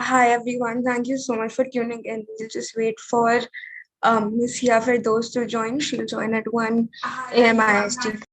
Hi everyone, thank you so much for tuning in. We'll just wait for Miss Heeya Firdaus to join. She'll join at 1 a.m. IST.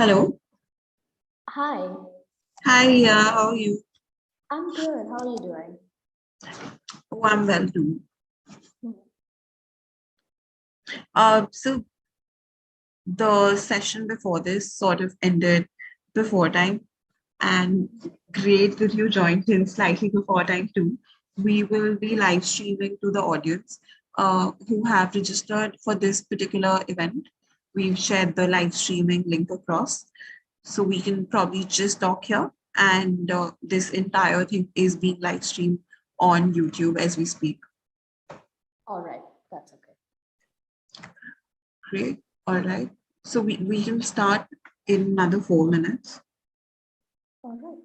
Hello. Hi, Hi, yeah, how are you? I'm good. How are you doing? Oh, I'm well too. Hmm. So the session before this sort of ended before time, and great that you joined in slightly before time too. We will be live streaming to the audience who have registered for this particular event. We've shared the live streaming link across, so we can probably just talk here. And this entire thing is being live streamed on YouTube as we speak. All right, that's okay. Great. All right. So we can start in another 4 minutes. All right.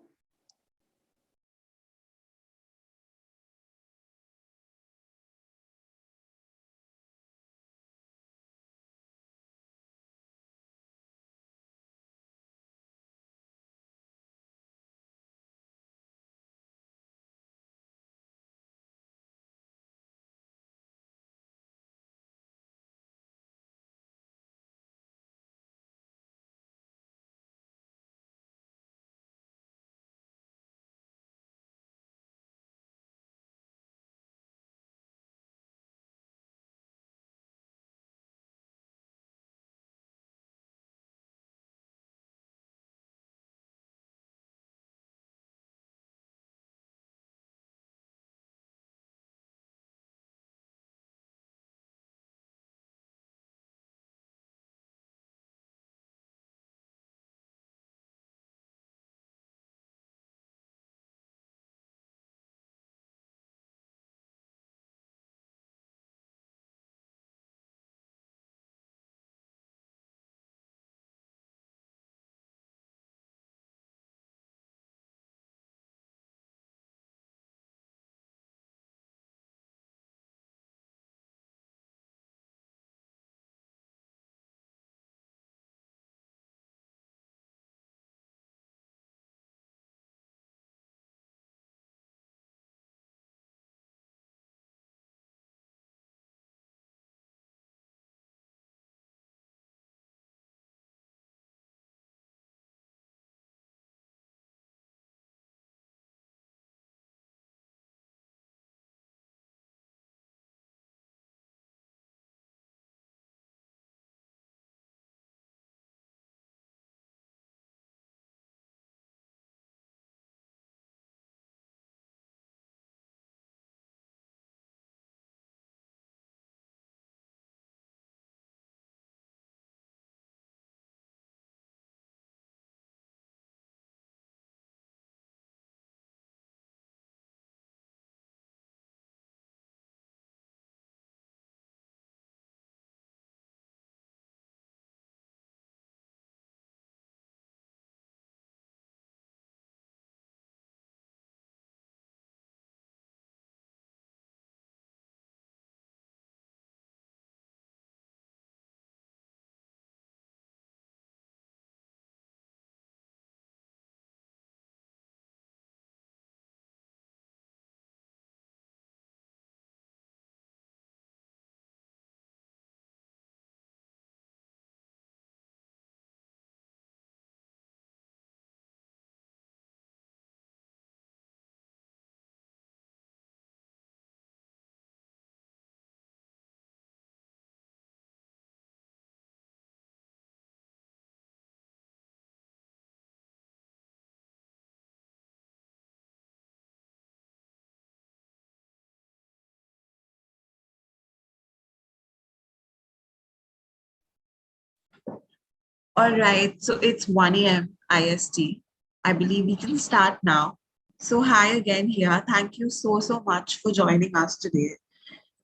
All right. So it's 1 a.m. IST. I believe we can start now. So hi again here. Thank you so much for joining us today.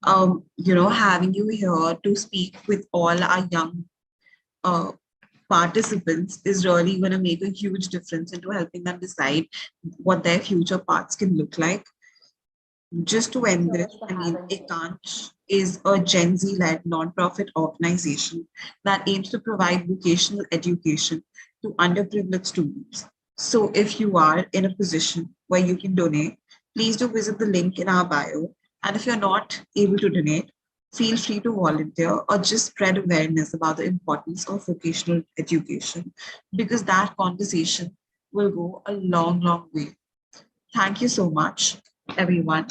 Having you here to speak with all our young uh, participants is really going to make a huge difference into helping them decide what their future paths can look like. Just to Thanks end so this, much for I mean, having me. Ekansh is a Gen Z led nonprofit organization that aims to provide vocational education to underprivileged students. So, if you are in a position where you can donate, please do visit the link in our bio. And if you're not able to donate, feel free to volunteer or just spread awareness about the importance of vocational education, because that conversation will go a long, long way. Thank you so much, everyone.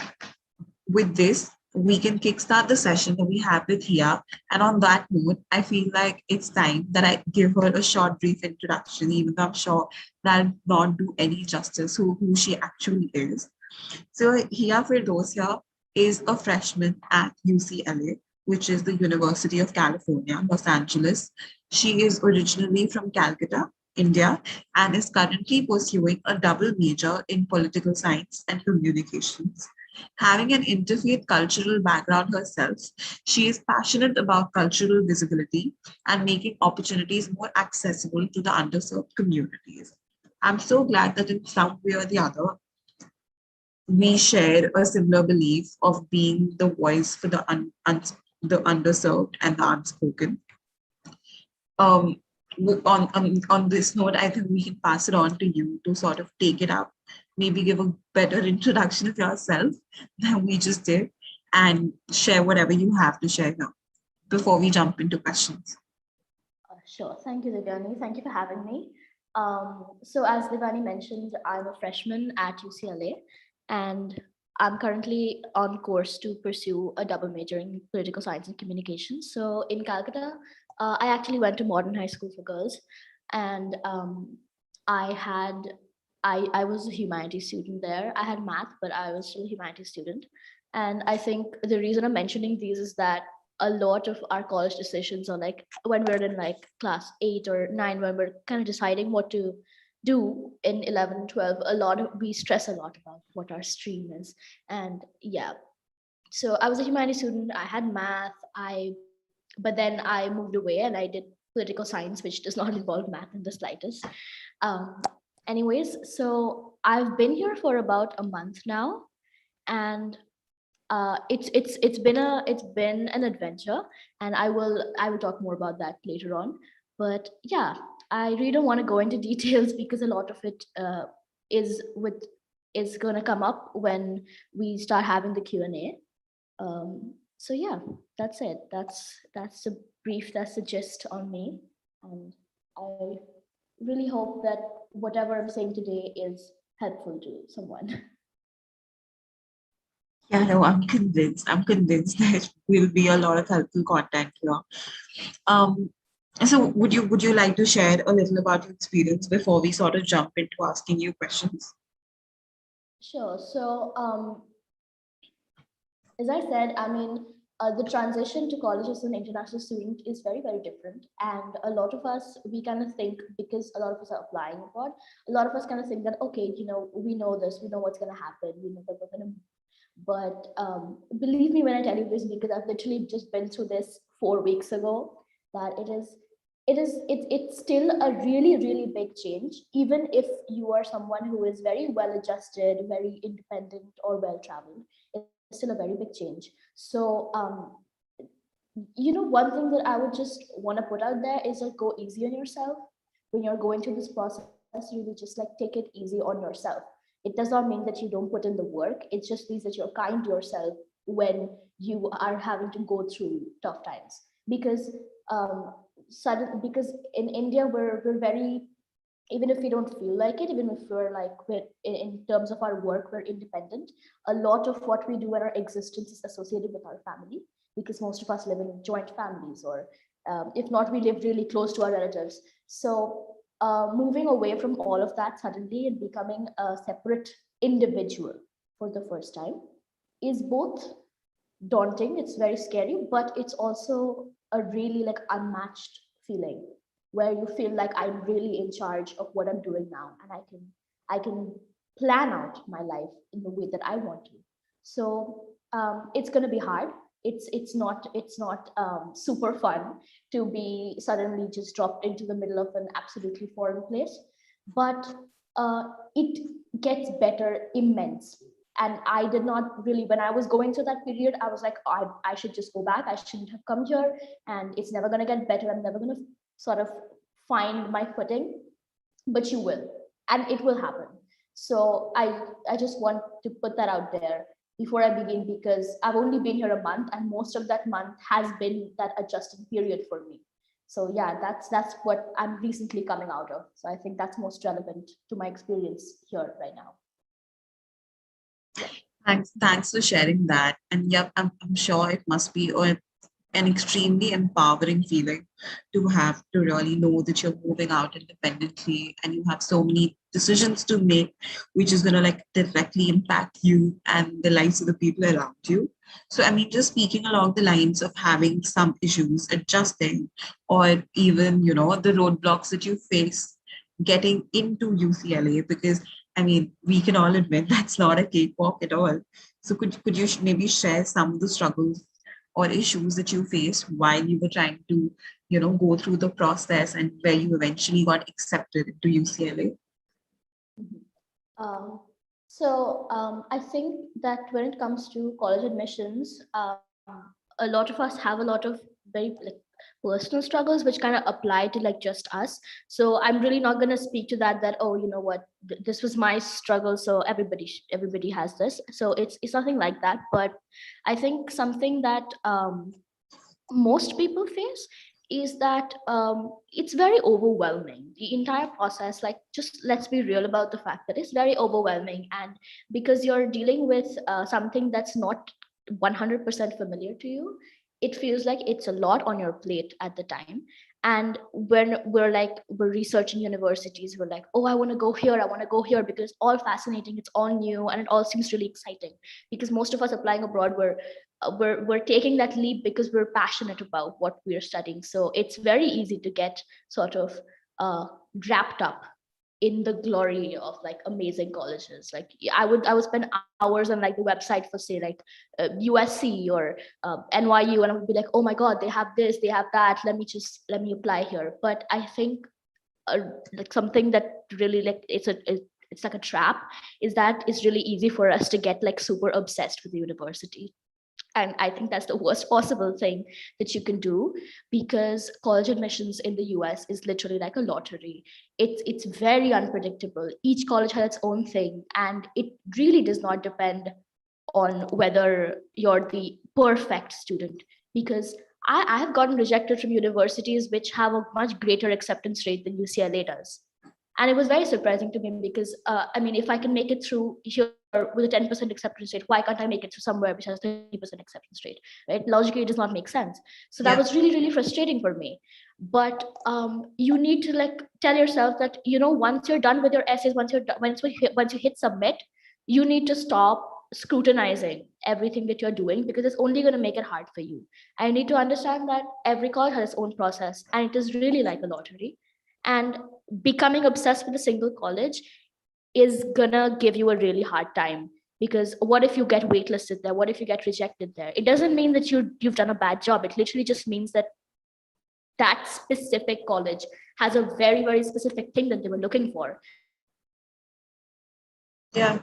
With this, we can kickstart the session that we have with Heeya. And on that note, I feel like it's time that I give her a short, brief introduction, even though I'm sure that'll not do any justice who she actually is. So Heeya Firdaus here is a freshman at UCLA, which is the University of California, Los Angeles. She is originally from Calcutta, India, and is currently pursuing a double major in political science and communications. Having an interfaith cultural background herself, she is passionate about cultural visibility and making opportunities more accessible to the underserved communities. I'm so glad that in some way or the other, we share a similar belief of being the voice for the underserved and the unspoken. Um, on this note, I think we can pass it on to you to sort of take it up, maybe give a better introduction of yourself than we just did, and share whatever you have to share now before we jump into questions. Sure. Thank you, Divani. Thank you for having me. So as Divani mentioned, I'm a freshman at UCLA, and I'm currently on course to pursue a double major in political science and communications. So in Calcutta, I actually went to Modern High School for Girls, and I had I was a humanities student there. I had math, but I was still a humanities student. And I think the reason I'm mentioning these is that a lot of our college decisions are like when we're in like class 8 or 9, when we're kind of deciding what to do in 11, 12, we stress a lot about what our stream is. And yeah, so I was a humanities student, I had math, but then I moved away and I did political science, which does not involve math in the slightest. um, Anyways, so I've been here for about a month now, and it's been an adventure, and I will talk more about that later on. But yeah, I really don't want to go into details because a lot of it is with is going to come up when we start having the Q&A. So yeah, that's it. That's the brief. That's the gist on me, and I really hope that whatever I'm saying today is helpful to someone. Yeah, no, I'm convinced. I'm convinced there will be a lot of helpful content here. Um, so would you like to share a little about your experience before we sort of jump into asking you questions? Sure. So as I said, I mean, the transition to college as an international student is very, very different. And a lot of us, we kind of think, because a lot of us are applying abroad, a lot of us kind of think that, okay, we know this, we know what's going to happen, we know that we're going to. But believe me when I tell you this, because I've literally just been through this 4 weeks ago, that it's still a really, really big change, even if you are someone who is very well adjusted, very independent, or well traveled. It's still a very big change. So one thing that I would just want to put out there is, like, go easy on yourself when you're going through this process. Really just like take it easy on yourself. It does not mean that you don't put in the work. It just means that you're kind to yourself when you are having to go through tough times. Because because in India we're very, even if we don't feel like it, even if we're in terms of our work, we're independent. A lot of what we do in our existence is associated with our family, because most of us live in joint families, or if not, we live really close to our relatives. So moving away from all of that suddenly and becoming a separate individual for the first time is both daunting, it's very scary, but it's also a really like unmatched feeling, where you feel like I'm really in charge of what I'm doing now, and I can plan out my life in the way that I want to. So it's going to be hard. It's not super fun to be suddenly just dropped into the middle of an absolutely foreign place, but it gets better immensely. And I did not really, when I was going through that period, I was like, I should just go back, I shouldn't have come here, and it's never going to get better, I'm never going to sort of find my footing. But you will, and it will happen. So I just want to put that out there, before I begin, because I've only been here a month, and most of that month has been that adjusting period for me. So yeah, that's what I'm recently coming out of. So I think that's most relevant to my experience here right now. Thanks for sharing that. And yep, I'm sure it must be an extremely empowering feeling to have to really know that you're moving out independently and you have so many decisions to make, which is going to like directly impact you and the lives of the people around you. So, I mean, just speaking along the lines of having some issues, adjusting, or even, the roadblocks that you face getting into UCLA, because I mean, we can all admit that's not a cakewalk at all. So could you maybe share some of the struggles or issues that you faced while you were trying to, go through the process and where you eventually got accepted into UCLA? I think that when it comes to college admissions, a lot of us have a lot of very like personal struggles which kind of apply to like just us. So I'm really not going to speak to that oh, you know what, this was my struggle, so everybody has this. So it's nothing like that. But I think something that most people face is that it's very overwhelming, the entire process. Like, just let's be real about the fact that it's very overwhelming, and because you're dealing with something that's not 100% familiar to you, it feels like it's a lot on your plate at the time. And when we're researching universities, we're like, oh, I want to go here, I want to go here, because it's all fascinating, it's all new, and it all seems really exciting. Because most of us applying abroad, we're taking that leap because we're passionate about what we're studying. So it's very easy to get sort of wrapped up in the glory of like amazing colleges. Like I would spend hours on like the website for say like USC or NYU, and I would be like, oh my god, they have this, they have that, let me apply here. But I think like something that really like it's like a trap is that it's really easy for us to get like super obsessed with the university. And I think that's the worst possible thing that you can do, because college admissions in the US is literally like a lottery. It's very unpredictable. Each college has its own thing, and it really does not depend on whether you're the perfect student. Because I have gotten rejected from universities which have a much greater acceptance rate than UCLA does. And it was very surprising to me, because I mean, if I can make it through here with a 10% acceptance rate, why can't I make it through somewhere which has 30% acceptance rate, right? Logically, it does not make sense. So that was really, really frustrating for me. But you need to like tell yourself that, once you're done with your essays, once you hit submit, you need to stop scrutinizing everything that you're doing, because it's only going to make it hard for you. And you need to understand that every college has its own process, and it is really like a lottery. And becoming obsessed with a single college is gonna give you a really hard time, because what if you get waitlisted there, what if you get rejected there? It doesn't mean that you've done a bad job. It literally just means that that specific college has a very, very specific thing that they were looking for. Yeah.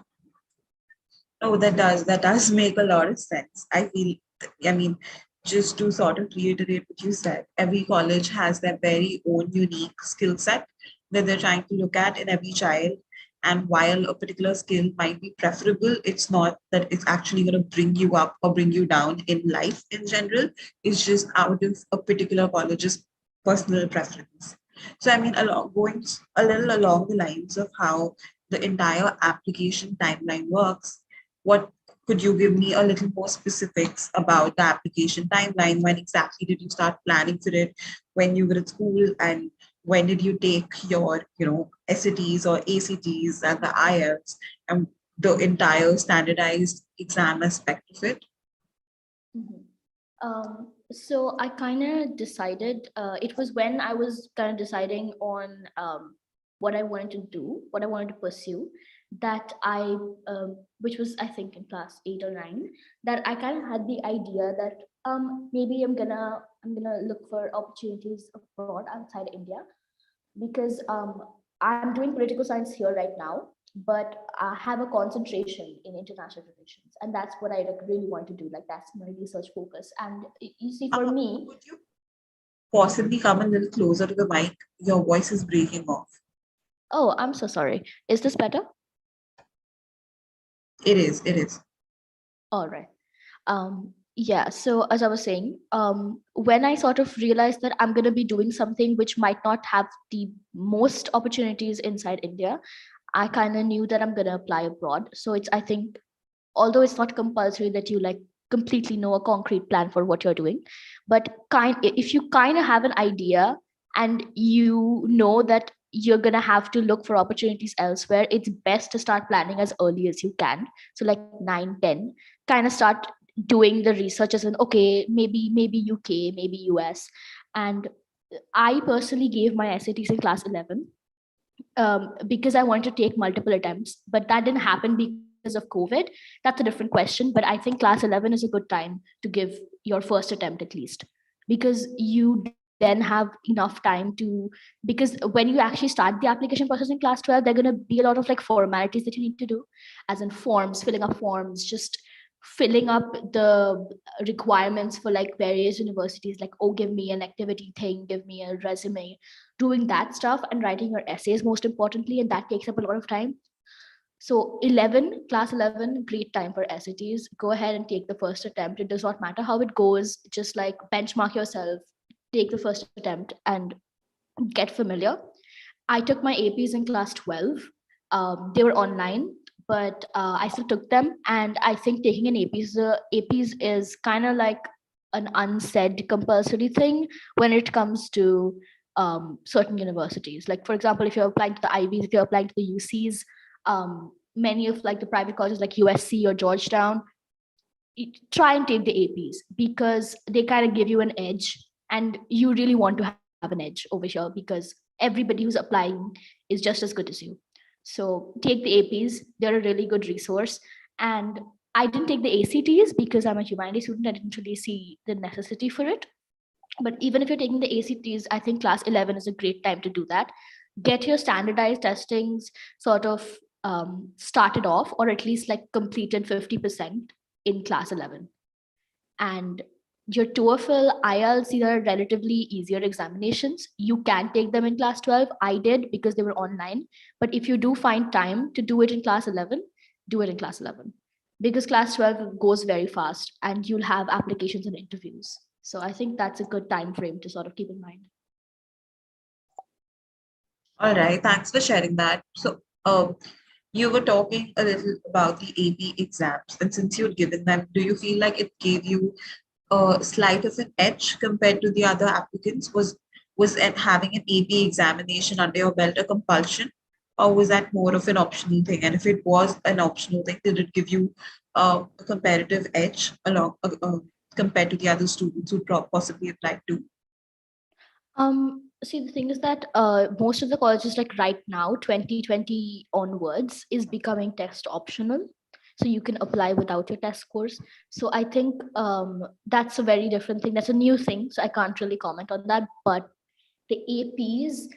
Oh, that does make a lot of sense. I feel, I mean, just to sort of reiterate what you said, every college has their very own unique skill set that they're trying to look at in every child. And while a particular skill might be preferable, it's not that it's actually going to bring you up or bring you down in life in general. It's just out of a particular college's personal preference. So, I mean, going a little along the lines of how the entire application timeline works, what could you give me a little more specifics about the application timeline? When exactly did you start planning for it? When you were at school, and when did you take your, SATs or ACTs and the IELTS and the entire standardized exam aspect of it? Mhm. So I kind of decided, it was when I was kind of deciding on what I wanted to do, what I wanted to pursue, that which was I think in class 8 or 9, that I kind of had the idea that maybe I'm gonna look for opportunities abroad outside India, because I'm doing political science here right now, but I have a concentration in international relations, and that's what I like really want to do. Like, that's my research focus. And you see, for me, Could you possibly come a little closer to the mic? Your voice is breaking off. oh, I'm so sorry. Is this better? It is. All right. Yeah, so as I was saying, when I sort of realized that I'm going to be doing something which might not have the most opportunities inside India, I kind of knew that I'm going to apply abroad. So it's, I think, although it's not compulsory that you like completely know a concrete plan for what you're doing, but if you kind of have an idea and you know that you're going to have to look for opportunities elsewhere, it's best to start planning as early as you can. So like 9, 10, kind of start doing the research as in, okay, maybe UK, maybe US. And I personally gave my SATs in class 11, because I wanted to take multiple attempts, but that didn't happen because of COVID. That's a different question. But I think class 11 is a good time to give your first attempt at least, because you then have enough time to, because when you actually start the application process in class 12, there are going to be a lot of like formalities that you need to do, as in forms, filling up forms, just filling up the requirements for like various universities, like, oh, give me an activity thing, give me a resume, doing that stuff and writing your essays most importantly, and that takes up a lot of time. So 11, class 11, great time for SATs. Go ahead and take the first attempt. It does not matter how it goes, just like benchmark yourself, take the first attempt and get familiar. I took my APs in class 12. They were online, but I still took them. And I think taking an APs is kind of like an unsaid compulsory thing when it comes to certain universities. Like, for example, if you're applying to the Ivies, if you're applying to the UCs, many of like the private colleges like USC or Georgetown, try and take the APs because they kind of give you an edge, and you really want to have an edge over here because everybody who's applying is just as good as you. So take the APs, they're a really good resource. And I didn't take the ACTs because I'm a humanities student. I didn't really see the necessity for it. But even if you're taking the ACTs, I think class 11 is a great time to do that. Get your standardized testings sort of started off, or at least like completed 50% in class 11. And your TOEFL, IELTS, these are relatively easier examinations. You can take them in class 12. I did because they were online. But if you do find time to do it in class 11, do it in class 11. Because class 12 goes very fast and you'll have applications and interviews. So I think that's a good time frame to sort of keep in mind. All right, thanks for sharing that. So, you were talking a little about the AP exams, and since you'd given them, do you feel like it gave you a slight of an edge compared to the other applicants? Having an AP examination under your belt a compulsion, or was that more of an optional thing? And if it was an optional thing, did it give you a comparative edge compared to the other students who possibly applied to? See, the thing is that most of the colleges, like right now, 2020 onwards, is becoming test optional. So you can apply without your test scores. So I think that's a very different thing. That's a new thing. So I can't really comment on that. But the APs,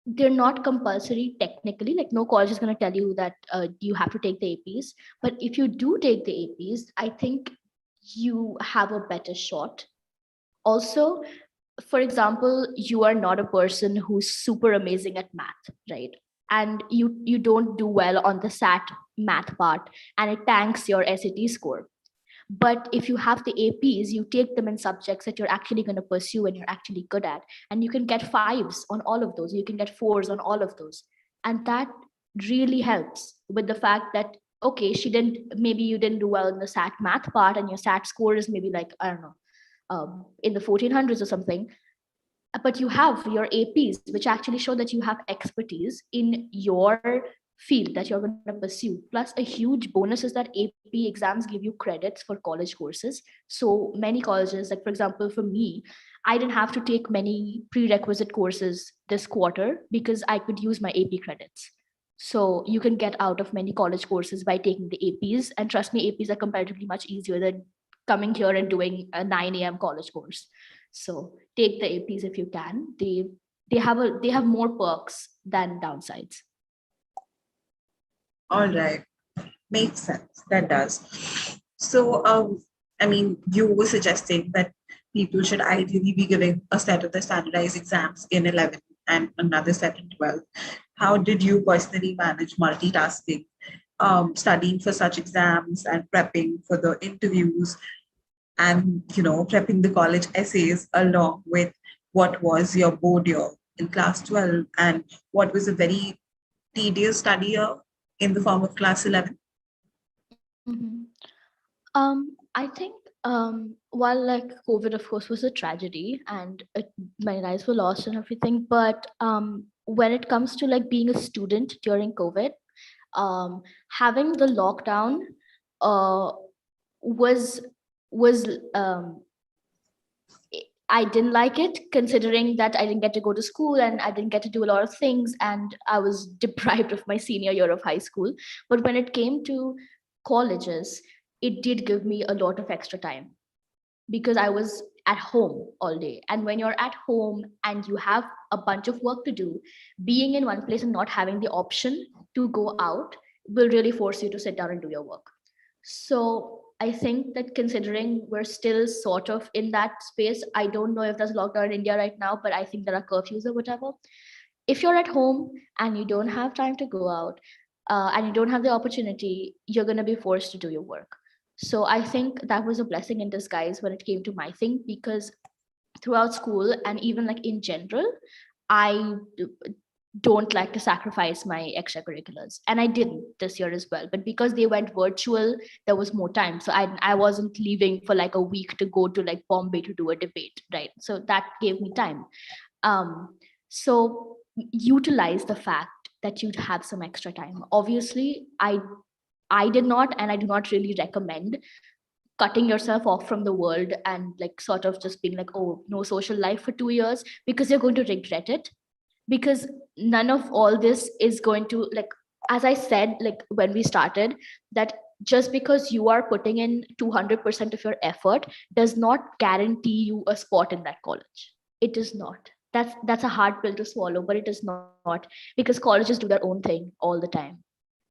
they're not compulsory technically. Like no college is going to tell you that you have to take the APs. But if you do take the APs, I think you have a better shot. Also, for example, you are not a person who's super amazing at math, right? And you don't do well on the SAT math part, and it tanks your SAT score. But if you have the APs, you take them in subjects that you're actually going to pursue and you're actually good at, and you can get fives on all of those. You can get fours on all of those, and that really helps with the fact that, okay, maybe you didn't do well in the SAT math part, and your SAT score is maybe like, I don't know, in the 1400s or something, but you have your APs, which actually show that you have expertise in your field that you're going to pursue. Plus, a huge bonus is that AP exams give you credits for college courses. So many colleges, like for example, for me, I didn't have to take many prerequisite courses this quarter because I could use my AP credits. So you can get out of many college courses by taking the APs. And trust me, APs are comparatively much easier than coming here and doing a 9 a.m. college course. So take the APs if you can. They have more perks than downsides. All right. Makes sense. That does. So, I mean, you were suggesting that people should ideally be giving a set of the standardized exams in 11 and another set in 12. How did you personally manage multitasking studying for such exams and prepping for the interviews and prepping the college essays along with what was your board year in class 12 and what was a very tedious study year in the form of class 11? Mhm. I think while like COVID, of course, was a tragedy and my lives were lost and everything, but when it comes to like being a student during COVID, having the lockdown uh, was was I didn't like it, considering that I didn't get to go to school and I didn't get to do a lot of things, and I was deprived of my senior year of high school. But when it came to colleges, it did give me a lot of extra time because I was at home all day. And when you're at home and you have a bunch of work to do, being in one place and not having the option to go out will really force you to sit down and do your work. So I think that considering we're still sort of in that space, I don't know if there's lockdown in India right now, but I think there are curfews or whatever. If you're at home and you don't have time to go out and you don't have the opportunity, you're going to be forced to do your work. So I think that was a blessing in disguise when it came to my thing, because throughout school and even like in general, I don't like to sacrifice my extracurriculars, and I didn't this year as well. But because they went virtual, there was more time, so I wasn't leaving for like a week to go to like Bombay to do a debate, right? So that gave me time. So utilize the fact that you'd have some extra time. Obviously, I did not, and I do not really recommend cutting yourself off from the world and like sort of just being like, oh, no social life for 2 years, because you're going to regret it. Because none of all this is going to, like, as I said, like when we started, that just because you are putting in 200% of your effort does not guarantee you a spot in that college. It is not. That's a hard pill to swallow, but it is not, because colleges do their own thing all the time.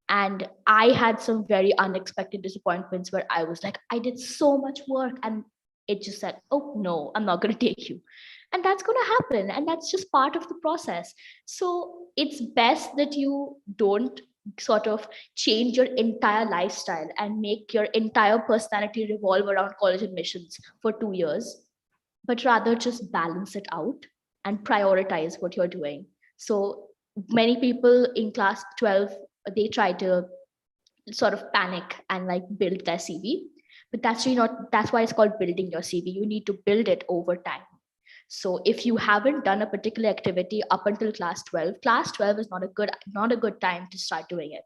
And I had some very unexpected disappointments where I was like, I did so much work, and it just said, oh no, I'm not going to take you. And that's going to happen, and that's just part of the process. So it's best that you don't sort of change your entire lifestyle and make your entire personality revolve around college admissions for 2 years, but rather just balance it out and prioritize what you're doing. So many people in class 12, they try to sort of panic and like build their CV. But that's really not, that's why it's called building your CV. You need to build it over time. So if you haven't done a particular activity up until class 12 is not a good time to start doing it.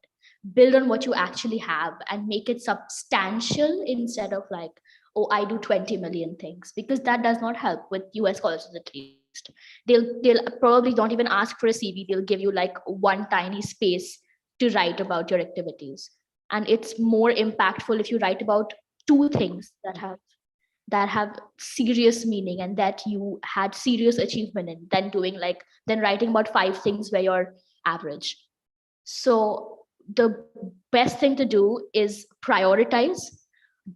Build on what you actually have and make it substantial instead of like, oh, I do 20 million things, because that does not help with US colleges at least. They'll probably don't even ask for a CV. They'll give you like one tiny space to write about your activities. And it's more impactful if you write about two things that have serious meaning and that you had serious achievement in, than writing about five things where you're average. So the best thing to do is prioritize.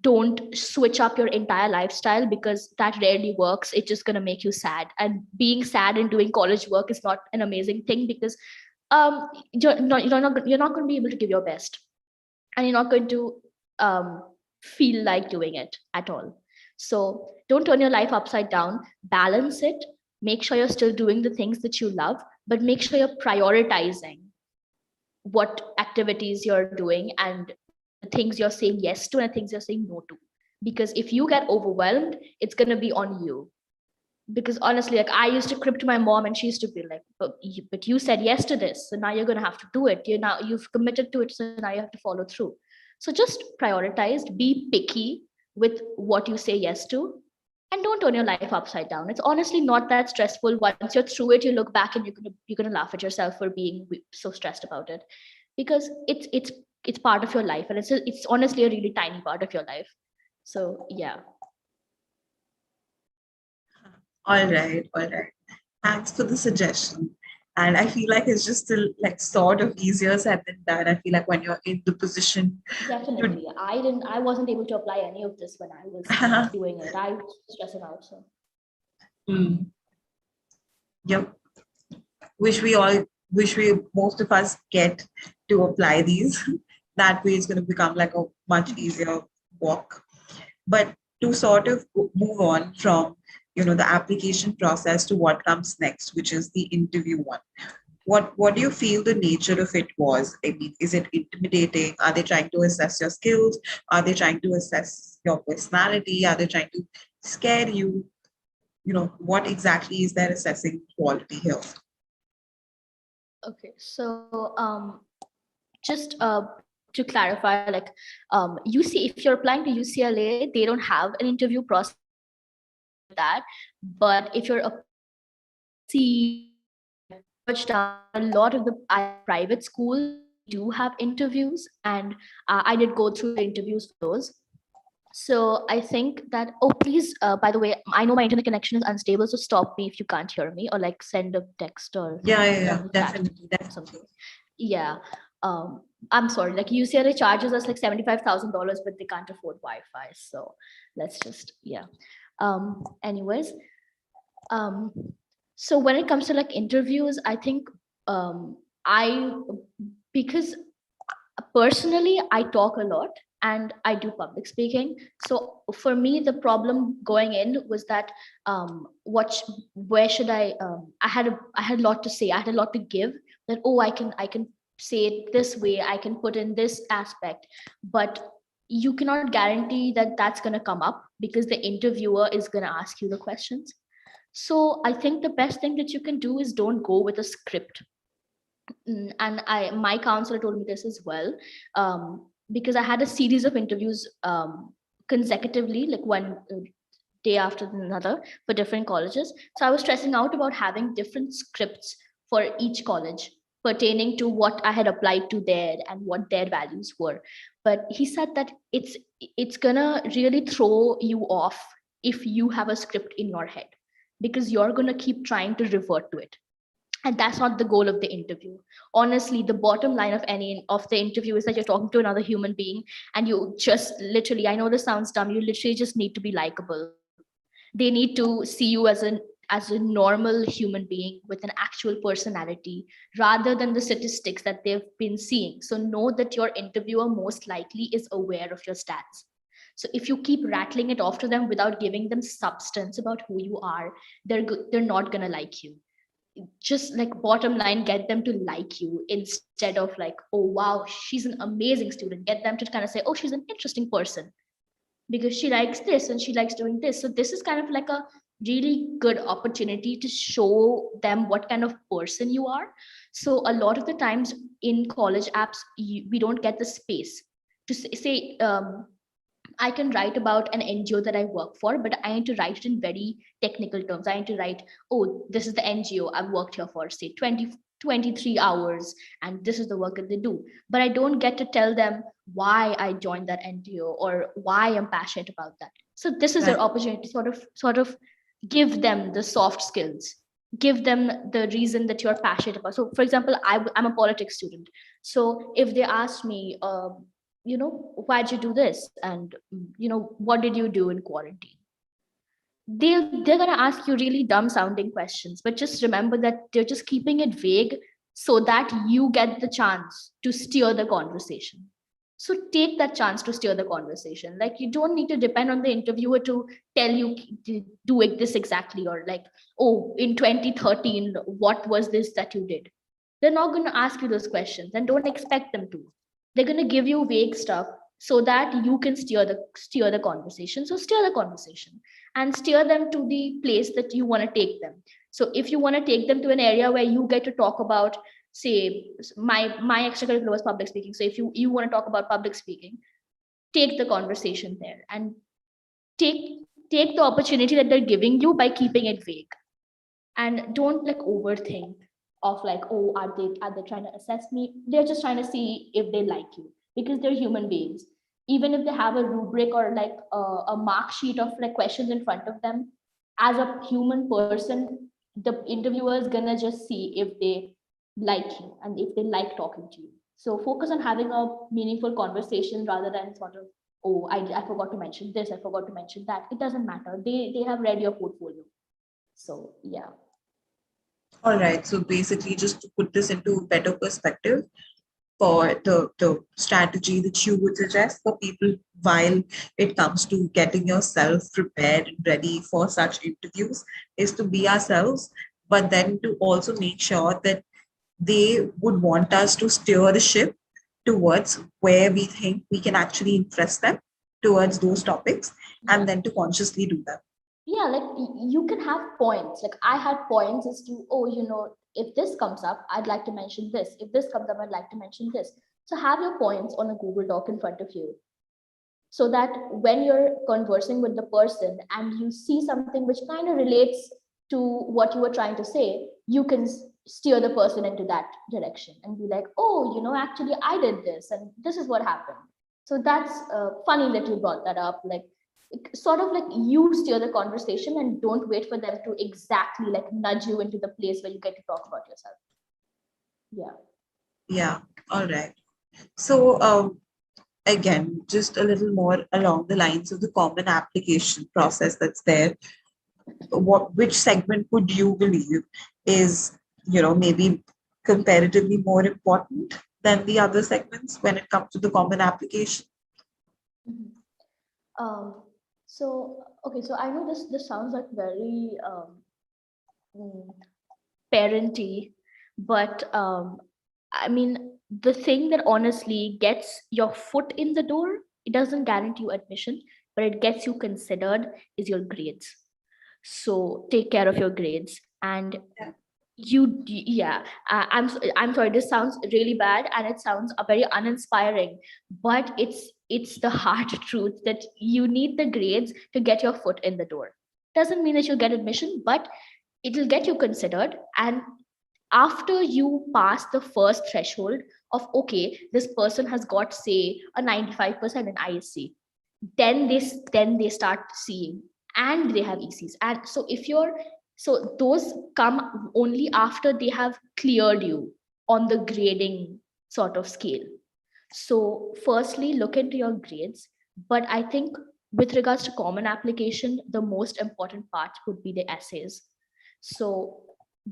Don't switch up your entire lifestyle, because that rarely works. It's just going to make you sad, and being sad and doing college work is not an amazing thing, because you're not going to be able to give your best, and you're not going to feel like doing it at all. So don't turn your life upside down. Balance it. Make sure you're still doing the things that you love, but make sure you're prioritizing what activities you're doing and the things you're saying yes to and the things you're saying no to. Because if you get overwhelmed, it's going to be on you. Because honestly, like I used to crib to my mom and she used to be like, but you said yes to this, so now you're going to have to do it. You've committed to it, so now you have to follow through. So just prioritize, be picky with what you say yes to, and don't turn your life upside down. It's honestly not that stressful. Once you're through it, you look back and you're gonna laugh at yourself for being so stressed about it, because it's part of your life, and it's honestly a really tiny part of your life. So yeah. All right, all right. Thanks for the suggestion. And I feel like it's just still like sort of easier said than done. I feel like when you're in the position to Definitely. I wasn't able to apply any of this when I was doing it. I was stressing out. So Mm, yep. Wish we most of us get to apply these that way it's going to become like a much easier walk. But to sort of move on from, the application process to what comes next, which is the interview one. What do you feel the nature of it was? I mean, is it intimidating? Are they trying to assess your skills? Are they trying to assess your personality? Are they trying to scare you? What exactly is their assessing quality here? Okay, so just to clarify, like UC, if you're applying to UCLA, they don't have an interview process that. But if you're see a lot of the private schools do have interviews, and I did go through the interviews for those. So I think that, oh, please, by the way, I know my internet connection is unstable, so stop me if you can't hear me, or like send a text or Yeah, chat definitely. something. Yeah. I'm sorry, like UCLA charges us like $75,000, but they can't afford Wi-Fi. So let's just, yeah. Anyways, so when it comes to like interviews, I think I, because personally I talk a lot and I do public speaking. So for me, the problem going in was that where should I had a lot to say, I had a lot to give, that oh, I can say it this way, I can put in this aspect, but you cannot guarantee that that's going to come up because the interviewer is going to ask you the questions. So I think the best thing that you can do is don't go with a script. And my counselor told me this as well, because I had a series of interviews consecutively, like one day after another for different colleges. So I was stressing out about having different scripts for each college pertaining to what I had applied to there and what their values were. But he said that it's gonna really throw you off if you have a script in your head, because you're gonna keep trying to revert to it, and that's not the goal of the interview. Honestly, the bottom line of any of the interview is that you're talking to another human being, and you just literally, I know this sounds dumb, you literally just need to be likable. They need to see you as a normal human being with an actual personality, rather than the statistics that they've been seeing. So know that your interviewer most likely is aware of your stats. So if you keep rattling it off to them without giving them substance about who you are, they're not going to like you. Just like bottom line, get them to like you instead of like, oh wow, she's an amazing student. Get them to kind of say, oh, she's an interesting person because she likes this and she likes doing this. So this is kind of like a really good opportunity to show them what kind of person you are. So a lot of the times in college apps, we don't get the space to say, I can write about an NGO that I work for, but I need to write it in very technical terms. I need to write, oh, this is the NGO I've worked here for, say, 23 hours, and this is the work that they do. But I don't get to tell them why I joined that NGO or why I'm passionate about that. So this is Right. your opportunity to sort of give them the soft skills, give them the reason that you're passionate about. So for example, I'm a politics student. So if they ask me, why'd you do this, and what did you do in quarantine, they're going to ask you really dumb sounding questions, but just remember that they're just keeping it vague so that you get the chance to steer the conversation. So take that chance to steer the conversation. Like, you don't need to depend on the interviewer to tell you to do it this exactly, or like, oh, in 2013 what was this that you did. They're not going to ask you those questions, and don't expect them to. They're going to give you vague stuff so that you can steer the conversation. So steer the conversation and steer them to the place that you want to take them. So if you want to take them to an area where you get to talk about, say, my extracurricular was public speaking. So if you want to talk about public speaking, take the conversation there, and take take the opportunity that they're giving you by keeping it vague. And don't like overthink of like, oh, are they trying to assess me? They're just trying to see if they like you, because they're human beings. Even if they have a rubric or like a mark sheet of like questions in front of them, as a human person, the interviewer is gonna just see if they like you and if they like talking to you. So focus on having a meaningful conversation rather than sort of, oh, I forgot to mention this, I forgot to mention that. It doesn't matter, they have read your portfolio. So yeah. All right. So basically, just to put this into better perspective, for the strategy that you would suggest for people while it comes to getting yourself prepared and ready for such interviews is to be ourselves, but then to also make sure that they would want us to steer the ship towards where we think we can actually impress them towards those topics, and then to consciously do that. Yeah, like you can have points. Like I had points as to, oh, if this comes up, I'd like to mention this. If this comes up, I'd like to mention this. So have your points on a Google Doc in front of you, so that when you're conversing with the person and you see something which kind of relates to what you were trying to say, you can steer the person into that direction and be like, oh, actually I did this and this is what happened. So that's funny that you brought that up. Like, sort of like you steer the conversation and don't wait for them to exactly like nudge you into the place where you get to talk about yourself. Yeah, all right. So again, just a little more along the lines of the common application process that's there. Which segment would you believe is, maybe comparatively more important than the other segments when it comes to the common application? So okay, so I know this sounds like very parenty, but I mean, the thing that honestly gets your foot in the door, it doesn't guarantee you admission, but it gets you considered, is your grades. So take care of your grades. And yeah, I'm sorry, this sounds really bad and it sounds very uninspiring, but it's the hard truth that you need the grades to get your foot in the door. Doesn't mean that you'll get admission, but it'll get you considered. And after you pass the first threshold of, okay, this person has got, say, a 95% in ISC, then they start seeing, and they have ECs. And so so those come only after they have cleared you on the grading sort of scale. So firstly, look into your grades. But I think with regards to common application, the most important part would be the essays. So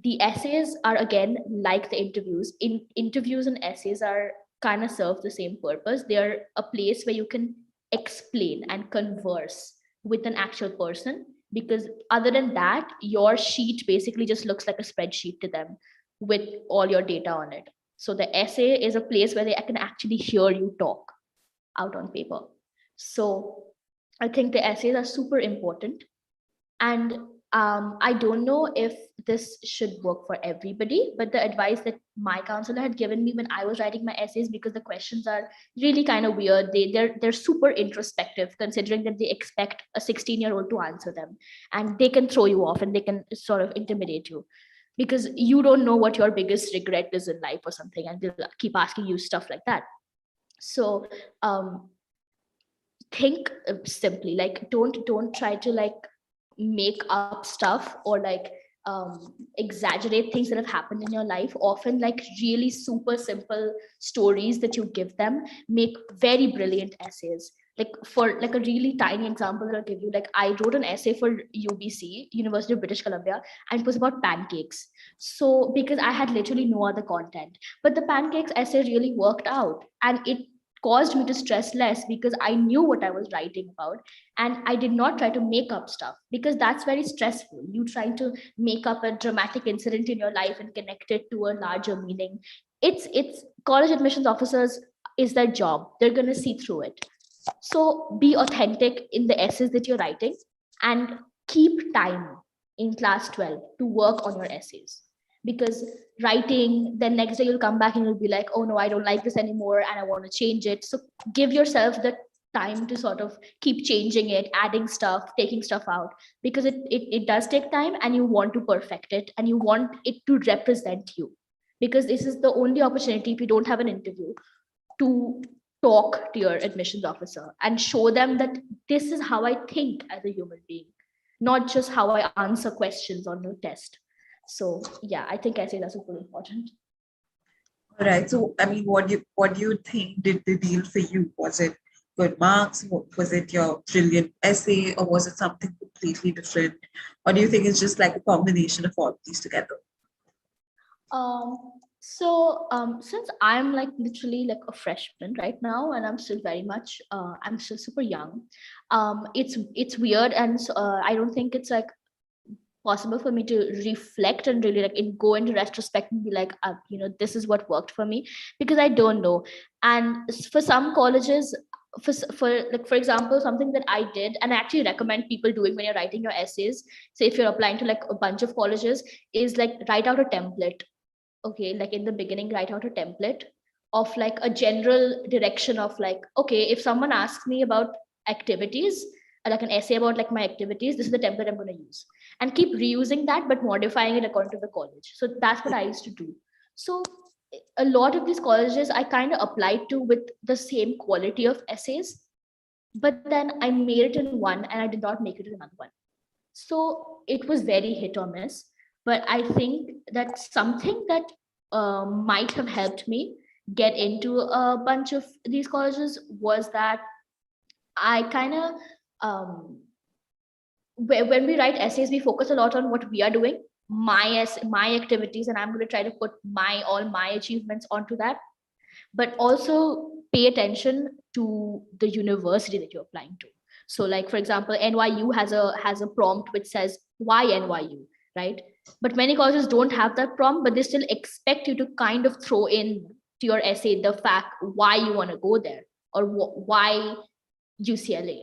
the essays are, again, like the interviews. Interviews and essays are kind of serve the same purpose. They're a place where you can explain and converse with an actual person, because other than that, your sheet basically just looks like a spreadsheet to them with all your data on it. So the essay is a place where they can actually hear you talk out on paper. So I think the essays are super important. And I don't know if this should work for everybody, but the advice that my counselor had given me when I was writing my essays, because the questions are really kind of weird, they're super introspective, considering that they expect a 16-year-old to answer them, and they can throw you off and they can sort of intimidate you, because you don't know what your biggest regret is in life or something, and they'll keep asking you stuff like that. So think simply, like don't try to like make up stuff or like exaggerate things that have happened in your life. Often, like, really super simple stories that you give them make very brilliant essays. Like, for like a really tiny example that I'll give you, like, I wrote an essay for UBC, University of British Columbia, and it was about pancakes. So because I had literally no other content, but the pancakes essay really worked out, and it caused me to stress less because I knew what I was writing about, and I did not try to make up stuff, because that's very stressful. You try to make up a dramatic incident in your life and connect it to a larger meaning. It's college admissions officers, is their job. They're going to see through it. So be authentic in the essays that you're writing, and keep time in class 12 to work on your essays. Because writing, then next day you'll come back and you'll be like, oh no, I don't like this anymore and I want to change it. So give yourself the time to sort of keep changing it, adding stuff, taking stuff out, because it does take time, and you want to perfect it and you want it to represent you. Because this is the only opportunity, if you don't have an interview, to talk to your admissions officer and show them that this is how I think as a human being, not just how I answer questions on your test. So yeah, I think essays are super important. All right. So, I mean, what do you think did the deal for you? Was it good marks? Was it your brilliant essay, or was it something completely different? Or do you think it's just like a combination of all of these together? Um, So since I'm like literally like a freshman right now, and I'm still very much I'm still super young, it's weird, and I don't think it's like possible for me to reflect and really like go into retrospect and be like, this is what worked for me, because I don't know. And for some colleges, for example, something that I did and I actually recommend people doing when you're writing your essays, say if you're applying to like a bunch of colleges, is like write out a template. Okay, like in the beginning, write out a template of like a general direction of like, okay, if someone asks me about activities, like an essay about like my activities, this is the template I'm going to use, and keep reusing that but modifying it according to the college. So that's what I used to do. So a lot of these colleges I kind of applied to with the same quality of essays, but then I made it in one and I did not make it in another one. So it was very hit or miss. But I think that something that might have helped me get into a bunch of these colleges was that I kind of, when we write essays, we focus a lot on what we are doing, my activities, and I'm going to try to put my all my achievements onto that, but also pay attention to the university that you're applying to. So like for example, NYU has a prompt which says why NYU, right? But many colleges don't have that prompt, but they still expect you to kind of throw in to your essay the fact why you want to go there, or why UCLA,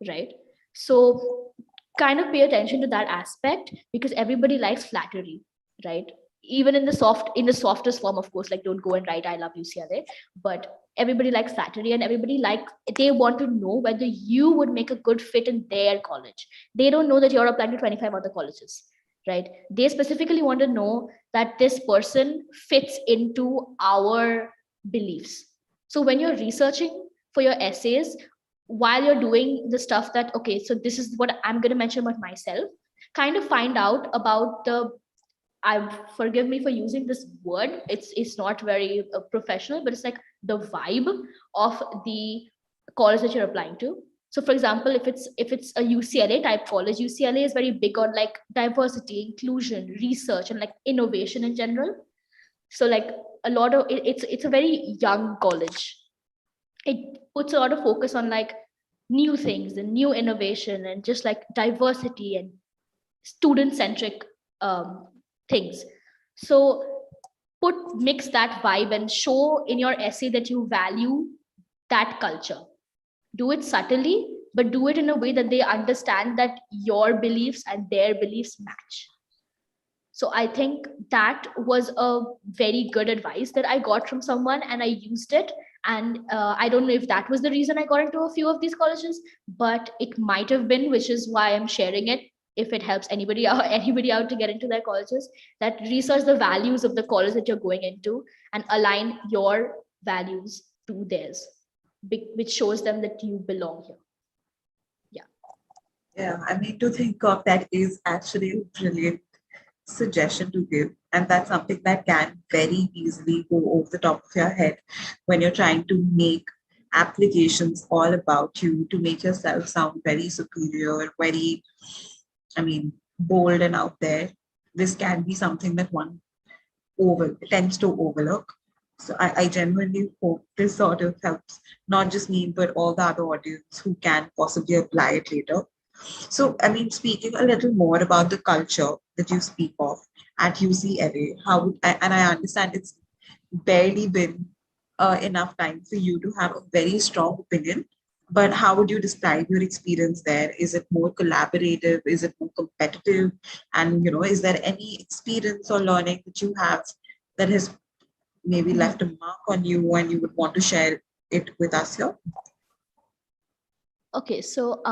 right? So kind of pay attention to that aspect, because everybody likes flattery, right? Even in the softest form, of course, like don't go and write I love UCLA, but everybody likes flattery, and everybody like, they want to know whether you would make a good fit in their college. They don't know that you're applying to 25 other colleges, right? They specifically want to know that this person fits into our beliefs. So when you're researching for your essays, while you're doing the stuff that, okay, so this is what I'm going to mention about myself, kind of find out about the, I, forgive me for using this word, it's not very professional, but it's like the vibe of the college that you're applying to. So for example, if it's a UCLA type college, UCLA is very big on like diversity, inclusion, research, and like innovation in general. So like a lot of it's a very young college. It puts a lot of focus on like new things and new innovation and just like diversity and student centric um, things. So mix that vibe and show in your essay that you value that culture. Do it subtly, but do it in a way that they understand that your beliefs and their beliefs match. So I think that was a very good advice that I got from someone, and I used it. And I don't know if that was the reason I got into a few of these colleges, but it might have been, which is why I'm sharing it. If it helps anybody out, anybody out to get into their colleges, that research the values of the college that you're going into and align your values to theirs, which shows them that you belong here. Yeah. Yeah, I mean, to think of that is actually a brilliant suggestion to give. And that's something that can very easily go over the top of your head when you're trying to make applications all about you to make yourself sound very superior, very, I mean, bold and out there. This can be something that one tends to overlook. So I genuinely hope this sort of helps not just me, but all the other audience who can possibly apply it later. So, I mean, speaking a little more about the culture that you speak of at UCLA, and I understand it's barely been enough time for you to have a very strong opinion, but how would you describe your experience there? Is it more collaborative? Is it more competitive? And, is there any experience or learning that you have that has maybe left a mark on you and you would want to share it with us here? Okay, so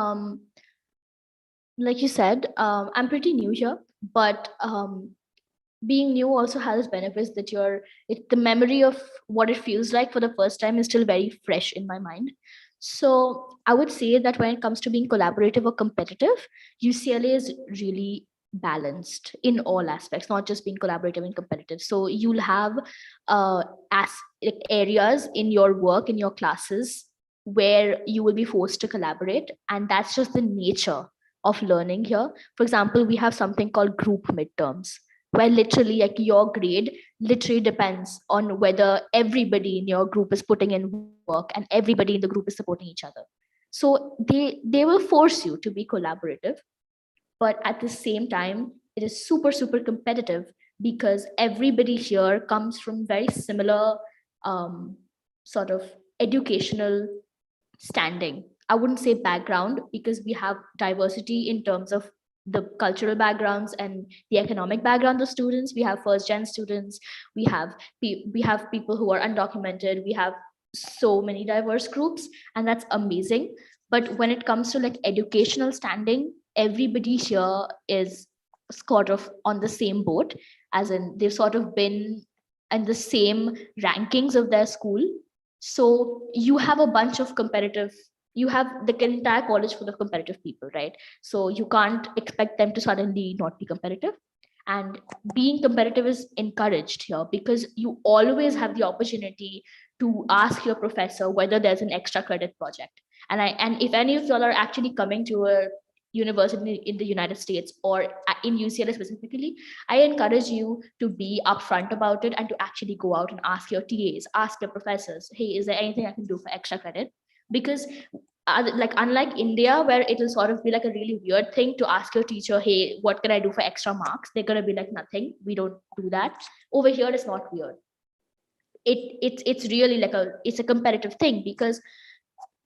like you said, I'm pretty new here, but being new also has benefits that the memory of what it feels like for the first time is still very fresh in my mind. So I would say that when it comes to being collaborative or competitive, UCLA is really balanced in all aspects, not just being collaborative and competitive. So you'll have as like areas in your work, in your classes, where you will be forced to collaborate, and that's just the nature of learning here. For example, we have something called group midterms. where literally like your grade literally depends on whether everybody in your group is putting in work and everybody in the group is supporting each other. So they will force you to be collaborative, but at the same time it is super competitive because everybody here comes from very similar sort of educational standing. I wouldn't say background because we have diversity in terms of the cultural backgrounds and the economic background of students. We have first gen students, we have we have people who are undocumented, we have so many diverse groups, and that's amazing. But when it comes to like educational standing, everybody here is sort of on the same boat, as in they've sort of been in the same rankings of their school. So you have a bunch of competitive, you have the entire college full of competitive people, right? So you can't expect them to suddenly not be competitive. And being competitive is encouraged here because you always have the opportunity to ask your professor whether there's an extra credit project. And if any of y'all are actually coming to a university in the United States or in UCLA specifically, I encourage you to be upfront about it and to actually go out and ask your TAs, ask your professors, hey, is there anything I can do for extra credit? Because like unlike India, where it will sort of be like a really weird thing to ask your teacher, hey, what can I do for extra marks? They're gonna be like, nothing. We don't do that. Over here, it's not weird. It's really like it's a competitive thing because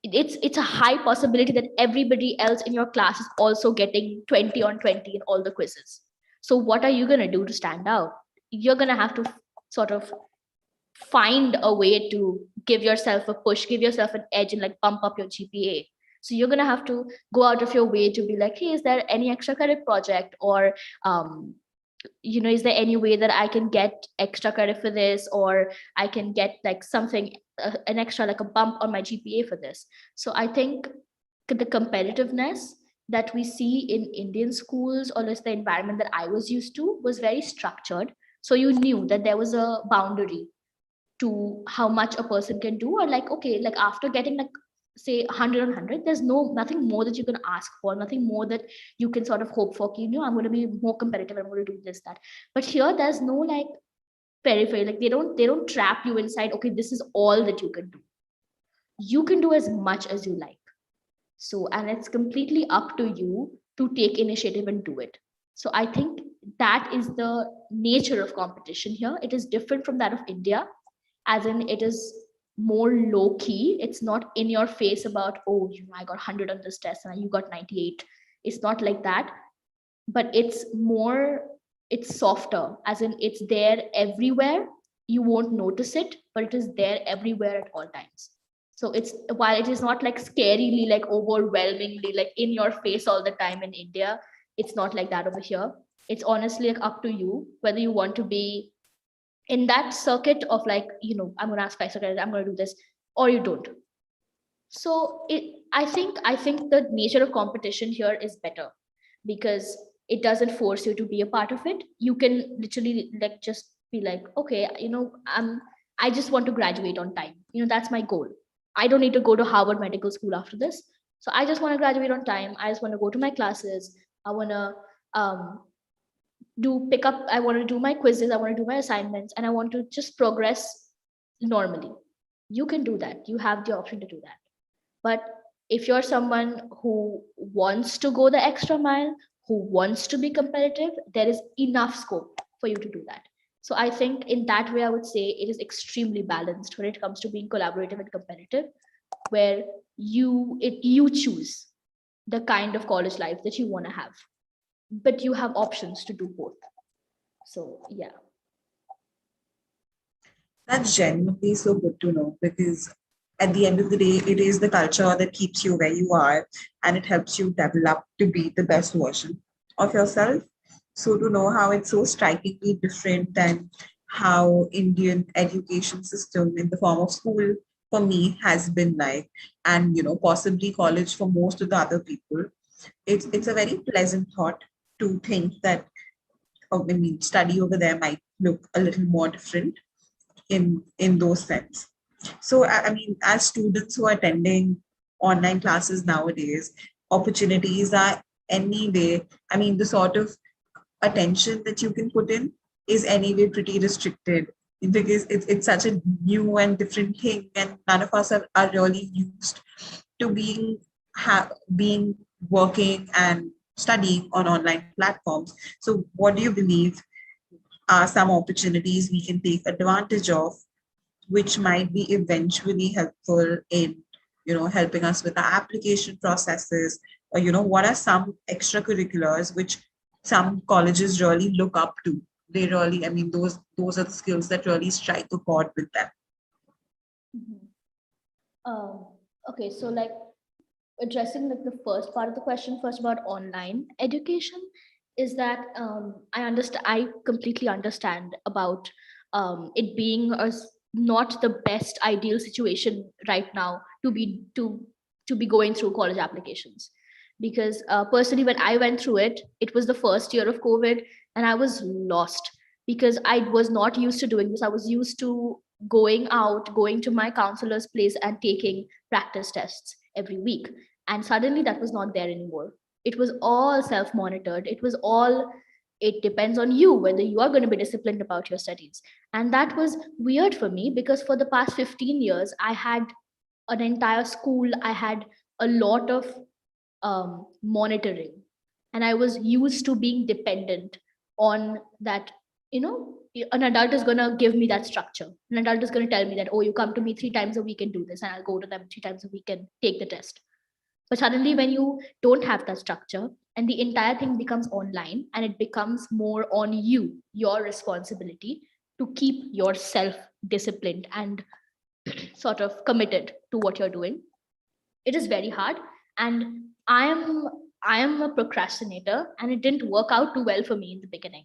it's a high possibility that everybody else in your class is also getting 20 on 20 in all the quizzes. So what are you going to do to stand out? You're going to have to sort of find a way to give yourself a push, give yourself an edge, and like bump up your GPA. So you're going to have to go out of your way to be like, hey, is there any extra credit project, or is there any way that I can get extra credit for this, or I can get like something, an extra, like a bump on my GPA for this? So I think the competitiveness that we see in Indian schools, or just the environment that I was used to, was very structured. So you knew that there was a boundary to how much a person can do, or like, okay, like after getting like say 100 on 100, there's nothing more that you can ask for, nothing more that you can sort of hope for. I'm going to be more competitive, I'm going to do this, that. But here there's no like periphery, like they don't trap you inside, okay, this is all that you can do. You can do as much as you like. So, and it's completely up to you to take initiative and do it. So I think that is the nature of competition here. It is different from that of India, as in it is more low key. It's not in your face about, oh, I got 100 on this test and you got 98. It's not like that, but it's softer, as in it's there everywhere. You won't notice it, but it is there everywhere at all times. So it's, while it is not like scarily, like overwhelmingly, like in your face all the time in India, it's not like that over here. It's honestly like up to you whether you want to be in that circuit of like, I'm going to ask extra credit, I'm going to do this, or you don't. So I think the nature of competition here is better because it doesn't force you to be a part of it. You can literally like just be like, okay, I just want to graduate on time. That's my goal. I don't need to go to Harvard Medical School after this. So I just want to graduate on time. I just want to go to my classes. I want to um, I want to do my quizzes, I want to do my assignments, and I want to just progress normally. You can do that. You have the option to do that. But if you're someone who wants to go the extra mile, who wants to be competitive, there is enough scope for you to do that. So I think in that way, I would say it is extremely balanced when it comes to being collaborative and competitive, where you choose the kind of college life that you want to have, but you have options to do both. So yeah. That's genuinely so good to know, because at the end of the day, it is the culture that keeps you where you are, and it helps you develop to be the best version of yourself. So to know how it's so strikingly different than how Indian education system in the form of school for me has been like, and possibly college for most of the other people, it's a very pleasant thought to think that, study over there might look a little more different in those sense. So I mean, as students who are attending online classes nowadays, opportunities are any day. I mean, the sort of attention that you can put in is anyway pretty restricted, because it's such a new and different thing, and none of us are really used to being working and studying on online platforms. So what do you believe are some opportunities we can take advantage of, which might be eventually helpful in, helping us with the application processes, or what are some extracurriculars which some colleges really look up to? They really, I mean, those are the skills that really strike a chord with them. Mhm. Okay, so like addressing like the first part of the question first about online education is that I completely understand about it being not the best ideal situation right now to be going through college applications, because personally when I went through it, it was the first year of COVID, and I was lost because I was not used to doing this. I was used to going to my counselor's place and taking practice tests every week, and suddenly that was not there anymore. It was all self monitored. It depends on you whether you are going to be disciplined about your studies. And that was weird for me because for the past 15 years I had an entire school, I had a lot of monitoring, and I was used to being dependent on that. you know an adult is going to give me that structure. An adult is going to tell me that, oh, you come to me 3 times a week and do this, and I'll go to them 3 times a week and take the test. But suddenly, when you don't have that structure and the entire thing becomes online and it becomes more on you, your responsibility to keep yourself disciplined and sort of committed to what you're doing, it is very hard. And I am a procrastinator, and it didn't work out too well for me in the beginning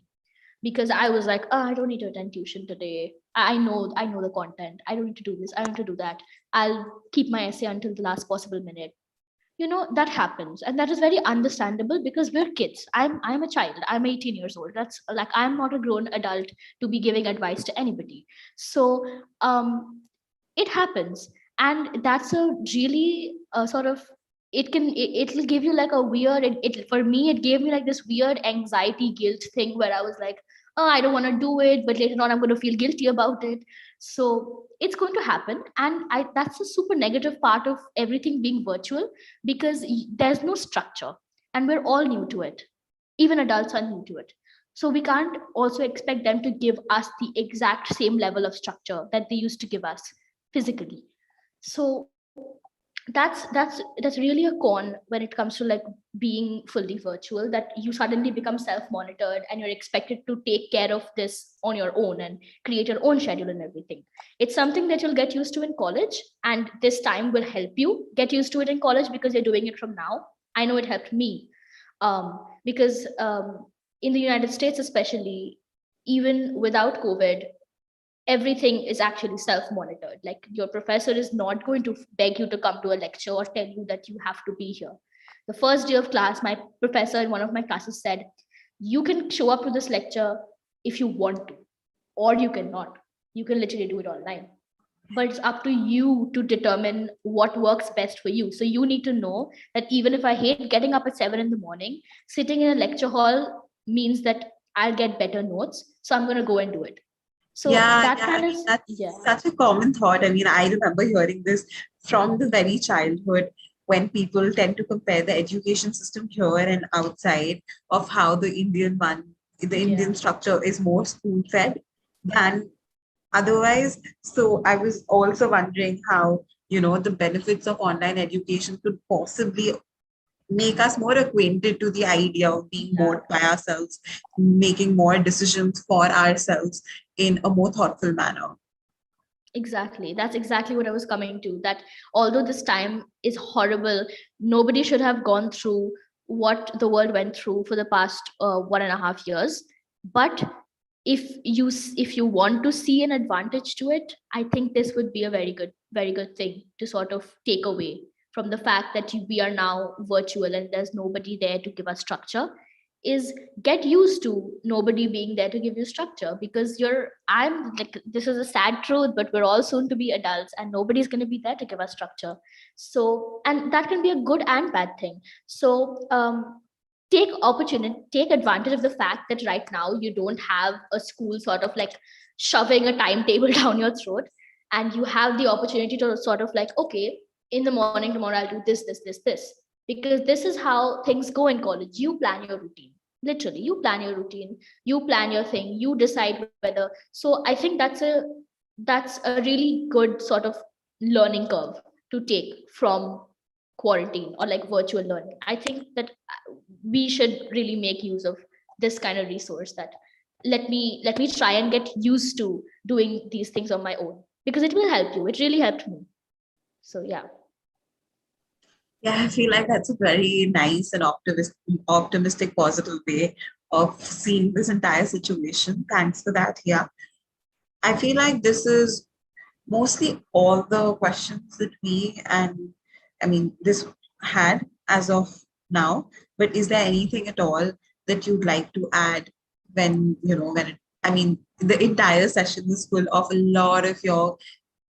because I was like, oh, I don't need to attend tuition today. I know the content. I don't need to do this. I don't need to do that. I'll keep my essay until the last possible minute. That happens, and that is very understandable because we're kids. I'm a child. I'm 18 years old. That's like, I'm not a grown adult to be giving advice to anybody. So it happens, and that's a really sort of, it'll give you like a weird, for me it gave me like this weird anxiety guilt thing where I was like, oh, I don't want to do it, but later on I'm going to feel guilty about it. So it's going to happen, and that's a super negative part of everything being virtual, because there's no structure, and we're all new to it. Even adults are new to it. So we can't also expect them to give us the exact same level of structure that they used to give us physically. So that's really a con when it comes to like being fully virtual, that you suddenly become self monitored and you're expected to take care of this on your own and create your own schedule and everything. It's something that you'll get used to in college, and this time will help you get used to it in college because you're doing it from now. I know it helped me, because in the United States especially, even without COVID, everything is actually self monitored. Like, your professor is not going to beg you to come to a lecture or tell you that you have to be here. The first day of class, my professor in one of my classes said, you can show up to this lecture if you want to, or you cannot. You can literally do it online, but it's up to you to determine what works best for you. So you need to know that even if I hate getting up at 7 in the morning, sitting in a lecture hall means that I'll get better notes, so I'm going to go and do it. So Yeah, that yeah. I kind of, mean, that's yeah, such a common thought. I mean, I remember hearing this from the very childhood, when people tend to compare the education system here and outside, of how the yeah, Indian structure is more spoon fed than otherwise. So I was also wondering how, the benefits of online education could possibly make us more acquainted to the idea of being yeah. more by ourselves, making more decisions for ourselves in a more thoughtful manner. Exactly. That's exactly what I was coming to. That although this time is horrible, nobody should have gone through what the world went through for the past 1.5 years. But if you want to see an advantage to it, I think this would be a very good thing to sort of take away from the fact that we are now virtual and there's nobody there to give us structure. Is get used to nobody being there to give you structure, because I'm like, this is a sad truth, but we're all soon to be adults and nobody's going to be there to give us structure. So, and that can be a good and bad thing. So take advantage of the fact that right now you don't have a school sort of like shoving a timetable down your throat, and you have the opportunity to sort of like, okay, in the morning tomorrow I'll do this, because this is how things go in college. You plan your routine, literally you plan your routine, you plan your thing, you decide whether. So I think that's a really good sort of learning curve to take from quarantine or like virtual learning. I think that we should really make use of this kind of resource, that let me try and get used to doing these things on my own, because it will help you. It really helped me. So yeah. Yeah, I feel like that's a very nice and optimistic, positive way of seeing this entire situation. Thanks for that. Yeah, I feel like this is mostly all the questions that this had as of now. But is there anything at all that you'd like to add the entire session is full of a lot of your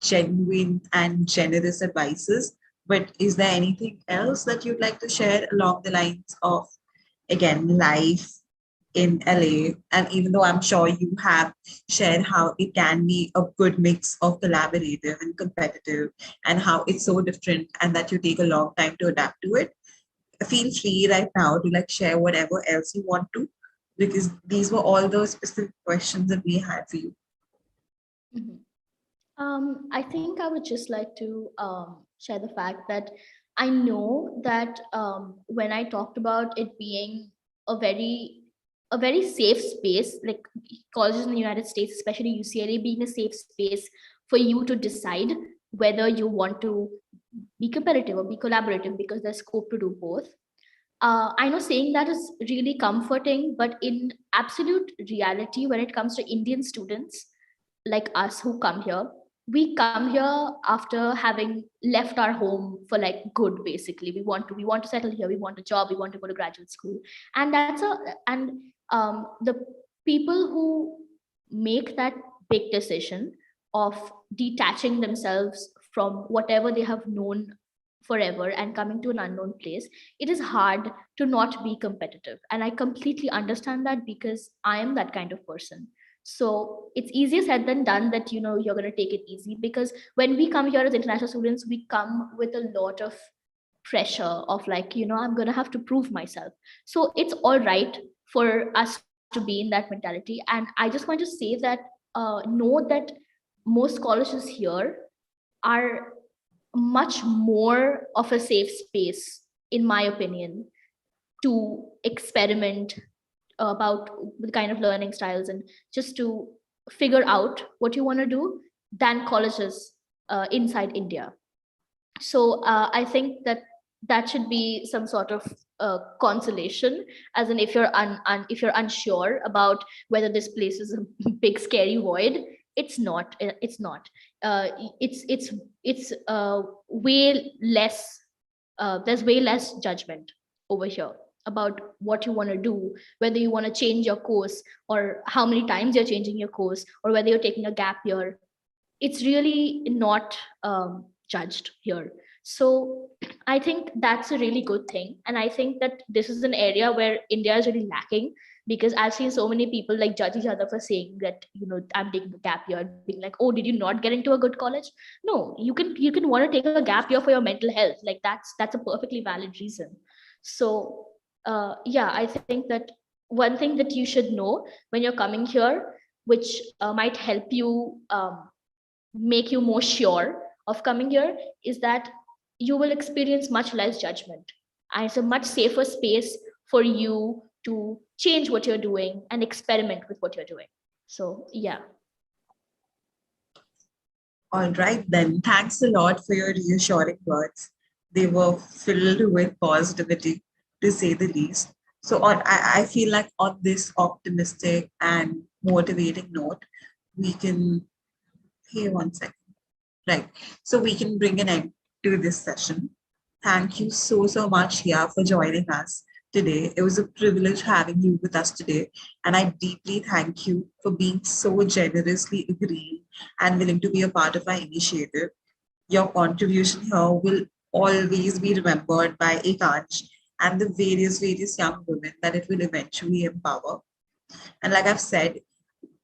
genuine and generous advices. But is there anything else that you'd like to share along the lines of, again, life in LA? And even though I'm sure you have shared how it can be a good mix of collaborative and competitive, and how it's so different and that you take a long time to adapt to it, feel free right now to like share whatever else you want to, because these were all the specific questions that we had for you. Mhm. I think I would just like to share the fact that I know that when I talked about it being a very a very safe space, like colleges in the United States, especially UCLA, being a safe space for you to decide whether you want to be competitive or be collaborative, because there's scope to do both. I know saying that is really comforting, but in absolute reality, when it comes to Indian students like us who come here, we come here after having left our home for like good. Basically, we want to settle here, we want a job, we want to go to graduate school. And the people who make that big decision of detaching themselves from whatever they have known forever and coming to an unknown place, it is hard to not be competitive, and I completely understand that, because I am that kind of person. So it's easier said than done that you're going to take it easy, because when we come here as international students, we come with a lot of pressure of like, I'm going to have to prove myself. So it's all right for us to be in that mentality. And I just want to say that know that most colleges here are much more of a safe space, in my opinion, to experiment about the kind of learning styles and just to figure out what you want to do, than colleges inside India. So I think that that should be some sort of consolation, as in if if you're unsure about whether this place is a big scary void, it's not. It's not. It's way less. There's way less judgment over here about what you want to do, whether you want to change your course, or how many times you're changing your course, or whether you're taking a gap year. It's really not judged here. So I think that's a really good thing, and I think that this is an area where India is really lacking, because I've seen so many people like judge each other for saying that, I'm taking a gap year, being like, oh, did you not get into a good college? No, you can want to take a gap year for your mental health. Like that's a perfectly valid reason. So yeah, I think that one thing that you should know when you're coming here, which might help you make you more sure of coming here, is that you will experience much less judgment, and it's a much safer space for you to change what you're doing and experiment with what you're doing. So yeah. All right, then. Thanks a lot for your reassuring words. They were filled with positivity, to say the least. So, I feel like on this optimistic and motivating note, we can. Hey, one second. Right. So, we can bring an end to this session. Thank you so much, Heeya, for joining us today. It was a privilege having you with us today. And I deeply thank you for being so generously agreeing and willing to be a part of our initiative. Your contribution here will always be remembered by Ekansh and the various young women that it will eventually empower. And like I've said,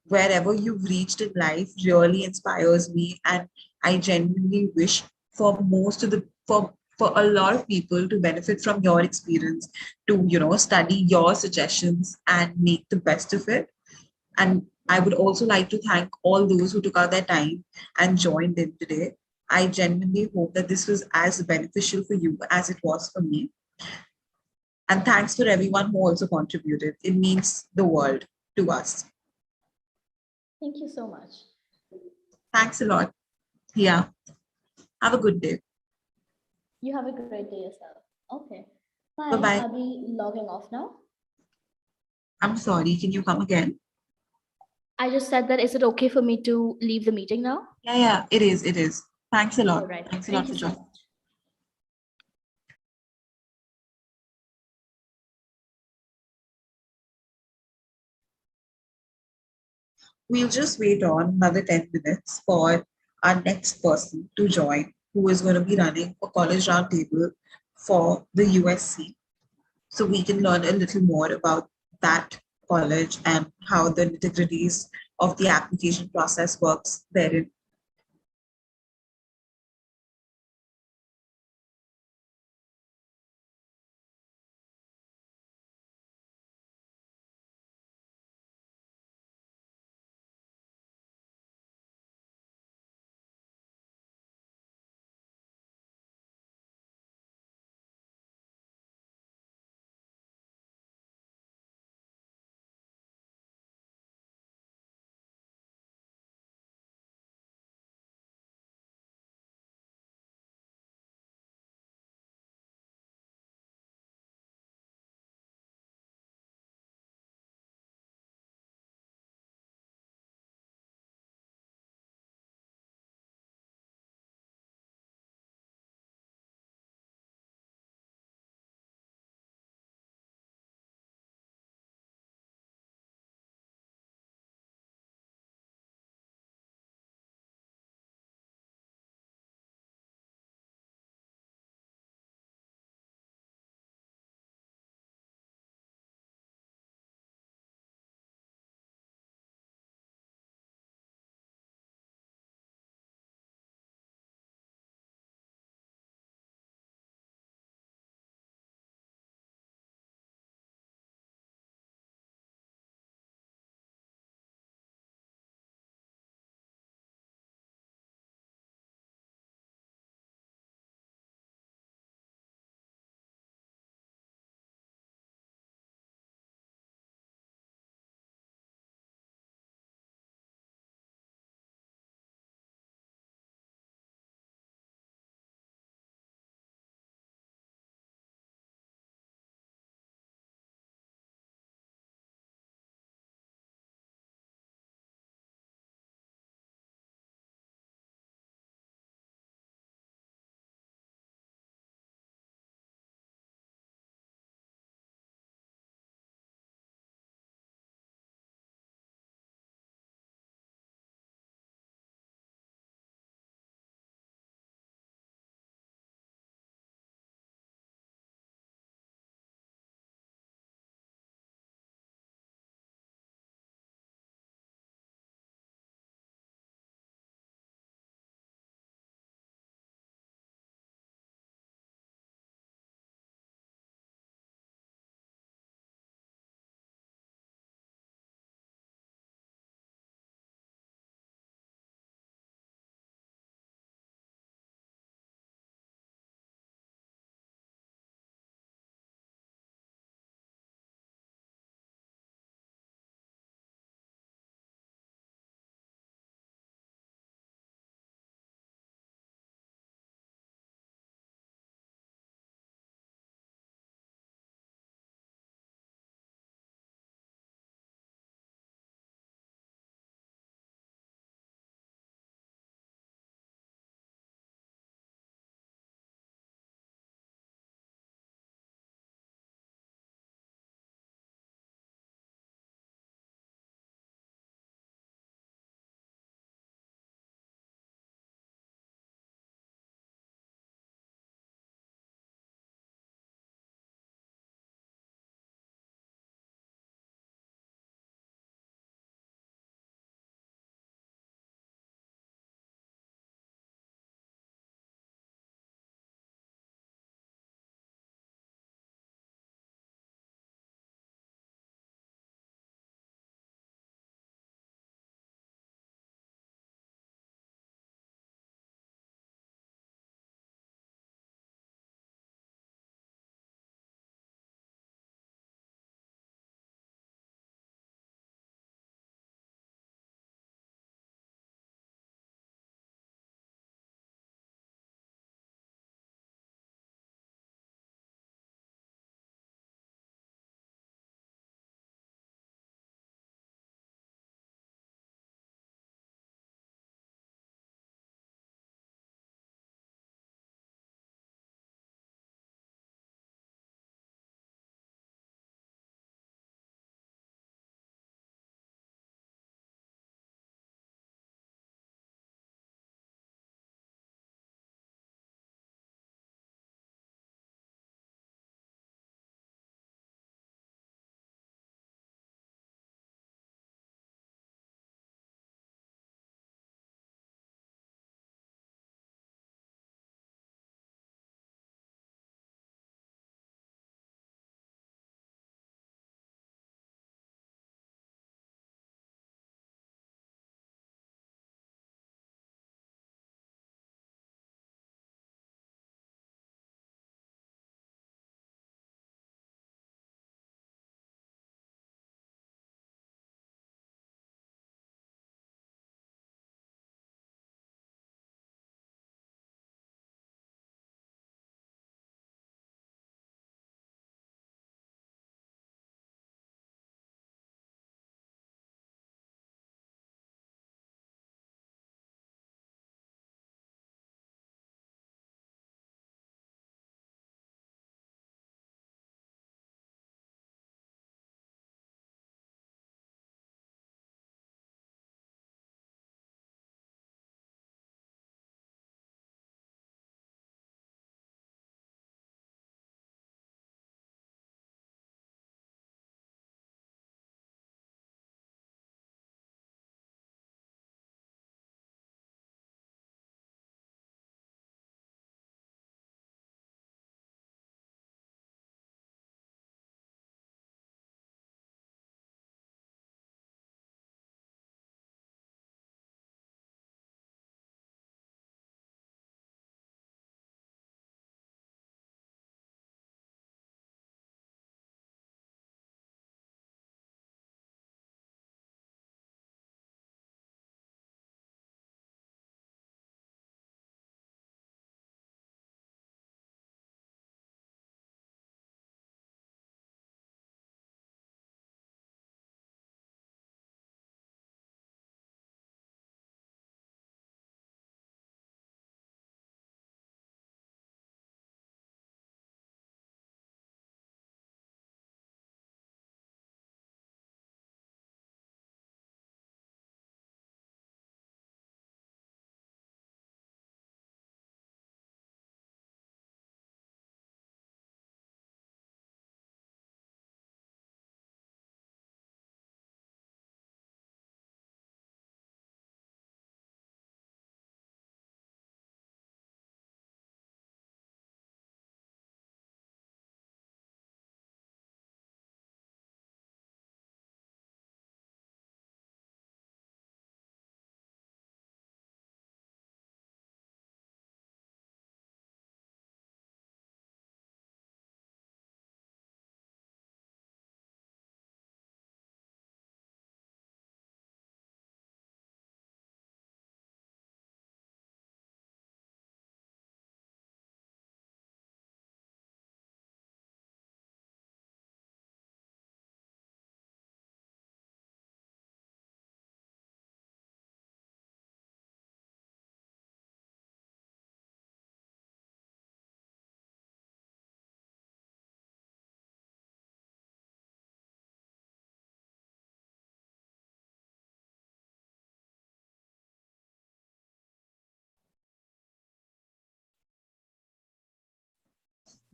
wherever you've reached in life really inspires me, and I genuinely wish for most of the for a lot of people to benefit from your experience, to study your suggestions and make the best of it. And I would also like to thank all those who took out their time and joined in today. I genuinely hope that this was as beneficial for you as it was for me. And thanks for everyone who also contributed. It means the world to us. Thank you so much. Thanks a lot. Yeah. Have a good day. You have a great day yourself. Okay. Bye Fine. bye. Are we logging off now? I'm sorry. Can you come again? I just said that, is it okay for me to leave the meeting now? Yeah, it is. It is. Thanks a All lot. right. Thanks a Thank lot you for so joining. much. We'll just wait on another 10 minutes for our next person to join, who is going to be running a college roundtable for the USC. So we can learn a little more about that college and how the nitty-gritties of the application process works therein.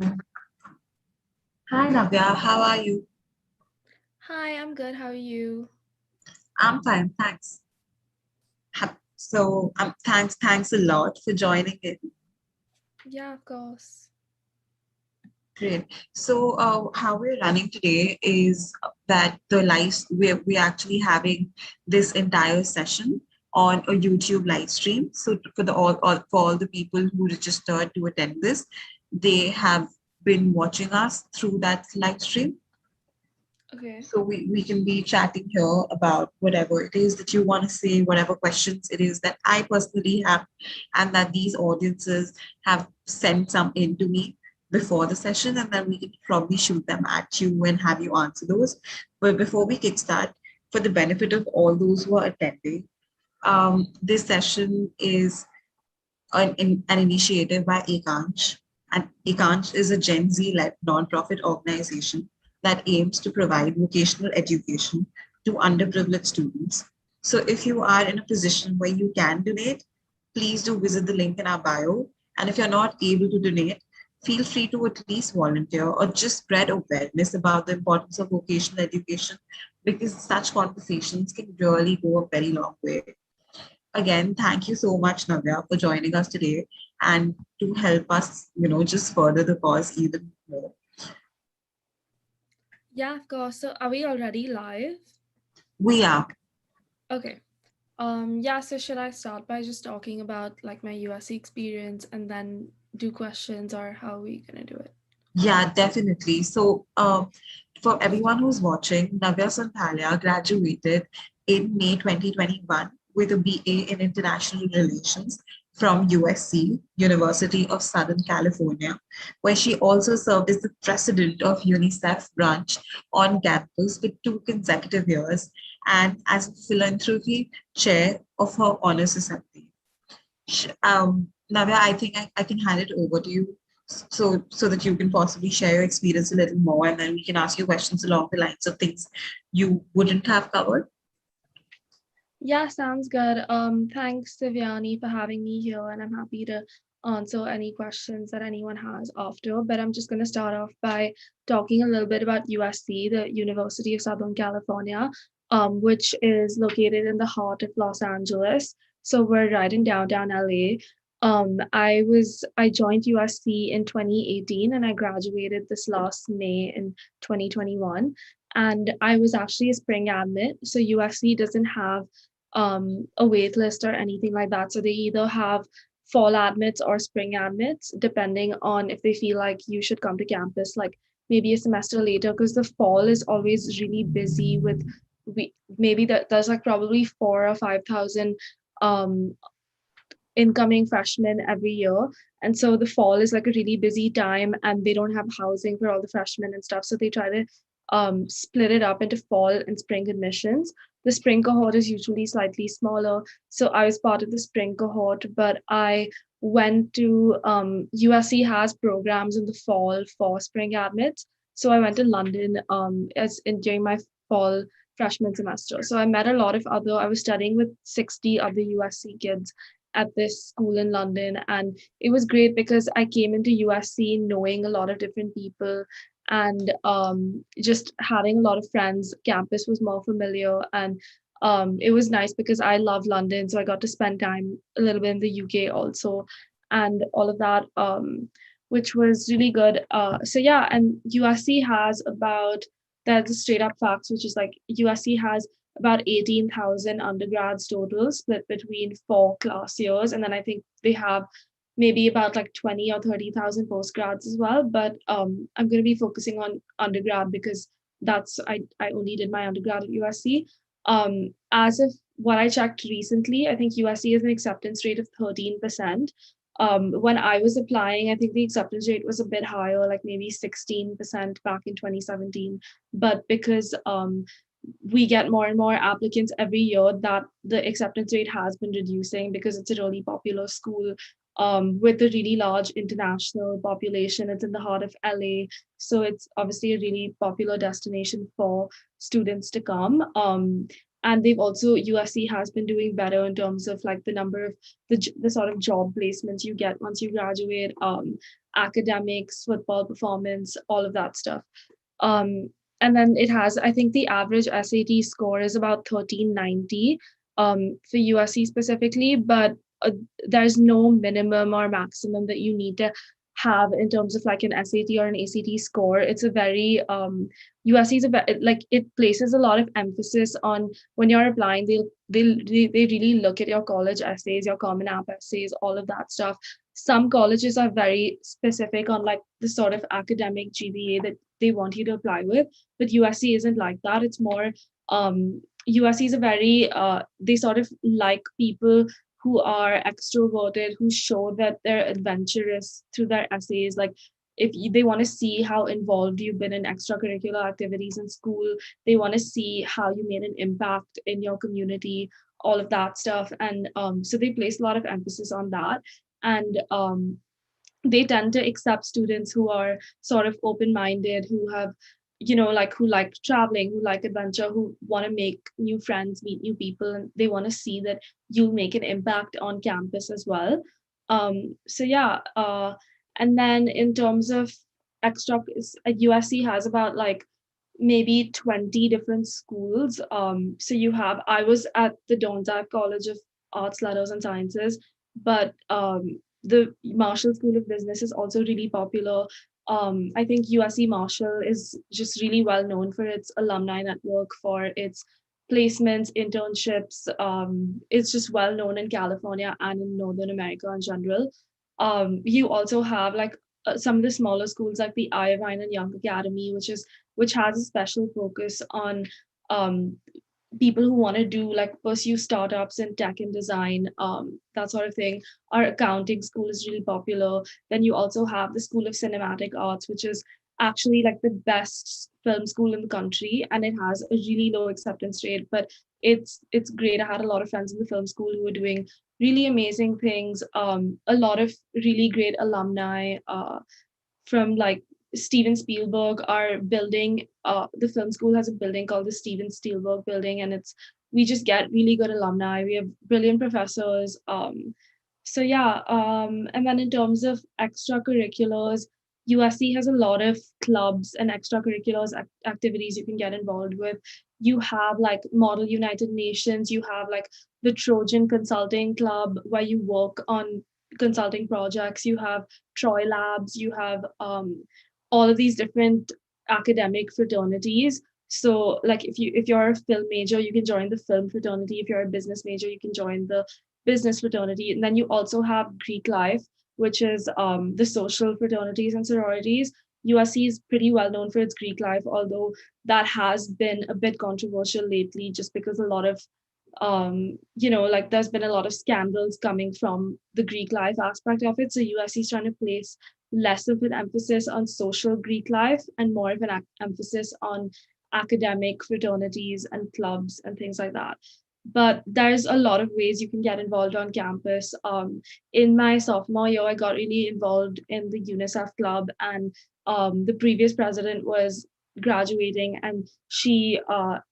Hi Navya, how are you? Hi, I'm good. How are you? I'm fine, thanks. Thanks a lot for joining in. Yeah, of course. Great. So, how we're running today is that we're actually having this entire session on a YouTube live stream. So, for for all the people who registered to attend this, they have been watching us through that live stream. Okay. So we can be chatting here about whatever it is that you want to say, whatever questions it is that I personally have, and that these audiences have sent some in to me before the session, and then we can probably shoot them at you and have you answer those. But before we kickstart, for the benefit of all those who are attending, this session is an initiative by Ekansh. And Ekansh is a Gen Z led nonprofit organization that aims to provide vocational education to underprivileged students. So if you are in a position where you can donate, please do visit the link in our bio. And if you're not able to donate, feel free to at least volunteer or just spread awareness about the importance of vocational education, because such conversations can really go a very long way. Again, thank you so much, Navya, for joining us today and to help us, just further the cause even more. Yeah, of course. So are we already live? We are. Okay. Yeah, so should I start by just talking about like my USC experience and then do questions, or how are we gonna do it? Yeah, definitely. So, for everyone who's watching, Navya Sonthalia graduated in May 2021 with a BA in International Relations from USC, University of Southern California, where she also served as the president of UNICEF branch on campus for 2 consecutive years and as a philanthropy chair of her honors assembly. Navya, I think I can hand it over to you so that you can possibly share your experience a little more, and then we can ask you questions along the lines of things you wouldn't have covered. Yeah, sounds good. Thanks, Sivyani, for having me here, and I'm happy to answer any questions that anyone has after. But I'm just going to start off by talking a little bit about USC, the University of Southern California, which is located in the heart of Los Angeles. So we're right in downtown LA. I joined USC in 2018, and I graduated this last May in 2021. And I was actually a spring admit. So USC doesn't have a wait list or anything like that. So they either have fall admits or spring admits, depending on if they feel like you should come to campus like maybe a semester later, because the fall is always really busy with maybe there's like probably 4 or 5 thousand um incoming freshmen every year. And so the fall is like a really busy time, and they don't have housing for all the freshmen and stuff. So they try to split it up into fall and spring admissions. The spring cohort is usually slightly smaller. So I was part of the spring cohort, but I went to USC has programs in the fall for spring admits. So I went to London during my fall freshman semester. So I met a lot of I was studying with 60 other USC kids at this school in London. And it was great because I came into USC knowing a lot of different people, and just having a lot of friends. Campus was more familiar, and it was nice because I love London. So I got to spend time a little bit in the UK also, and all of that. Which was really good. So yeah, and USC has about that's the straight up facts, which is like USC has about 18,000 undergrads total, split between 4 class years. And then I think they have maybe about like 20 or 30,000 postgrads as well. But I'm going to be focusing on undergrad because I only did my undergrad at USC. As of what I checked recently, I think USC has an acceptance rate of 13%. When I was applying, I think the acceptance rate was a bit higher, like maybe 16% back in 2017. But because we get more and more applicants every year, that the acceptance rate has been reducing because it's a really popular school with a really large international population. It's in the heart of LA. So it's obviously a really popular destination for students to come. And they've also, USC has been doing better in terms of like the number of the sort of job placements you get once you graduate, academics, football performance, all of that stuff. Um, and then it has, I think the average SAT score is about 1390 for USC specifically, but there's no minimum or maximum that you need to have in terms of like an SAT or an ACT score. It's a very USC is like it places a lot of emphasis on when you're applying. They really look at your college essays, your Common App essays, all of that stuff. Some colleges are very specific on like the sort of academic GPA that they want you to apply with, but USC isn't like that. It's more USC is a very they sort of like people who are extroverted, who show that they're adventurous through their essays. Like they want to see how involved you've been in extracurricular activities in school, they want to see how you made an impact in your community, all of that stuff. And so they place a lot of emphasis on that. And they tend to accept students who are sort of open-minded, who have, like who like traveling, who like adventure, who want to make new friends, meet new people, and they want to see that you make an impact on campus as well. So yeah, and then in terms of extra, USC has about like maybe 20 different schools. So I was at the Donzac College of Arts, Letters, and Sciences, but the Marshall School of Business is also really popular. I think USC Marshall is just really well known for its alumni network, for its placements, internships. It's just well known in California and in Northern America in general. You also have like some of the smaller schools like the Irvine and Young Academy, which has a special focus on um, people who want to do like pursue startups in tech and design, that sort of thing. Our accounting school is really popular. Then you also have the School of Cinematic Arts, which is actually like the best film school in the country, and it has a really low acceptance rate, but it's great. I had a lot of friends in the film school who were doing really amazing things. A lot of really great alumni from like Steven Spielberg are building. The film school has a building called the Steven Spielberg Building, and we just get really good alumni. We have brilliant professors. So yeah, and then in terms of extracurriculars, USC has a lot of clubs and extracurriculars activities you can get involved with. You have like Model United Nations, you have like the Trojan Consulting Club where you work on consulting projects, you have Troy Labs, you have all of these different academic fraternities. So like if you're a film major, you can join the film fraternity. If you're a business major, you can join the business fraternity. And then you also have Greek life, which is the social fraternities and sororities. USC is pretty well known for its Greek life, although that has been a bit controversial lately, just because a lot of like there's been a lot of scandals coming from the Greek life aspect of it. So USC is trying to place less of an emphasis on social Greek life and more of an emphasis on academic fraternities and clubs and things like that. But there's a lot of ways you can get involved on campus. In my sophomore year, I got really involved in the UNICEF club, and the previous president was graduating, and she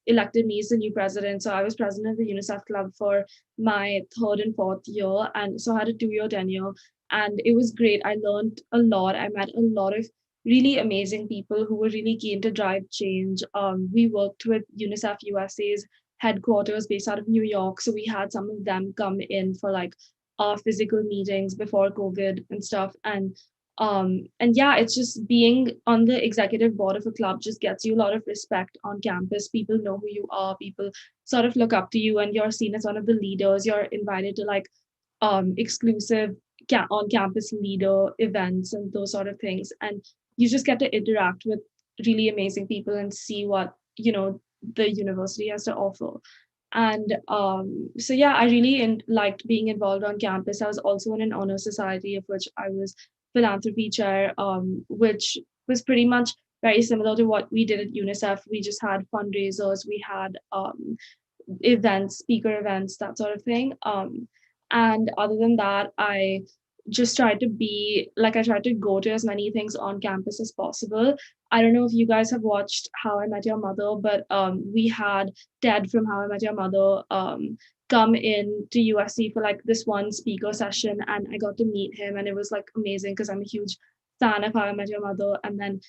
elected me as the new president. So I was president of the UNICEF club for my third and fourth year, and so I had a 2-year tenure, and it was great. I learned a lot. I met a lot of really amazing people who were really keen to drive change. We worked with UNICEF USA's headquarters based out of New York, so we had some of them come in for like our physical meetings before COVID and stuff. And yeah, it's just being on the executive board of a club just gets you a lot of respect on campus. People know who you are, people sort of look up to you, and you're seen as one of the leaders. You're invited to like exclusive on campus leader events and those sort of things, and you just get to interact with really amazing people and see what the university has to offer. And so yeah, I really liked being involved on campus. I was also in an honor society, of which I was philanthropy chair, which was pretty much very similar to what we did at UNICEF. We just had fundraisers, we had events, speaker events, that sort of thing. And other than that, I tried to go to as many things on campus as possible. I don't know if you guys have watched How I Met Your Mother, but we had Ted from How I Met Your Mother come in to USC for like this one speaker session, and I got to meet him, and it was like amazing because I'm a huge fan of How I Met Your Mother. And then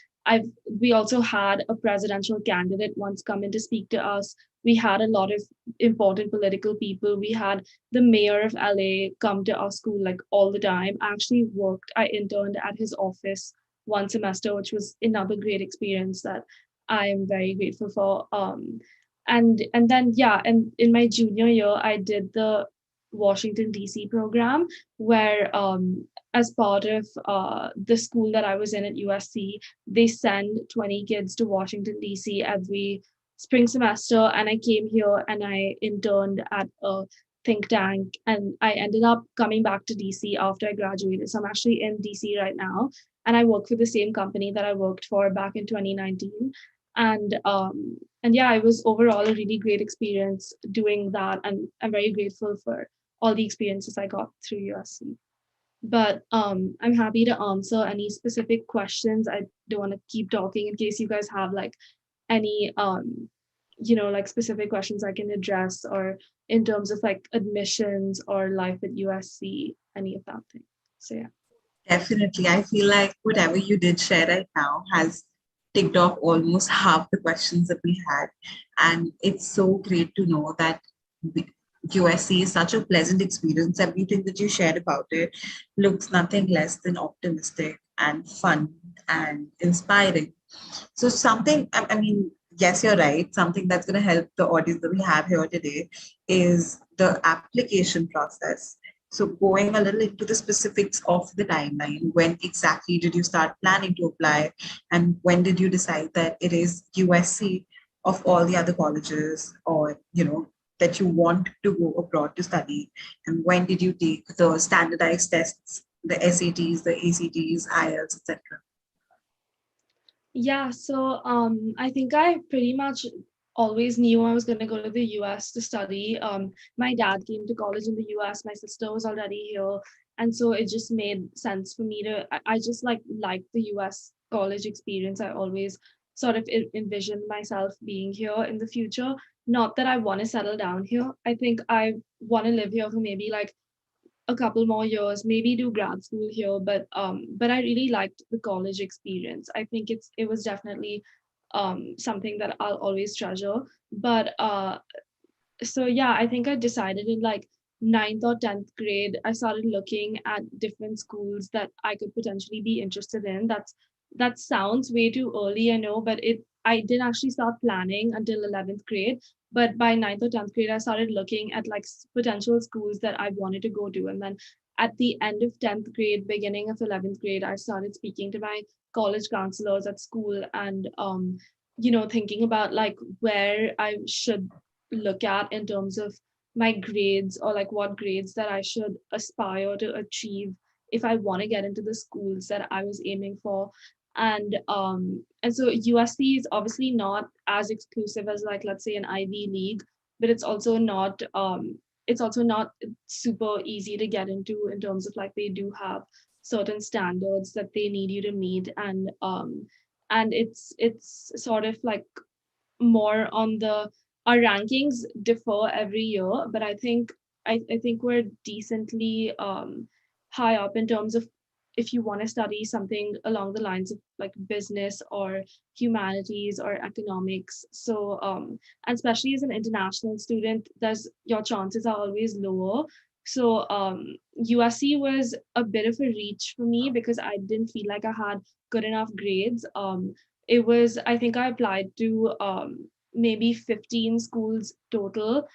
we also had a presidential candidate once come in to speak to us. We had a lot of important political people. We had the mayor of LA come to our school like all the time. I interned at his office one semester, which was another great experience that I am very grateful for. And then yeah, and in my junior year, I did the Washington DC program where as part of the school that I was in at USC, they send 20 kids to Washington DC every spring semester, and I came here and I interned at a think tank, and I ended up coming back to DC after I graduated. So I'm actually in DC right now, and I work for the same company that I worked for back in 2019. And yeah, it was overall a really great experience doing that, and I'm very grateful for all the experiences I got through USC. But I'm happy to answer any specific questions. I don't want to keep talking in case you guys have like any like specific questions I can address, or in terms of like admissions or life at USC, any of that thing. So yeah. Definitely. I feel like whatever you did share right now has ticked off almost half the questions that we had. And it's so great to know that USC is such a pleasant experience. Everything that you shared about it looks nothing less than optimistic and fun and inspiring. So something, I mean, yes, you're right. Something that's going to help the audience that we have here today is the application process. So going a little into the specifics of the timeline, when exactly did you start planning to apply, and when did you decide that it is USC of all the other colleges, or that you want to go abroad to study, and when did you take the standardized tests, the SATs, the ACTs, IELTS, etc.? Yeah, so I think I pretty much always knew I was going to go to the US to study. My dad came to college in the US, my sister was already here, and so it just made sense for me to. I just like the US college experience. I always sort of envisioned myself being here in the future. Not that I want to settle down here. I think I want to live here for maybe like a couple more years, maybe do grad school here, but I really liked the college experience. I think it was definitely something that I'll always treasure. But so yeah, I think I decided in like ninth or 10th grade, I started looking at different schools that I could potentially be interested in. That sounds way too early, I know, but I didn't actually start planning until 11th grade. But by ninth or 10th grade, I started looking at like potential schools that I wanted to go to. And then at the end of 10th grade, beginning of 11th grade, I started speaking to my college counselors at school, and thinking about like where I should look at in terms of my grades, or like what grades that I should aspire to achieve if I want to get into the schools that I was aiming for. And so USC is obviously not as exclusive as like, let's say, an Ivy League, but it's also not super easy to get into in terms of like they do have certain standards that they need you to meet, and it's sort of like more on the our rankings differ every year, but I think we're decently high up in terms of if you want to study something along the lines of like business or humanities or economics. So and especially as an international student, there's your chances are always lower. So USC was a bit of a reach for me because I didn't feel like I had good enough grades. It was, I think I applied to maybe 15 schools total,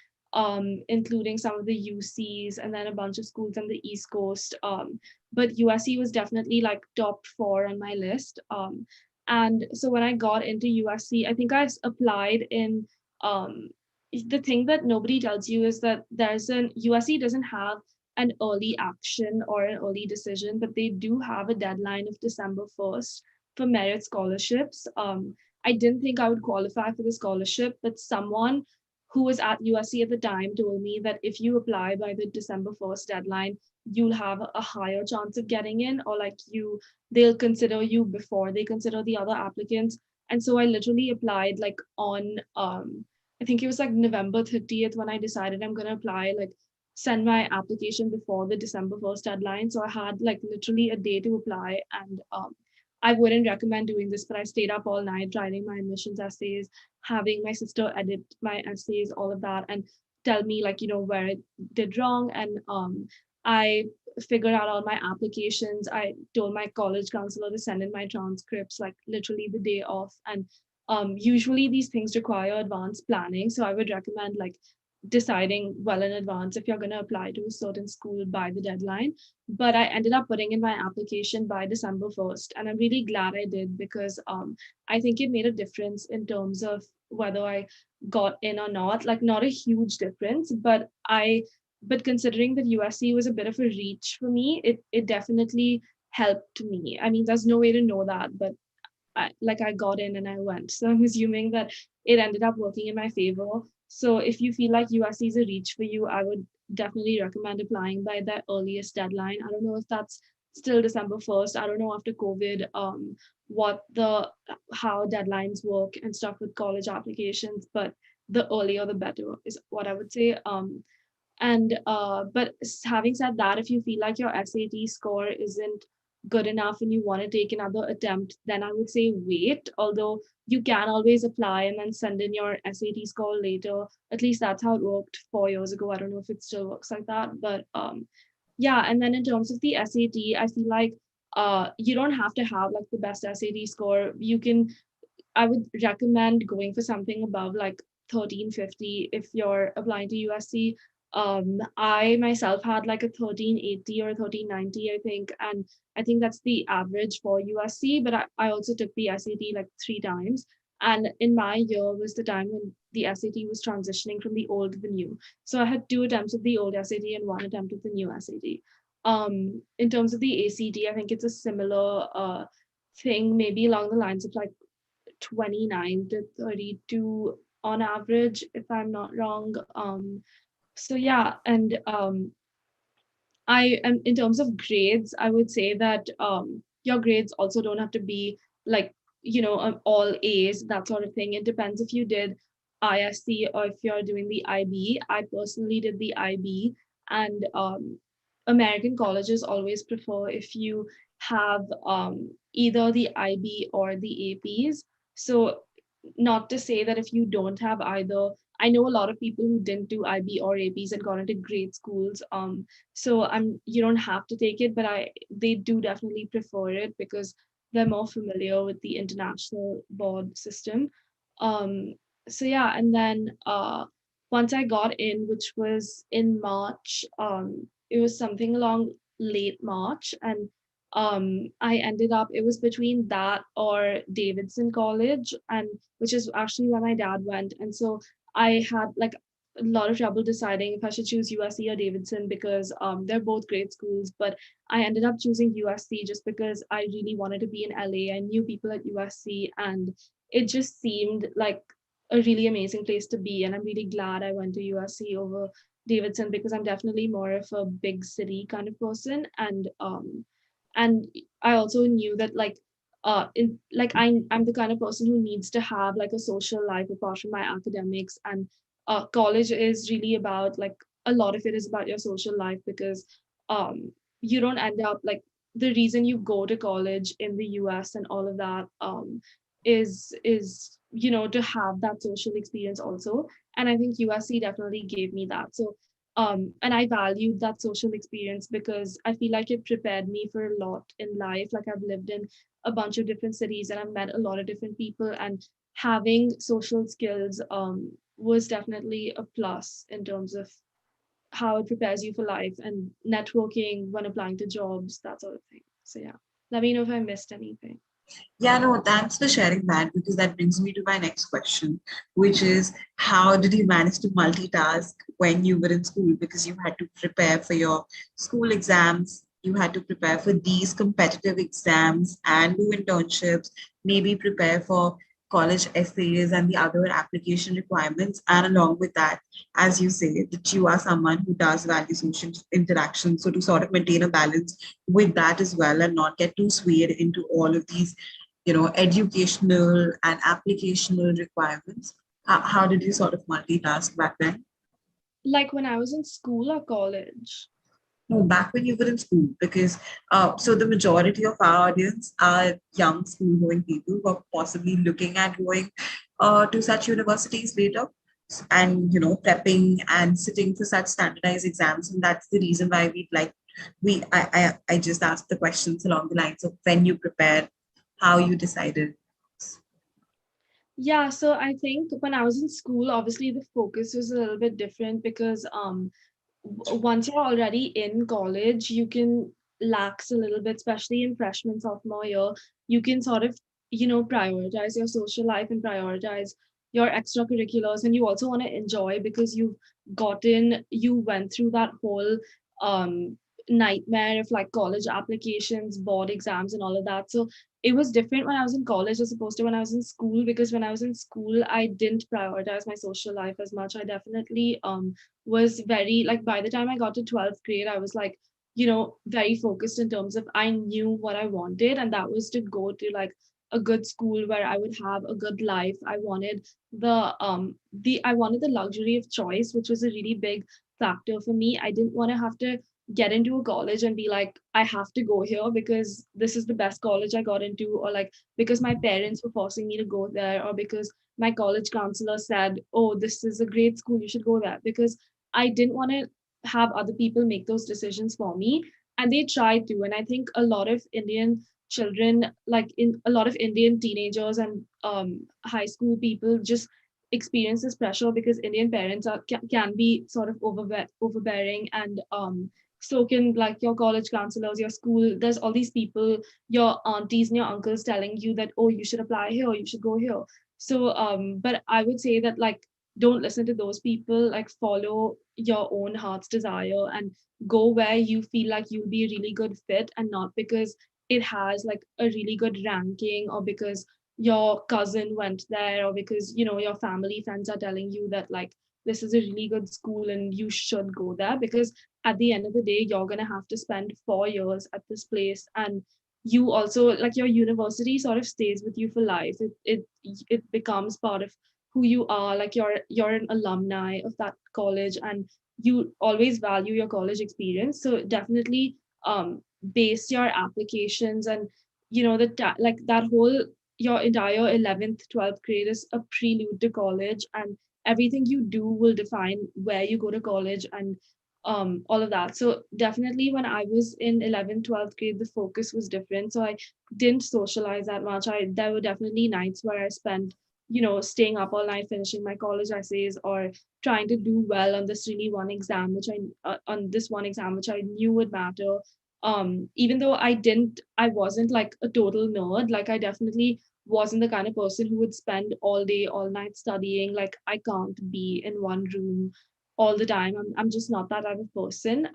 including some of the UCs and then a bunch of schools on the East Coast. But USC was definitely like top 4 on my list. And so when I got into USC, I think I applied in the thing that nobody tells you is that USC doesn't have an early action or an early decision, but they do have a deadline of December 1st for merit scholarships. I didn't think I would qualify for the scholarship, but someone who was at USC at the time told me that if you apply by the December 1st deadline, you'll have a higher chance of getting in, or like they'll consider you before they consider the other applicants. And so I literally applied like on I think it was like November 30th when I decided I'm gonna apply, like send my application before the December 1st deadline. So I had like literally a day to apply, and I wouldn't recommend doing this, but I stayed up all night writing my admissions essays, having my sister edit my essays, all of that, and tell me like, where I did wrong. And I figured out all my applications. I told my college counselor to send in my transcripts like literally the day off. And usually these things require advanced planning. So I would recommend like deciding well in advance if you're going to apply to a certain school by the deadline. But I ended up putting in my application by December 1st. And I'm really glad I did, because I think it made a difference in terms of whether I got in or not. Like not a huge difference, but considering that USC was a bit of a reach for me, it definitely helped me. I mean, there's no way to know that, but I got in and I went. So I'm assuming that it ended up working in my favor. So if you feel like USC is a reach for you, I would definitely recommend applying by the earliest deadline. I don't know if that's still December 1st. I don't know after COVID, how deadlines work and stuff with college applications, but the earlier the better is what I would say. But having said that, if you feel like your SAT score isn't good enough and you want to take another attempt, then I would say wait. Although you can always apply and then send in your SAT score later. At least that's how it worked 4 years ago. I don't know if it still works like that, but yeah. And then in terms of the SAT, I feel like you don't have to have like the best SAT score. I would recommend going for something above like 1350 if you're applying to USC. I myself had like a 1380 or 1390, I think, and I think that's the average for USC. But I also took the SAT like 3 times, and in my year was the time when the SAT was transitioning from the old to the new. So I had 2 attempts of the old SAT and 1 attempt of the new SAT. In terms of the ACT, I think it's a similar thing, maybe along the lines of like 29 to 32 on average, if I'm not wrong. So yeah, and I am in terms of grades, I would say that your grades also don't have to be like, all A's, that sort of thing. It depends if you did ISC or if you're doing the IB. I personally did the IB, and American colleges always prefer if you have either the IB or the APs. So not to say that if you don't have either, I know a lot of people who didn't do IB or APs and got into great schools. So you don't have to take it, but they do definitely prefer it because they're more familiar with the international board system. So yeah, and then once I got in, which was in March, it was something along late March, and I ended up, it was between that or Davidson College, and which is actually where my dad went. And so I had like a lot of trouble deciding if I should choose USC or Davidson, because they're both great schools. But I ended up choosing USC just because I really wanted to be in LA. I knew people at USC, and it just seemed like a really amazing place to be. And I'm really glad I went to USC over Davidson, because I'm definitely more of a big city kind of person. And I also knew that like I'm the kind of person who needs to have like a social life apart from my academics. And college is really about like, a lot of it is about your social life, because you don't end up like, the reason you go to college in the US and all of that is to have that social experience also. And I think USC definitely gave me that. So and I valued that social experience because I feel like it prepared me for a lot in life. Like I've lived in a bunch of different cities and I've met a lot of different people, and having social skills was definitely a plus in terms of how it prepares you for life and networking when applying to jobs, that sort of thing. So yeah, let me know if I missed anything. Yeah, no, thanks for sharing that, because that brings me to my next question, which is how did you manage to multitask when you were in school? Because you had to prepare for your school exams, you had to prepare for these competitive exams and do internships, maybe prepare for college essays and the other application requirements. And along with that, as you say, that you are someone who does value social interaction. So to sort of maintain a balance with that as well and not get too swayed into all of these, educational and applicational requirements. How did you sort of multitask back then? Like when I was in school or college? No, back when you were in school, because so the majority of our audience are young school-going people who are possibly looking at going to such universities later, and prepping and sitting for such standardized exams, and that's the reason why I just asked the questions along the lines of when you prepared, how you decided. Yeah, so I think when I was in school, obviously the focus was a little bit different because once you're already in college, you can lax a little bit, especially in freshman, sophomore year. You can sort of, prioritize your social life and prioritize your extracurriculars. And you also want to enjoy because you went through that whole um, nightmare of like college applications, board exams, and all of that. So it was different when I was in college as opposed to when I was in school, because when I was in school, I didn't prioritize my social life as much. I definitely was very like by the time I got to 12th grade, I was like, very focused in terms of I knew what I wanted, and that was to go to like a good school where I would have a good life. I wanted the luxury of choice, which was a really big factor for me. I didn't want to have to get into a college and be like, I have to go here because this is the best college I got into, or like because my parents were forcing me to go there, or because my college counselor said, oh, this is a great school, you should go there. Because I didn't want to have other people make those decisions for me. And they tried to. And I think a lot of Indian children, like in a lot of Indian teenagers and high school people, just experience this pressure because Indian parents can be sort of overbearing, and so can like your college counselors, your school. There's all these people, your aunties and your uncles telling you that, oh, you should apply here, you should go here. So but I would say that like don't listen to those people, like follow your own heart's desire and go where you feel like you'll be a really good fit, and not because it has like a really good ranking, or because your cousin went there, or because your family friends are telling you that like this is a really good school and you should go there. Because at the end of the day, you're going to have to spend 4 years at this place, and you also like your university sort of stays with you for life. It becomes part of who you are. Like you're an alumni of that college, and you always value your college experience. So definitely base your applications, and like that whole your entire 11th 12th grade is a prelude to college, and everything you do will define where you go to college, and all of that. So definitely when I was in 11th 12th grade, the focus was different, so I didn't socialize that much. There were definitely nights where I spent staying up all night finishing my college essays, or trying to do well on this one exam which I knew would matter. Even though I wasn't like a total nerd. Like I definitely wasn't the kind of person who would spend all day all night studying. Like I can't be in one room all the time. I'm just not that type of person.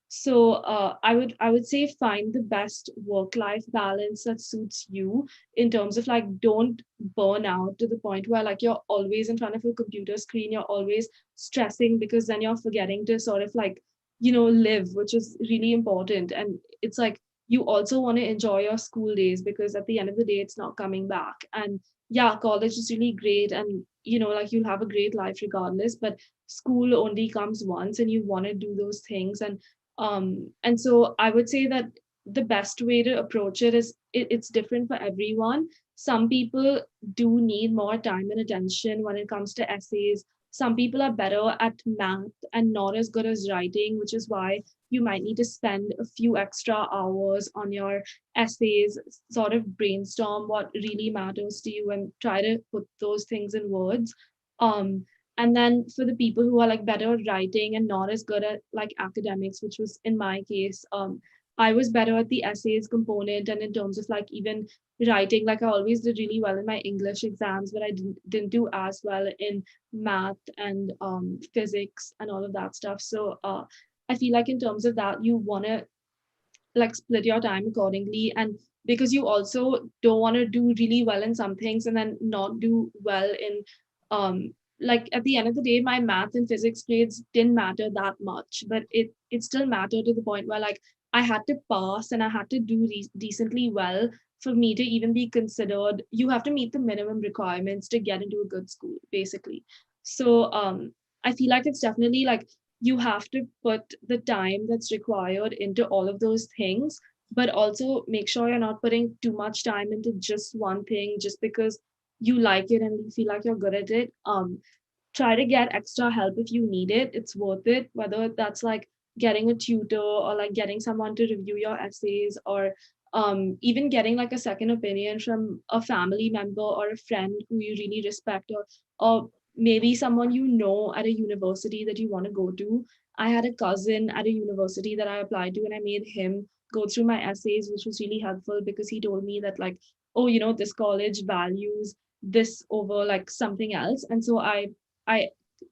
So I would say find the best work life balance that suits you, in terms of like don't burn out to the point where like you're always in front of a computer screen, you're always stressing, because then you're forgetting to sort of like live, which is really important. And it's like you also want to enjoy your school days, because at the end of the day it's not coming back. And yeah, college is really great, and like you'll have a great life regardless, but school only comes once, and you want to do those things. And so I would say that the best way to approach it is it's different for everyone. Some people do need more time and attention when it comes to essays. Some people are better at math and not as good as writing, which is why you might need to spend a few extra hours on your essays, sort of brainstorm what really matters to you and try to put those things in words. Um, and then for the people who are like better at writing and not as good at like academics, which was in my case, I was better at the essays component, and in terms of like even writing, like I always did really well in my English exams, but I didn't do as well in math and physics and all of that stuff. So I feel like in terms of that, you want to like split your time accordingly, and because you also don't want to do really well in some things and then not do well in like at the end of the day, my math and physics grades didn't matter that much, but it still mattered to the point where like I had to pass and I had to do decently well for me to even be considered. You have to meet the minimum requirements to get into a good school, basically. So I feel like it's definitely like you have to put the time that's required into all of those things, but also make sure you're not putting too much time into just one thing just because you like it and you feel like you're good at it. Try to get extra help if you need it. It's worth it, whether that's like getting a tutor or like getting someone to review your essays, or even getting like a second opinion from a family member or a friend who you really respect, or maybe someone you know at a university that you want to go to. I had a cousin at a university that I applied to, and I made him go through my essays, which was really helpful because he told me that like, oh, this college values this over like something else. And so I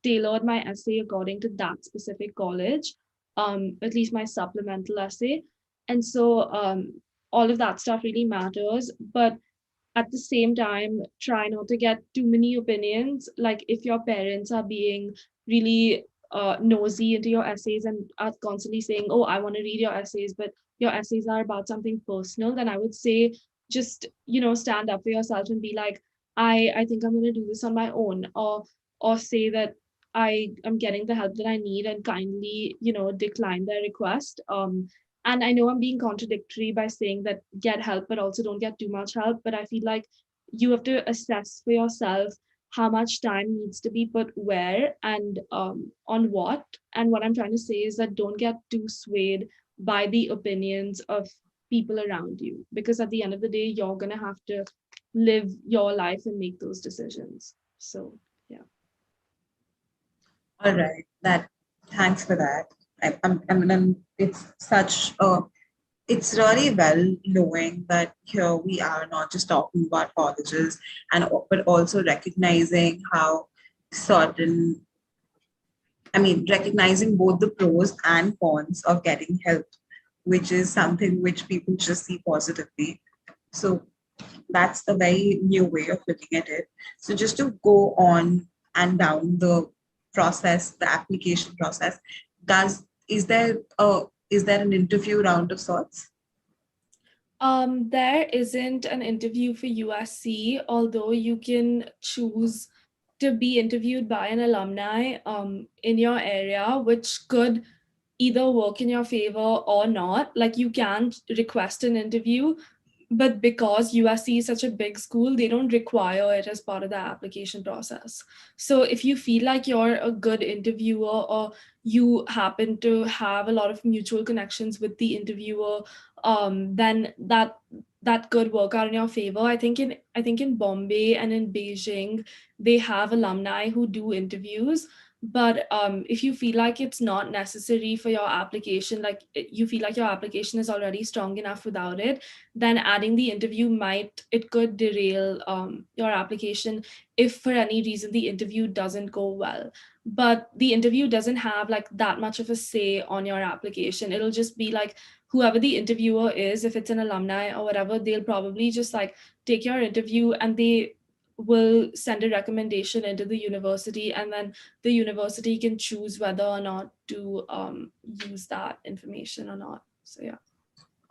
tailored my essay according to that specific college, at least my supplemental essay. And so all of that stuff really matters. But at the same time, try not to get too many opinions. Like if your parents are being really nosy into your essays and are constantly saying, oh, I want to read your essays, but your essays are about something personal, then I would say just, stand up for yourself and be like, I think I'm going to do this on my own, or say that I am getting the help that I need and kindly, decline their request. And I know I'm being contradictory by saying that get help, but also don't get too much help. But I feel like you have to assess for yourself how much time needs to be put where and on what. And what I'm trying to say is that don't get too swayed by the opinions of people around you, because at the end of the day, you're going to have to live your life and make those decisions. So, yeah. All right. Thanks for that. It's such a it's really well knowing that here we are not just talking about colleges but also recognizing how certain recognizing both the pros and cons of getting help, which is something which people just see positively. So that's a very new way of looking at it. So just to go on and down the process, the application process, is there an interview round of sorts? There isn't an interview for USC, although you can choose to be interviewed by an alumni in your area, which could either work in your favor or not. Like you can request an interview, but because USC is such a big school, they don't require it as part of the application process. So if you feel like you're a good interviewer, or you happen to have a lot of mutual connections with the interviewer, then that could work out in your favor. I think in Bombay and in Beijing, they have alumni who do interviews. But if you feel like it's not necessary for your application, like you feel like your application is already strong enough without it, then adding the interview it could derail your application if for any reason the interview doesn't go well. But the interview doesn't have like that much of a say on your application. It'll just be like whoever the interviewer is, if it's an alumni or whatever, they'll probably just like take your interview and they will send a recommendation into the university, and then the university can choose whether or not to use that information or not. So yeah.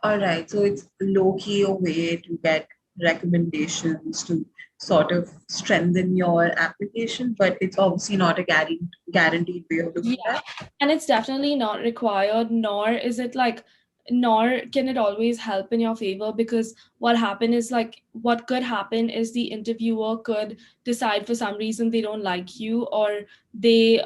All right, so it's low-key a way to get recommendations to sort of strengthen your application, but it's obviously not a guaranteed way of doing Yeah, and it's definitely not required, nor can it always help in your favor, because what could happen is the interviewer could decide for some reason they don't like you, or they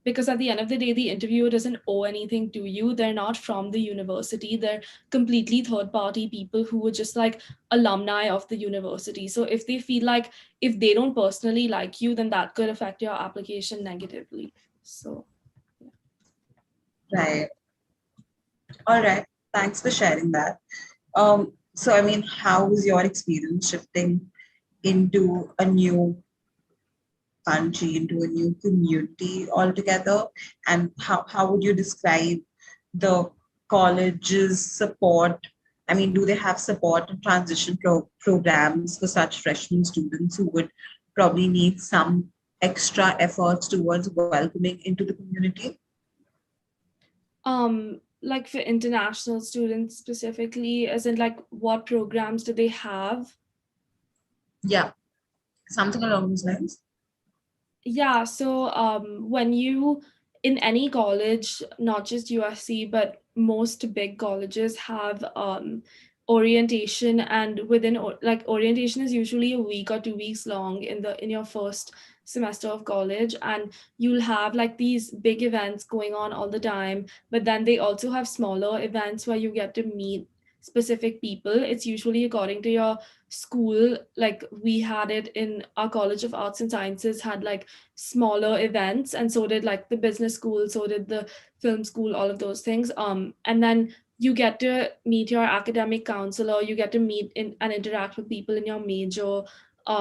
because at the end of the day, the interviewer doesn't owe anything to you. They're not from the university. They're completely third party people who were just like alumni of the university. So if they feel like if they don't personally like you, then that could affect your application negatively. So, Right. All right. Thanks for sharing that. So how was your experience shifting into a new country, into a new community altogether? And how would you describe the colleges support? I mean, do they have support and transition programs for such freshman students who would probably need some extra efforts towards welcoming into the community? Like for international students specifically, as in like what programs do they have? Yeah, something along those lines. Yeah, so when you in any college, not just USC, but most big colleges have orientation, and like orientation is usually a week or 2 weeks long in your first semester of college, and you'll have like these big events going on all the time, but then they also have smaller events where you get to meet specific people. It's usually according to your school. Like we had it in our College of Arts and Sciences, had like smaller events, and so did like the business school, so did the film school, all of those things. And then you get to meet your academic counselor, you get to meet in and interact with people in your major,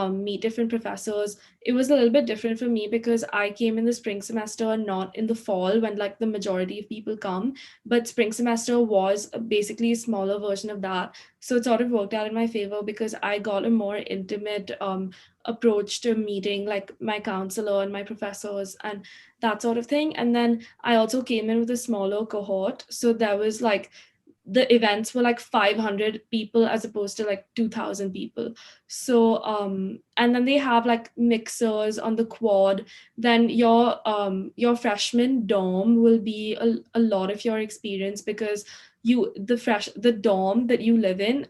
meet different professors. It was a little bit different for me because I came in the spring semester, not in the fall when like the majority of people come, but spring semester was basically a smaller version of that. So it sort of worked out in my favor because I got a more intimate approach to meeting like my counselor and my professors and that sort of thing. And then I also came in with a smaller cohort, so there was like the events were like 500 people as opposed to like 2000 people. So and then they have like mixers on the quad. Then your freshman dorm will be a lot of your experience because the dorm that you live in,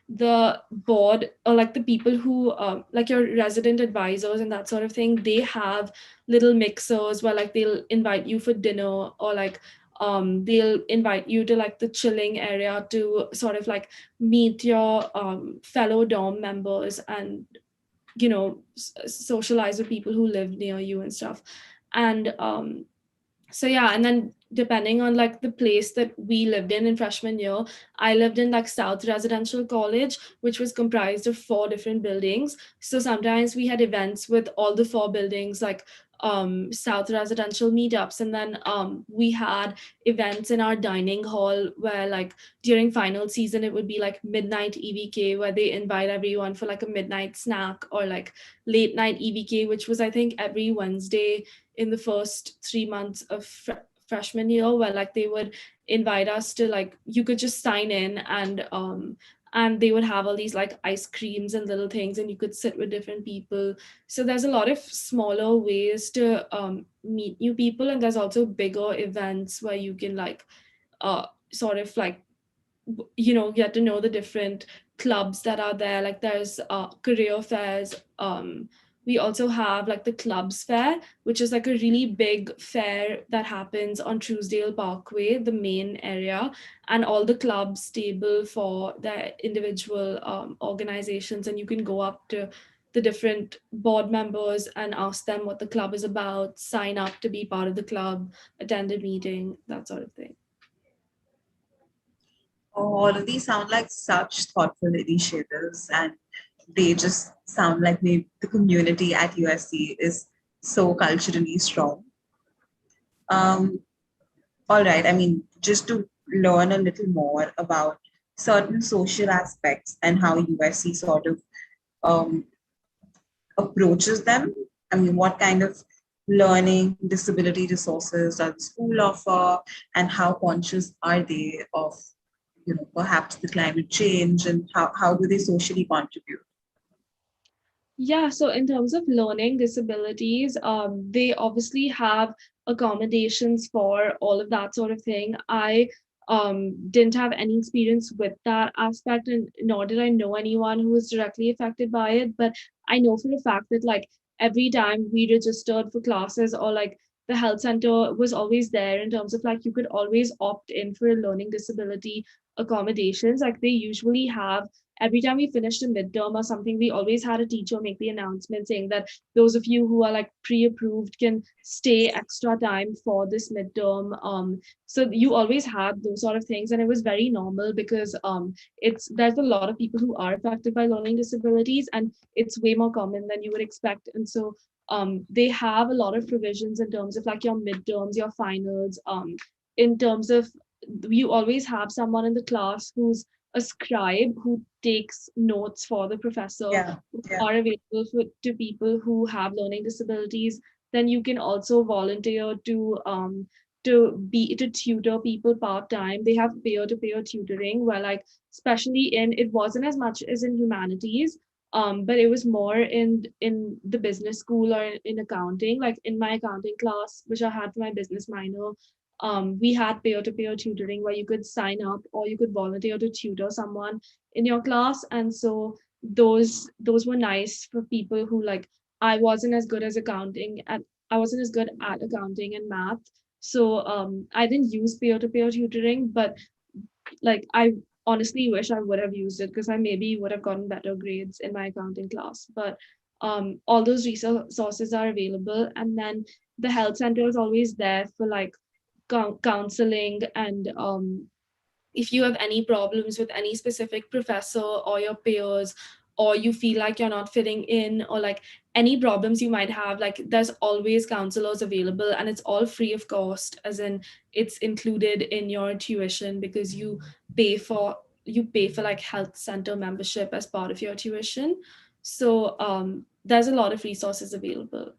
the board or like the people who like your resident advisors and that sort of thing, they have little mixers where like they'll invite you for dinner, or like they'll invite you to like the chilling area to sort of like meet your fellow dorm members and socialize with people who live near you and stuff. And so yeah, and then depending on like the place that we lived in freshman year, I lived in like South Residential College, which was comprised of 4 different buildings. So sometimes we had events with all the 4 buildings, like South Residential meetups, and then we had events in our dining hall where like during final season it would be like midnight EVK, where they invite everyone for like a midnight snack, or like late night EVK, which was I think every Wednesday in the first 3 months of freshman year, where like they would invite us to, like, you could just sign in, and they would have all these like ice creams and little things, and you could sit with different people. So there's a lot of smaller ways to meet new people, and there's also bigger events where you can like sort of like get to know the different clubs that are there. Like there's career fairs. We also have like the clubs fair, which is like a really big fair that happens on Truesdale Parkway, the main area, and all the clubs table for their individual organizations, and you can go up to the different board members and ask them what the club is about, sign up to be part of the club, attend a meeting, that sort of thing. All of these sound like such thoughtful initiatives, and they just sound like the community at USC is so culturally strong. Um, all right, I mean, just to learn a little more about certain social aspects and how USC sort of um, approaches them. I mean, what kind of learning disability resources does the school offer, and how conscious are they of perhaps the climate change, and how do they socially contribute? Yeah, so in terms of learning disabilities, they obviously have accommodations for all of that sort of thing. I didn't have any experience with that aspect, and nor did I know anyone who was directly affected by it. But I know for a fact that like every time we registered for classes, or like the health center was always there in terms of like you could always opt in for learning disability accommodations. Like they usually have, every time we finished a midterm or something, we always had a teacher make the announcement saying that those of you who are like pre-approved can stay extra time for this midterm. So you always had those sort of things, and it was very normal because there's a lot of people who are affected by learning disabilities, and it's way more common than you would expect. And so they have a lot of provisions in terms of like your midterms, your finals, in terms of you always have someone in the class who's a scribe who takes notes for the professor, Yeah. who Yeah. are available to people who have learning disabilities. Then you can also volunteer to tutor people part-time. They have peer-to-peer tutoring where, like, especially in, it wasn't as much as in humanities, but it was more in the business school or in accounting. Like in my accounting class, which I had for my business minor, we had peer-to-peer tutoring where you could sign up or you could volunteer to tutor someone in your class. And so those were nice for people who, like, I wasn't as good as accounting at I wasn't as good at accounting and math. So I didn't use peer-to-peer tutoring, but like I honestly wish I would have used it because I maybe would have gotten better grades in my accounting class. But all those resources are available, and then the health center is always there for, like, counseling, and if you have any problems with any specific professor or your peers, or you feel like you're not fitting in, or like any problems you might have, like there's always counselors available, and it's all free of cost, as in it's included in your tuition because you pay for like health center membership as part of your tuition. So there's a lot of resources available.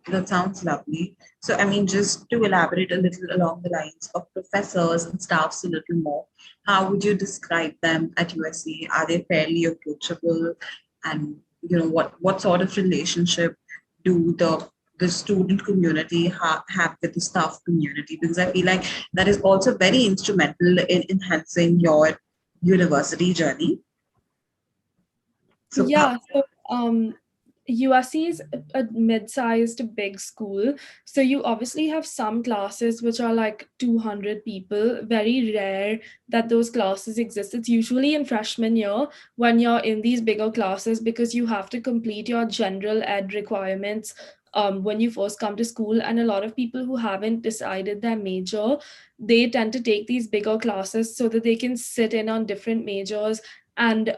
That sounds lovely. So, I mean, just to elaborate a little along the lines of professors and staffs a little more, how would you describe them at USC? Are they fairly approachable? And what sort of relationship do the student community have with the staff community? Because I feel like that is also very instrumental in enhancing your university journey. So, Yeah, so USC is a mid-sized big school. So you obviously have some classes which are like 200 people. Very rare that those classes exist. It's usually in freshman year when you're in these bigger classes because you have to complete your general ed requirements when you first come to school. And a lot of people who haven't decided their major, they tend to take these bigger classes so that they can sit in on different majors and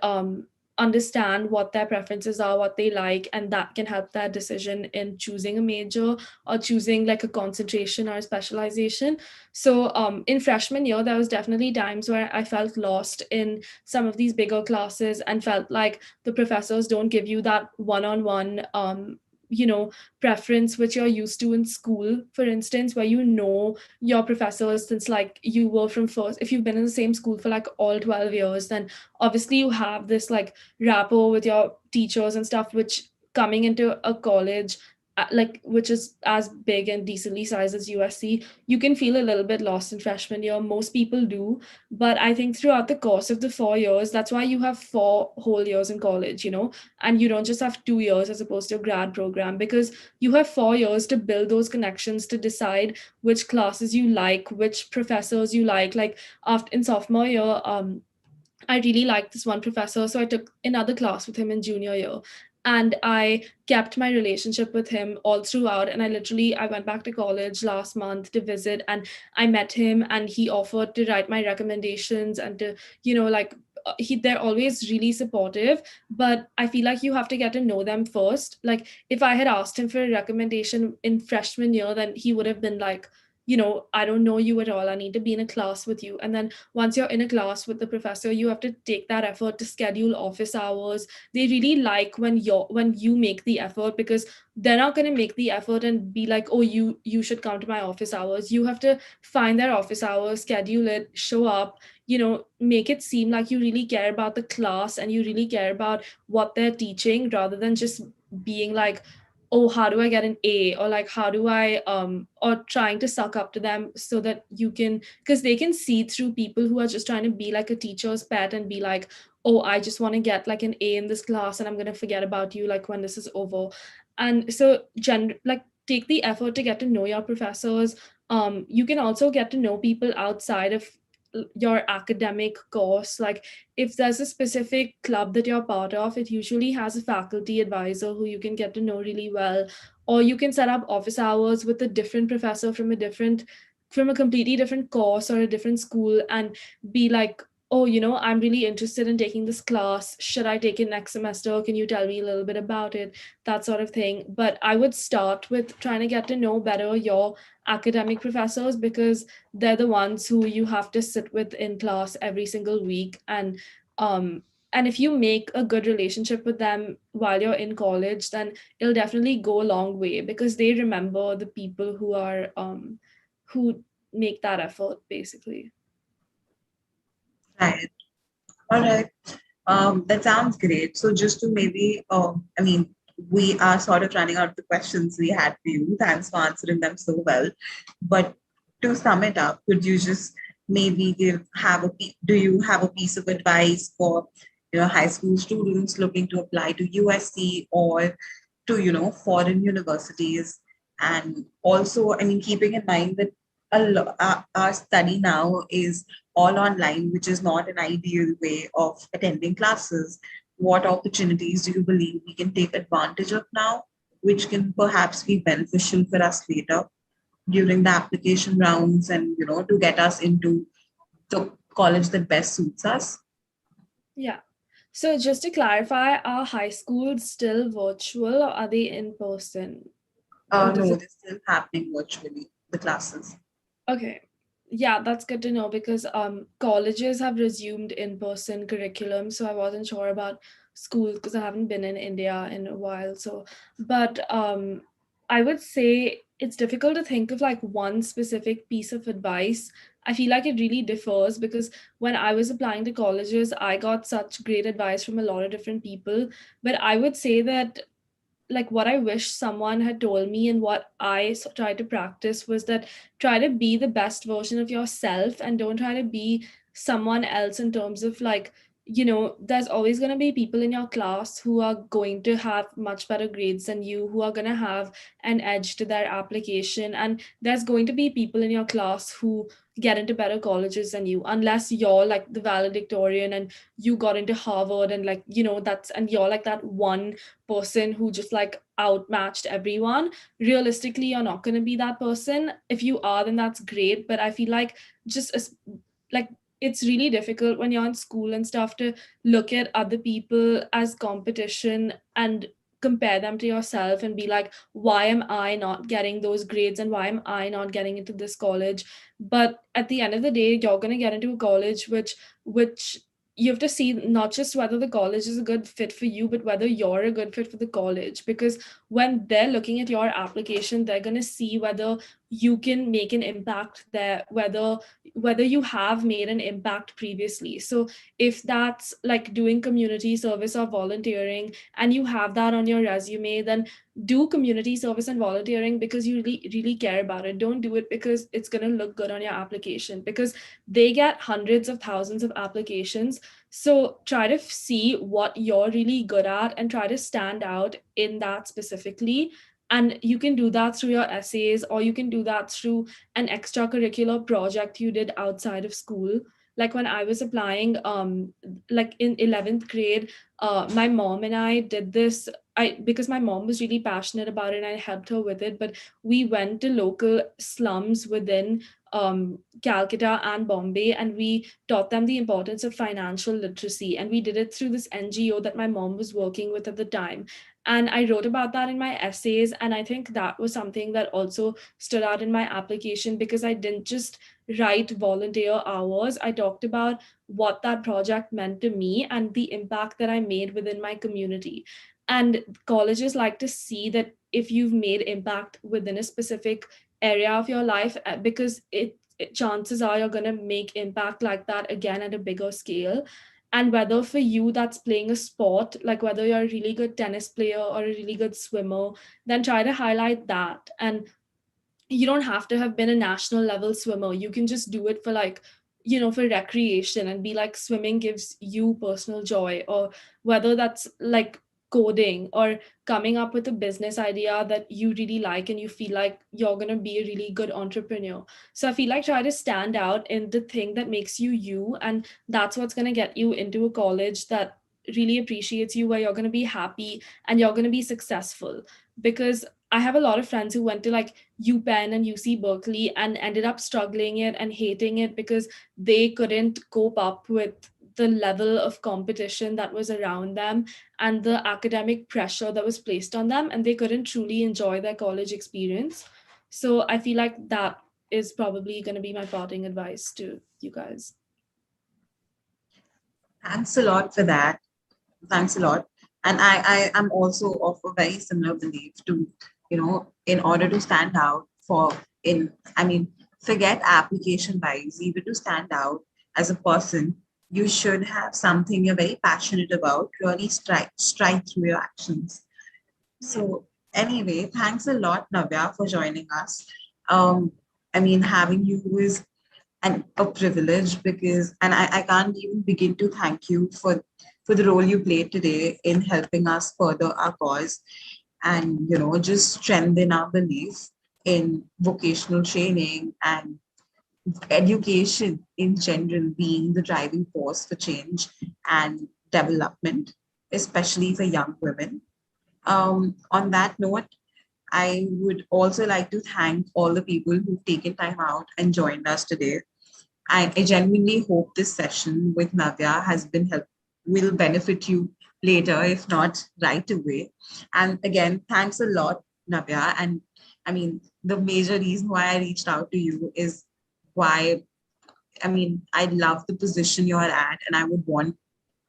understand what their preferences are, what they like, and that can help their decision in choosing a major or choosing like a concentration or a specialization. So in freshman year, there was definitely times where I felt lost in some of these bigger classes and felt like the professors don't give you that one-on-one preference which you're used to in school, for instance, where your professors since like you were from first. If you've been in the same school for like all 12 years, then obviously you have this like rapport with your teachers and stuff, which coming into a college like which is as big and decently sized as USC, you can feel a little bit lost in freshman year. Most people do, but I think throughout the course of the 4 years, that's why you have 4 whole years in college, and you don't just have 2 years as opposed to a grad program, because you have 4 years to build those connections, to decide which classes you like, which professors you like after in sophomore year. I really liked this one professor, so I took another class with him in junior year. And I kept my relationship with him all throughout. And I went back to college last month to visit, and I met him, and he offered to write my recommendations and to, like, they're always really supportive, but I feel like you have to get to know them first. Like, if I had asked him for a recommendation in freshman year, then he would have been like, I don't know you at all. I need to be in a class with you. And then once you're in a class with the professor, you have to take that effort to schedule office hours. They really like when you make the effort, because they're not going to make the effort and be like, oh, you should come to my office hours. You have to find their office hours, schedule it, show up, make it seem like you really care about the class and you really care about what they're teaching, rather than just being like, oh, how do I get an A, or like how do I or trying to suck up to them so that you can, because they can see through people who are just trying to be like a teacher's pet and be like, oh, I just want to get like an A in this class and I'm going to forget about you like when this is over. And so like take the effort to get to know your professors. You can also get to know people outside of your academic course. Like if there's a specific club that you're part of, it usually has a faculty advisor who you can get to know really well. Or you can set up office hours with a different professor from a completely different course or a different school, and be like, oh, I'm really interested in taking this class. Should I take it next semester? Can you tell me a little bit about it? That sort of thing. But I would start with trying to get to know better your academic professors, because they're the ones who you have to sit with in class every single week. Um and if you make a good relationship with them while you're in college, then it'll definitely go a long way, because they remember the people who make that effort, basically. Right. All right. That sounds great. So just to maybe, I mean, we are sort of running out of the questions we had for you. Thanks for answering them so well. But to sum it up, could you just maybe do you have a piece of advice for high school students looking to apply to USC or to foreign universities? And also, I mean, keeping in mind that our study now is all online, which is not an ideal way of attending classes. What opportunities do you believe we can take advantage of now, which can perhaps be beneficial for us later during the application rounds and, to get us into the college that best suits us? Yeah. So just to clarify, are high schools still virtual or are they in person? Or does No, it? they're still happening virtually, the classes. Okay. Yeah, that's good to know, because colleges have resumed in-person curriculum. So I wasn't sure about school because I haven't been in India in a while. So, but I would say it's difficult to think of like one specific piece of advice. I feel like it really differs, because when I was applying to colleges, I got such great advice from a lot of different people. But I would say that, like, what I wish someone had told me and what I tried to practice was that try to be the best version of yourself and don't try to be someone else, in terms of like, there's always going to be people in your class who are going to have much better grades than you, who are going to have an edge to their application. And there's going to be people in your class who get into better colleges than you, unless you're like the valedictorian and you got into Harvard, and like, that's, and you're like that one person who just like outmatched everyone. Realistically, you're not going to be that person. If you are, then that's great. But I feel like, just as like, it's really difficult when you're in school and stuff to look at other people as competition and compare them to yourself and be like, why am I not getting those grades and why am I not getting into this college? But at the end of the day, you're going to get into a college which you have to see not just whether the college is a good fit for you, but whether you're a good fit for the college. Because when they're looking at your application, they're going to see whether you can make an impact there, whether you have made an impact previously. So if that's like doing community service or volunteering and you have that on your resume, then do community service and volunteering because you really, really care about it. Don't do it because it's going to look good on your application, because they get hundreds of thousands of applications. So try to see what you're really good at and try to stand out in that specifically. And you can do that through your essays, or you can do that through an extracurricular project you did outside of school. Like when I was applying, like in 11th grade, my mom and I did this. Because my mom was really passionate about it and I helped her with it, but we went to local slums within Calcutta and Bombay, and we taught them the importance of financial literacy. And we did it through this NGO that my mom was working with at the time. And I wrote about that in my essays. And I think that was something that also stood out in my application, because I didn't just write volunteer hours. I talked about what that project meant to me and the impact that I made within my community. And colleges like to see that if you've made impact within a specific area of your life, because chances are you're going to make impact like that again at a bigger scale. And whether for you that's playing a sport, like whether you're a really good tennis player or a really good swimmer, then try to highlight that. And you don't have to have been a national level swimmer. You can just do it for like, for recreation, and be like, swimming gives you personal joy. Or whether that's like coding or coming up with a business idea that you really like and you feel like you're going to be a really good entrepreneur. So I feel like try to stand out in the thing that makes you you, and that's what's going to get you into a college that really appreciates you, where you're going to be happy and you're going to be successful. Because I have a lot of friends who went to like UPenn and UC Berkeley and ended up struggling it and hating it because they couldn't cope up with the level of competition that was around them and the academic pressure that was placed on them, and they couldn't truly enjoy their college experience. So I feel like that is probably going to be my parting advice to you guys. Thanks a lot for that. Thanks a lot. And I am also of a very similar belief to, in order to stand out I mean, forget application wise, even to stand out as a person, you should have something you're very passionate about, really strike through your actions. So anyway, thanks a lot, Navya, for joining us. Um, having you is a privilege because, and I can't even begin to thank you for the role you played today in helping us further our cause and, just strengthen our belief in vocational training and education in general being the driving force for change and development, especially for young women. On that note, I would also like to thank all the people who've taken time out and joined us today. I genuinely hope this session with Navya will benefit you later, if not right away. And again, thanks a lot, Navya. And the major reason why I reached out to you is why, I love the position you're at, and I would want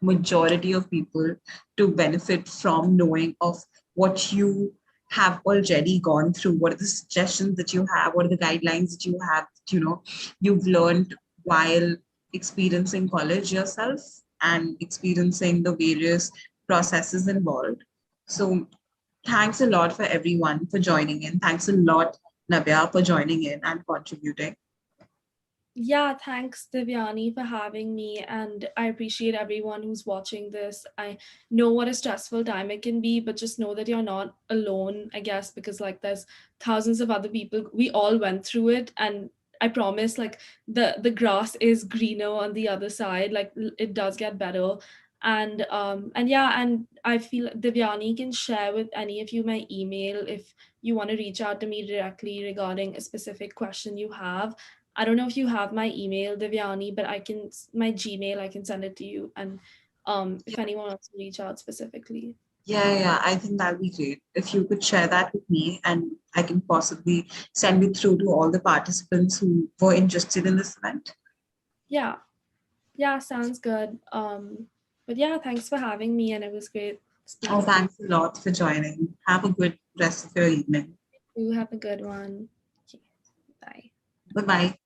majority of people to benefit from knowing of what you have already gone through. What are the suggestions that you have? What are the guidelines that you have, you've learned while experiencing college yourself and experiencing the various processes involved. So thanks a lot for everyone for joining in. Thanks a lot, Navya, for joining in and contributing. Yeah, thanks, Divyani, for having me. And I appreciate everyone who's watching this. I know what a stressful time it can be, but just know that you're not alone, I guess, because like there's thousands of other people. We all went through it. And I promise, like the grass is greener on the other side. Like it does get better. And yeah, and I feel Divyani can share with any of you my email if you want to reach out to me directly regarding a specific question you have. I don't know if you have my email, Divyani, but my Gmail, I can send it to you. And if anyone wants to reach out specifically. Yeah, I think that'd be great. If you could share that with me and I can possibly send it through to all the participants who were interested in this event. Yeah. Yeah, sounds good. But yeah, thanks for having me, and it was great speaking Oh, with you. thanks a lot for joining. Have a good rest of your evening. You have a good one. Okay, bye. Bye-bye.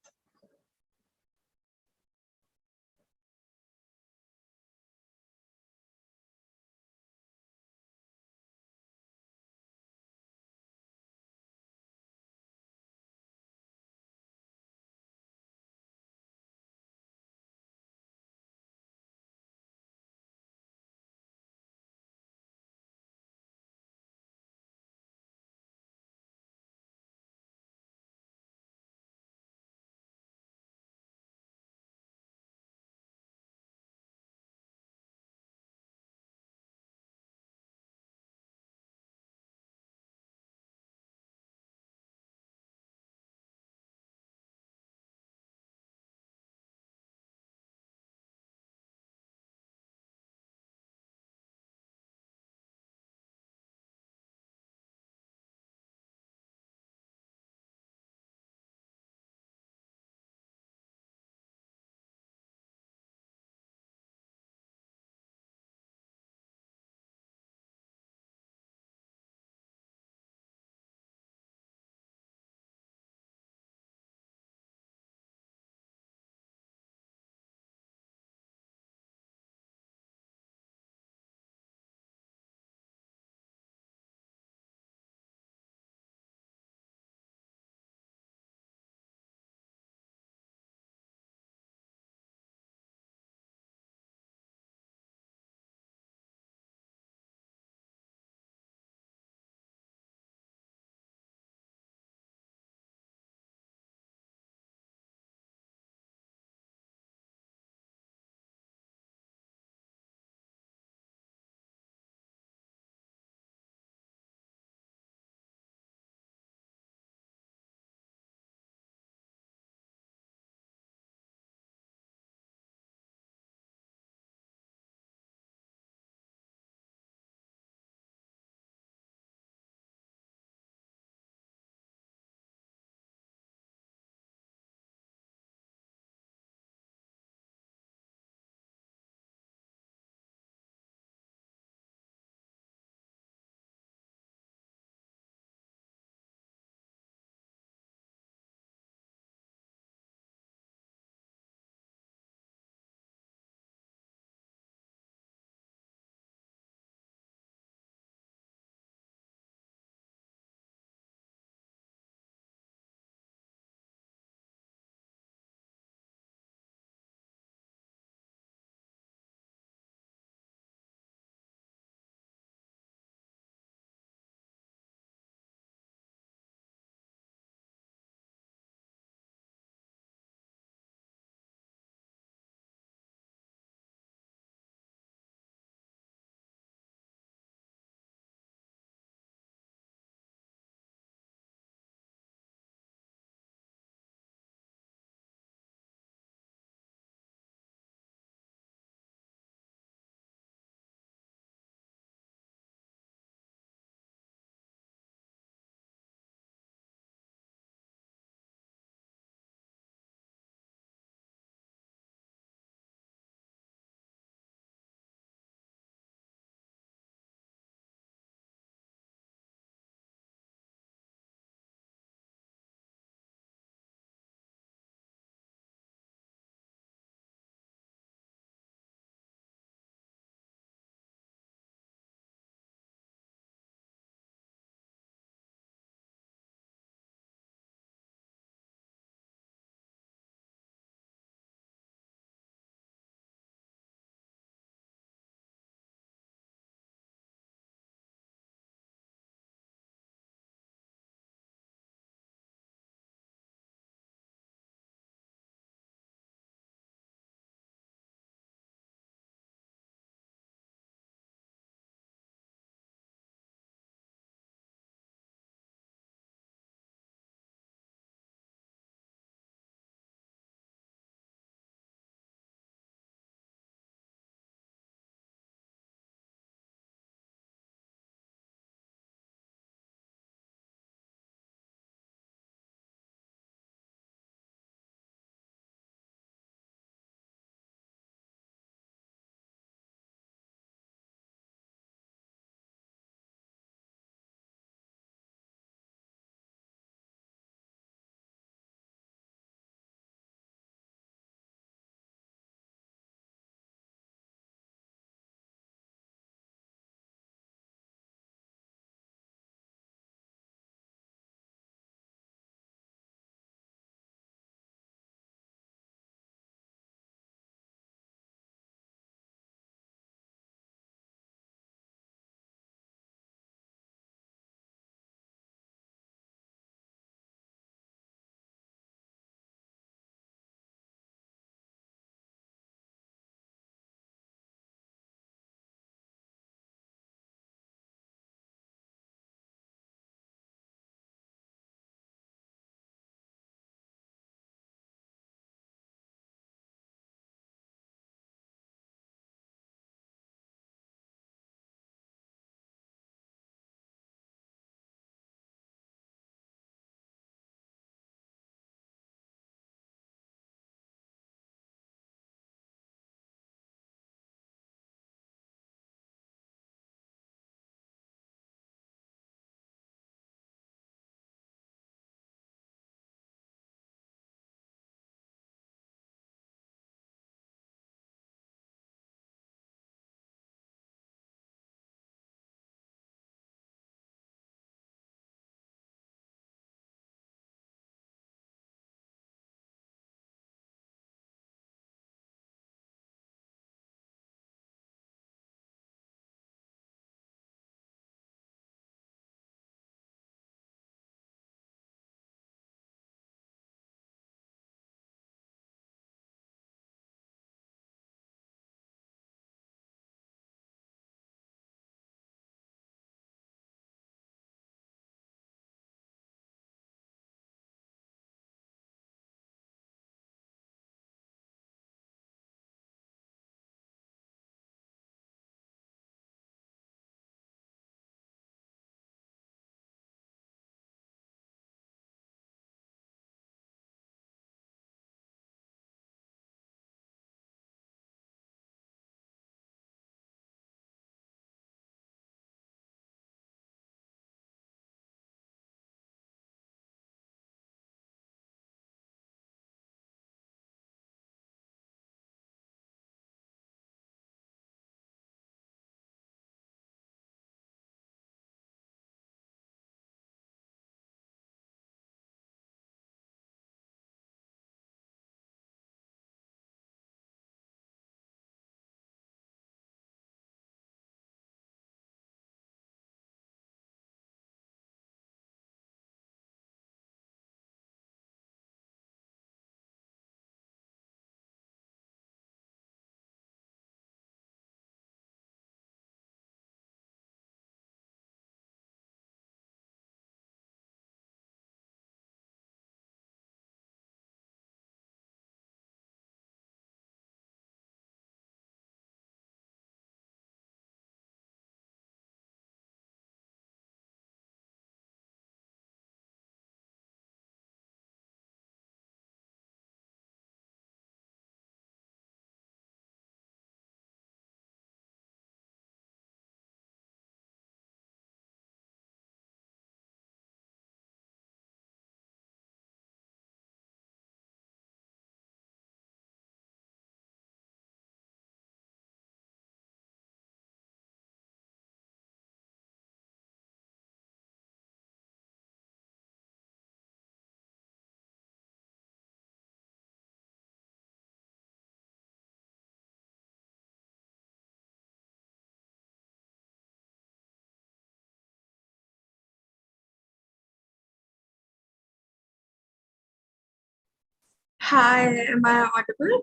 Hi, am I audible?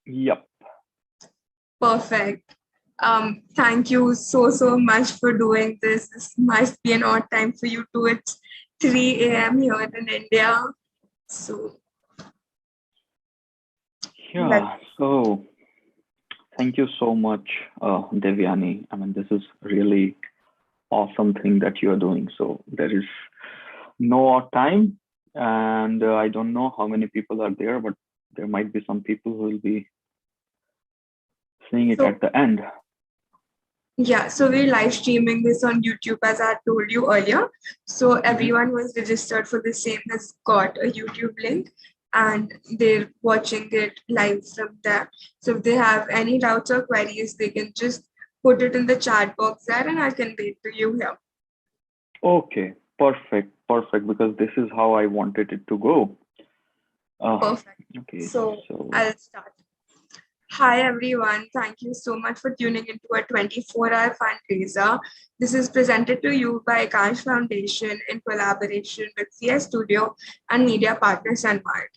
Yep. Perfect. Thank you so much for doing this. This must be an odd time for you too. It's 3 a.m. here in India. So Yeah. So thank you so much, Devyani. I mean, this is really awesome thing that you are doing. So there is no time, and I don't know how many people are there, but there might be some people who will be seeing it so at the end. yeah, so we're live streaming this on YouTube as I told you earlier. So everyone who is registered for the same has got a YouTube link and they're watching it live from there. So if they have any doubts or queries, they can just put it in the chat box there and I can wait to you here. Okay. Perfect. Because this is how I wanted it to go. Perfect. Okay. So So I'll start. Hi everyone, thank you so much for tuning into a 24-hour fundraiser. This is presented to you by Akash Foundation in collaboration with CS Studio and media partner Sunmark.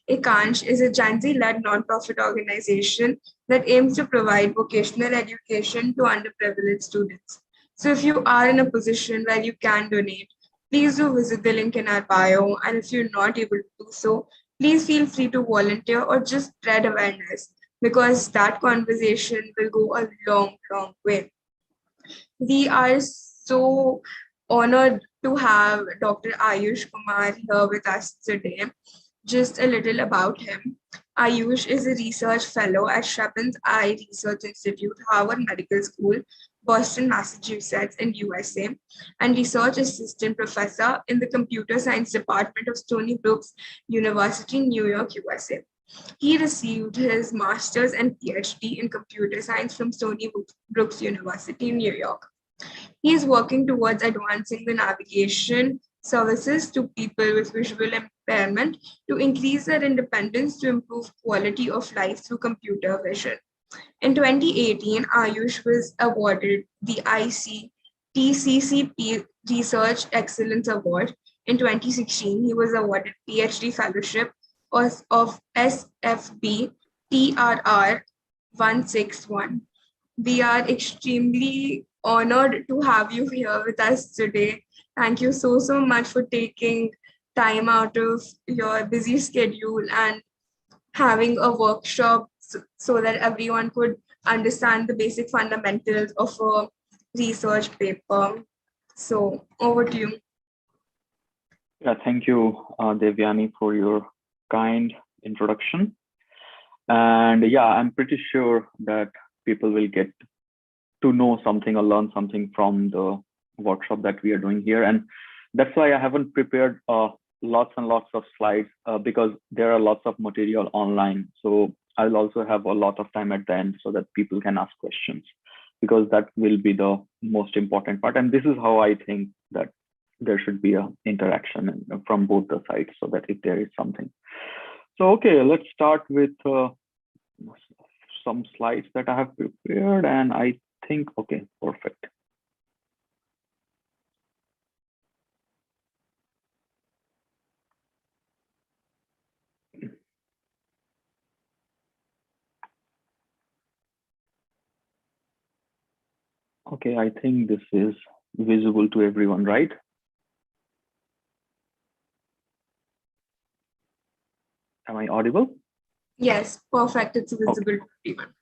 Ekansh is a Gen Z-led nonprofit organization that aims to provide vocational education to underprivileged students. So if you are in a position where you can donate, please do visit the link in our bio. And if you're not able to do so, please feel free to volunteer or just spread awareness because that conversation will go a long way. We are so honored to have Dr. Ayush Kumar here with us today. Just a little about him. Ayush is a research fellow at Chapin's Eye Research Institute, Harvard Medical School, Boston, Massachusetts, in USA, and research assistant professor in the computer science department of Stony Brook's University, New York, USA. He received his master's and PhD in computer science from Stony Brook's University in New York. He is working towards advancing the navigation services to people with visual impairment to increase their independence to improve quality of life through computer vision. In 2018, Ayush was awarded the ICTCCP Research Excellence Award. In 2016, he was awarded PhD Fellowship of SFB TRR 161. We are extremely honored to have you here with us today. Thank you so much for taking time out of your busy schedule and having a workshop so that everyone could understand the basic fundamentals of a research paper. So over to you. yeah, thank you, Devyani, for your kind introduction. And yeah, I'm pretty sure that people will get to know something or learn something from the workshop that we are doing here. And that's why I haven't prepared lots and lots of slides because there are lots of material online. So I'll also have a lot of time at the end so that people can ask questions because that will be the most important part. And this is how I think that there should be an interaction from both the sides so that if there is something. So, okay, let's start with some slides that I have prepared, and I think, okay, perfect. Okay, I think this is visible to everyone, right? Am I audible? Yes, perfect. It's visible to everyone.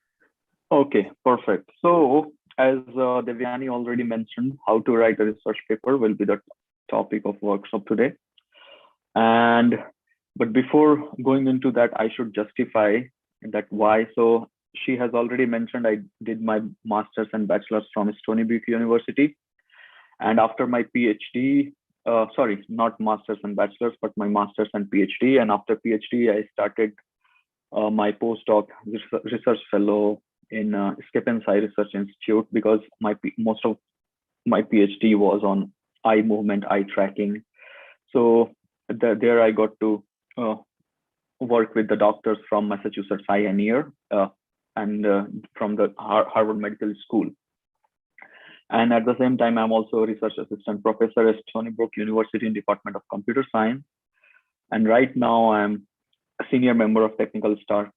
Okay, perfect. So as Devyani already mentioned, how to write a research paper will be the topic of workshop today. But before going into that, I should justify that why. So she has already mentioned I did my master's and bachelor's from Stony Brook University. And after my PhD, sorry, not master's and bachelor's, but my master's and PhD. And after PhD, I started my postdoc research fellow in Skip and Sai Research Institute because most of my PhD was on eye movement, eye tracking. So there I got to work with the doctors from Massachusetts Eye and Ear and from the Harvard Medical School. And at the same time, I'm also a research assistant professor at Stony Brook University in Department of Computer Science. And right now I'm a senior member of technical staff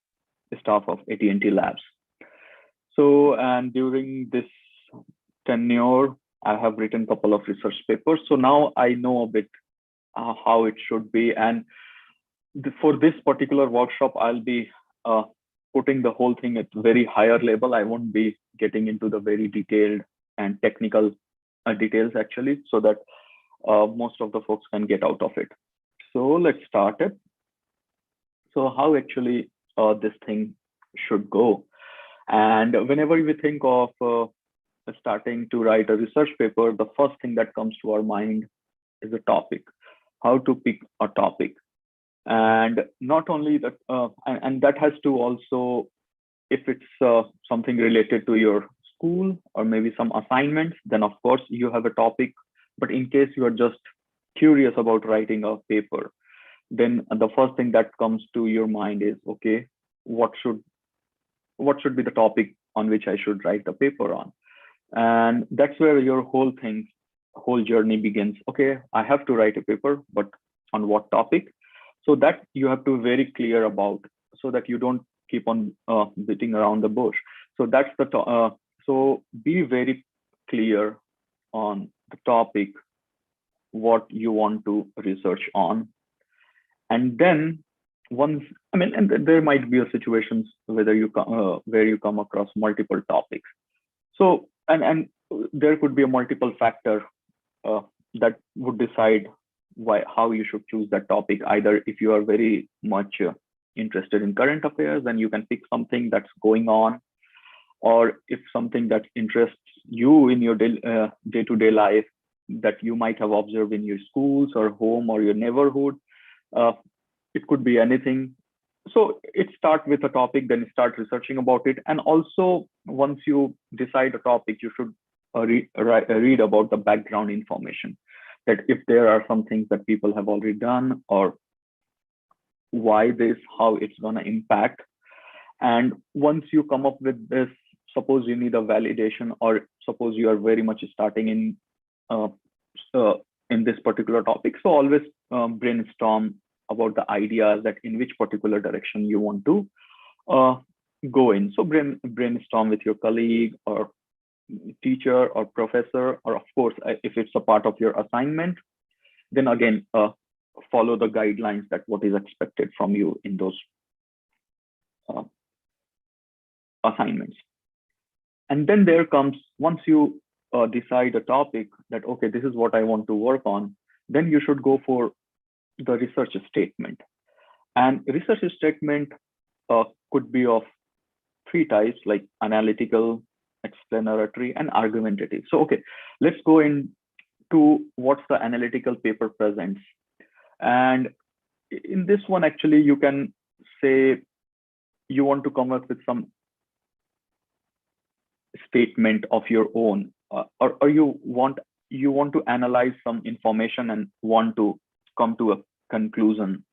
of AT&T Labs. So, and during this tenure, I have written a couple of research papers. So now I know a bit how it should be. And for this particular workshop, I'll be putting the whole thing at very higher level. I won't be getting into the very detailed and technical details actually, so that most of the folks can get out of it. So let's start it. So how actually this thing should go. And whenever we think of starting to write a research paper, the first thing that comes to our mind is a topic, how to pick a topic. And not only that, and that has to also, if it's something related to your school or maybe some assignments, then of course you have a topic. But in case you are just curious about writing a paper, then the first thing that comes to your mind is, okay, what should be the topic on which I should write the paper on? And that's where your whole journey begins. Okay, I have to write a paper, but on what topic? So that you have to be very clear about, so that you don't keep on beating around the bush. So that's so be very clear on the topic, what you want to research on. And then once, and there might be situations where you come across multiple topics. So, and there could be a multiple factor that would decide how you should choose that topic. Either if you are very much interested in current affairs, then you can pick something that's going on, or if something that interests you in your day-to-day life that you might have observed in your schools or home or your neighborhood. It could be anything. So it starts with a topic, then start researching about it. And also, once you decide a topic, you should read about the background information, that if there are some things that people have already done, or why this, how it's going to impact. And once you come up with this, suppose you need a validation, or suppose you are very much starting in this particular topic. So always brainstorm about the ideas that in which particular direction you want to go in. So brainstorm with your colleague or teacher or professor, or of course, if it's a part of your assignment, then again, follow the guidelines that what is expected from you in those assignments. And then there comes, once you decide a topic that, okay, this is what I want to work on, then you should go for the research statement. And research statement could be of three types, like analytical, explanatory, and argumentative. So, okay, let's go into what's the analytical paper presents. And in this one, actually, you can say you want to come up with some statement of your own, or you want to analyze some information and want to come to a conclusion.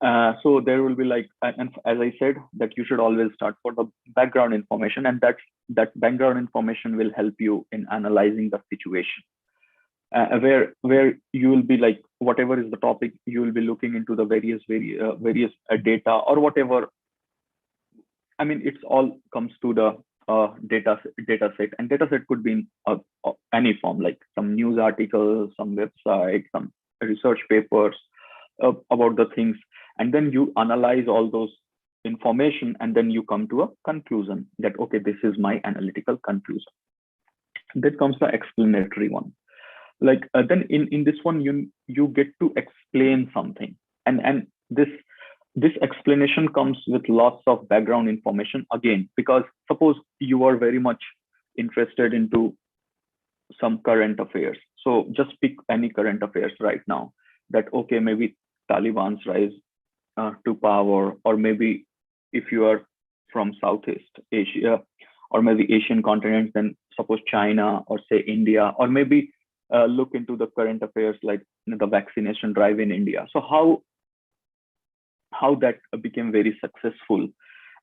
So there will be like, and as I said, that you should always start for the background information, and that background information will help you in analyzing the situation. Where you will be like, whatever is the topic, you will be looking into the various data or whatever. It's all comes to the data set, and data set could be in any form, like some news articles, some websites, some research papers about the things. And then you analyze all those information, and then you come to a conclusion that, okay, this is my analytical conclusion. Then comes the explanatory one. Like then in this one, you get to explain something, and this explanation comes with lots of background information again, because suppose you are very much interested into some current affairs. So just pick any current affairs right now, that, okay, maybe Taliban's rise to power, or maybe if you are from Southeast Asia, or maybe Asian continent, then suppose China, or say India, or maybe look into the current affairs like the vaccination drive in India. So how that became very successful.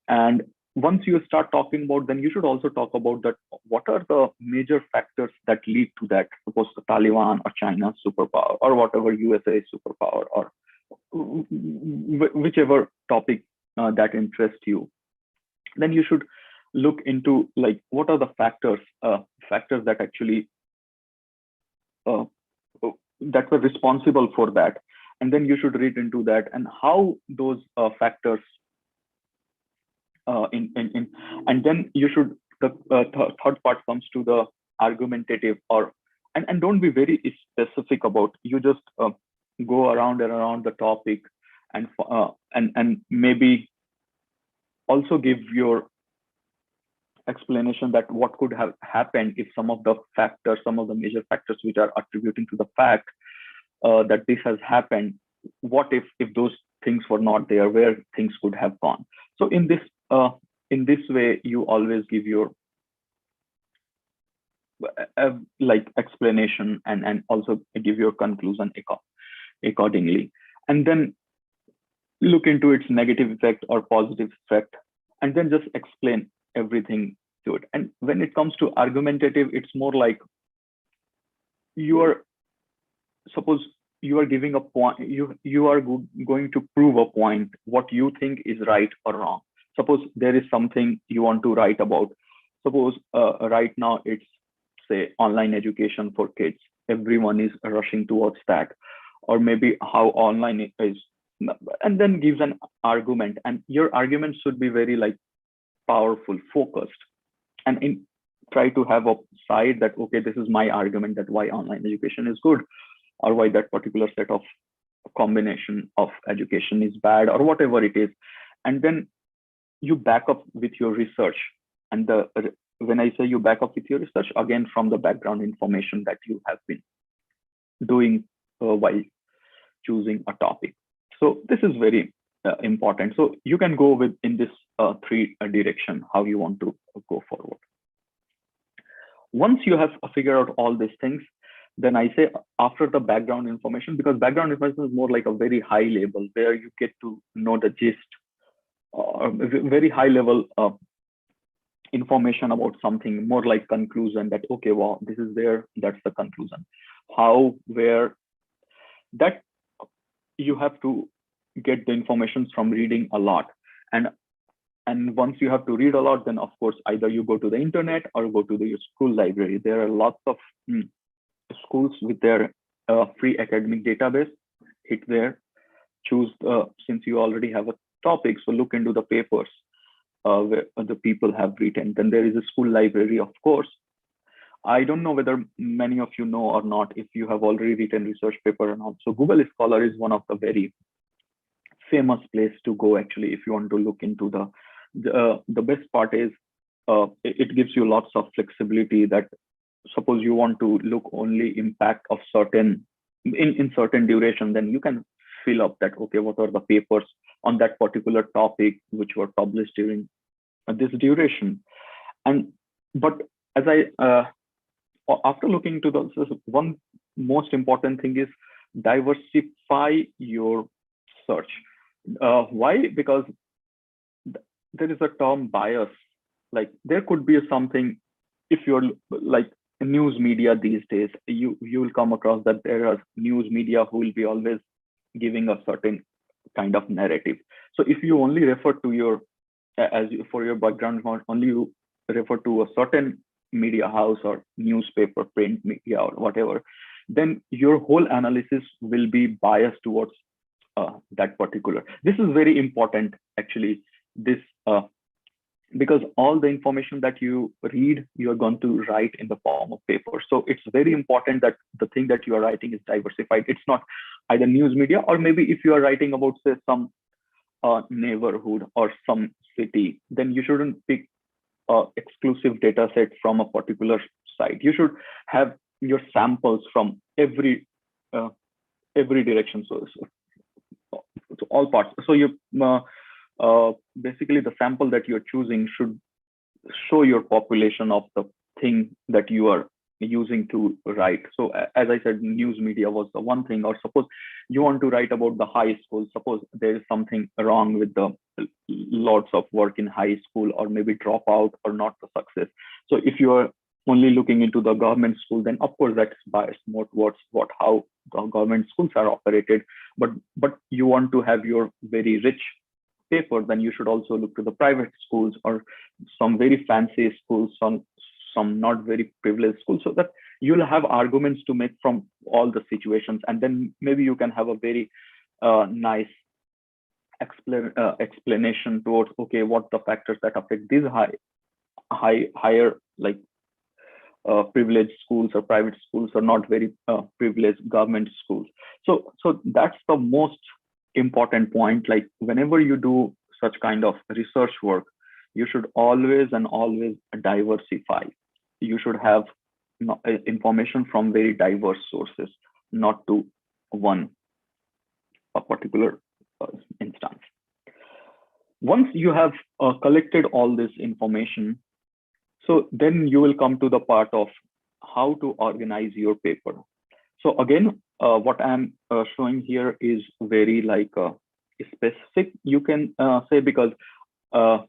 And once you start talking about, then you should also talk about that, what are the major factors that lead to that, suppose the Taliban or China superpower, or whatever USA superpower, or whichever topic that interests you. Then you should look into like what are the factors that actually uh, that were responsible for that, and then you should read into that and how those factors in and then you should the third part comes to the argumentative or and don't be very specific about, you just go around and around the topic and maybe also give your explanation that what could have happened if some of the factors, some of the major factors which are attributing to the fact that this has happened, what if those things were not there, where things could have gone. So in this way you always give your like explanation and also give your conclusion accordingly, and then look into its negative effect or positive effect, and then just explain everything to it. And when it comes to argumentative, it's more like you are, suppose you are giving a point, you are going to prove a point, what you think is right or wrong. Suppose there is something you want to write about. Suppose right now it's, say, online education for kids. Everyone is rushing towards that, or maybe how online is, and then gives an argument. And your argument should be very like powerful, focused, and try to have a side that, okay, this is my argument that why online education is good, or why that particular set of combination of education is bad, or whatever it is. And then you back up with your research. And when I say you back up with your research, again, from the background information that you have been doing while choosing a topic. So this is very important. So you can go with in this three direction, how you want to go forward. Once you have figured out all these things, then I say after the background information, because background information is more like a very high level where you get to know the gist, very high level information about something, more like conclusion that, okay, well, this is there, that's the conclusion. How, where, that you have to get the information from reading a lot. And once you have to read a lot, then of course, either you go to the internet or go to the school library. There are lots of schools with their free academic database. Hit there, choose, since you already have a topic, so look into the papers where the people have written. Then there is a school library, of course. I don't know whether many of you know or not, if you have already written research paper or not. So Google Scholar is one of the very famous place to go, actually, if you want to look into the best part is it gives you lots of flexibility that suppose you want to look only impact of certain in certain duration, then you can fill up that, okay, what are the papers on that particular topic which were published during this duration. And but as I after looking to the one most important thing is diversify your search. Why? Because there is a term bias. Like there could be something, if you're like news media these days, you will come across that there are news media who will be always giving a certain kind of narrative. So if you only refer to your for your background, only you refer to a certain media house or newspaper, print media or whatever, then your whole analysis will be biased towards that particular. This is very important, actually. This because all the information that you read, you are going to write in the form of paper. So it's very important that the thing that you are writing is diversified. It's not either news media, or maybe if you are writing about, say, some neighborhood or some city, then you shouldn't pick exclusive data set from a particular site. You should have your samples from every direction. So all parts. So you basically the sample that you're choosing should show your population of the thing that you are using to write. So as I said, news media was the one thing. Or suppose you want to write about the high school, suppose there is something wrong with the lots of work in high school, or maybe dropout or not the success. So if you are only looking into the government school, then of course that's biased more towards how the government schools are operated. But you want to have your very rich paper, then you should also look to the private schools or some very fancy schools, some not very privileged schools, so that you'll have arguments to make from all the situations, and then maybe you can have a very nice explanation towards, okay, what the factors that affect these higher like privileged schools or private schools or not very privileged government schools. So that's the most important point. Like whenever you do such kind of research work, you should always diversify. You should have information from very diverse sources, not to a particular instance. Once you have collected all this information, so then you will come to the part of how to organize your paper. So again, what I'm showing here is very like specific, you can say, because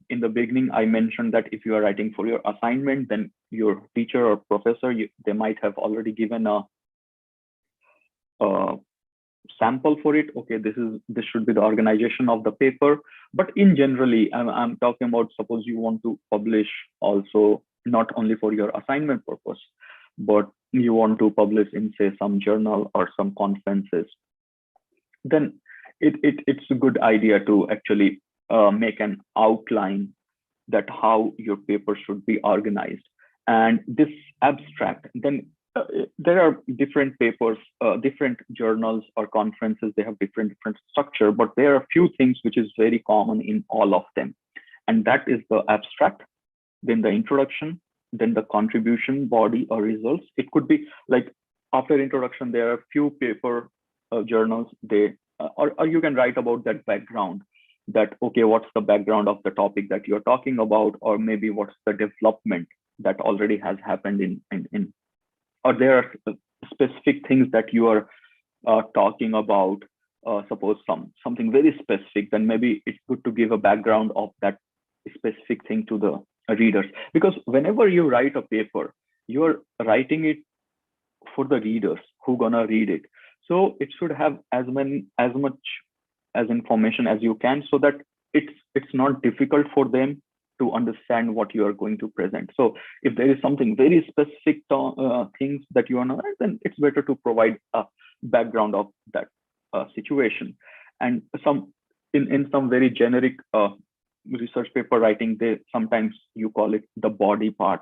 in the beginning, I mentioned that if you are writing for your assignment, then your teacher or professor, they might have already given a sample for it. Okay, this should be the organization of the paper. But in generally, I'm talking about, suppose you want to publish also not only for your assignment purpose, but you want to publish in, say, some journal or some conferences, then it's a good idea to actually make an outline that how your paper should be organized. And this abstract, then there are different papers, different journals or conferences, they have different structure, but there are a few things which is very common in all of them. And that is the abstract, then the introduction, then the contribution, body or results. It could be like after introduction, there are a few paper journals, or you can write about that background, that, okay, what's the background of the topic that you're talking about, or maybe what's the development that already has happened in or there are specific things that you are talking about, suppose something very specific, then maybe it's good to give a background of that specific thing to the readers. Because whenever you write a paper, you're writing it for the readers who gonna read it. So it should have as much as information as you can, so that it's not difficult for them to understand what you are going to present. So if there is something very specific things that you want to write, then it's better to provide a background of that situation. And in some very generic research paper writing, sometimes you call it the body part.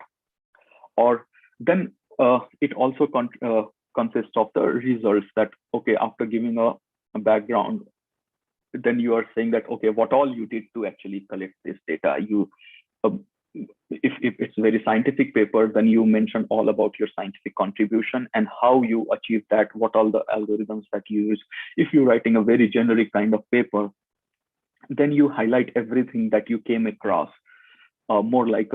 Or then it also consists of the results, that, okay, after giving a background, then you are saying that, okay, what all you did to actually collect this data. If it's a very scientific paper, then you mention all about your scientific contribution and how you achieve that, what all the algorithms that you use. If you're writing a very generic kind of paper, then you highlight everything that you came across, more like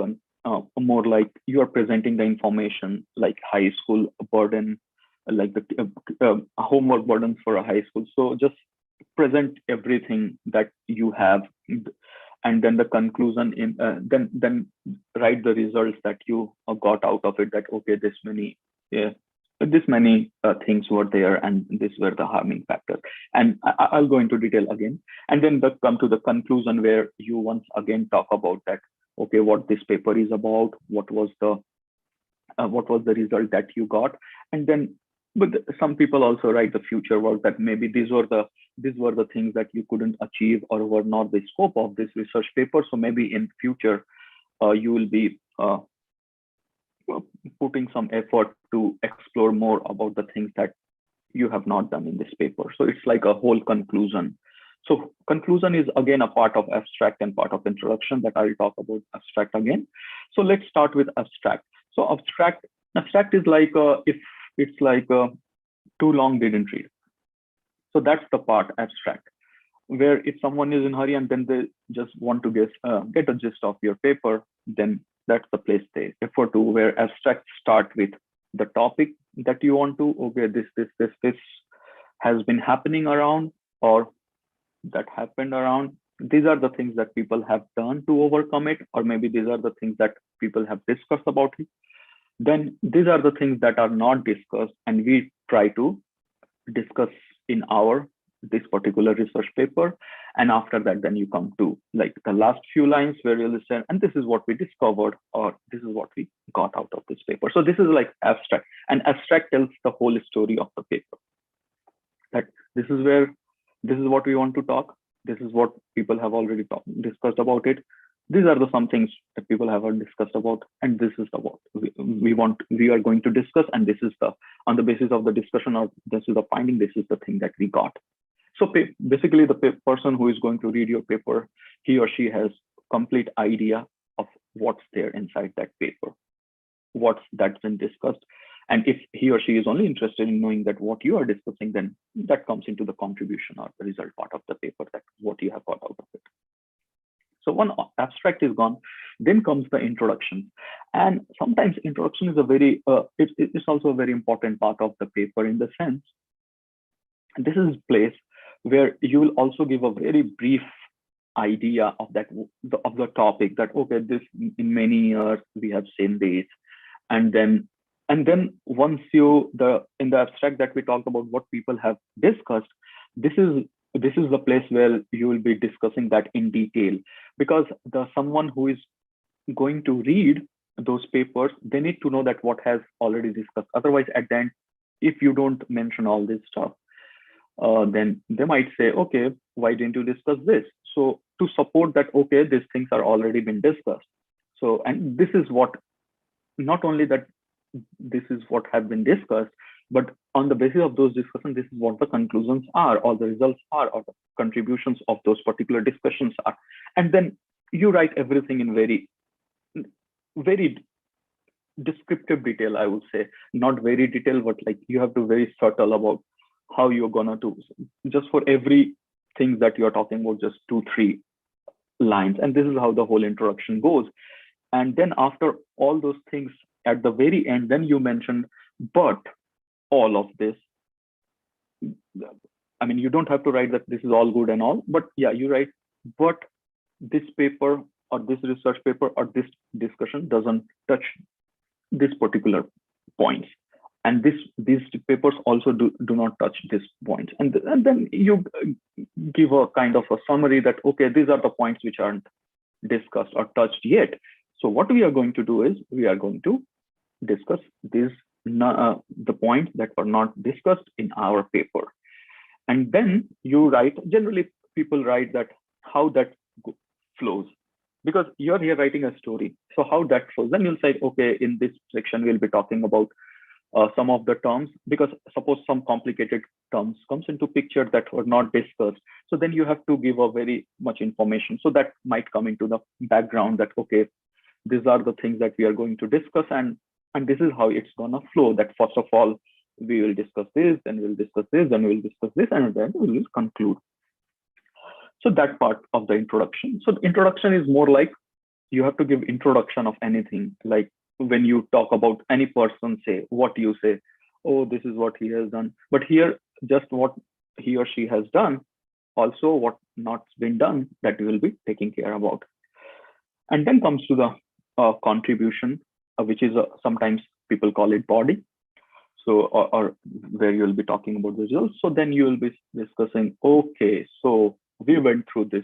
you are presenting the information, like high school burden, like the homework burdens for a high school. So just present everything that you have, and then the conclusion then write the results that you got out of it, that, okay, this many things were there, and these were the harming factors. And I'll go into detail again, and then come to the conclusion, where you once again talk about that, okay, what this paper is about, what was the result that you got. And then, but some people also write the future work, that maybe these were the things that you couldn't achieve or were not the scope of this research paper. So maybe in future, you will be putting some effort to explore more about the things that you have not done in this paper. So it's like a whole conclusion. So conclusion is again a part of abstract and part of introduction, that I'll talk about abstract again. So let's start with abstract. So abstract is like if it's like too long didn't read. So that's the part abstract, where if someone is in hurry and then they just want to get a gist of your paper, then that's the place they refer to, where abstracts start with the topic that you want to, okay, this has been happening around, or that happened around. These are the things that people have done to overcome it, or maybe these are the things that people have discussed about it. Then these are the things that are not discussed, and we try to discuss in our this particular research paper. And after that, then you come to like the last few lines where you listen, and this is what we discovered, or this is what we got out of this paper. So this is like abstract, and abstract tells the whole story of the paper, that this is where, this is what we want to talk, this is what people have already discussed about it, these are the some things that people haven't discussed about, and this is the what we are going to discuss, and this is the, on the basis of the discussion, or this is the finding, this is the thing that we got. So basically the person who is going to read your paper, he or she has complete idea of what's there inside that paper, what's that's been discussed. And if he or she is only interested in knowing that what you are discussing, then that comes into the contribution or the result part of the paper, that what you have got out of it. So one abstract is gone, then comes the introduction. And sometimes introduction is a very, it's also a very important part of the paper, in the sense, this is a place where you will also give a very brief idea of that, of the topic, that, okay, this in many years we have seen this. And then once you, in the abstract that we talked about what people have discussed, this is the place where you will be discussing that in detail, because someone who is going to read those papers, they need to know that what has already discussed. Otherwise, at the end, if you don't mention all this stuff, then they might say, okay, why didn't you discuss this? So to support that, okay, these things are already been discussed. So, and this is what, not only that this is what have been discussed, but on the basis of those discussions, this is what the conclusions are, or the results are, or the contributions of those particular discussions are. And then you write everything in very, very descriptive detail, I would say. Not very detailed, but like you have to be very subtle about how you're gonna do. Just for every thing that you're talking about, just 2-3 lines. And this is how the whole introduction goes. And then after all those things, at the very end, then you mention, but all of this, I mean, you don't have to write that this is all good and all, but yeah, you write, but this paper or this research paper or this discussion doesn't touch this particular points. And these papers also do not touch this point. And then you give a kind of a summary that, okay, these are the points which aren't discussed or touched yet. So what we are going to do is we are going to discuss these the points that were not discussed in our paper. And then you write, generally people write that how that flows, because you're here writing a story. So how that flows, then you'll say, okay, in this section we'll be talking about some of the terms, because suppose some complicated terms comes into picture that were not discussed. So then you have to give a very much information. So that might come into the background that, okay, these are the things that we are going to discuss, and this is how it's gonna flow. That first of all, we will discuss this, then we'll discuss this, then we'll discuss this, and then we will conclude. So that part of the introduction. So the introduction is more like you have to give introduction of anything. Like when you talk about any person, say what you say, oh, this is what he has done. But here, just what he or she has done, also what not been done, that you will be taking care about. And then comes to the contribution, which is sometimes people call it body. So, or where you'll be talking about the results. So then you will be discussing, okay, so we went through this,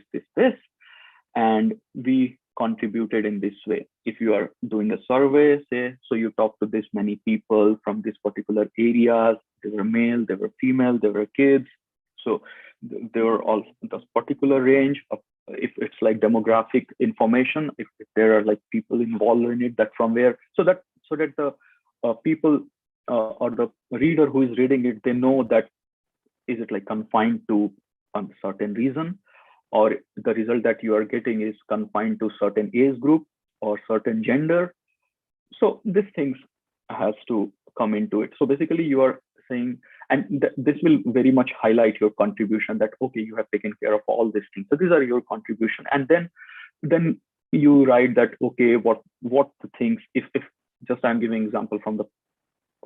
and we contributed in this way. If you are doing a survey, say, so you talk to this many people from this particular areas, they were male, they were female, they were kids. So there were all this particular range of, if it's like demographic information, if there are like people involved in it, that from where, so that the people or the reader who is reading it, they know that is it like confined to a certain reason, or the result that you are getting is confined to certain age group or certain gender. So these things has to come into it. So basically you are saying, and this will very much highlight your contribution, that, okay, you have taken care of all these things. So these are your contribution. And then you write that, okay, what the things, if just I'm giving example from the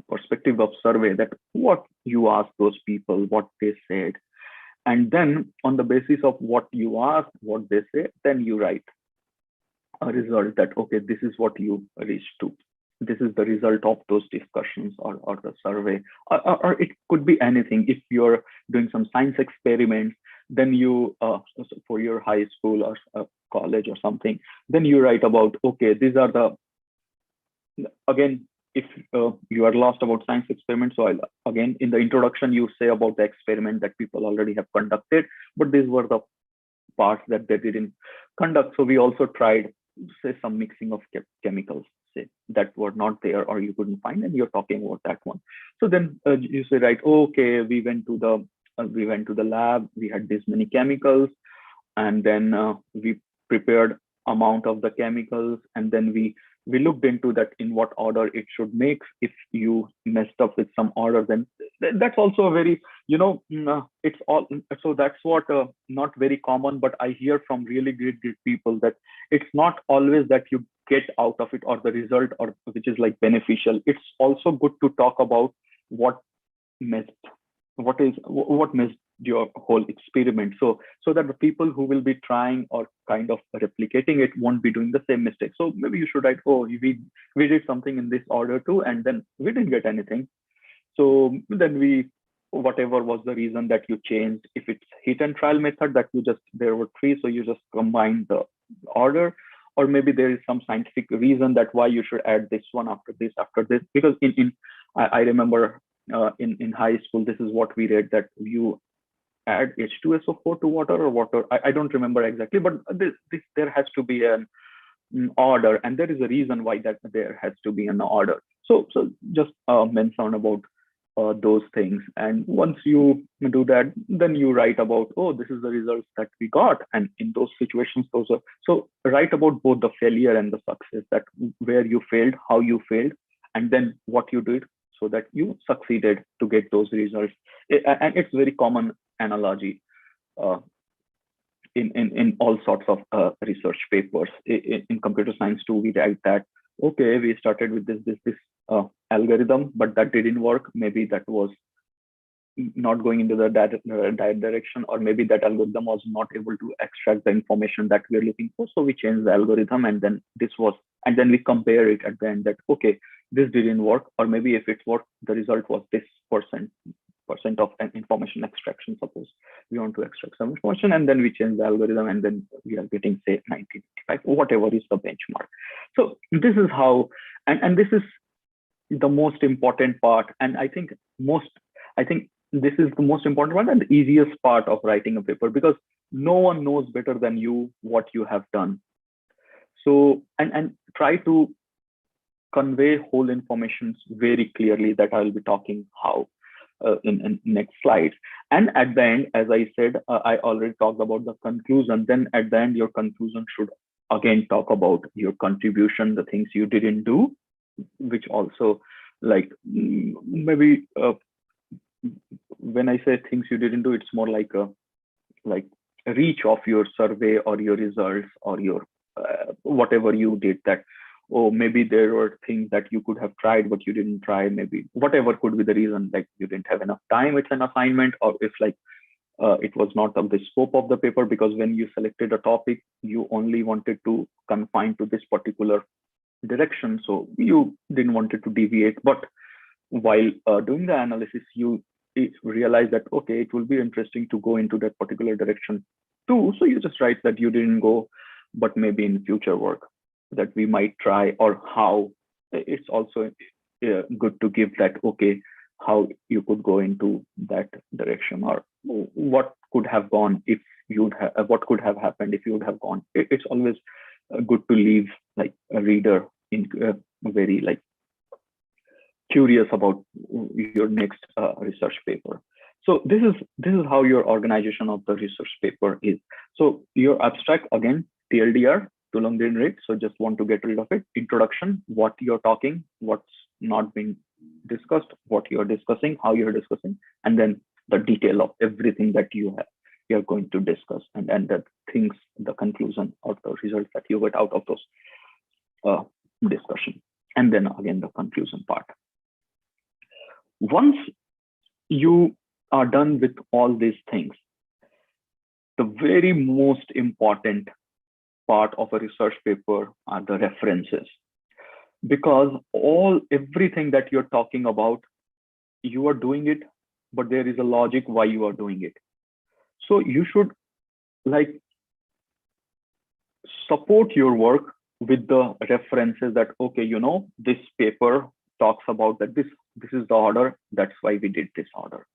perspective of survey, that what you asked those people, what they said. And then on the basis of what you asked, what they say, then you write a result that, okay, this is what you reached to. this is the result of those discussions or the survey, or it could be anything. If you're doing some science experiments, then you for your high school or college or something, then you write about, okay, these are the, again, if you are lost about science experiments, so again, in the introduction, you say about the experiment that people already have conducted, but these were the parts that they didn't conduct. So we also tried, say, some mixing of chemicals, say, that were not there or you couldn't find, and you're talking about that one. So then you say, right, okay, we went to the lab, we had this many chemicals, and then we prepared amount of the chemicals, and then we looked into that in what order it should mix. If you messed up with some order, then that's also a very, it's all, so that's what not very common, but I hear from really great people that it's not always that you get out of it or the result or which is like beneficial. It's also good to talk about what messed, what messed your whole experiment, so that the people who will be trying or kind of replicating it won't be doing the same mistake. So maybe you should write, oh, we did something in this order too, and then we didn't get anything. So then whatever was the reason that you changed, if it's hit and trial method that there were three, so you just combine the order, or maybe there is some scientific reason that why you should add this one after this, because I remember in high school, this is what we read, that you add H2SO4 to water or water. I don't remember exactly, but there has to be an order, and there is a reason why that there has to be an order. So just mention about those things, and once you do that, then you write about, oh, this is the results that we got, and in those situations, those are, so write about both the failure and the success, that where you failed, how you failed, and then what you did so that you succeeded to get those results. And it's very common analogy in all sorts of research papers. In computer science too, we write that, okay, we started with this algorithm, but that didn't work. Maybe that was not going into the desired direction, or maybe that algorithm was not able to extract the information that we're looking for. So we changed the algorithm, and then and then we compare it at the end that, okay, this didn't work, or maybe if it worked, the result was this percent of an information extraction. Suppose we want to extract some information, and then we change the algorithm, and then we are getting, say, 1995, whatever is the benchmark. So this is how, and this is the most important part. And I think this is the most important one and the easiest part of writing a paper, because no one knows better than you what you have done. So, and try to convey whole information very clearly, that I will be talking how in next slides. And at the end, as I said, I already talked about the conclusion. Then at the end, your conclusion should again talk about your contribution, the things you didn't do, which also, like, maybe when I say things you didn't do, it's more like a reach of your survey or your results or your whatever you did, that, oh, maybe there were things that you could have tried but you didn't try, maybe whatever could be the reason, like you didn't have enough time, it's an assignment, or if it was not of the scope of the paper, because when you selected a topic, you only wanted to confine to this particular direction, so you didn't want it to deviate. But while doing the analysis, you realize that, okay, it will be interesting to go into that particular direction too, so you just write that you didn't go, but maybe in future work that we might try, or how. It's also good to give that, okay, how you could go into that direction, or what could have gone if you'd have, what could have happened if you would have gone. It's always good to leave like a reader in very like curious about your next research paper. So this is how your organization of the research paper is. So your abstract, again, TLDR, too long didn't read, so just want to get rid of it. Introduction, what you're talking, what's not being discussed, what you're discussing, how you're discussing, and then the detail of everything that you're going to discuss, and the things, the conclusion or the results that you get out of those discussion. And then again, the conclusion part. Once you are done with all these things, the very most important part of a research paper are the references. because everything that you're talking about, you are doing it, but there is a logic why you are doing it. So you should like support your work with the references that, okay, this paper talks about that this is the order, that's why we did this order.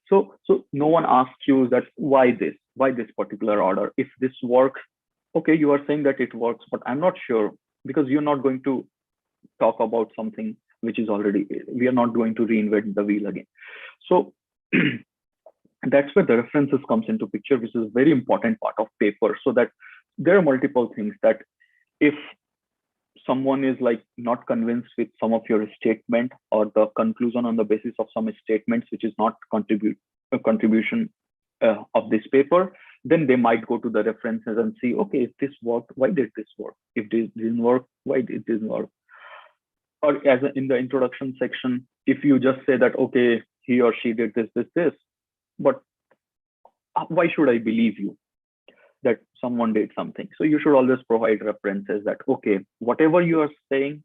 So no one asks you that why this particular order. If this works, okay, you are saying that it works, but I'm not sure, because you're not going to talk about something which is already, we are not going to reinvent the wheel again. So that's where the references comes into picture, which is a very important part of paper. So that there are multiple things that if someone is like not convinced with some of your statement or the conclusion on the basis of some statements which is not contribution of this paper, then they might go to the references and see, okay, if this worked, why did this work? If this didn't work, why did this work? Or in the introduction section, if you just say that, okay, he or she did this, but why should I believe you that someone did something? So you should always provide references that, okay, whatever you are saying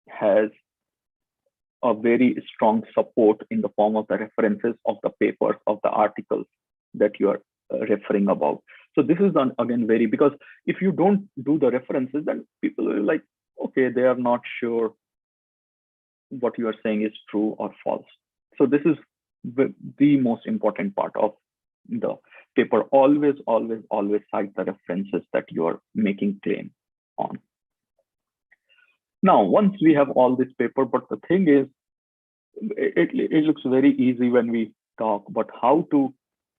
has a very strong support in the form of the references of the papers, of the articles that you are referring about. So this is done again because if you don't do the references, then people will like, okay, they are not sure what you are saying is true or false. So this is the most important part of the paper. Always cite the references that you are making claim on. Now, once we have all this paper, but the thing is, it looks very easy when we talk, but how to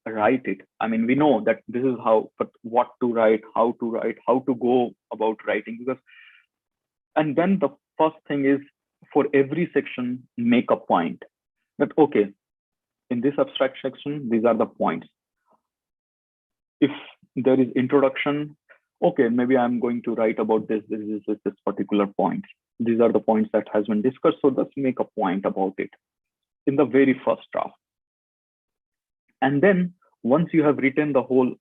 write it? I mean, we know that this is how, but what to write, how to go about writing, because, and then the first thing is, for every section, make a point that, okay, in this abstract section, these are the points. If there is introduction, okay, maybe I'm going to write about this particular point. These are the points that has been discussed. So let's make a point about it in the very first draft. And then once you have written a whole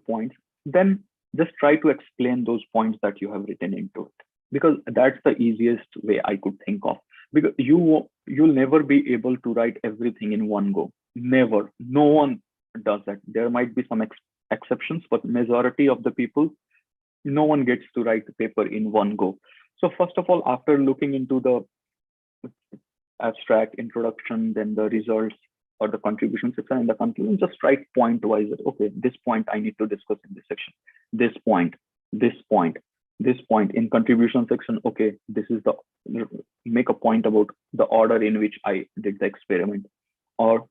point, then just try to explain those points that you have written into it, because that's the easiest way I could think of. Because you'll never be able to write everything in one go. Never. No one does that. There might be some exceptions, but majority of the people, no one gets to write the paper in one go. So first of all, after looking into the abstract, introduction, then the results or the contribution section and the conclusion, just write point wise. Okay, this point I need to discuss in this section. This point in contribution section. Okay, this is make a point about the order in which I did the experiment, or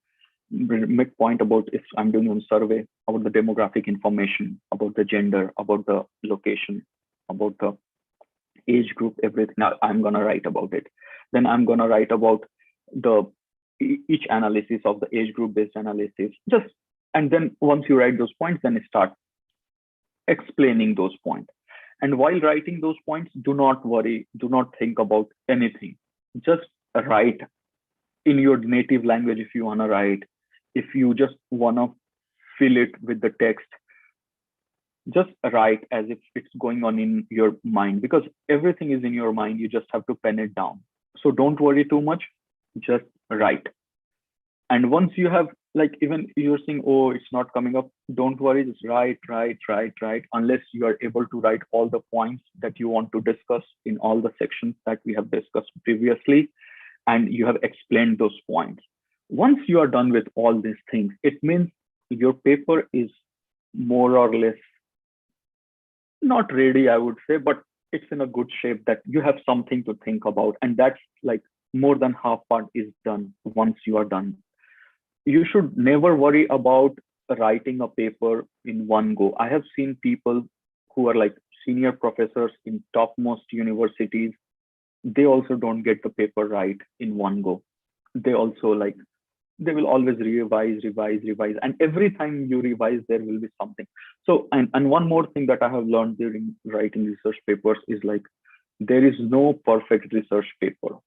make point about if I'm doing a survey about the demographic information, about the gender, about the location, about the age group, everything. Now I'm gonna write about it. Then I'm gonna write about each analysis of the age group based analysis. And then once you write those points, then start explaining those points. And while writing those points, do not worry, do not think about anything. Just write in your native language if you wanna write. If you just wanna fill it with the text, just write as if it's going on in your mind, because everything is in your mind. You just have to pen it down. So don't worry too much, just write. And once you have, like, even you're saying, oh, it's not coming up, don't worry, just write, unless you are able to write all the points that you want to discuss in all the sections that we have discussed previously, and you have explained those points. Once you are done with all these things, it means your paper is more or less not ready, I would say, but it's in a good shape that you have something to think about. And that's like more than half part is done once you are done. You should never worry about writing a paper in one go. I have seen people who are like senior professors in topmost universities. They also don't get the paper right in one go. They also they will always revise. And every time you revise, there will be something. So, and one more thing that I have learned during writing research papers is like, there is no perfect research paper.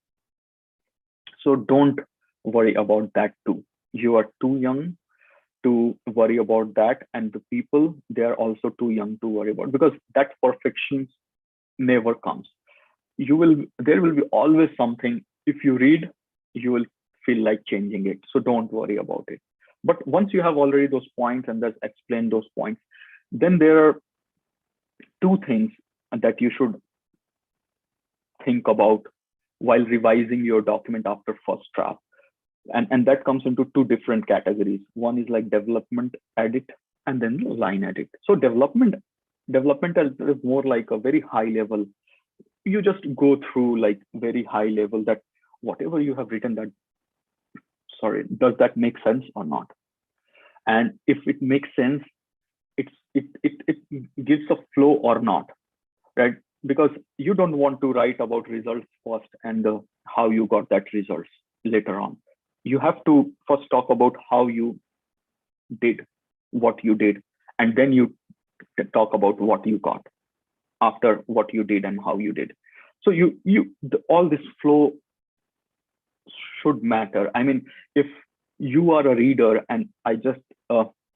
So don't worry about that too. You are too young to worry about that. And the people, they are also too young to worry about, because that perfection never comes. there will be always something. If you read, you will feel like changing it. So don't worry about it. But once you have already those points and that's explained those points, then there are two things that you should think about while revising your document after first draft. And that comes into two different categories. One is like development edit and then line edit. So developmental is more like a very high level. You just go through like very high level that whatever you have written, that does that make sense or not? And if it makes sense, it gives a flow or not, right? Because you don't want to write about results first and how you got that results later on. You have to first talk about how you did what you did, and then you talk about what you got after what you did and how you did. So all this flow should matter. I mean, if you are a reader and I just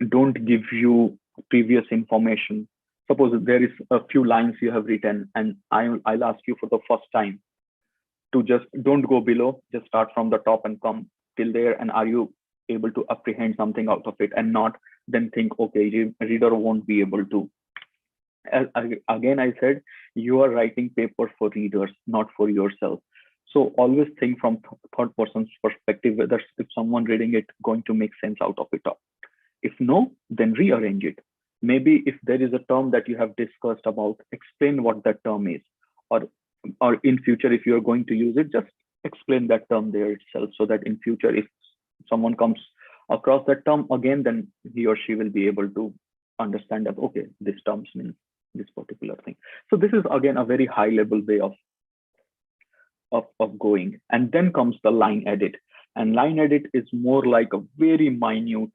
don't give you previous information, suppose there is a few lines you have written and I'll ask you for the first time to just don't go below, just start from the top and come till there, and are you able to apprehend something out of it, and not then think, okay, reader won't be able to. Again, I said you are writing paper for readers, not for yourself. So always think from third person's perspective, whether if someone reading it going to make sense out of it. If no, then rearrange it. Maybe if there is a term that you have discussed about, explain what that term is, or in future, if you are going to use it, just explain that term there itself, so that in future, if someone comes across that term again, then he or she will be able to understand that, okay, this terms means this particular thing. So this is again a very high level way of going. And then comes the line edit. And line edit is more like a very minute,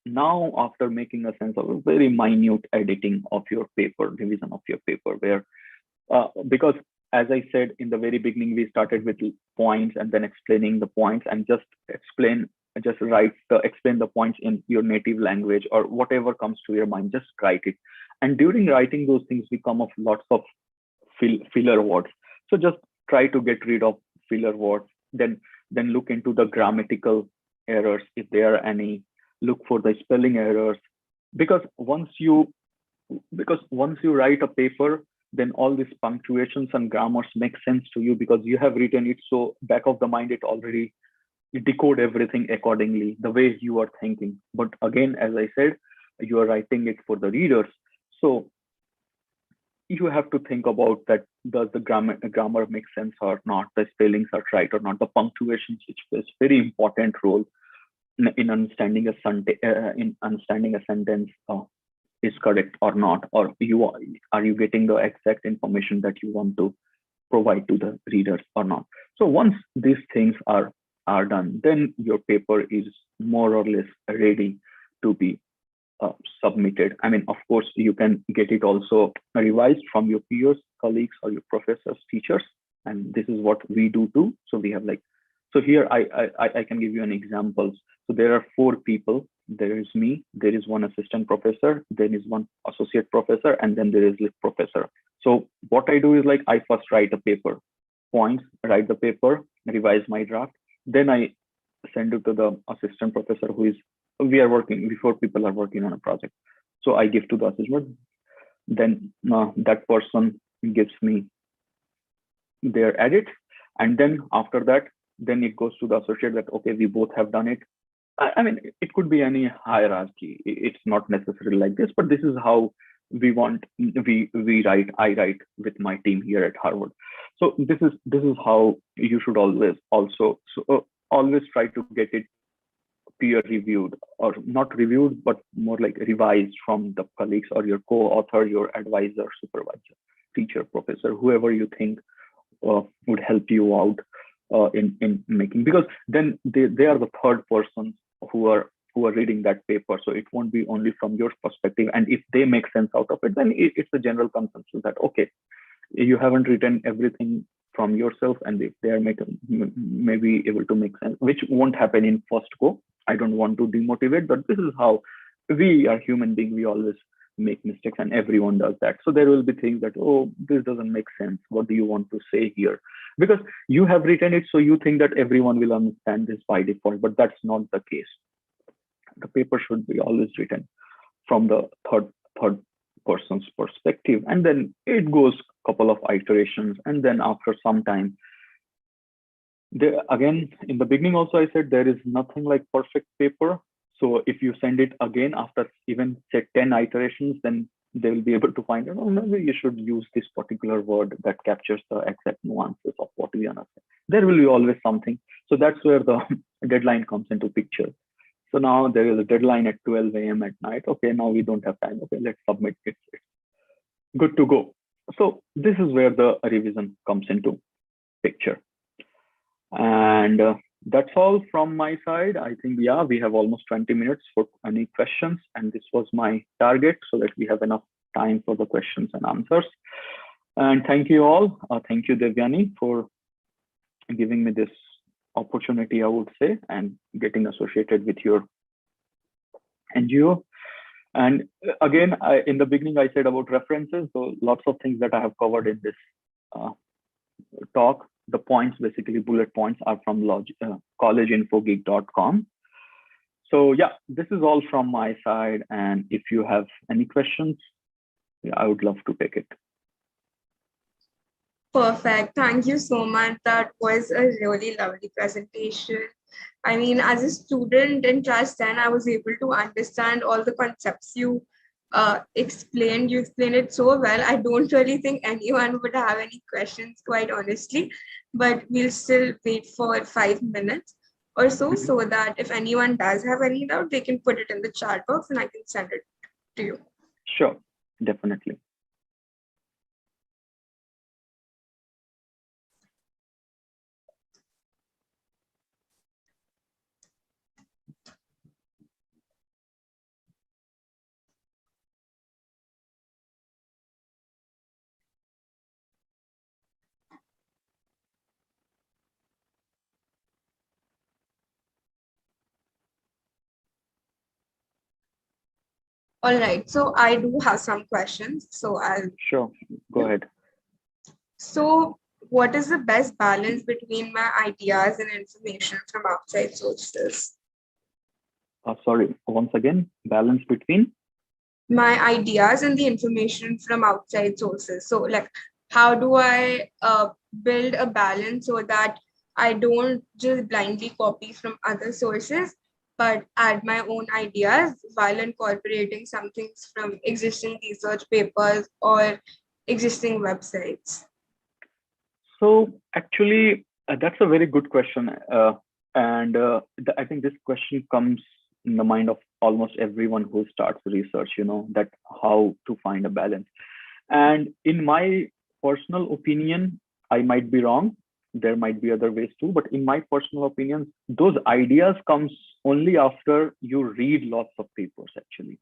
now after making a sense of a very minute editing of your paper, revision of your paper, where because as I said in the very beginning, we started with points and then explaining the points, and explain the points in your native language or whatever comes to your mind, just write it. And during writing those things, we come up lots of filler words. So just try to get rid of filler words. Then look into the grammatical errors, if there are any. Look for the spelling errors, because once you write a paper, then all these punctuations and grammars make sense to you, because you have written it. So back of the mind, it already decode everything accordingly, the way you are thinking. But again, as I said, you are writing it for the readers. So you have to think about that, does the grammar make sense or not? The spellings are right or not? The punctuations, which plays very important role in understanding a sentence is correct or not, or are you getting the exact information that you want to provide to the readers or not? So once these things are done, then your paper is more or less ready to be submitted. I mean, of course, you can get it also revised from your peers, colleagues, or your professors, teachers, and this is what we do too. So we have so here I can give you an example. So there are 4 people. There is me, there is one assistant professor, there is one associate professor, and then there is the professor. So what I do is I first write a paper, points, write the paper, revise my draft. Then I send it to the assistant professor we are working, before people are working on a project. So I give to the assistant. Then that person gives me their edit. And then after that, then it goes to the associate that, okay, we both have done it. I mean, it could be any hierarchy. It's not necessarily like this, but this is how we write. I write with my team here at Harvard. So this is how you should always try to get it peer reviewed, or not reviewed, but more like revised from the colleagues or your co-author, your advisor, supervisor, teacher, professor, whoever you think would help you out in making, because then they are the third person who are reading that paper. So it won't be only from your perspective. And if they make sense out of it, then it's a general consensus that, okay, you haven't written everything from yourself, and if they are maybe able to make sense, which won't happen in first go. I don't want to demotivate, but this is how we are human beings. We always make mistakes, and everyone does that. So there will be things that, oh, this doesn't make sense. What do you want to say here? Because you have written it, so you think that everyone will understand this by default, but that's not the case. The paper should be always written from the third person's perspective, and then it goes a couple of iterations, and then after some time, again, in the beginning also I said there is nothing like perfect paper. So if you send it again after even say 10 iterations, then they will be able to find out, oh, maybe you should use this particular word that captures the exact nuances of what we understand. There will be always something. So that's where the deadline comes into picture. So now there is a deadline at 12 a.m. at night. Okay, now we don't have time. Okay, let's submit it. It's good to go. So this is where the revision comes into picture. And that's all from my side. I think, yeah, we have almost 20 minutes for any questions. And this was my target so that we have enough time for the questions and answers. And thank you all. Thank you, Devyani, for giving me this opportunity, I would say, and getting associated with your NGO. And again, in the beginning, I said about references. So lots of things that I have covered in this talk. The points, basically bullet points, are from collegeinfogeek.com. So yeah, this is all from my side. And if you have any questions, yeah, I would love to take it. Perfect. Thank you so much. That was a really lovely presentation. I mean, as a student in class 10, I was able to understand all the concepts you explained. You explained it so well. I don't really think anyone would have any questions, quite honestly, but we'll still wait for 5 minutes or so, so that if anyone does have any doubt, they can put it in the chat box and I can send it to you. Sure, definitely. All right, so I do have some questions. So Sure, go ahead. So what is the best balance between my ideas and information from outside sources? Sorry, once again, balance between? My ideas and the information from outside sources. So like, how do I build a balance so that I don't just blindly copy from other sources, but add my own ideas while incorporating some things from existing research papers or existing websites? So actually, that's a very good question. I think this question comes in the mind of almost everyone who starts research, that how to find a balance. And in my personal opinion, I might be wrong. There might be other ways too, but in my personal opinion, those ideas comes only after you read lots of papers actually.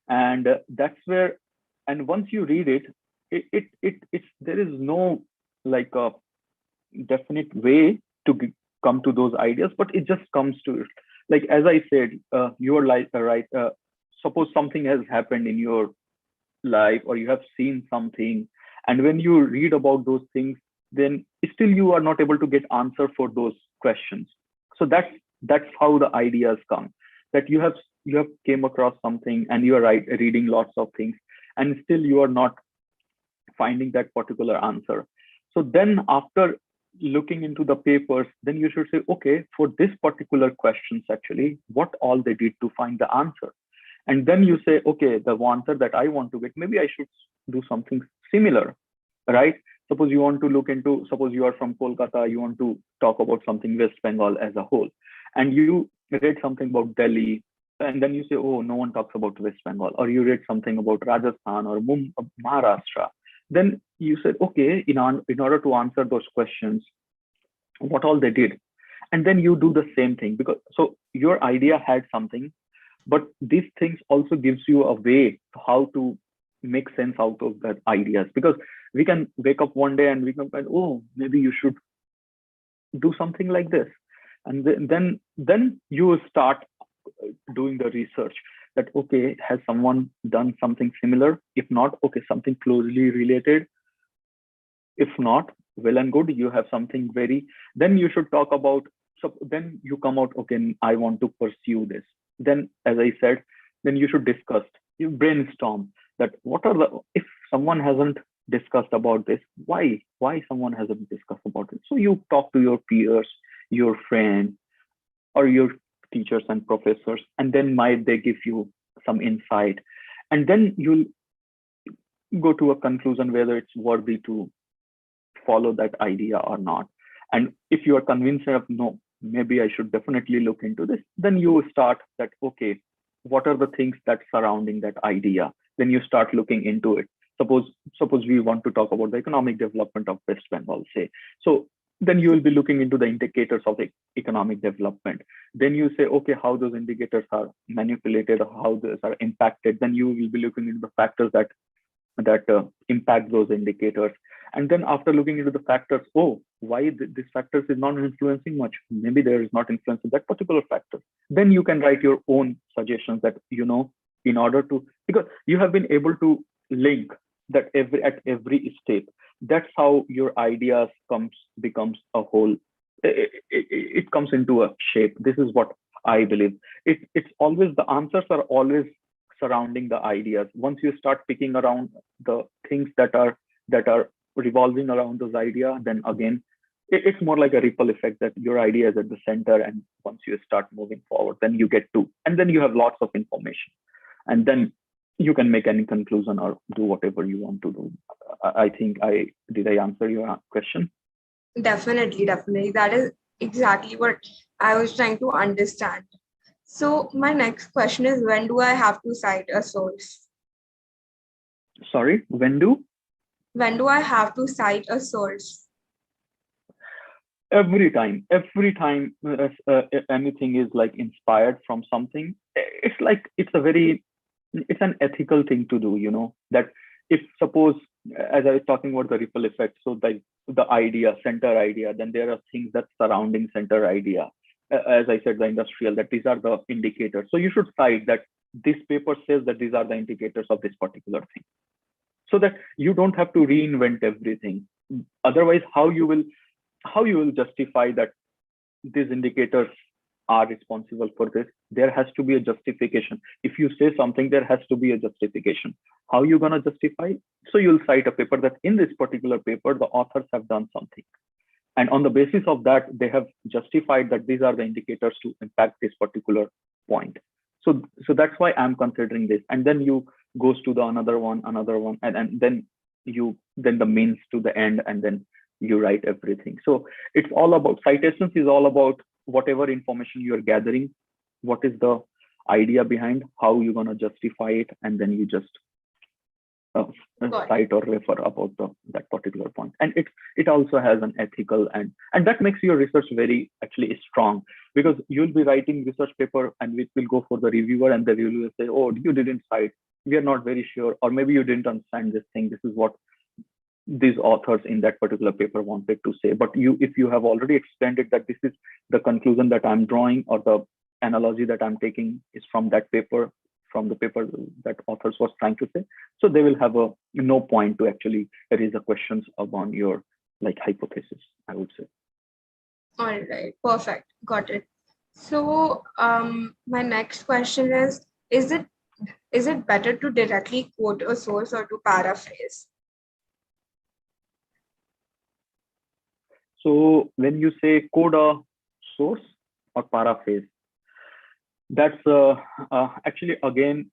And that's where, and once you read it, there is no like a definite way to come to those ideas, but it just comes to it. Like, as I said, you are like, right, suppose something has happened in your life or you have seen something, and when you read about those things, then still you are not able to get answer for those questions. So that's how the ideas come, that you have came across something and you are reading lots of things and still you are not finding that particular answer. So then after looking into the papers, then you should say, okay, for this particular questions, actually, what all they did to find the answer. And then you say, okay, the answer that I want to get, maybe I should do something similar, right? Suppose you want to look into, suppose you are from Kolkata, you want to talk about something West Bengal as a whole, and you read something about Delhi, and then you say, oh, no one talks about West Bengal, or you read something about Rajasthan or Maharashtra. Then you said, okay, in order to answer those questions, what all they did, and then you do the same thing, because so your idea had something, but these things also gives you a way how to make sense out of that ideas, because we can wake up one day and we can find, oh, maybe you should do something like this, and then you will start doing the research. that, okay, has someone done something similar? If not, okay, something closely related. If not, well and good, you have something very, then you should talk about, so then you come out, okay, I want to pursue this. Then, as I said, then you should discuss, you brainstorm that what are the, if someone hasn't discussed about this, why someone hasn't discussed about it? So you talk to your peers, your friends, or your teachers and professors, and then might they give you some insight, and then you'll go to a conclusion whether it's worthy to follow that idea or not. And if you are convinced of no, maybe I should definitely look into this, then you start that, okay, what are the things that surrounding that idea? Then you start looking into it. Suppose we want to talk about the economic development of West Bengal, say. So then you will be looking into the indicators of the economic development. Then you say, okay, how those indicators are manipulated, or how those are impacted. Then you will be looking into the factors that impact those indicators. And then after looking into the factors, oh, why this factors is not influencing much? Maybe there is not influence in that particular factor. Then you can write your own suggestions that, in order to, because you have been able to link that at every step. That's how your ideas becomes a whole. It comes into a shape. This is what I believe. It's always, the answers are always surrounding the ideas. Once you start picking around the things that are revolving around those ideas, then again, it's more like a ripple effect, that your idea is at the center, and once you start moving forward, then you get to, and then you have lots of information, and then you can make any conclusion or do whatever you want to do. I think did I answer your question? Definitely. That is exactly what I was trying to understand. So my next question is, when do I have to cite a source? Sorry, when do I have to cite a source? Every time anything is like inspired from something, it's an ethical thing to do, that if suppose, as I was talking about the ripple effect, so the idea, center idea, then there are things that surrounding center idea. As I said, the industrial, that these are the indicators. So you should cite that this paper says that these are the indicators of this particular thing, so that you don't have to reinvent everything. Otherwise, how you will justify that these indicators are responsible for this? There has to be a justification. If you say something, there has to be a justification. How are you going to justify? So you'll cite a paper that in this particular paper, the authors have done something. And on the basis of that, they have justified that these are the indicators to impact this particular point. So that's why I'm considering this. And then you goes to the another one, and then the means to the end, and then you write everything. So it's all about, citations is all about whatever information you're gathering, what is the idea behind, how you're going to justify it, and then you just cite or refer about that particular point. And it also has an ethical, and that makes your research very actually strong, because you'll be writing research paper and it will go for the reviewer, and the reviewer will say, oh, you didn't cite, we are not very sure, or maybe you didn't understand this thing, this is what these authors in that particular paper wanted to say. But if you have already explained it, that this is the conclusion that I'm drawing, or the analogy that I'm taking is from that paper, from the paper that authors was trying to say, so they will have no point to actually raise the questions upon your hypothesis, I would say. All right, perfect, got it. So my next question is it better to directly quote a source or to paraphrase? So when you say quote a source or paraphrase, that's actually again,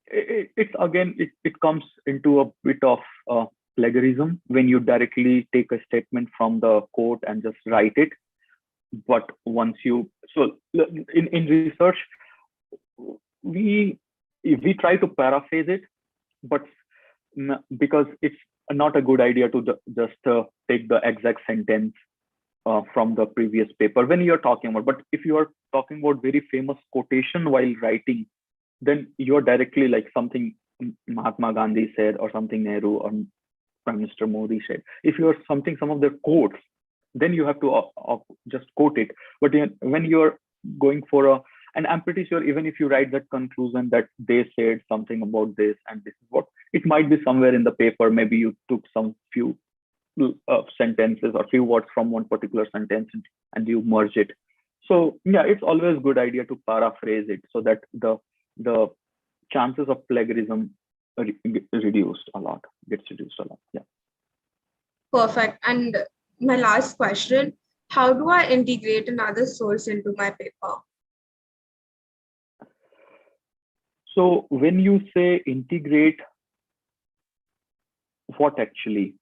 it comes into a bit of plagiarism when you directly take a statement from the quote and just write it. But once in research, we try to paraphrase it, but because it's not a good idea to just take the exact sentence from the previous paper when you're talking about. But if you are talking about very famous quotation while writing, then you're directly like something Mahatma Gandhi said, or something Nehru or Prime Minister Modi said. If you're some of their quotes, then you have to just quote it. But when you're going for And I'm pretty sure even if you write that conclusion that they said something about this and this is what, it might be somewhere in the paper. Maybe you took some few sentences or few words from one particular sentence and you merge it. So yeah, it's always good idea to paraphrase it so that the chances of plagiarism gets reduced a lot. Yeah. Perfect. And my last question, how do I integrate another source into my paper? So when you say integrate, what actually?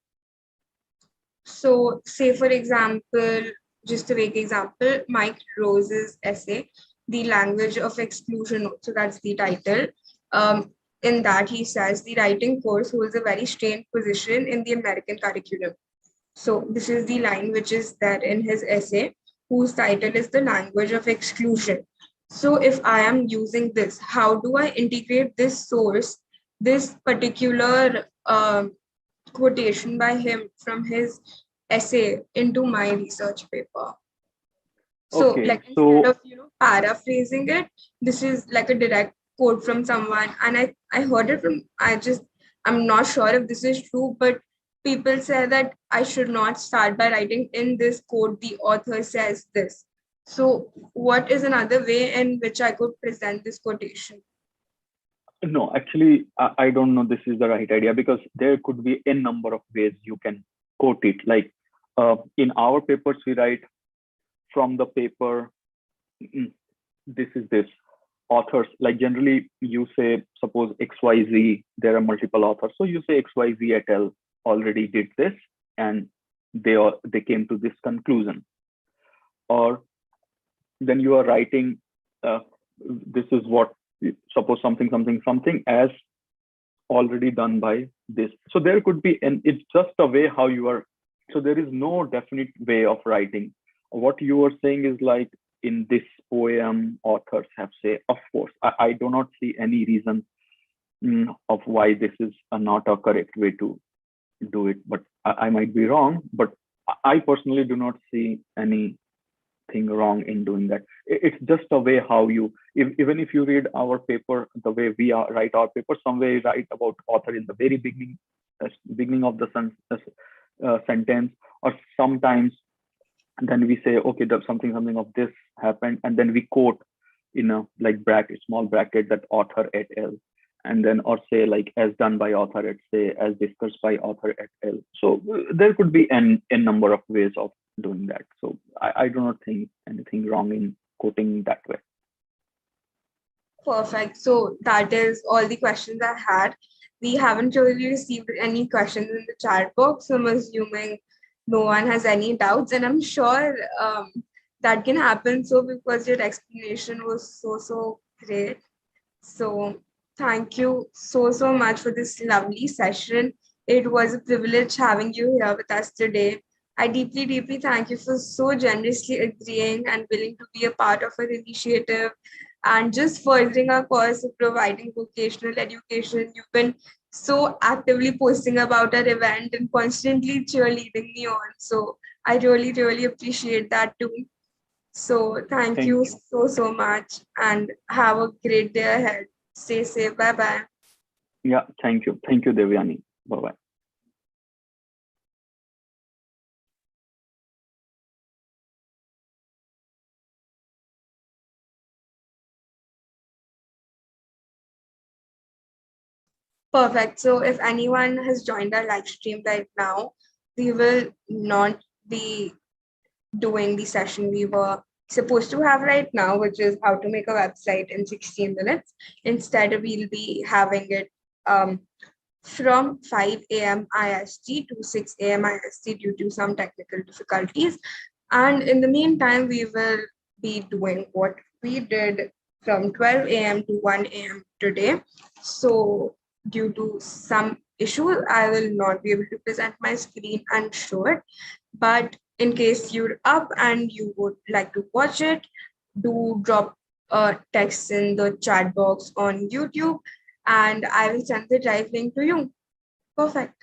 So say, for example, just to make example, Mike Rose's essay, The Language of Exclusion, so that's the title. In that, he says the writing course holds a very strange position in the American curriculum. So this is the line which is there in his essay, whose title is The Language of Exclusion. So if I am using this, how do I integrate this source, this particular quotation by him from his essay into my research paper? So Okay, like instead so of paraphrasing it, this is like a direct quote from someone, and I heard it from, I'm not sure if this is true, but people say that I should not start by writing in this quote the author says this. So what is another way in which I could present this quotation? no, actually, I don't know this is the right idea because there could be a number of ways you can quote it. Like in our papers, we write from the paper, this is this. Authors, like generally you say, suppose XYZ, there are multiple authors. So you say XYZ et al. Already did this and they came to this conclusion. Or then you are writing, this is what, suppose something as already done by this. So there could be, and it's just a way how you are. So there is no definite way of writing. What you are saying is like in this poem, authors have say, of course, I do not see any reason of why this is not a correct way to do it, but I might be wrong, but I personally do not see anything wrong in doing that. It's just a way how you, even if you read our paper, the way we write our paper, somewhere we write about author in the very beginning of the sentence, or sometimes then we say, okay, something of this happened, and then we quote in a like bracket, small bracket, that author et al. And then, or say like as done by author et, say as discussed by author et al. So there could be a number of ways of doing that. So I do not think anything wrong in quoting that way. Perfect. So that is all the questions I had. We haven't really received any questions in the chat box, so I'm assuming no one has any doubts, and I'm sure that can happen. So because your explanation was so great. So thank you so much for this lovely session. It was a privilege having you here with us today. I deeply thank you for so generously agreeing and willing to be a part of our initiative and just furthering our cause of providing vocational education. You've been so actively posting about our event and constantly cheerleading me on. So I really appreciate that too. So thank Thank you you. so much and have a great day ahead. Stay safe. Bye bye. Yeah, thank you. Thank you, Devyani. Bye-bye. Perfect. So if anyone has joined our live stream right now, we will not be doing the session we were supposed to have right now, which is how to make a website in 16 minutes. Instead, we'll be having it from 5 a.m. IST to 6 a.m. IST due to some technical difficulties. And in the meantime, we will be doing what we did from 12 a.m. to 1 a.m. today. So due to some issue, I will not be able to present my screen and show it. But in case you're up and you would like to watch it, do drop a text in the chat box on YouTube and I will send the drive link to you. Perfect.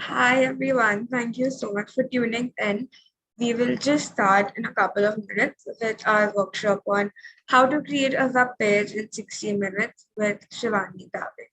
Hi everyone, thank you so much for tuning in. We will just start in a couple of minutes with our workshop on how to create a web page in 60 minutes with Shivani Dave.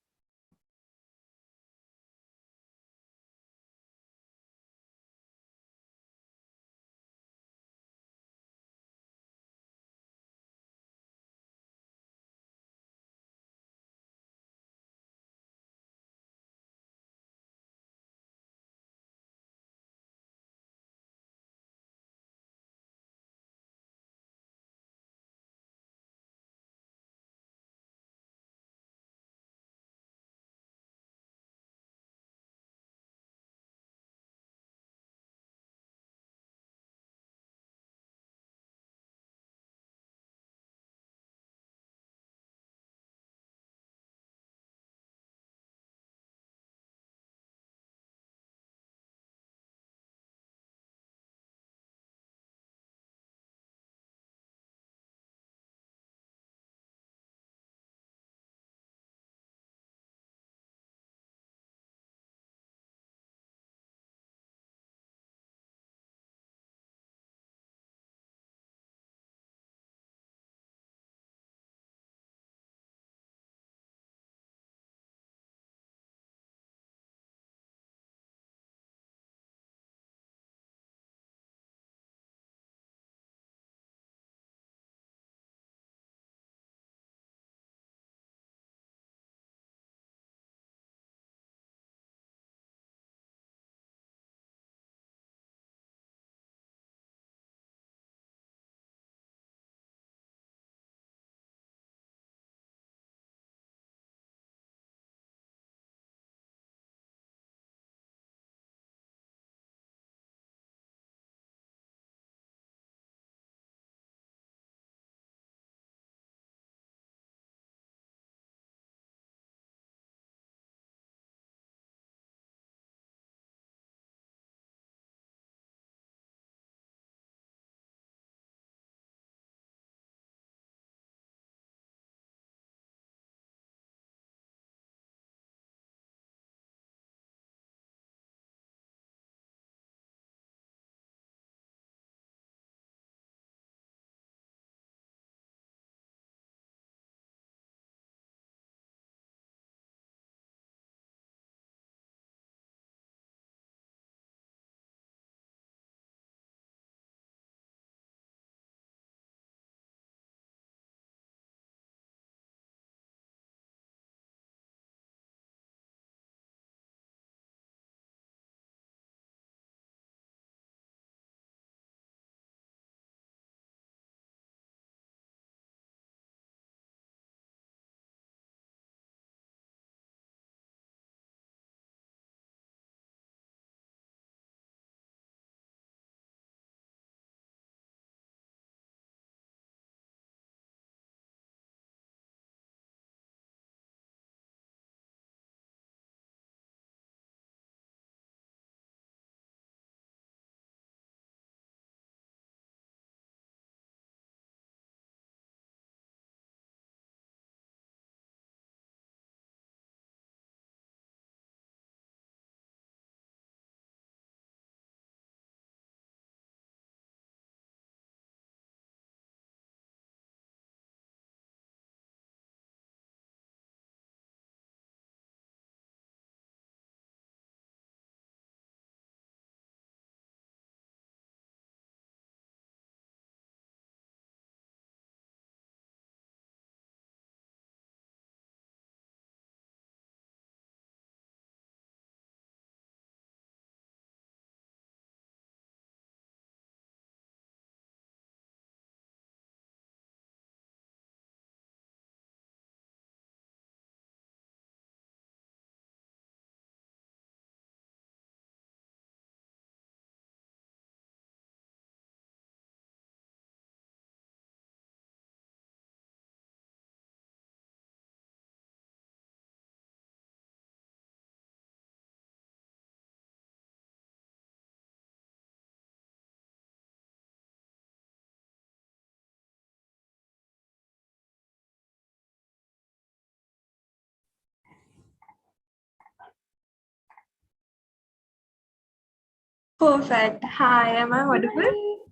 Perfect. Hi, am I audible?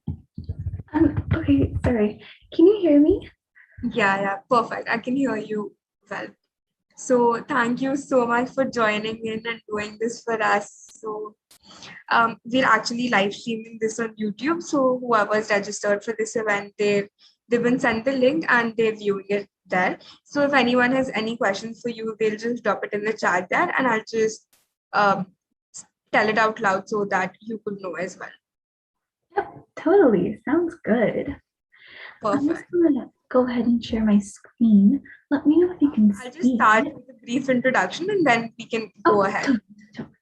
Okay, sorry. Can you hear me? Yeah, perfect. I can hear you well. So thank you so much for joining in and doing this for us. So we're actually live streaming this on YouTube. So whoever's registered for this event, they've been sent the link and they're viewing it there. So if anyone has any questions for you, they'll just drop it in the chat there, and I'll just um, tell it out loud so that you could know as well. Yep, totally. Sounds good. I'm just Perfect. gonna go ahead and share my screen. Let me know if you can I'll just see start it. with a brief introduction and then we can go ahead. Totally.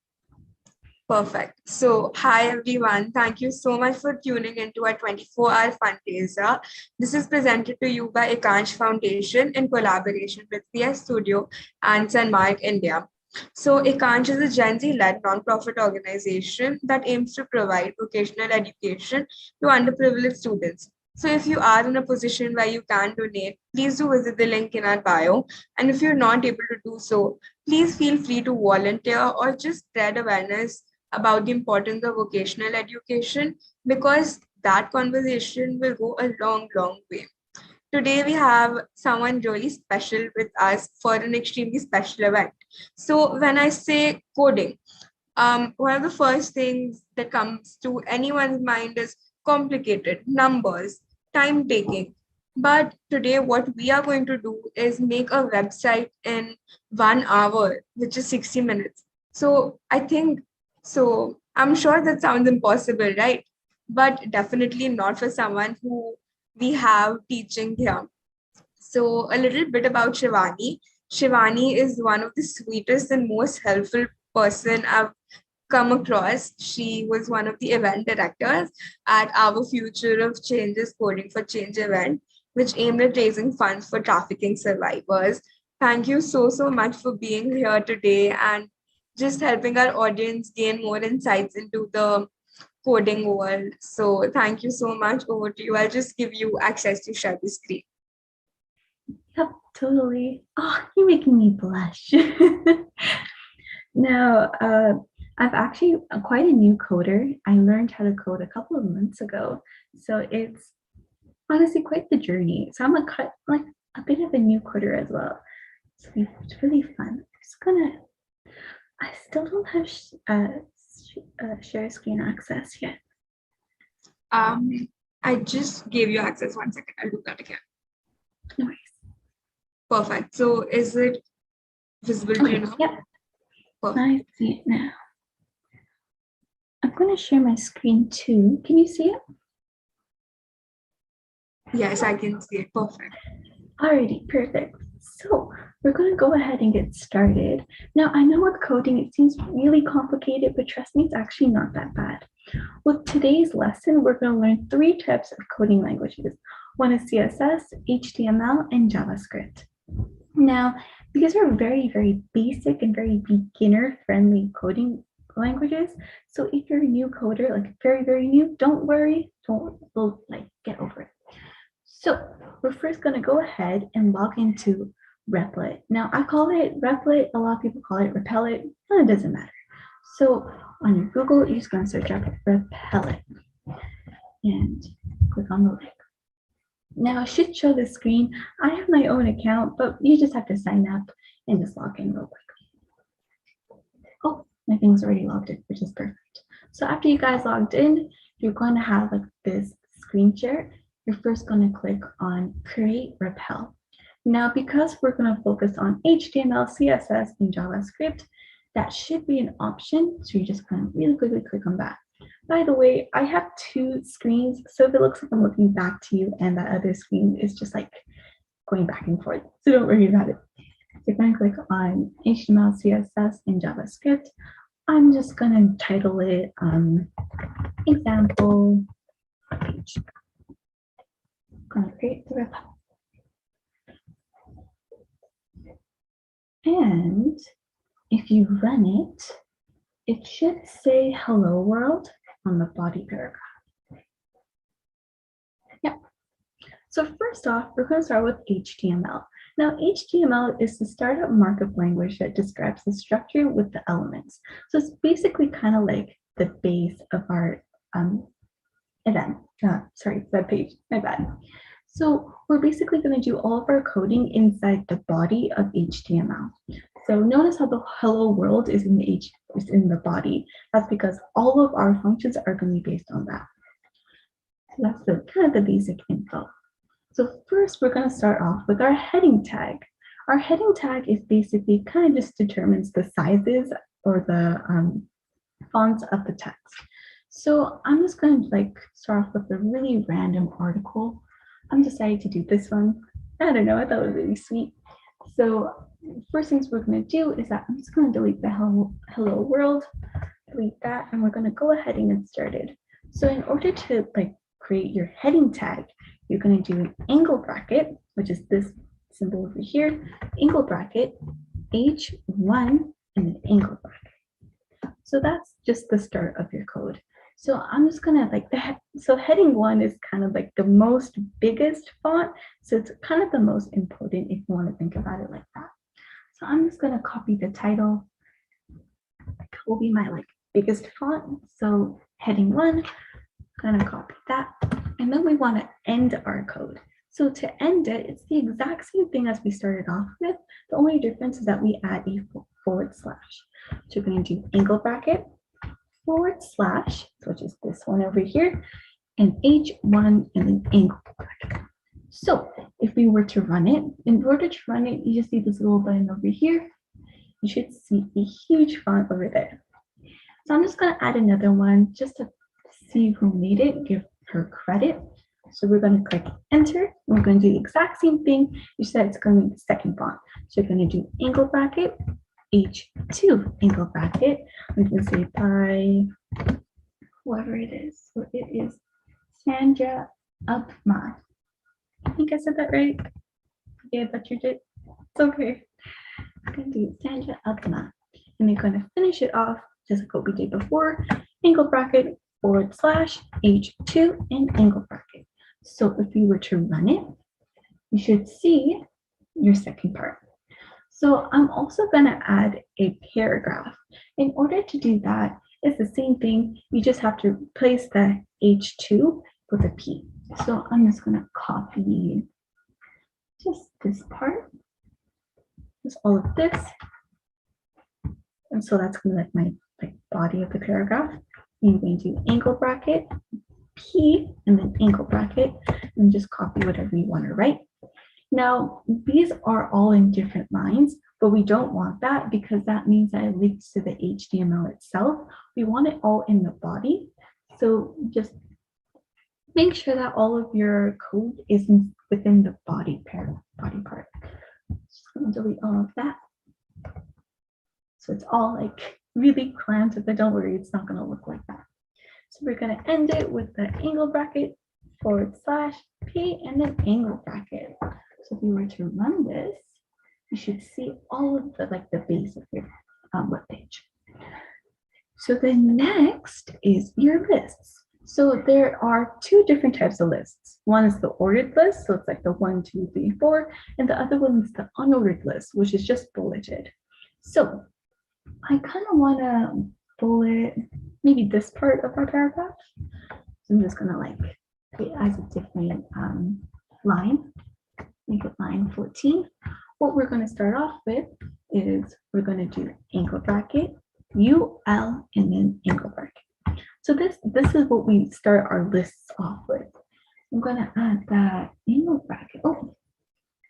Perfect. So, hi everyone. Thank you so much for tuning into our 24-hour fundraiser. This is presented to you by Ekansh Foundation in collaboration with PS Studio and Sanmark India. So, Ekansh is a Gen Z-led nonprofit organization that aims to provide vocational education to underprivileged students. So, if you are in a position where you can donate, please do visit the link in our bio. And if you're not able to do so, please feel free to volunteer or just spread awareness about the importance of vocational education, because that conversation will go a long way. Today we have someone really special with us for an extremely special event. So when I say coding, one of the first things that comes to anyone's mind is complicated, numbers, time taking. But today, what we are going to do is make a website in 1 hour, which is 60 minutes. So I think, so I'm sure that sounds impossible, right? But definitely not for someone who we have teaching here. So a little bit about Shivani. Shivani is one of the sweetest and most helpful person I've come across. She was one of the event directors at our Future of Changes Coding for Change event, which aimed at raising funds for trafficking survivors. Thank you so much for being here today and just helping our audience gain more insights into the coding world. So thank you so much. Over to you. I'll just give you access to share the screen. Yep, totally. Oh, you're making me blush. Now, I've actually quite a new coder. I learned how to code a couple of months ago, so it's honestly quite the journey. So I'm like a bit of a new coder as well. So it's really fun. I still don't have share screen access yet. I just gave you access. 1 second. I'll do that again. No worries. Perfect. So is it visible to you now? Yep. Perfect. I see it now. I'm going to share my screen too. Can you see it? Yes, I can see it. Perfect. Alrighty, perfect. So we're going to go ahead and get started. Now, I know with coding, it seems really complicated, but trust me, it's actually not that bad. With today's lesson, we're going to learn 3 types of coding languages. One is CSS, HTML, and JavaScript. Now, these are very basic and very beginner-friendly coding languages. So if you're a new coder, like very new, don't worry, we'll get over it. So we're first going to go ahead and log into Replit. Now, I call it Replit. A lot of people call it Repellit. It doesn't matter. So on your Google, you're just going to search up Repellit and click on the link. Now, I should show the screen. I have my own account, but you just have to sign up and just log in real quick. Oh, my thing's already logged in, which is perfect. So after you guys logged in, you're going to have like this screen share. You're first going to click on Create Repel. Now, because we're going to focus on HTML, CSS, and JavaScript, that should be an option. So you're just going to really quickly click on that. By the way, I have 2 screens, so if it looks like I'm looking back to you and that other screen is just like going back and forth, so don't worry about it. So you're going to click on HTML, CSS, and JavaScript. I'm just going to title it example page. I'm going to create the repel. And if you run it, it should say hello world on the body paragraph. Yep. So first off, we're going to start with HTML. Now, HTML is the startup markup language that describes the structure with the elements. So it's basically kind of like the base of our event. Sorry, web page, my bad. So we're basically going to do all of our coding inside the body of HTML. So notice how the hello world is in the body. That's because all of our functions are going to be based on that. So that's the kind of the basic info. So first, we're going to start off with our heading tag. Our heading tag is basically kind of just determines the sizes or the fonts of the text. So I'm just going to start off with a really random article. I'm deciding to do this one. I don't know, I thought it was really sweet. So first things we're going to do is that I'm just going to delete the hello world, delete that, and we're going to go ahead and get started. So in order to create your heading tag, you're going to do an angle bracket, which is this symbol over here, angle bracket, H1, and an angle bracket. So that's just the start of your code. So I'm just gonna so heading 1 is kind of the most biggest font. So it's kind of the most important if you want to think about it like that. So I'm just gonna copy the title. That will be my biggest font. So heading 1, gonna copy that. And then we want to end our code. So to end it, it's the exact same thing as we started off with. The only difference is that we add a forward slash. So we're going to do angle bracket, forward slash, which is this one over here, and H1 and then angle bracket. So if we were to run it, in order to run it, you just see this little button over here. You should see a huge font over there. So I'm just going to add another one just to see who made it, give her credit. So we're going to click enter. We're going to do the exact same thing. You said it's going to be the second font. So you're going to do angle bracket, H2 angle bracket. I'm going to say by whoever it is. So it is Snehja Upma. I think I said that right. Yeah, but you did. It's okay. I'm going to do Snehja Upma. And we're going to finish it off just like what we did before. Angle bracket, forward slash, H2, and angle bracket. So if you were to run it, you should see your second part. So I'm also going to add a paragraph. In order to do that, it's the same thing. You just have to replace the H2 with a P. So I'm just going to copy just this part, just all of this. And so that's going to be my body of the paragraph. You're going to do angle bracket, P, and then angle bracket, and just copy whatever you want to write. Now, these are all in different lines, but we don't want that because that means that it links to the HTML itself. We want it all in the body. So just make sure that all of your code is within the body part. Just going to delete all of that. So it's all really cramped, but don't worry, it's not going to look like that. So we're going to end it with the angle bracket, forward slash, P, and then angle bracket. So if you were to run this, you should see all of the base of your web page. So the next is your lists. So there are two different types of lists. One is the ordered list, so it's the 1, 2, 3, 4, and the other one is the unordered list, which is just bulleted. So I kind of want to bullet maybe this part of our paragraph. So I'm just going to create as a different line, make it line 14. What we're going to start off with is we're going to do angle bracket, UL, and then angle bracket. So this is what we start our lists off with. I'm going to add that angle bracket. Oh,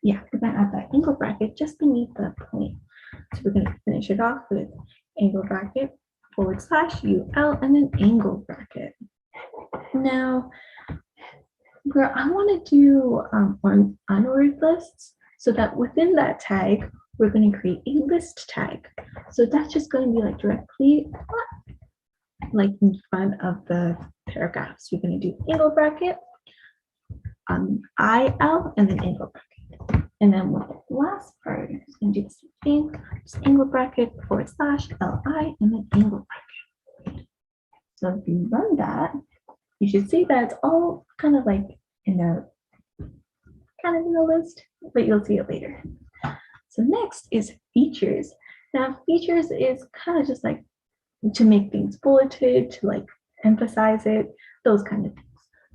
yeah, we're going to add that angle bracket just beneath the point. So we're going to finish it off with angle bracket, forward slash, UL, and then angle bracket. Now, where I want to do unordered lists, so that within that tag, we're going to create a list tag. So that's just going to be directly in front of the paragraph. So you're going to do angle bracket, IL, and then angle bracket. And then with the last part, I'm just going to do the same thing, just angle bracket, forward slash, LI, and then angle bracket. So if you run that, you should see that it's all kind of in a list, but you'll see it later. So next is features. Now features is kind of just to make things bulleted, to like emphasize it, those kind of things.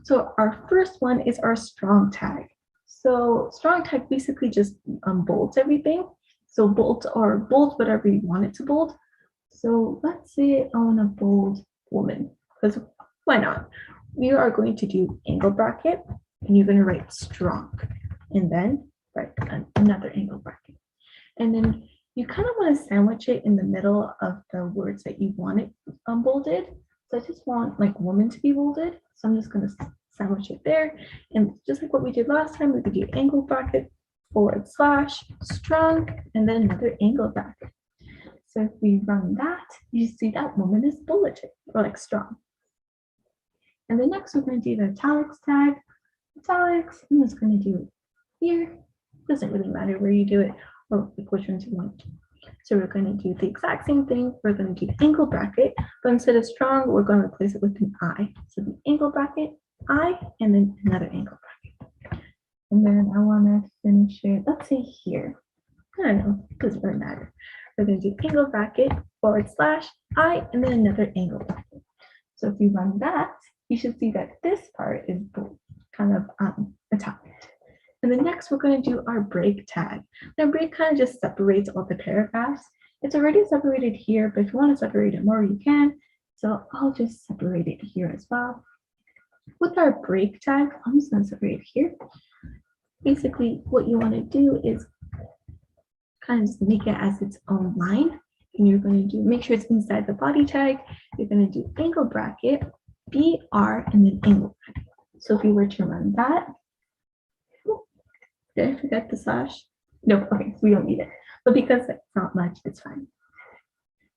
So our first one is our strong tag. So strong tag basically just bolds everything. So bold or bold whatever you want it to bold. So let's say I want to bold woman, because why not? We are going to do angle bracket, and you're going to write strong, and then write another angle bracket. And then you kind of want to sandwich it in the middle of the words that you want it bolded. So I just want like woman to be bolded. So I'm just going to sandwich it there. And just like what we did last time, we could do angle bracket / strong, and then another angle bracket. So if we run that, you see that woman is bulleted or like strong. And then next we're going to do the italics tag. Italics, I'm just going to do it here. Doesn't really matter where you do it or like which ones you want. So we're going to do the exact same thing. We're going to do the angle bracket, but instead of strong, we're going to replace it with an I. So the angle bracket, I, and then another angle bracket. And then I want to finish it, let's say here. I don't know, it doesn't really matter. We're going to do angle bracket / I, and then another angle bracket. So if you run that, you should see that this part is kind of italic. And then next we're going to do our break tag. Now break kind of just separates all the paragraphs. It's already separated here, but if you want to separate it more, you can. So I'll just separate it here as well. With our break tag, I'm just going to separate it here. Basically, what you want to do is kind of just make it as its own line. And you're going to do, make sure it's inside the body tag. You're going to do angle bracket, BR, and then angle bracket. So if you were to run that, did I forget the slash? No, okay, so we don't need it. But because it's not much, it's fine.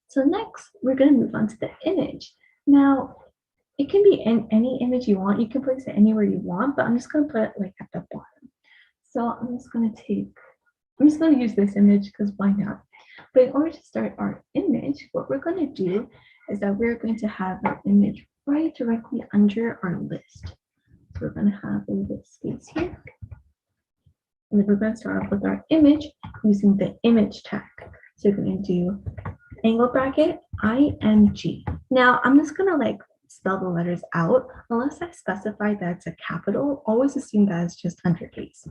So next, we're going to move on to the image. Now, it can be in any image you want. You can place it anywhere you want, but I'm just going to put it like at the bottom. So I'm just going to use this image because why not? But in order to start our image, what we're going to do is that we're going to have our image right directly under our list. So we're going to have a little bit of space here. And then we're going to start off with our image using the image tag. So you're going to do angle bracket, IMG. Now I'm just going to like spell the letters out. Unless I specify that it's a capital, always assume that it's just undercase.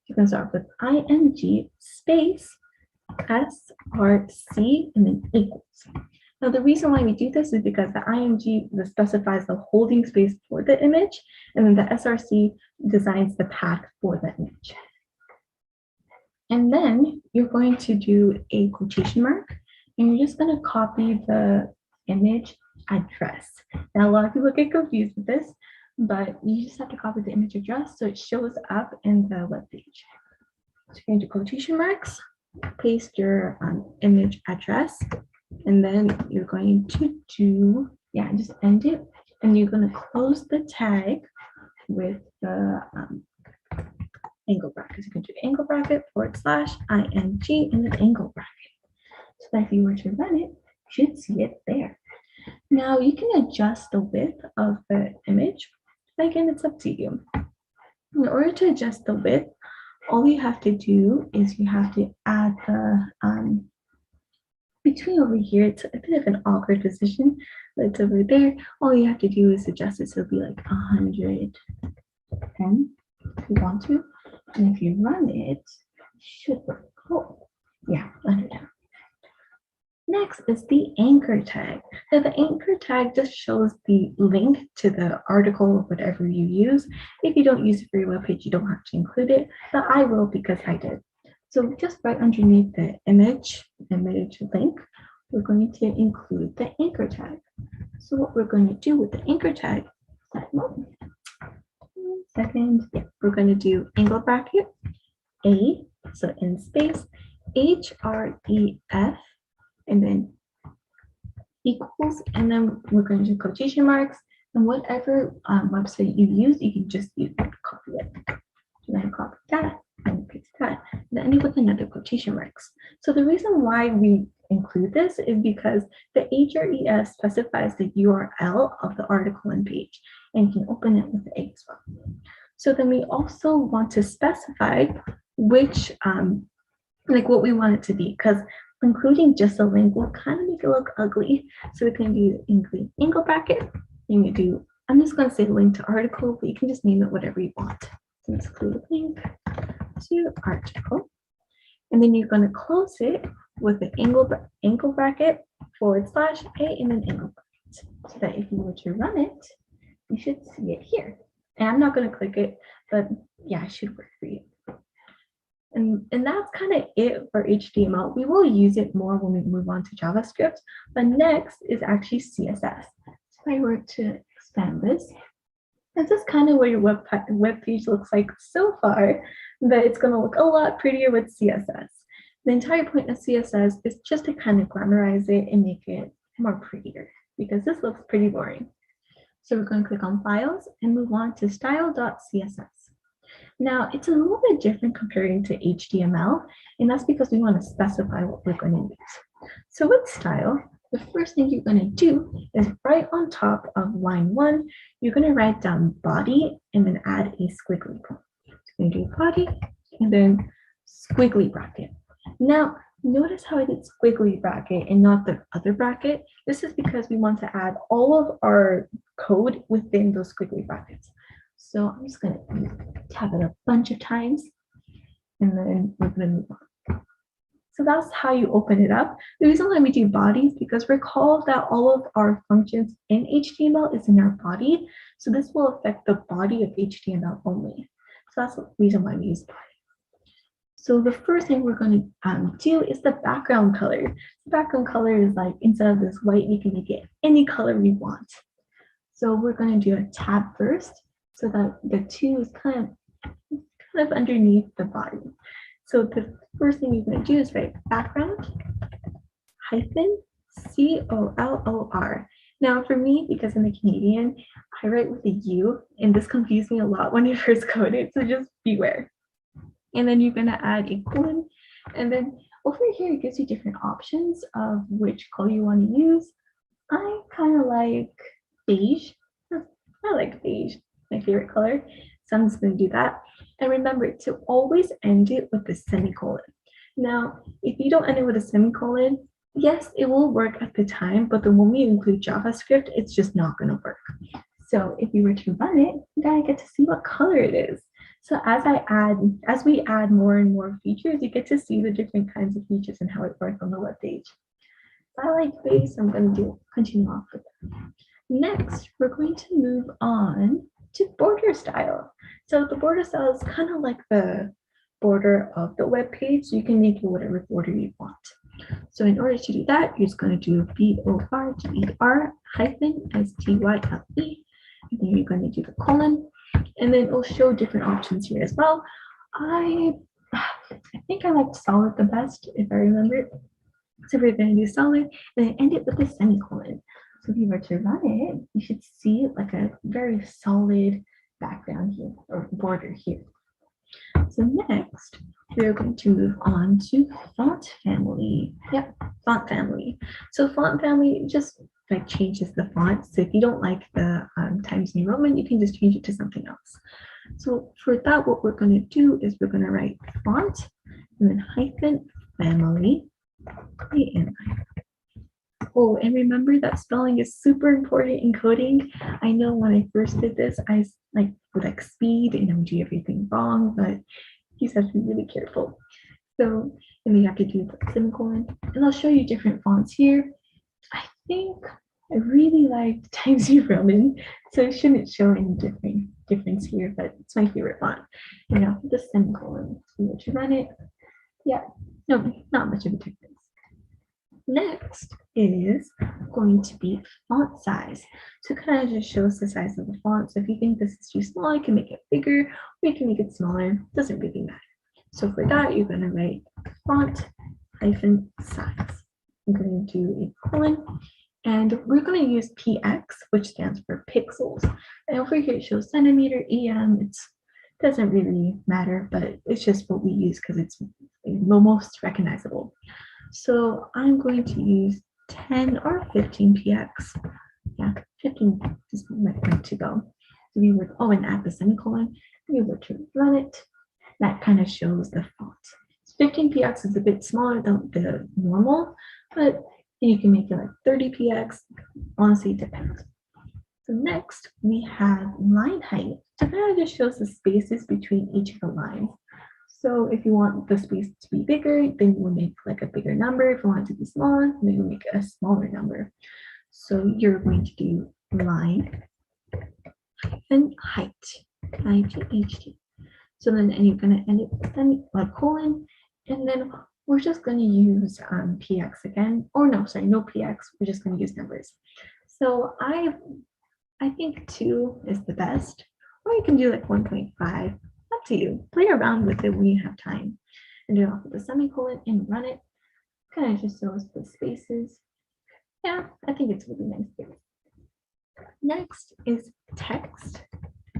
You can start with IMG space SRC and then equals. Now the reason why we do this is because the IMG specifies the holding space for the image, and then the SRC designs the path for the image. And then you're going to do a quotation mark, and you're just going to copy the image address. Now, a lot of people get confused with this, but you just have to copy the image address so it shows up in the web page. So you're going to do quotation marks, paste your image address, and then you're going to do, just end it, and you're going to close the tag with the angle bracket. So you can do angle bracket / IMG and then angle bracket. So that if you were to run it, you should see it there. Now you can adjust the width of the image. Again, it's up to you. In order to adjust the width, all you have to do is you have to add the between over here. It's a bit of an awkward position, but it's over there. All you have to do is adjust it so it'll be like 110 if you want to. And if you run it, it should work. Oh, yeah, 110. Next is the anchor tag. Now the anchor tag just shows the link to the article or whatever you use. If you don't use it for your webpage, you don't have to include it, but I will because I did. So just right underneath the image link, we're going to include the anchor tag. So what we're going to do with the anchor tag, we're going to do angle bracket, A, so in space, HREF, and then equals, and then we're going to do quotation marks, and whatever website you use, you can just copy it. So then copy that and paste that, and then end it with another quotation marks. So the reason why we include this is because the HREF specifies the URL of the article and page, and you can open it with the A as well. So then we also want to specify which, like what we want it to be, because including just a link will kind of make it look ugly. So we can do include angle bracket. And you do, I'm just going to say link to article, but you can just name it whatever you want. So include link to article. And then you're going to close it with the angle bracket / a and then angle bracket. So that if you were to run it, you should see it here. And I'm not going to click it, but yeah, it should work for you. And that's kind of it for HTML. We will use it more when we move on to JavaScript, but next is actually CSS. So if I were to expand this, this is kind of what your web page looks like so far, but it's going to look a lot prettier with CSS. The entire point of CSS is just to kind of glamorize it and make it more prettier, because this looks pretty boring. So we're going to click on Files and move on to style.css. Now, it's a little bit different comparing to HTML, and that's because we want to specify what we're going to use. So with style, the first thing you're going to do is right on top of line 1, you're going to write down body and then add a squiggly point. So you're going to do body and then squiggly bracket. Now, notice how I did squiggly bracket and not the other bracket. This is because we want to add all of our code within those squiggly brackets. So I'm just going to tab it a bunch of times, and then we're going to move on. So that's how you open it up. The reason why we do bodies, because recall that all of our functions in HTML is in our body. So this will affect the body of HTML only. So that's the reason why we use body. So the first thing we're going to do is the background color. The background color is like, instead of this white, we can make it any color we want. So we're going to do a tab first, so that the 2 is kind of underneath the body. So the first thing you're going to do is write background -COLOR. Now for me, because I'm a Canadian, I write with a U, and this confused me a lot when I first coded, so just beware. And then you're going to add a colon, and then over here it gives you different options of which color you want to use. I kind of like beige. I like beige, my favorite color. So I'm just going to do that. And remember to always end it with a semicolon. Now, if you don't end it with a semicolon, yes, it will work at the time, but the moment you include JavaScript, it's just not going to work. So if you were to run it, you gotta get to see what color it is. So as we add more and more features, you get to see the different kinds of features and how it works on the web page. So I like beige, so I'm going to continue off with that. Next, we're going to move on to border style. So the border style is kind of like the border of the web page. So you can make it whatever border you want. So in order to do that, you're just going to do BORDER-STYLE, and then you're going to do the colon, and then it'll show different options here as well. I think I liked solid the best, if I remember. So we're going to do solid and then end it with a semicolon. So if you were to run it, you should see like a very solid background here, or border here. So next, we're going to move on to font family. Yep, font family. So font family just like changes the font. So if you don't like the Times New Roman, you can just change it to something else. So for that, what we're going to do is we're going to write font and then hyphen family. Oh, and remember that spelling is super important in coding. I know when I first did this, I would speed and I would do everything wrong, but you just have to be really careful. So, and we have to do the semicolon, and I'll show you different fonts here. I think I really like Times New Roman, so it shouldn't show any difference here, but it's my favorite font. And now for the semicolon, so we to run it. Yeah, no, not much of a difference. Next is going to be font size. So it kind of just shows the size of the font. So if you think this is too small, you can make it bigger, or you can make it smaller. It doesn't really matter. So for that, you're going to write font hyphen size. I'm going to do a colon, and we're going to use PX, which stands for pixels. And over here it shows centimeter, EM. It doesn't really matter, but it's just what we use because it's the most recognizable. So I'm going to use 10 or 15 PX. Yeah, 15 is my point to go. So we would, and add the semicolon. We were to run it. That kind of shows the font. It's 15px is a bit smaller than the normal, but you can make it like 30px. Honestly, it depends. So next we have line height. So kind of just shows the spaces between each of the lines. So if you want the space to be bigger, then you will make like a bigger number. If you want it to be smaller, then you make a smaller number. So you're going to do line and height, I-G-H-T. So then and you're going to end it with semicolon, and then we're just going to use px again, or no, sorry, no px. We're just going to use numbers. So I think 2 is the best, or you can do like 1.5. Up to you. Play around with it when you have time, and do it off with a semicolon and run it. Kind of just shows the spaces. Yeah, I think it's really nice here. Next is text.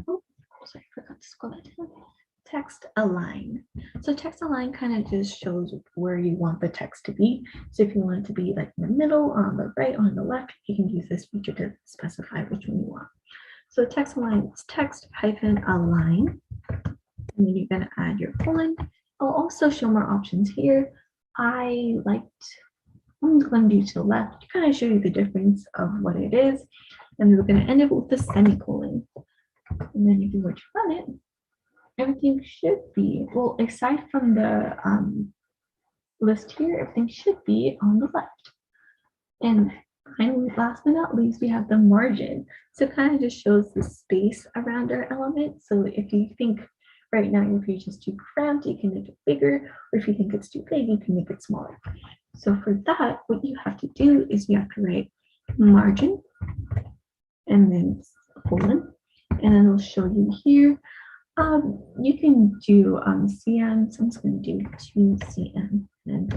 Oh, sorry, I forgot to scroll that down. Text align. So text align kind of just shows where you want the text to be. So if you want it to be like in the middle, on the right, on the left, you can use this feature to specify which one you want. So text align is text hyphen align. And then you're going to add your colon. I'll also show more options here. I'm going to do to the left to kind of show you the difference of what it is. And we're going to end it with the semicolon. And then if you were to run it, everything should be, well, aside from the list here, everything should be on the left. And finally, last but not least, we have the margin. So it kind of just shows the space around our element. So if you think right now your page is too cramped, you can make it bigger, or if you think it's too big, you can make it smaller. So for that, what you have to do is you have to write margin and then colon, and then it'll show you here. You can do cm, so I'm just going to do 2 cm, and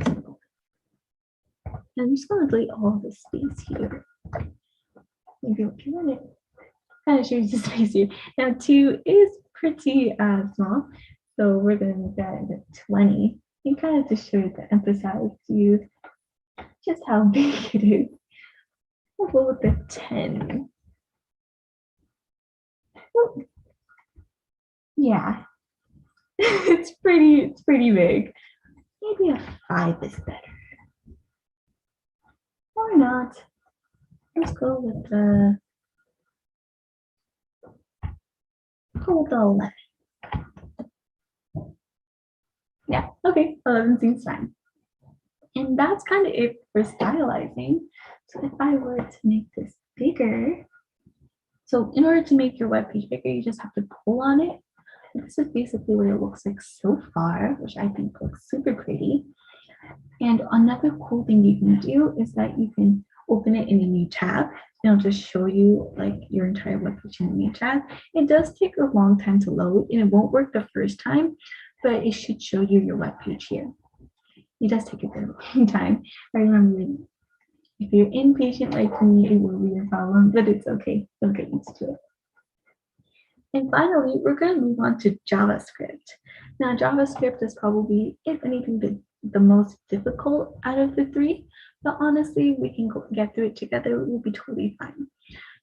I'm just going to delete all the space here. Maybe we can run it. Kind of shows the space here. Now 2 is pretty small, so we're going to make that into 20. And kind of just show you to emphasize to you just how big it is. We'll go with the 10. Oh. Yeah, it's pretty big. Maybe a 5 is better. Or not. Let's go with the 11. Yeah, okay, 11 seems fine. And that's kind of it for stylizing. So if I were to make this bigger, so in order to make your web page bigger, you just have to pull on it. This is basically what it looks like so far, which I think looks super pretty. And another cool thing you can do is that you can open it in a new tab. It'll just show you like your entire web page in a new tab. It does take a long time to load, and it won't work the first time, but it should show you your web page here. It does take a very long time. I remember if you're impatient like me, it will be a problem, but it's okay. You'll get used to it. And finally, we're going to move on to JavaScript. Now, JavaScript is probably, if anything, the most difficult out of the 3, but honestly, we can get through it together. We'll be totally fine.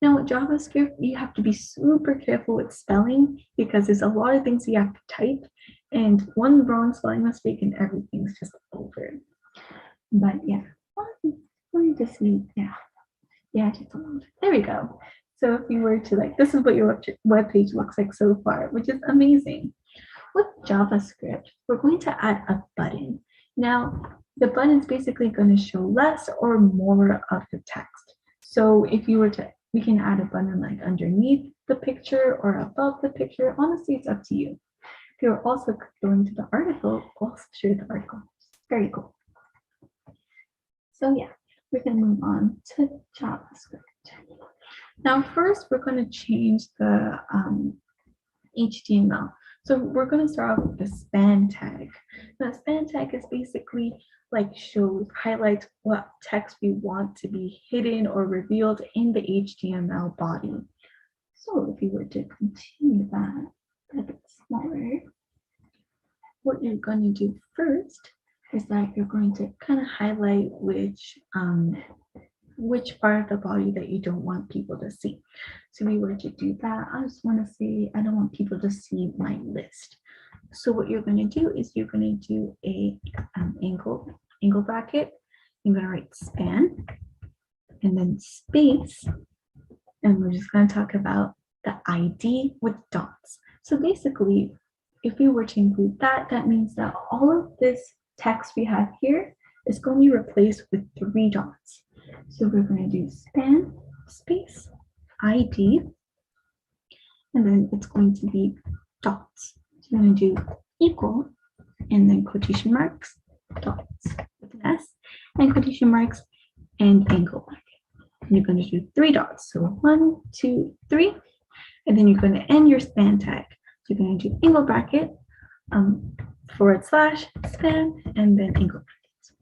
Now, with JavaScript, you have to be super careful with spelling because there's a lot of things you have to type, and one wrong spelling mistake and everything's just over. But yeah, let me just see. Yeah, just a moment. There we go. So if you were to like, this is what your web page looks like so far, which is amazing. With JavaScript, we're going to add a button. Now, the button is basically going to show less or more of the text. So if you were to, we can add a button like underneath the picture or above the picture. Honestly, it's up to you. If you're also going to the article, we'll also show you the article. Very cool. So yeah, we're going to move on to JavaScript. Now, first, we're going to change the HTML. So we're going to start off with the span tag. Now, span tag is basically like highlights what text we want to be hidden or revealed in the HTML body. So if you were to continue that a bit smaller, what you're going to do first is that you're going to kind of highlight which part of the body that you don't want people to see. So if we were to do that, I just want to say I don't want people to see my list. So what you're going to do is you're going to do a angle bracket. You're going to write span and then space. And we're just going to talk about the ID with dots. So basically, if we were to include that, that means that all of this text we have here is going to be replaced with 3 dots. So we're going to do span, space, ID, and then it's going to be dots. So we're going to do equal, and then quotation marks, dots with an S, and quotation marks, and angle bracket. And you're going to do 3 dots. So 1, 2, 3, and then you're going to end your span tag. So you're going to do angle bracket, / span, and then angle brackets.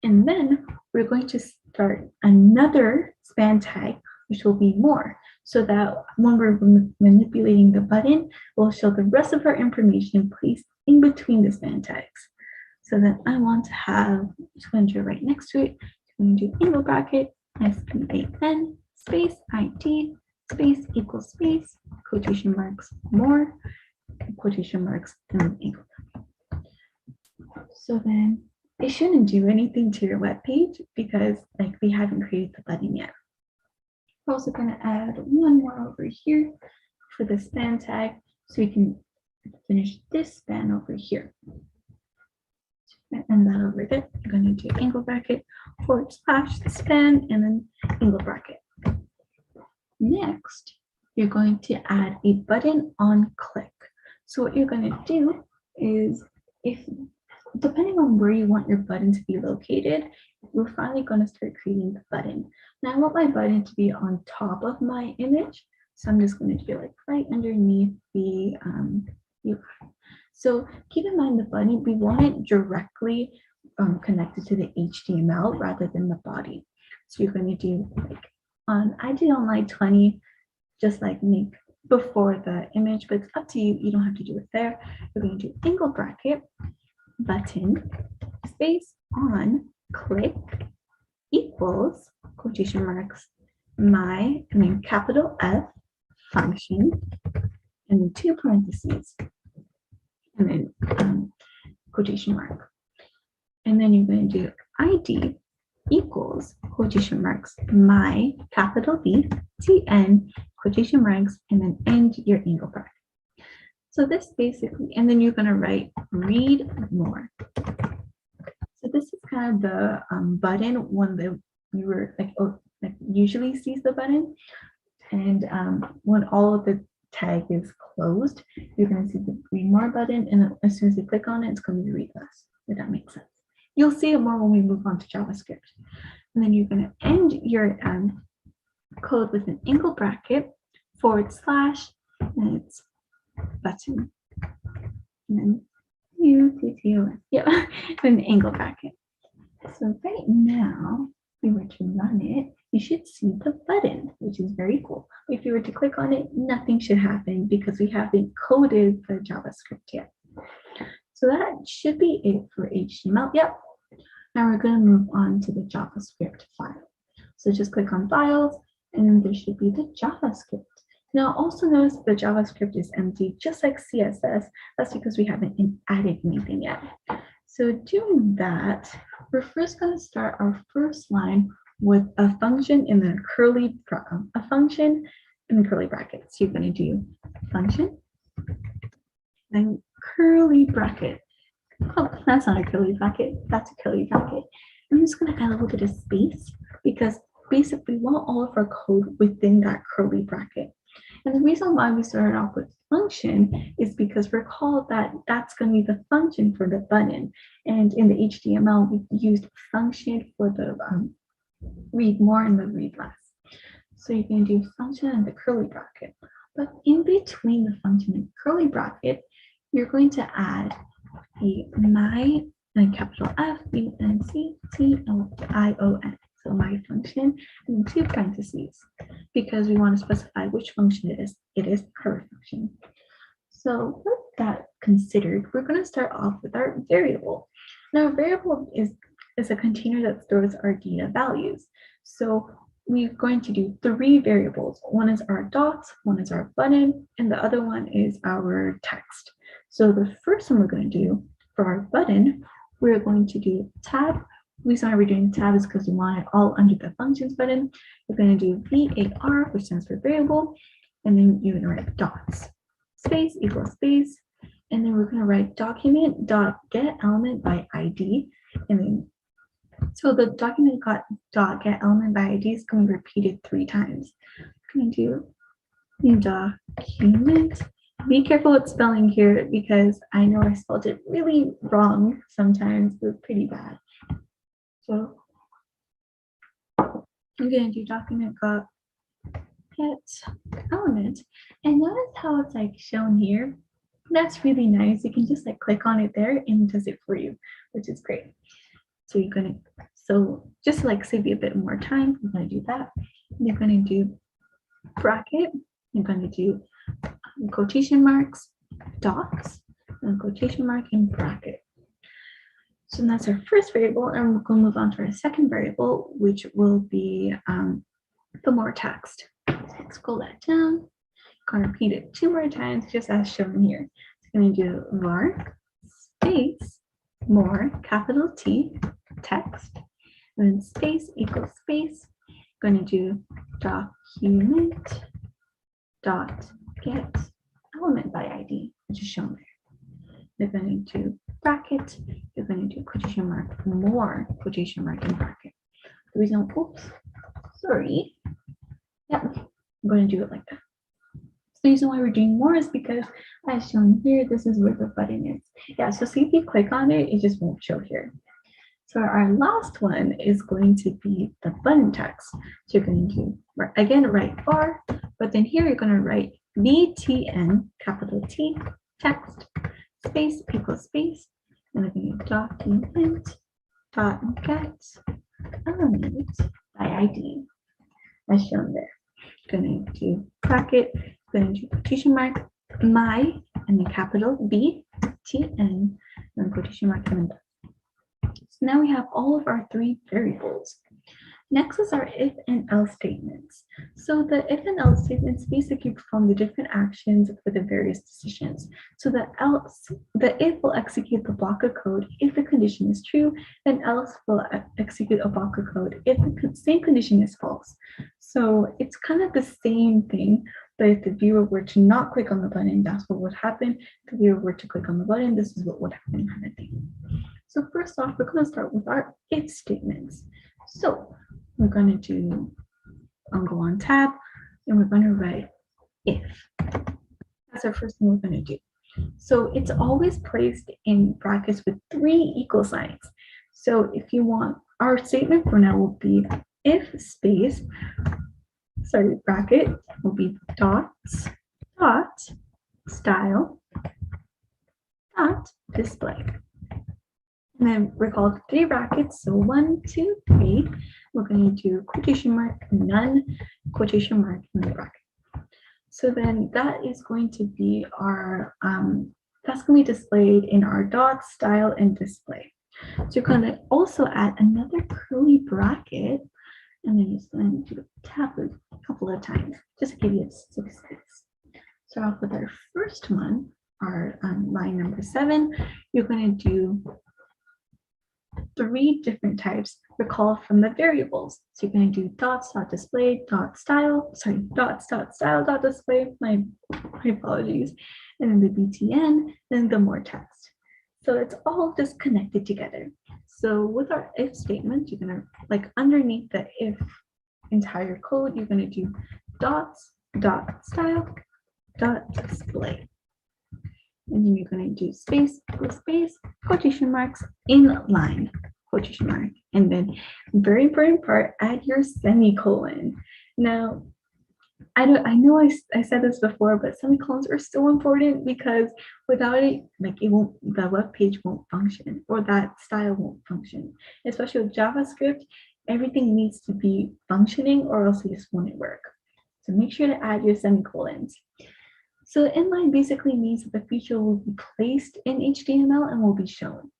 And then we're going to start another span tag, which will be more, so that when we're manipulating the button, we'll show the rest of our information placed in between the span tags. So then I want to have, just going to do right next to it, I'm going to do angle bracket, SPAN, space, ID, space, equal space, quotation marks, more, quotation marks, and then angle bracket. So then it shouldn't do anything to your web page because like we haven't created the button yet. We're also going to add one more over here for the span tag so we can finish this span over here. And that over there, you're going to do angle bracket, / span, and then angle bracket. Next, you're going to add a button on click. So what you're going to do is, depending on where you want your button to be located, we're finally going to start creating the button. Now I want my button to be on top of my image, so I'm just going to do like right underneath the UI. So keep in mind the button, we want it directly connected to the HTML rather than the body. So you're going to do like I did on line 20, just like make before the image, but it's up to you. You don't have to do it there. You're going to do angle bracket, button, space, on, click, equals, quotation marks, my, and then capital F, function, and then 2 parentheses, and then quotation mark. And then you're going to do ID equals, quotation marks, my, capital V, TN, quotation marks, and then end your angle bracket. So this basically, and then you're going to write read more. So this is kind of the button when the viewer like usually sees the button, and when all of the tag is closed, you're going to see the read more button, and as soon as you click on it, it's going to be read less. If that makes sense. You'll see it more when we move on to JavaScript. And then you're going to end your code with an angle bracket, / and it's button, and then an angle bracket. So right now, if you were to run it, you should see the button, which is very cool. If you were to click on it, nothing should happen because we haven't coded the JavaScript yet. So that should be it for HTML. Yep. Now we're going to move on to the JavaScript file. So just click on files, and then there should be the JavaScript. Now also notice the JavaScript is empty, just like CSS. That's because we haven't added anything yet. So doing that, we're first going to start our first line with a function in the curly brackets. You're going to do function, then curly bracket. Oh, that's not a curly bracket. That's a curly bracket. I'm just going to add a little bit of space because basically we want all of our code within that curly bracket. And the reason why we started off with function is because recall that that's going to be the function for the button. And in the HTML, we used function for the read more and the read less. So you can do function and the curly bracket. But in between the function and curly bracket, you're going to add a my and capital F, U, N, C, T, O, I, O, N. So my function and 2 parentheses because we want to specify which function it is. It is her function. So with that considered, we're going to start off with our variable. Now, a variable is a container that stores our data values. So we're going to do 3 variables. One is our dots, one is our button, and the other one is our text. So the first one we're going to do for our button, we're going to do tab. The reason why we're doing tab is because we want it all under the functions button. We're going to do VAR, which stands for variable, and then you're going to write dots. Space equals space, and then we're going to write document dot get element by ID, and then so the document dot get element by ID is going to be repeated 3 times. I'm going to do document. Be careful with spelling here because I know I spelled it really wrong sometimes. It's pretty bad. So I'm going to do document dot get element, and notice how it's like shown here. That's really nice. You can just like click on it there and it does it for you, which is great. So you're going to, so just to like save you a bit more time, you're going to do that. You're going to do bracket. You're going to do quotation marks, dots, and quotation mark and bracket. So that's our first variable, and we're going to move on to our second variable, which will be the more text. Let's scroll that down. I'm going to repeat it 2 more times, just as shown here. So I'm going to do var space more capital T text, and then space equals space. I'm going to do document dot get element by ID, which is shown there. You're going to do bracket. You're going to do quotation mark more quotation mark and bracket. The reason, oops, sorry. Yep, I'm going to do it like that. So the reason why we're doing more is because, as shown here, this is where the button is. Yeah, so see if you click on it, it just won't show here. So our last one is going to be the button text. So you're going to, again, write var, but then here you're going to write BTN, capital T, text, space equals space, and I'm going to document dot get element by ID, as shown there. Going to do bracket, going to do quotation mark, my, and then capital B, T, N, and quotation mark, and then. So now we have all of our 3 variables. Next is our if and else statements. So the if and else statements basically perform the different actions for the various decisions. So the if will execute the block of code if the condition is true, and else will execute a block of code if the same condition is false. So it's kind of the same thing, but if the viewer were to not click on the button, that's what would happen. If the viewer were to click on the button, this is what would happen, kind of thing. So first off, we're going to start with our if statements. So we're going to do, go on tab, and we're going to write if. That's our first thing we're going to do. So it's always placed in brackets with 3 equal signs. So if you want, our statement for now will be if space, bracket will be dots, dot, style, dot, display. And then we're called 3 brackets. So 1, 2, 3. We're going to do quotation mark, none, quotation mark, and the bracket. So then that is going to be our, that's going to be displayed in our dot, style, and display. So you're going to also add another curly bracket, and then you're just going to tap it a couple of times, just to give you a 6. Start off with our first one, our line number 7. You're going to do 3 different types recalled from the variables. So you're going to do dots, dot display, dot style, dots, dot style, dot display, my apologies, and then the BTN, then the more text. So it's all just connected together. So with our if statement, you're going to, like underneath the if entire code, you're going to do dots, dot style, dot display. And then you're going to do space equals space, quotation marks, in line, quotation mark. And then very important part, add your semicolon. Now, I know I said this before, but semicolons are so important because without it, like the web page won't function, or that style won't function. Especially with JavaScript, everything needs to be functioning or else it just won't work. So make sure to add your semicolons. So inline basically means that the feature will be placed in HTML and will be shown.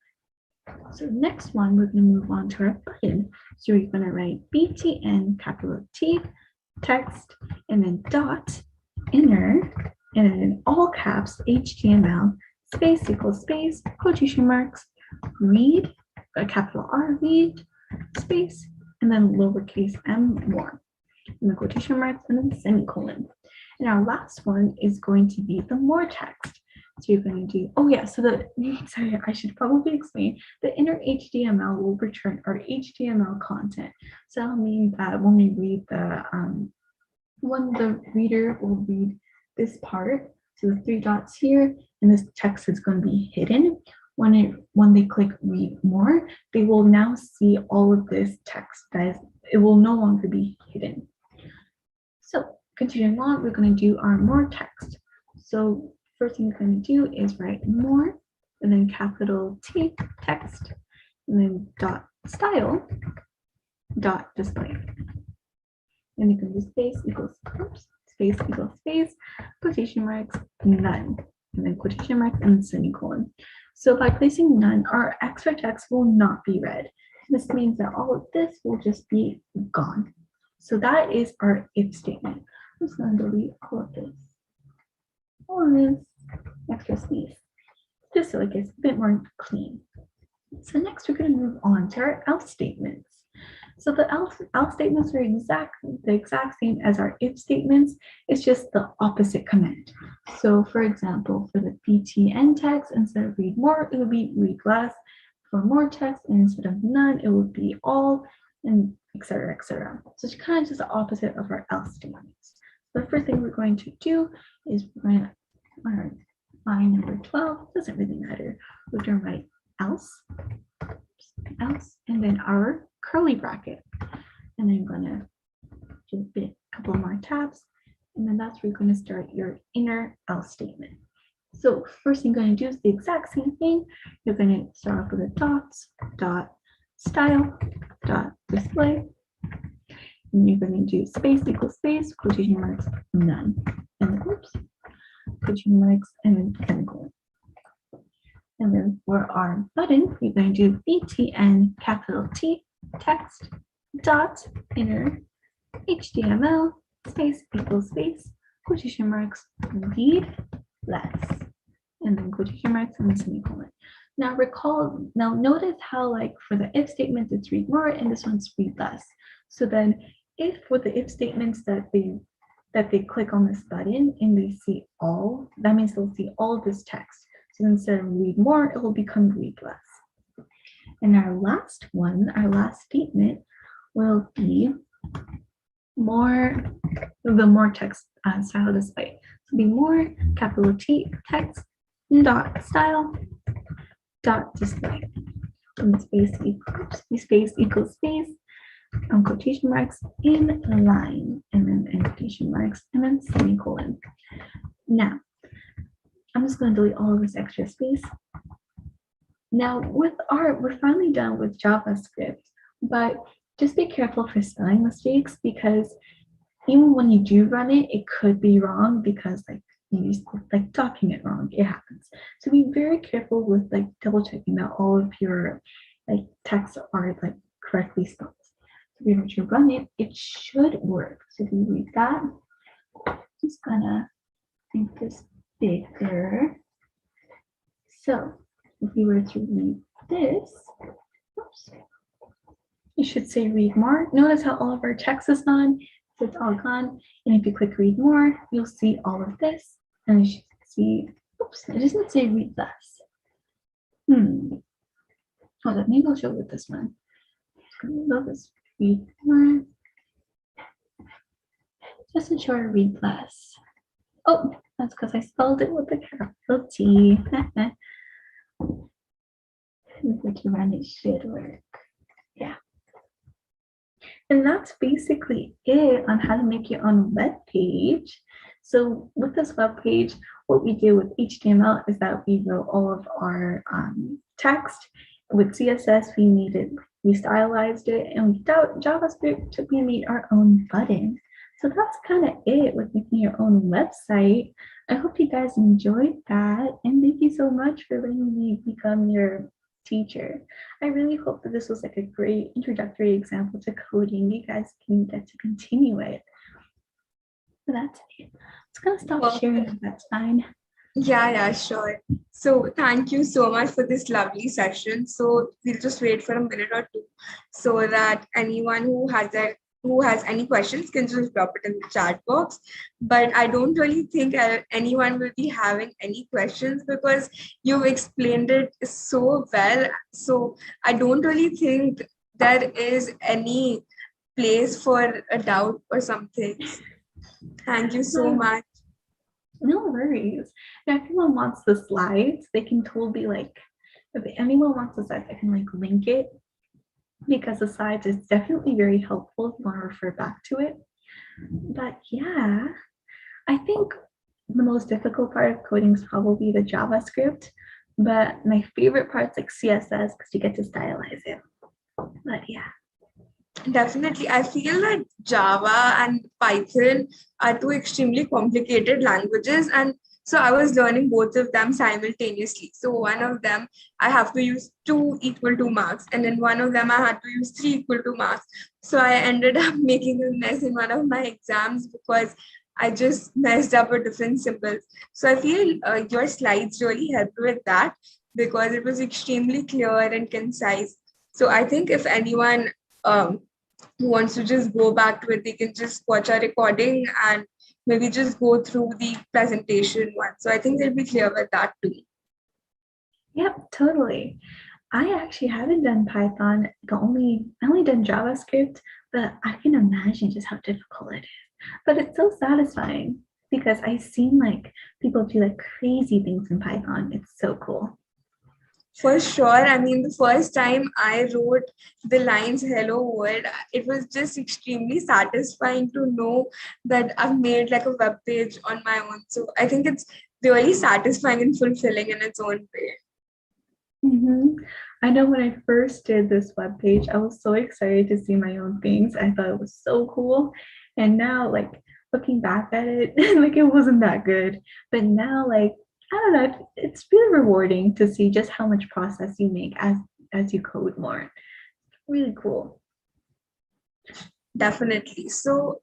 So next one, we're going to move on to our button. So we're going to write BTN capital T text and then dot inner and then in all caps HTML space equals space quotation marks read a capital R read space and then lowercase m more and the quotation marks and then semicolon. And our last one is going to be the more text. So you're going to do, oh yeah, so sorry, I should probably explain, the inner HTML will return our HTML content. So that'll mean that when we read when the reader will read this part, so the 3 dots here, and this text is going to be hidden. When they click read more, they will now see all of this text. It will no longer be hidden. So continuing on, we're going to do our more text. So first thing we're going to do is write more and then capital T text and then dot style dot display. And you can do space equals space quotation marks none and then quotation marks and semicolon. So by placing none, our extra text will not be read. This means that all of this will just be gone. So that is our if statement. I'm just going to delete all of this. All of this extra space, just so it gets a bit more clean. So next we're going to move on to our else statements. So the else statements are the exact same as our if statements. It's just the opposite command. So for example, for the BTN text, instead of read more, it would be read less. For more text, and instead of none, it would be all, and etc. etc. So it's kind of just the opposite of our else statements. The first thing we're going to do is we're going to line number 12, doesn't really matter. We're going to write else, and then our curly bracket. And then I'm going to do a couple more tabs. And then that's where you're going to start your inner else statement. So first thing you're going to do is the exact same thing. You're going to start off with a dots, dot, style, dot, display. And you're going to do space equals space, quotation marks, none. And oops, quotation marks, and then semicolon. And then for our button, we're going to do BTN capital T text dot inner HTML space equals space quotation marks read less and then quotation marks and then semicolon. Now notice how like for the if statement it's read more and this one's read less. So then if with the if statements that they click on this button and they see all, that means they'll see all of this text. So instead of read more, it will become read less. And our last statement will be the more text style display. So be more capital T text dot style dot display. And space equals space quotation marks in line and then quotation marks and then semicolon. Now I'm just going to delete all of this extra space. Now we're finally done with JavaScript, but just be careful for spelling mistakes because even when you do run it, it could be wrong because like you like document wrong, it happens. So be very careful with like double checking that all of your like texts are like correctly spelled. So if you were to run it, it should work. So if you read that, just gonna make this bigger. So if you were to read this, oops, you should say read more. Notice how all of our text is gone. So it's all gone. And if you click read more, you'll see all of this. And you should see, oops, it doesn't say read less. Hold on, maybe I'll show with this one. This read more. Just to show a read less. Oh, that's because I spelled it with a capital T. If you run, it should work. Yeah. And that's basically it on how to make your own web page. So with this web page, what we do with HTML is that we wrote all of our text. With CSS, we stylized it, and with JavaScript, we made our own button. So that's kind of it with making your own website. I hope you guys enjoyed that, and thank you so much for letting me become your teacher. I really hope that this was like a great introductory example to coding. You guys can get to continue it. So that's it. It's gonna stop sharing if that's fine. Yeah, sure. So thank you so much for this lovely session. So we'll just wait for a minute or two so that anyone who has any questions can just drop it in the chat box. But I don't really think anyone will be having any questions because you've explained it so well. So I don't really think there is any place for a doubt or something. Thank you so much. No worries. Now, if anyone wants the slides, they can totally if anyone wants the slides, I can link it because the slides is definitely very helpful if you want to refer back to it. But yeah, I think the most difficult part of coding is probably the JavaScript, but my favorite part's like CSS because you get to stylize it. But yeah. Definitely. I feel that Java and Python are two extremely complicated languages. And so I was learning both of them simultaneously. So one of them, I have to use 2 equal to marks. And then one of them, I had to use 3 equal to marks. So I ended up making a mess in one of my exams because I just messed up with different symbols. So I feel your slides really helped with that because it was extremely clear and concise. So I think if anyone who wants to just go back to it, they can just watch our recording and maybe just go through the presentation one. So I think they'll be clear with that too. Yep, totally. I actually haven't done Python. I only done JavaScript, but I can imagine just how difficult it is. But it's so satisfying because I've seen people do crazy things in Python. It's so cool. For sure. I mean, the first time I wrote the lines "Hello World," it was just extremely satisfying to know that I've made a web page on my own. So I think it's really satisfying and fulfilling in its own way. I know when I first did this web page, I was so excited to see my own things. I thought it was so cool. And now, looking back at it, it wasn't that good. But now, I don't know, it's really rewarding to see just how much process you make as you code more. Really cool. Definitely. So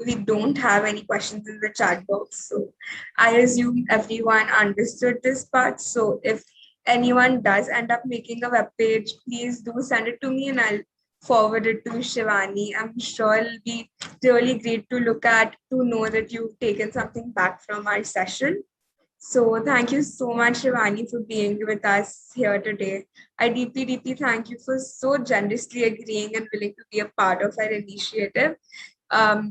we don't have any questions in the chat box. So I assume everyone understood this part. So if anyone does end up making a web page, please do send it to me and I'll forward it to Shivani. I'm sure it'll be really great to look at to know that you've taken something back from our session. So thank you so much, Shivani, for being with us here today. I deeply thank you for so generously agreeing and willing to be a part of our initiative.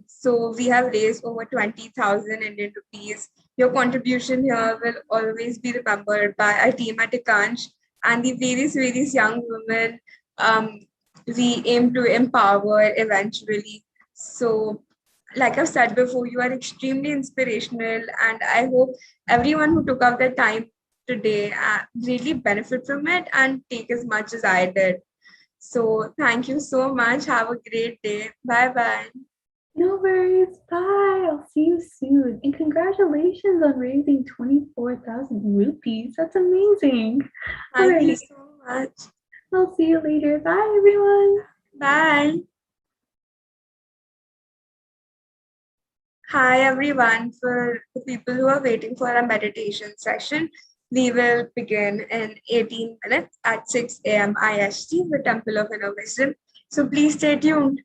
So we have raised over 20,000 Indian rupees. Your contribution here will always be remembered by our team at Ikansh and the various young women we aim to empower eventually. So like I've said before, you are extremely inspirational, and I hope everyone who took out their time today really benefit from it and take as much as I did. So thank you so much. Have a great day. Bye. No worries. Bye. I'll see you soon. And congratulations on raising 24,000 rupees. That's amazing. Thank you so much. I'll see you later. Bye, everyone. Bye. Hi, everyone. For the people who are waiting for a meditation session, we will begin in 18 minutes at 6 a.m. IST, the Temple of Inner Wisdom. So please stay tuned.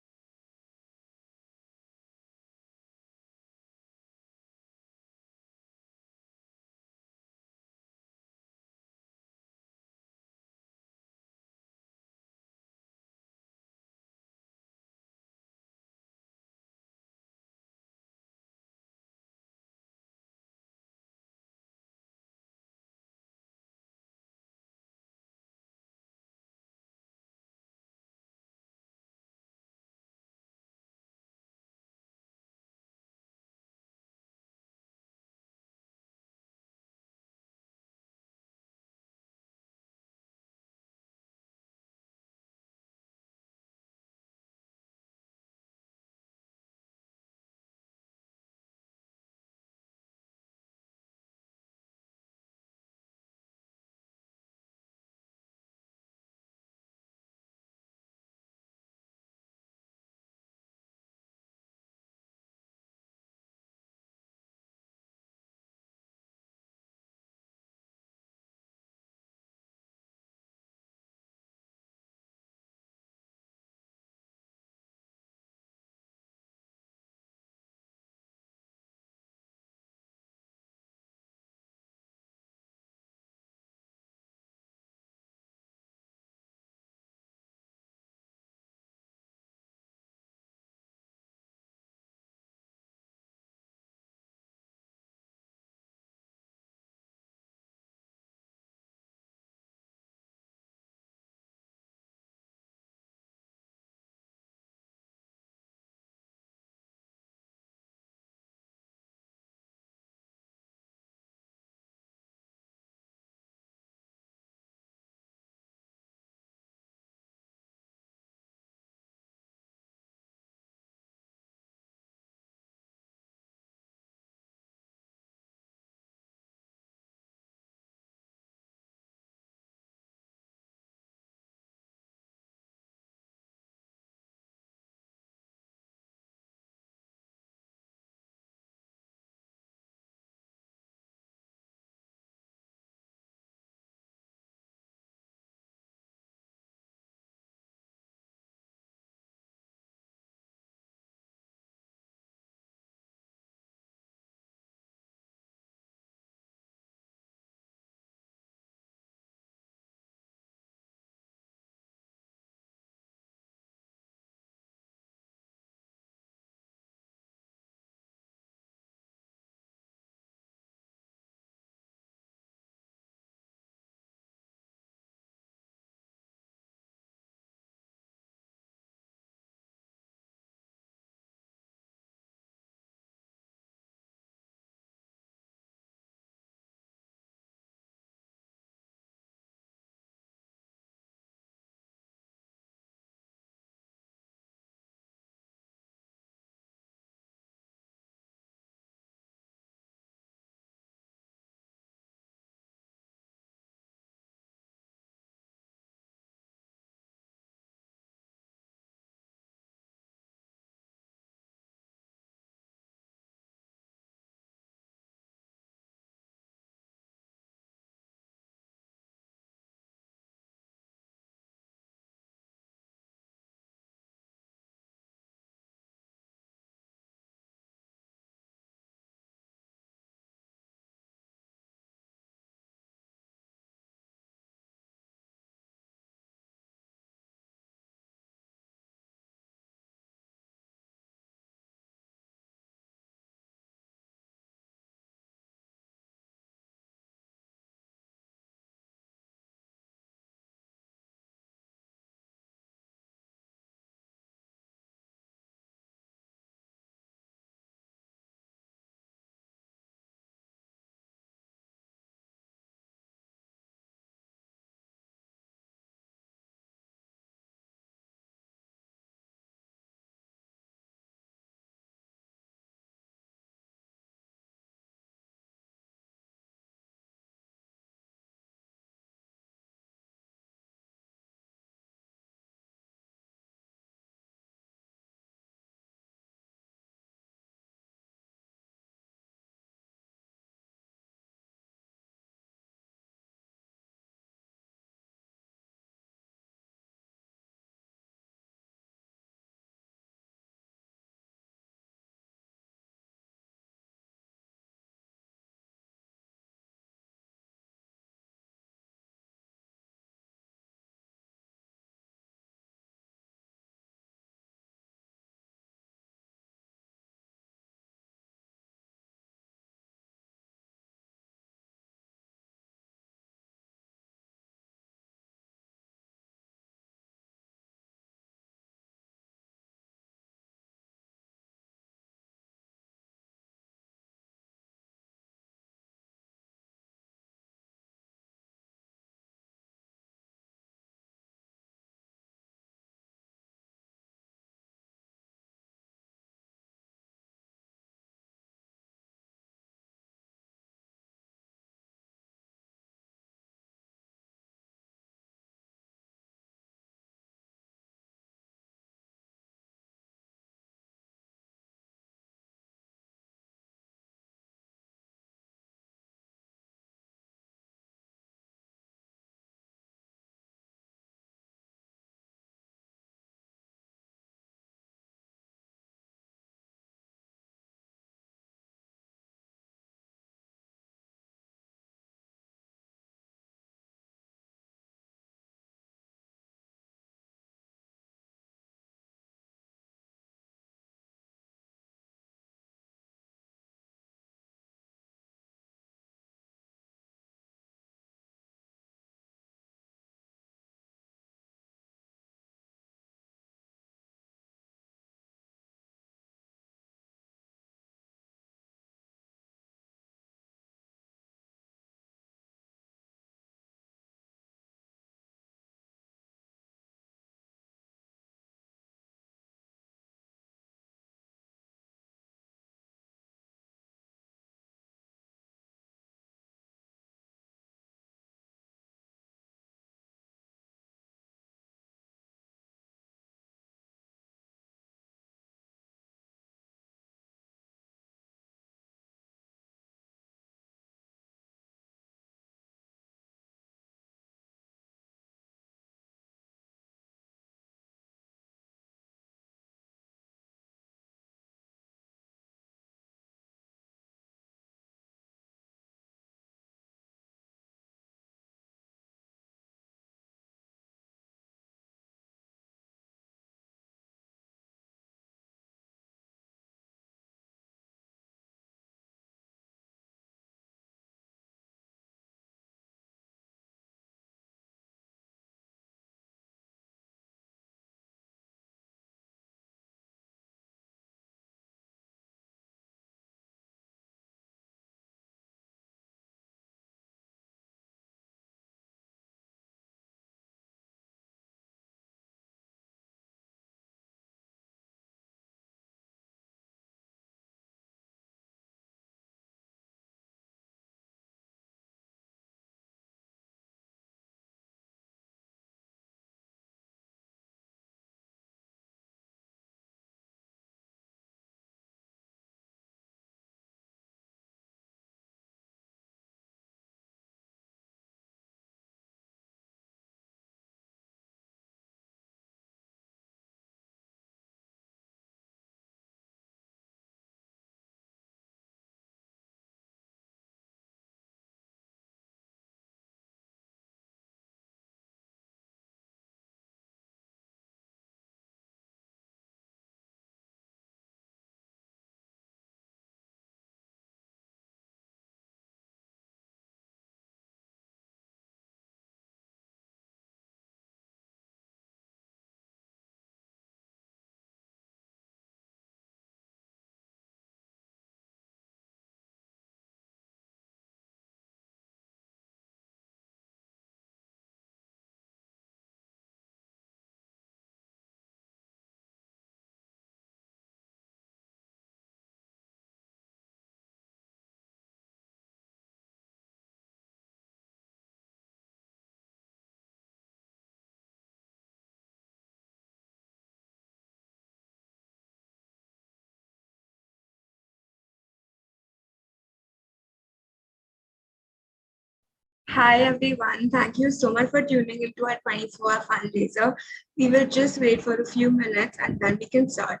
Hi everyone, thank you so much for tuning into our 24-hour fundraiser. We will just wait for a few minutes and then we can start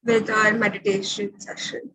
with our meditation session.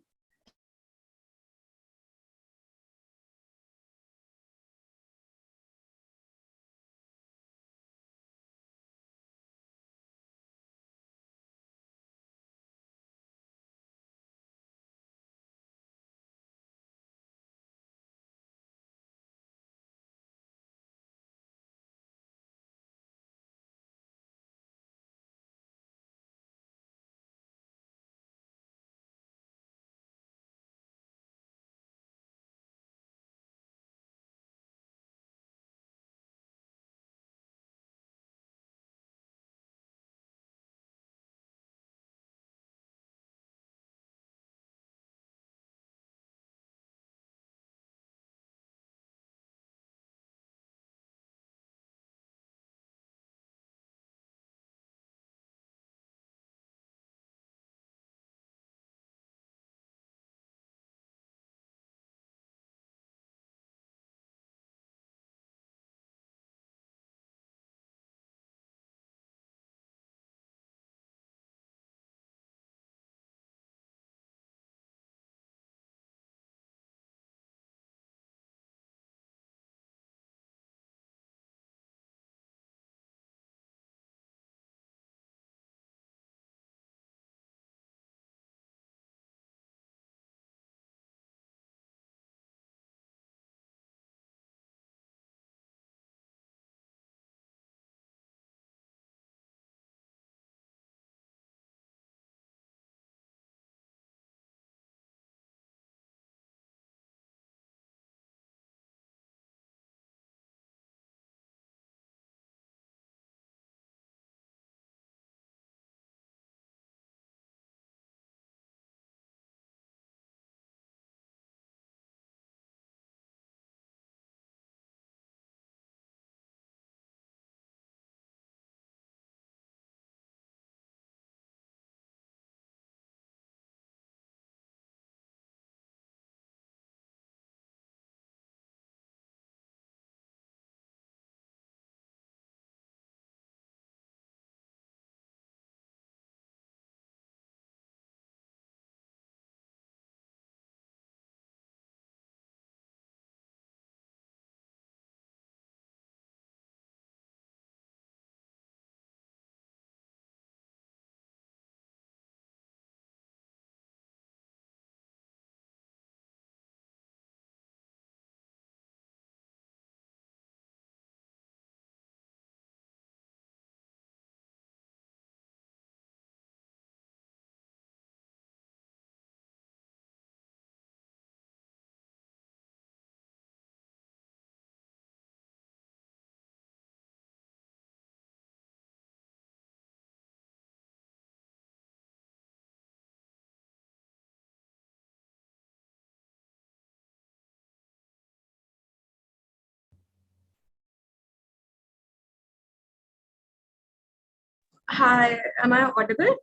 Hi, am I audible?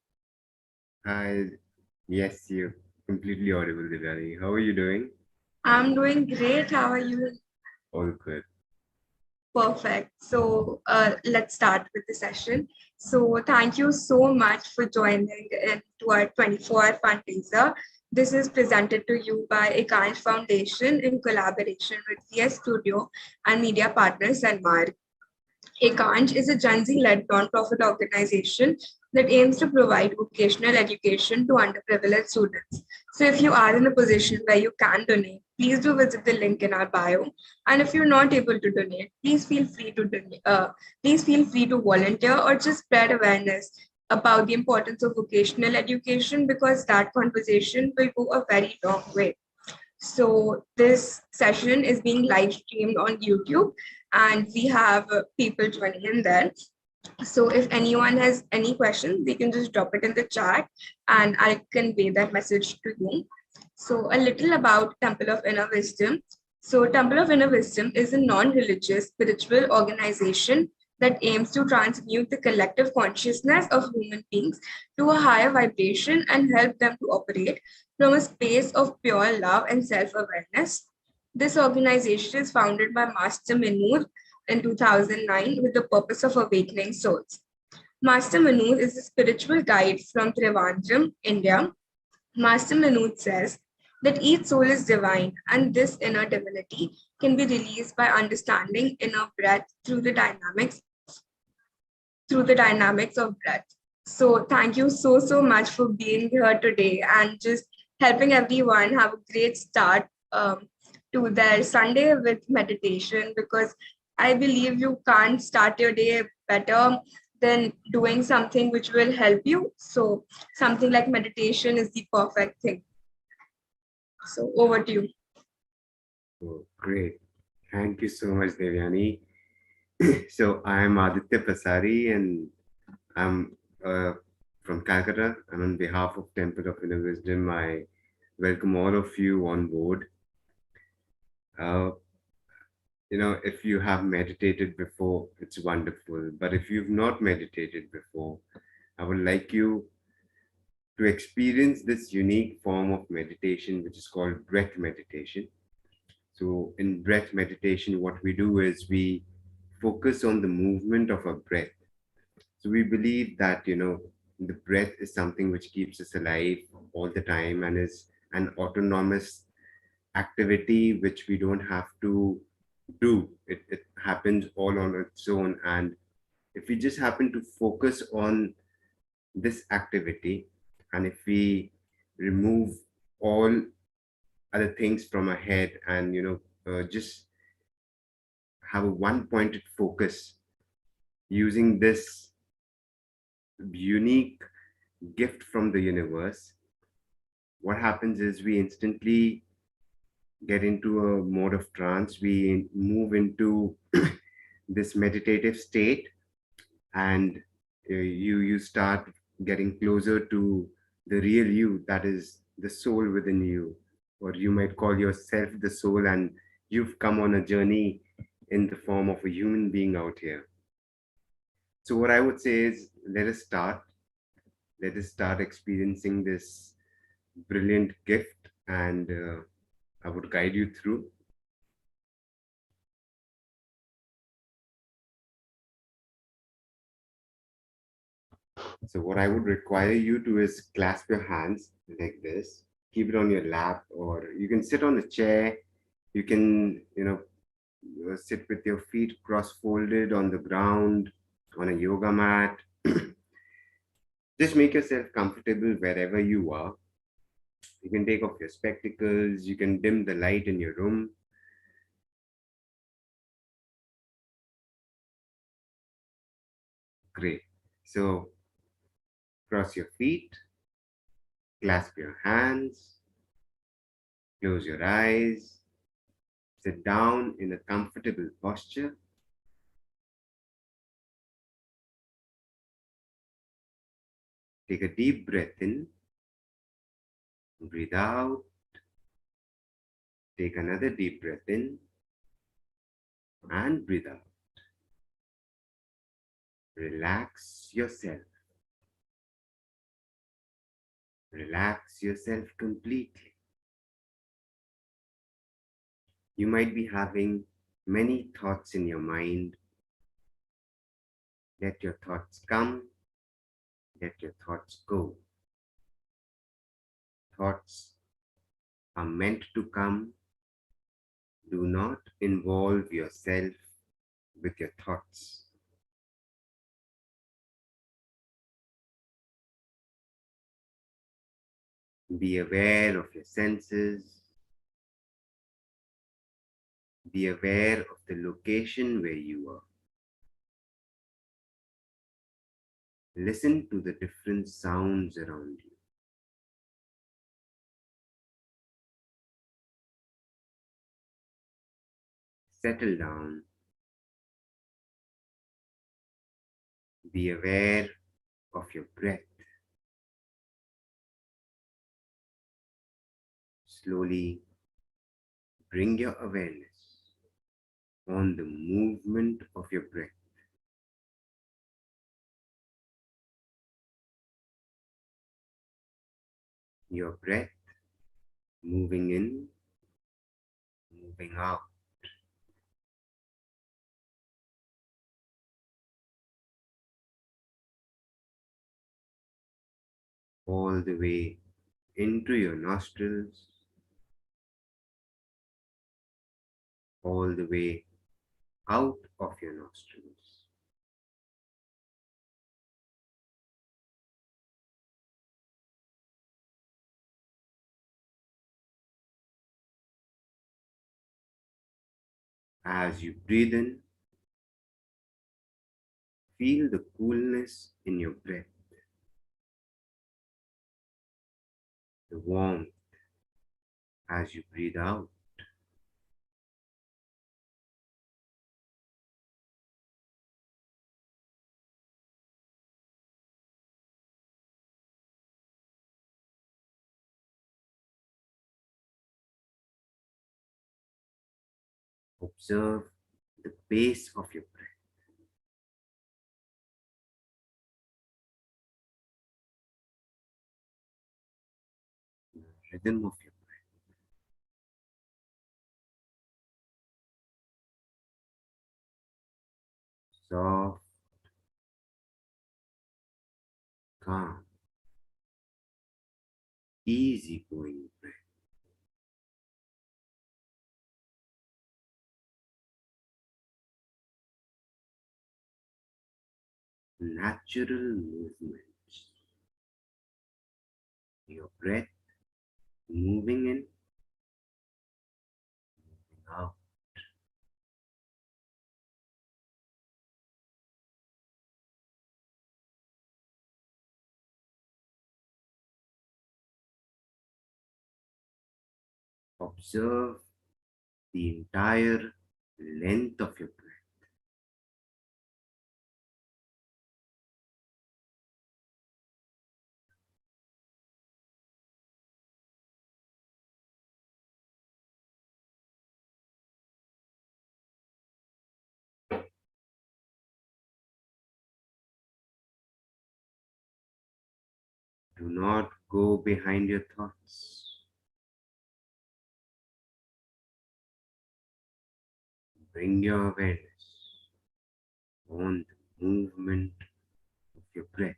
Hi, yes, you're completely audible, Divyani. How are you doing? I'm doing great. How are you? All good. Perfect. So let's start with the session. So thank you so much for joining into our 24-hour fundraiser. This is presented to you by Ekansh Foundation in collaboration with CS Studio and media partners Denmark. Ekansh is a Gen Z-led non-profit organization that aims to provide vocational education to underprivileged students. So if you are in a position where you can donate, please do visit the link in our bio. And if you're not able to donate, please feel free to donate. Please feel free to volunteer or just spread awareness about the importance of vocational education because that conversation will go a very long way. So this session is being live streamed on YouTube and we have people joining in there. So if anyone has any questions, they can just drop it in the chat and I'll convey that message to you. So a little about Temple of Inner Wisdom. So Temple of Inner Wisdom is a non-religious spiritual organization that aims to transmute the collective consciousness of human beings to a higher vibration and help them to operate from a space of pure love and self-awareness. This organization is founded by Master Minur in 2009 with the purpose of awakening souls. Master Minur is a spiritual guide from Trivandrum, India. Master Minur says that each soul is divine and this inner divinity can be released by understanding inner breath through the dynamics of breath. So thank you so much for being here today and just helping everyone have a great start to their Sunday with meditation, because I believe you can't start your day better than doing something which will help you. So something like meditation is the perfect thing. So over to you. Oh, great. Thank you so much, Devyani. So I'm Aditya Pasari and I'm from Calcutta. And on behalf of Temple of Inner Wisdom, I welcome all of you on board. If you have meditated before, it's wonderful. But if you've not meditated before, I would like you to experience this unique form of meditation, which is called breath meditation. So in breath meditation, what we do is we focus on the movement of our breath. So we believe that, the breath is something which keeps us alive all the time and is an autonomous activity which we don't have to do. It happens all on its own. And if we just happen to focus on this activity, and if we remove all other things from our head and, just have a one pointed focus using this unique gift from the universe, what happens is we instantly get into a mode of trance. We move into this meditative state, and you start getting closer to the real you, that is the soul within you, or you might call yourself the soul, and you've come on a journey in the form of a human being out here. So what I would say is, let us start experiencing this brilliant gift, and I would guide you through. So what I would require you to is clasp your hands like this, keep it on your lap, or you can sit on a chair. You can, sit with your feet cross-folded on the ground, on a yoga mat. Just make yourself comfortable wherever you are. You can take off your spectacles. You can dim the light in your room. Great. So cross your feet, clasp your hands, close your eyes, sit down in a comfortable posture. Take a deep breath in, breathe out, take another deep breath in, and breathe out. Relax yourself. Relax yourself completely. You might be having many thoughts in your mind. Let your thoughts come, let your thoughts go. Thoughts are meant to come. Do not involve yourself with your thoughts. Be aware of your senses. Be aware of the location where you are. Listen to the different sounds around you. Settle down. Be aware of your breath. Slowly bring your awareness on the movement of your breath. Your breath moving in, moving out. All the way into your nostrils, all the way out of your nostrils. As you breathe in, feel the coolness in your breath, the warmth as you breathe out. Observe the pace of your breath, the rhythm of your breath. Soft, calm, easy-going breath. Natural movements. Your breath moving in, moving out. Observe the entire length of your breath. Do not go behind your thoughts. Bring your awareness on the movement of your breath.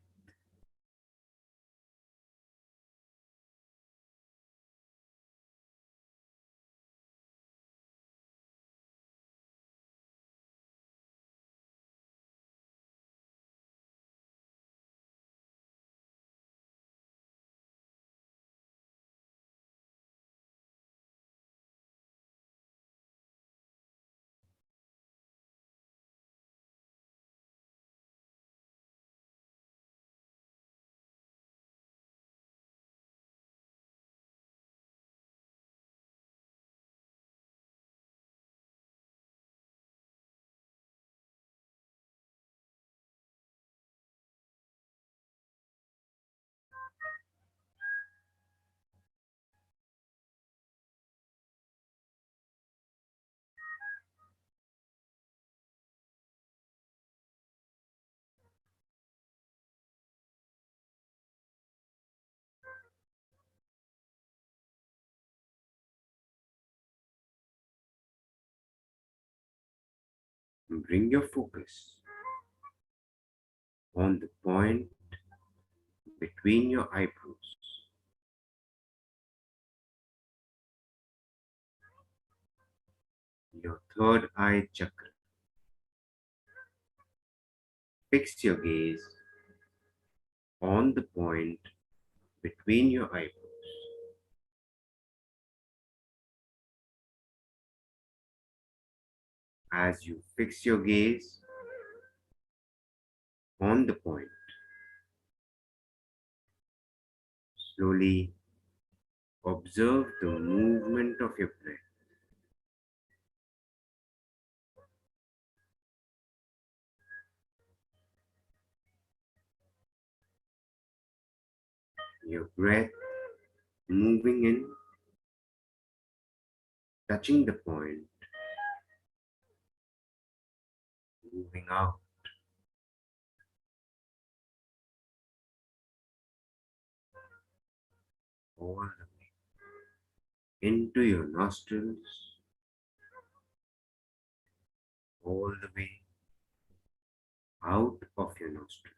Bring your focus on the point between your eyebrows. Your third eye chakra. Fix your gaze on the point between your eyebrows. As you fix your gaze on the point, slowly observe the movement of your breath. Your breath moving in, touching the point, moving out. All the way into your nostrils, all the way out of your nostrils.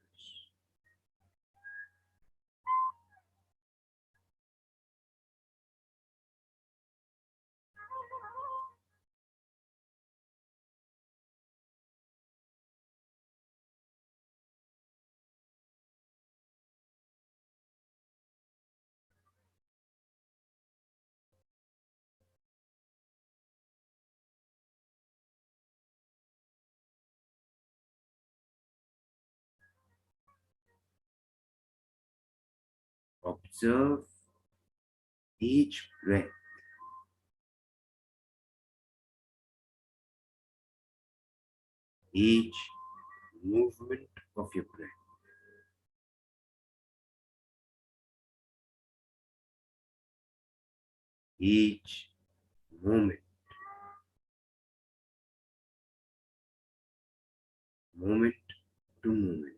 Observe each breath, each movement of your breath. Each moment, moment to moment.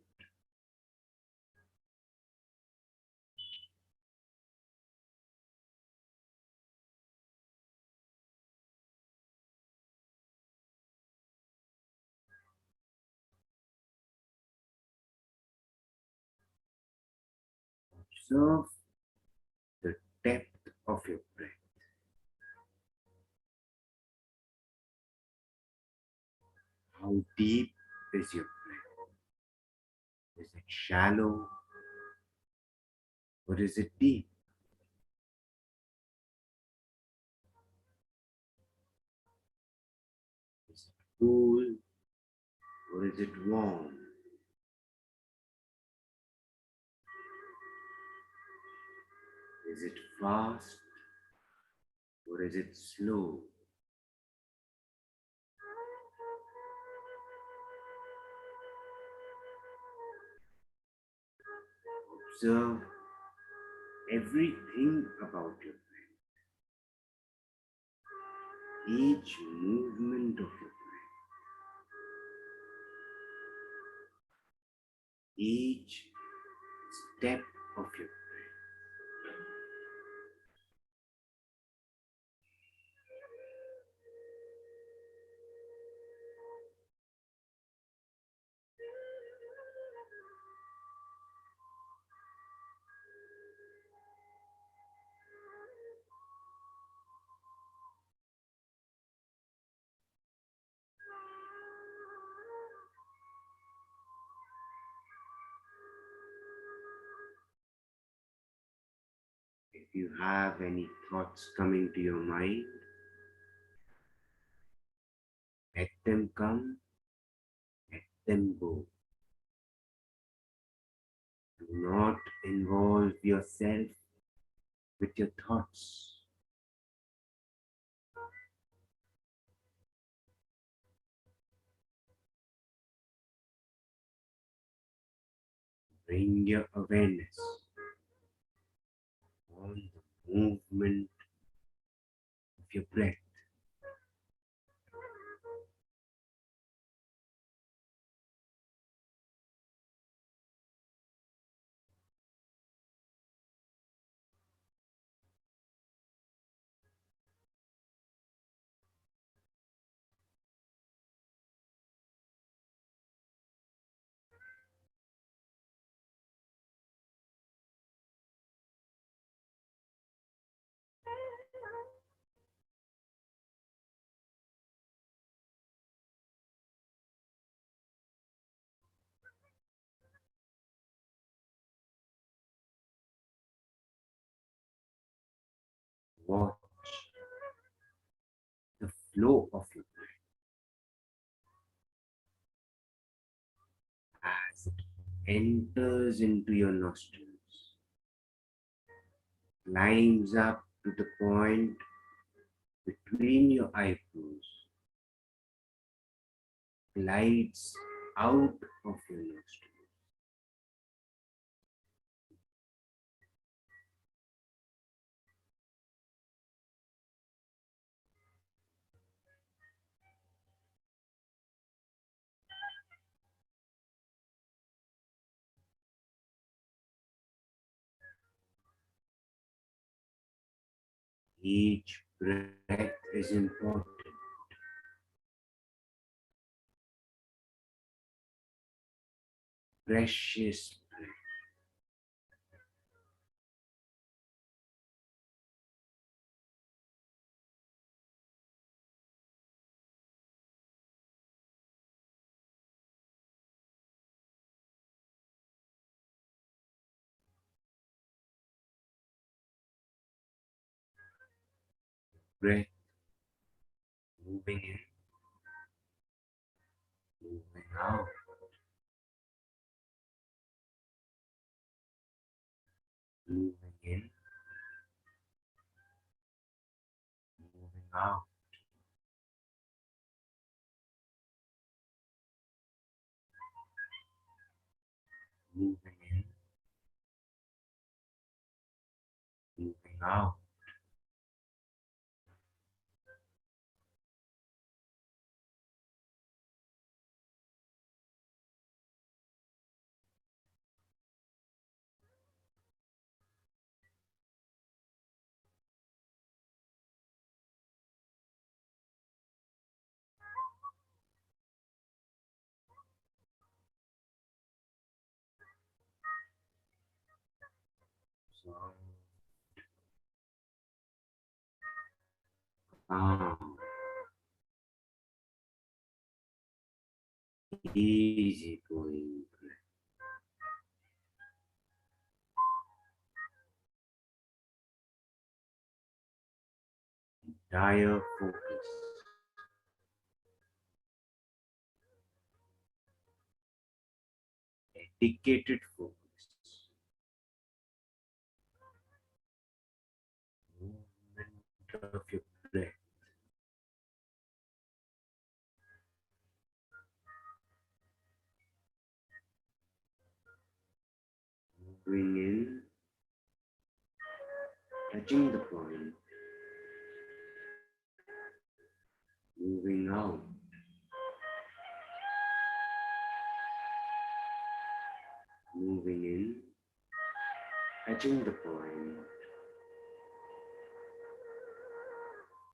Observe the depth of your breath. How deep is your breath? Is it shallow or is it deep? Is it cool or is it warm? Is it fast or is it slow? Observe everything about your breath, each movement of your breath, each step of your breath. If you have any thoughts coming to your mind, let them come, let them go. Do not involve yourself with your thoughts. Bring your awareness on the movement of your breath. Watch the flow of your breath as it enters into your nostrils, climbs up to the point between your eyebrows, glides out of your nostrils. Each breath is important. precious breath. Breath moving in, moving out. Moving in, moving out. Moving in, moving out. So calm, easy going breath. Entire focus. Dedicated focus. Movement of your breath. Moving in, touching the point. Moving out. Moving in, touching the point.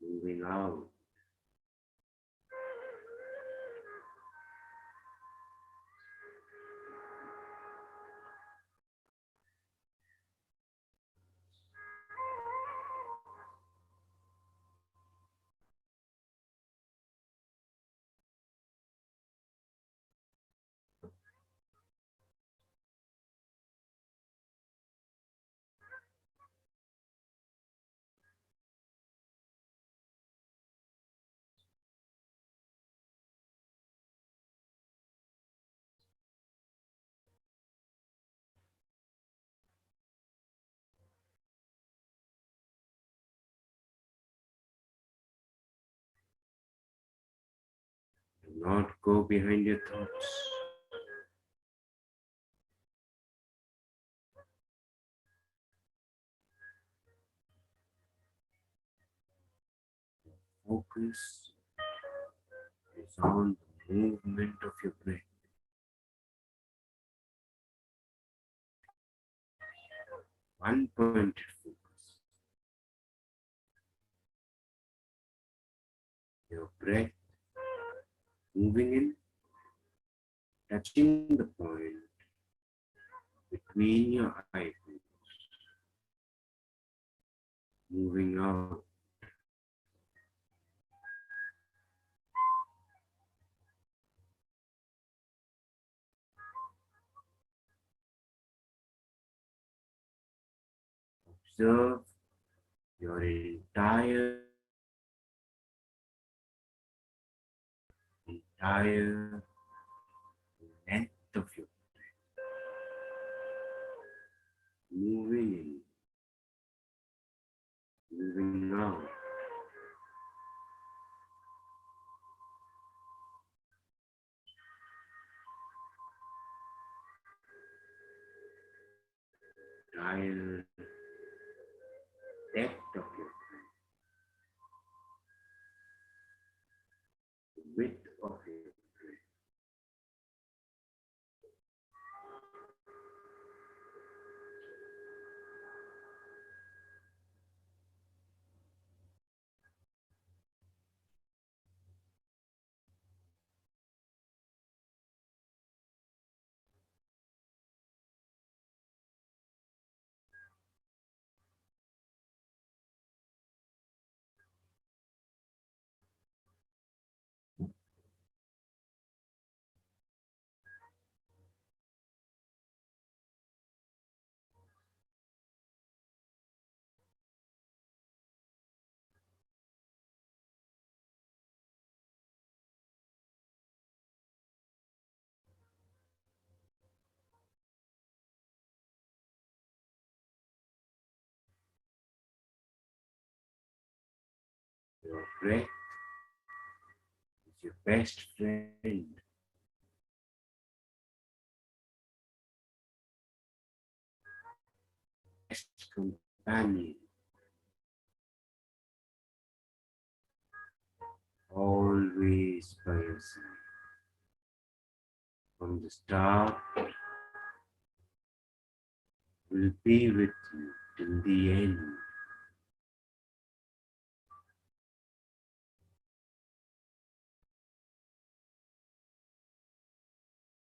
Moving out. Do not go behind your thoughts. Focus is on the movement of your breath. One pointed focus. Your breath moving in, touching the point between your eyebrows. Moving out. Observe your entire length of your breath. Moving in, moving out. Entire depth of your breath. Width of your breath. breath is your best friend. Best companion. Always by your side. From the start, will be with you till the end.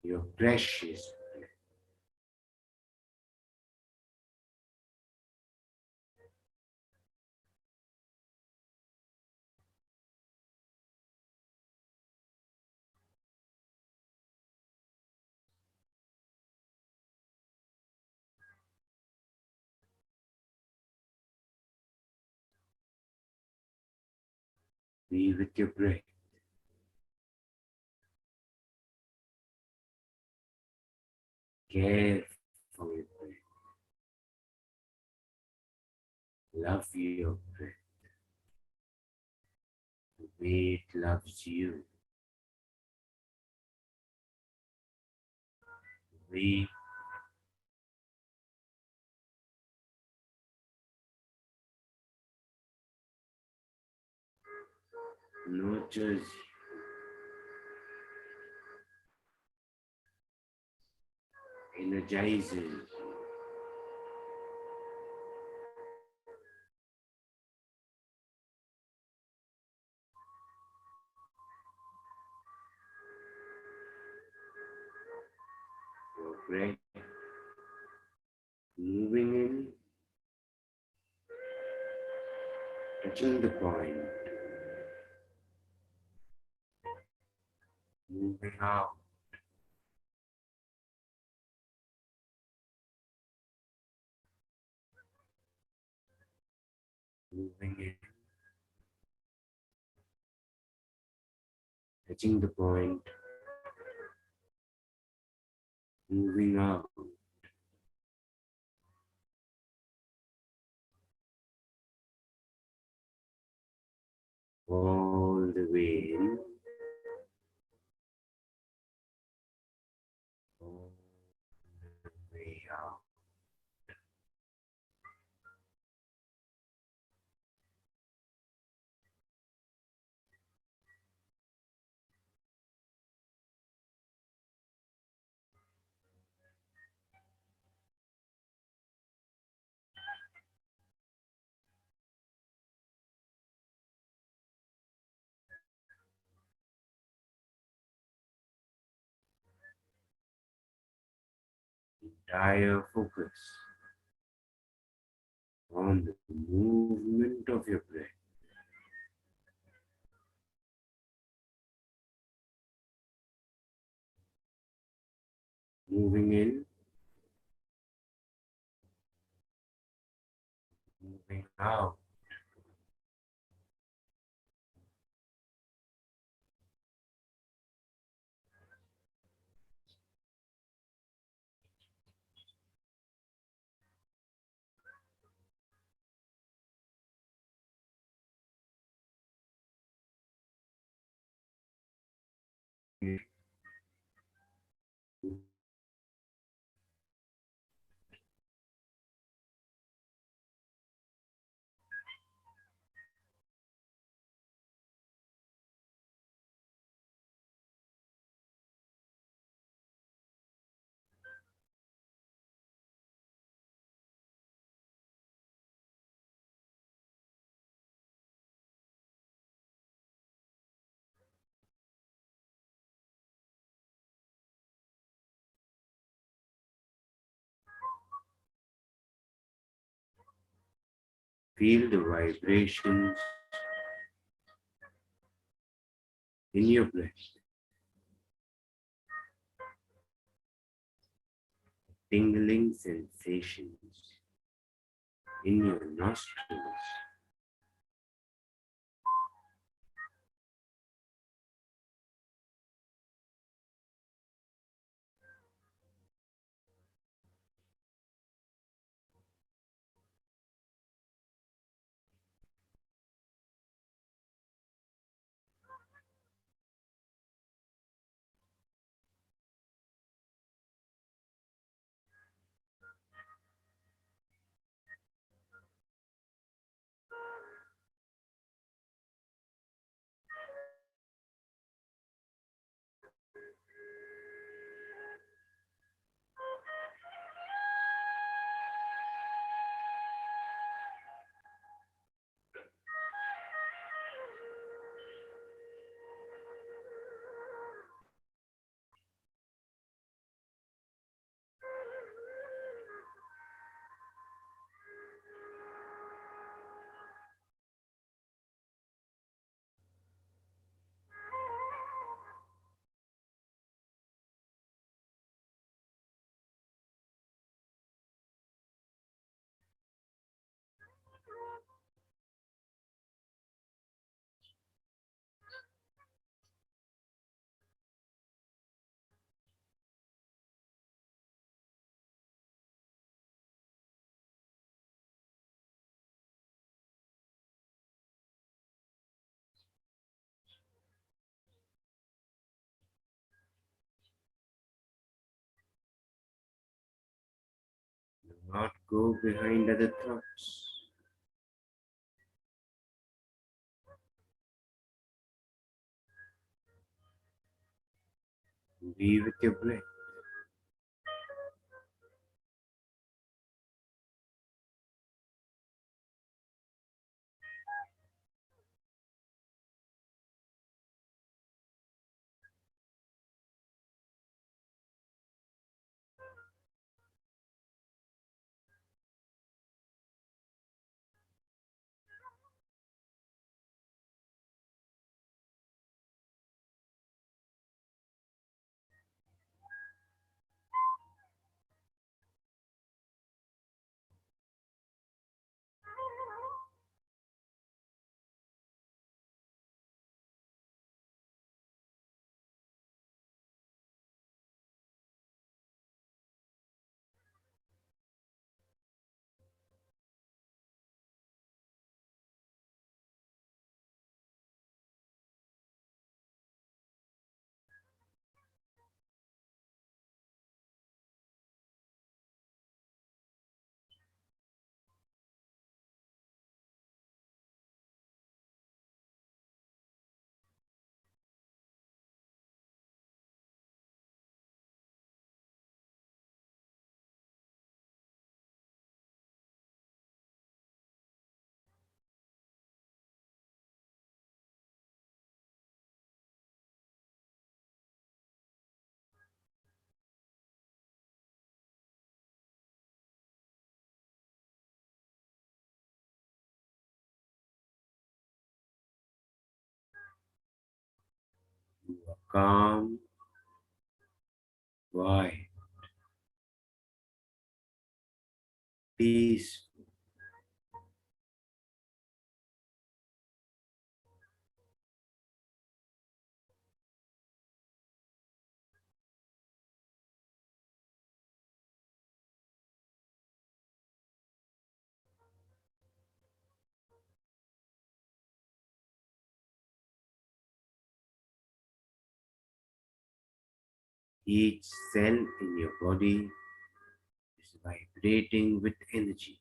Your precious breath. Be with your breath. Care for your breath. Love your breath. The way it loves you. The way it nurtures you. Energizes you. Your breath moving in, touching the point, moving out, moving in, touching the point, moving out. All the way in, all the way out. Entire focus on the movement of your breath. Moving in, moving out. Feel the vibrations in your breath. Tingling sensations in your nostrils. go behind other thoughts. Be with your breath. You are calm, quiet, peaceful. Each cell in your body is vibrating with energy.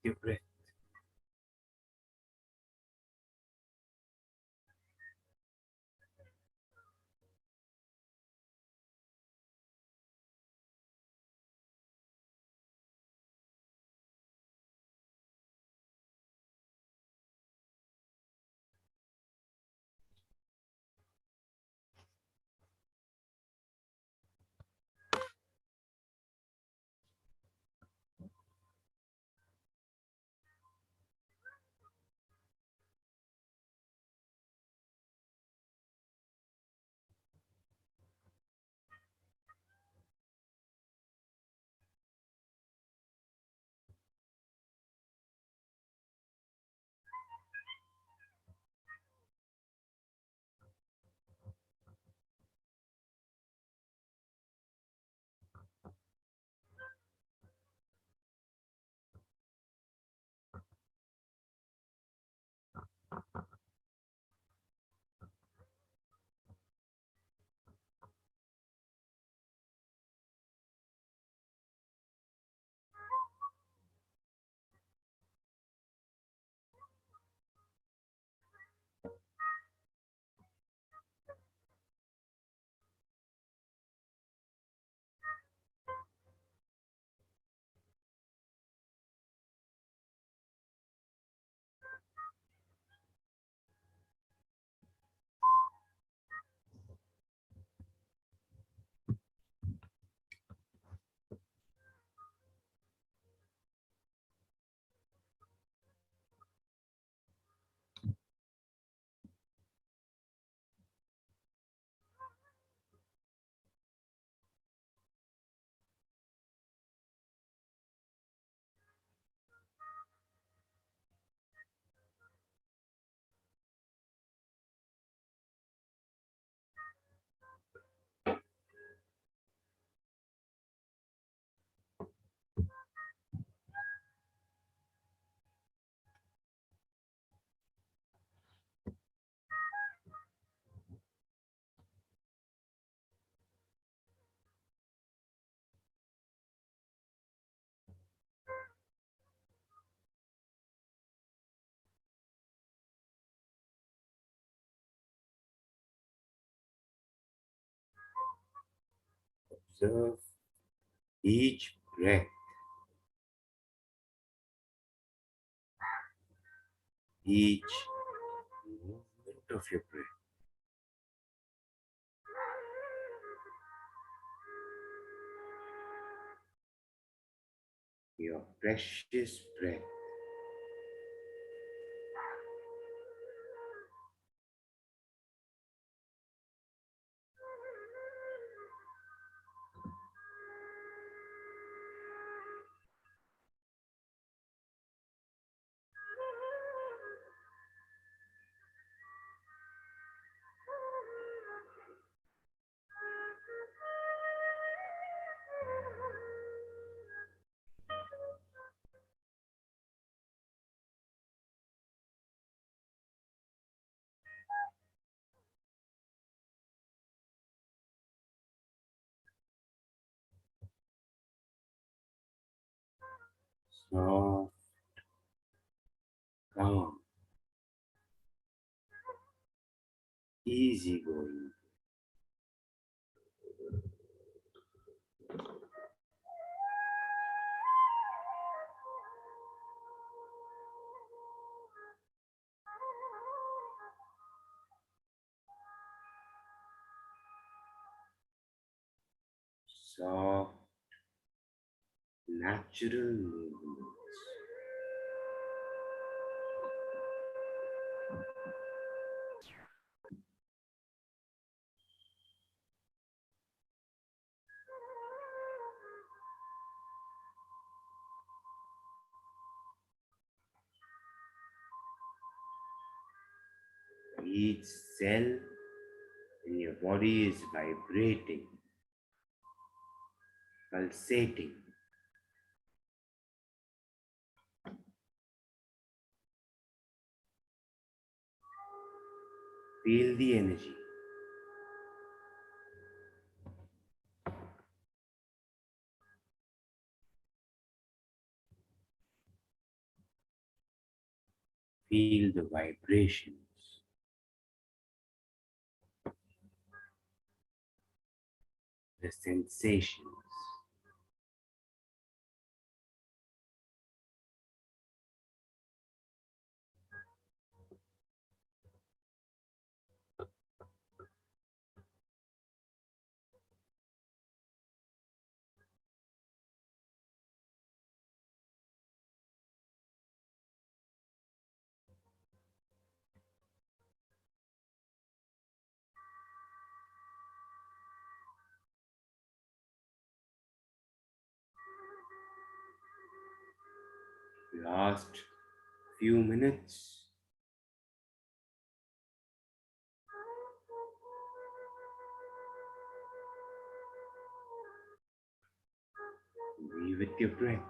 your breath. Observe each breath, each movement of your breath. Your precious breath. Soft, calm, easy going. Soft, natural movements. Each cell in your body is vibrating, pulsating. Feel the energy. Feel the vibrations. The sensations. Last few minutes. Be with your breath.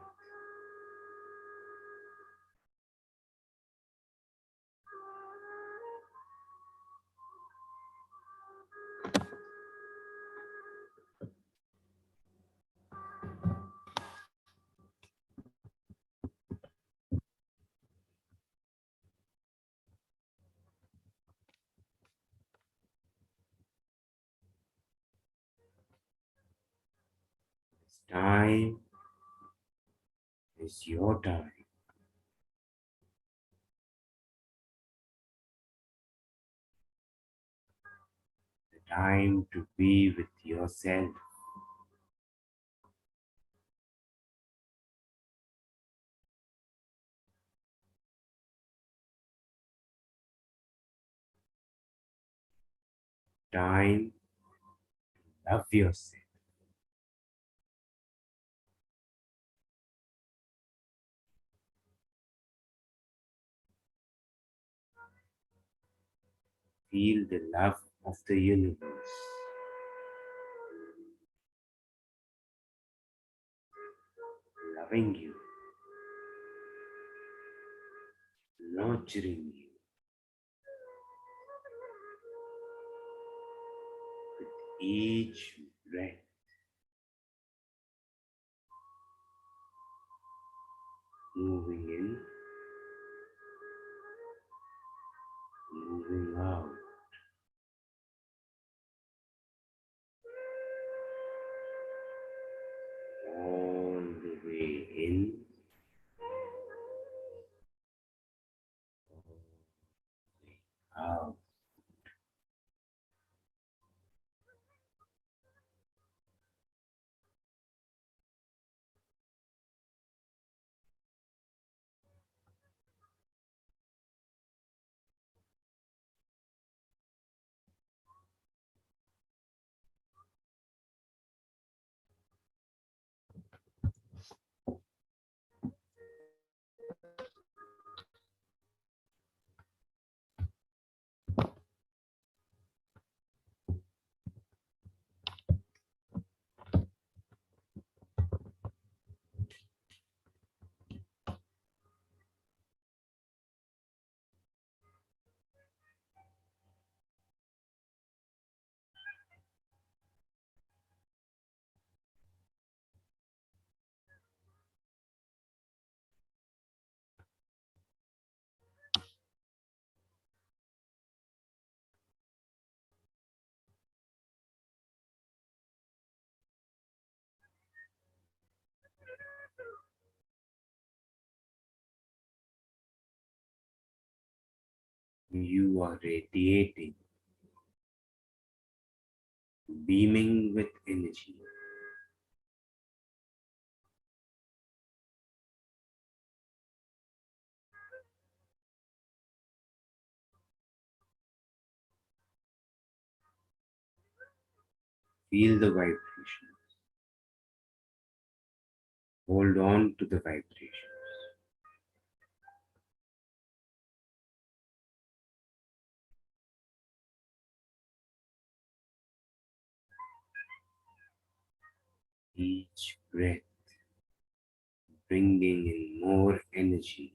This time is your time. The time to be with yourself. Time to love yourself. Feel the love of the universe. Loving you. Nurturing you. With each breath. Moving in. Moving out. All the way in. All the way out. You are radiating, beaming with energy. Feel the vibration. Hold on to the vibration. Each breath bringing in more energy.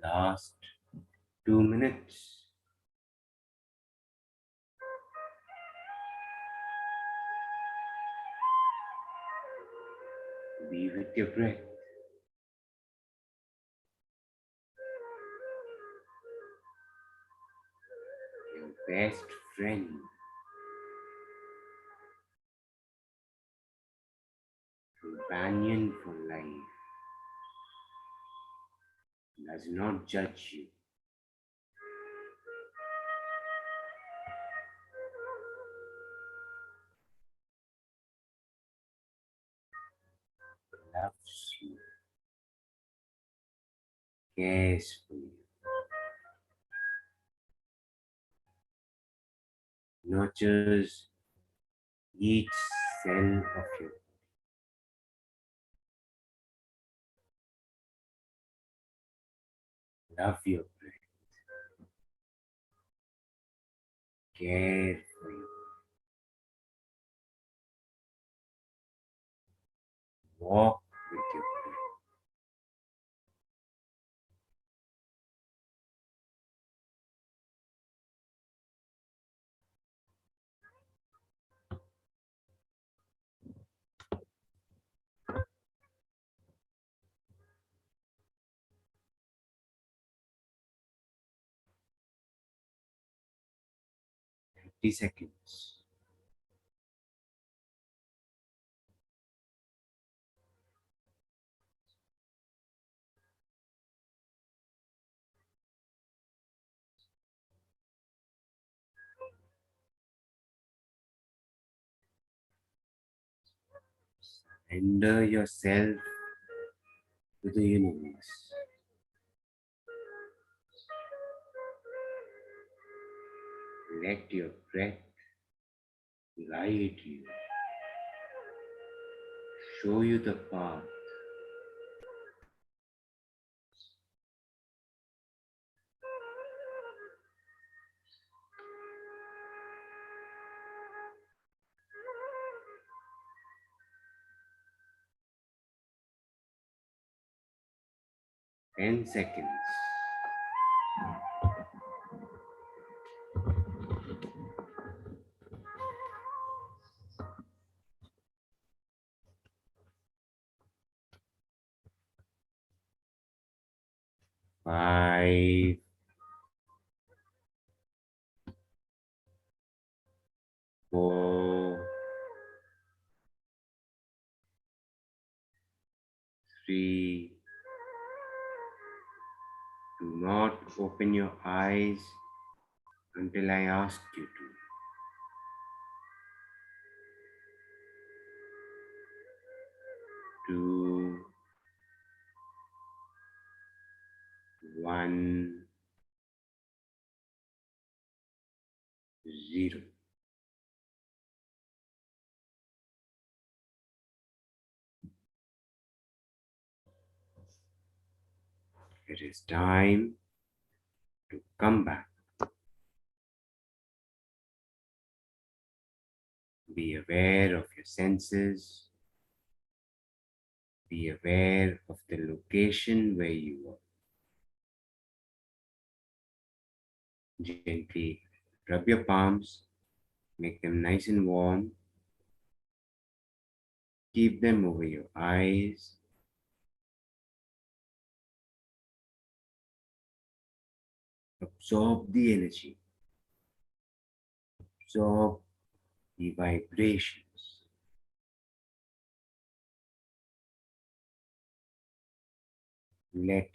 Last 2 minutes. Be with your breath. Your best friend. Companion for life. Does not judge you. Loves you. Cares for you. Nurtures each cell of you. Love your breath. Care for you. Walk with your breath. 30 seconds. Surrender yourself to the universe. Let your breath guide you, show you the path. Ten seconds. 5, 4, 3. Do not open your eyes until I ask you to. 2, 1, 0. It is time to come back. Be aware of your senses. Be aware of the location where you are. Gently rub your palms, make them nice and warm. Keep them over your eyes. Absorb the energy. Absorb the vibrations. Let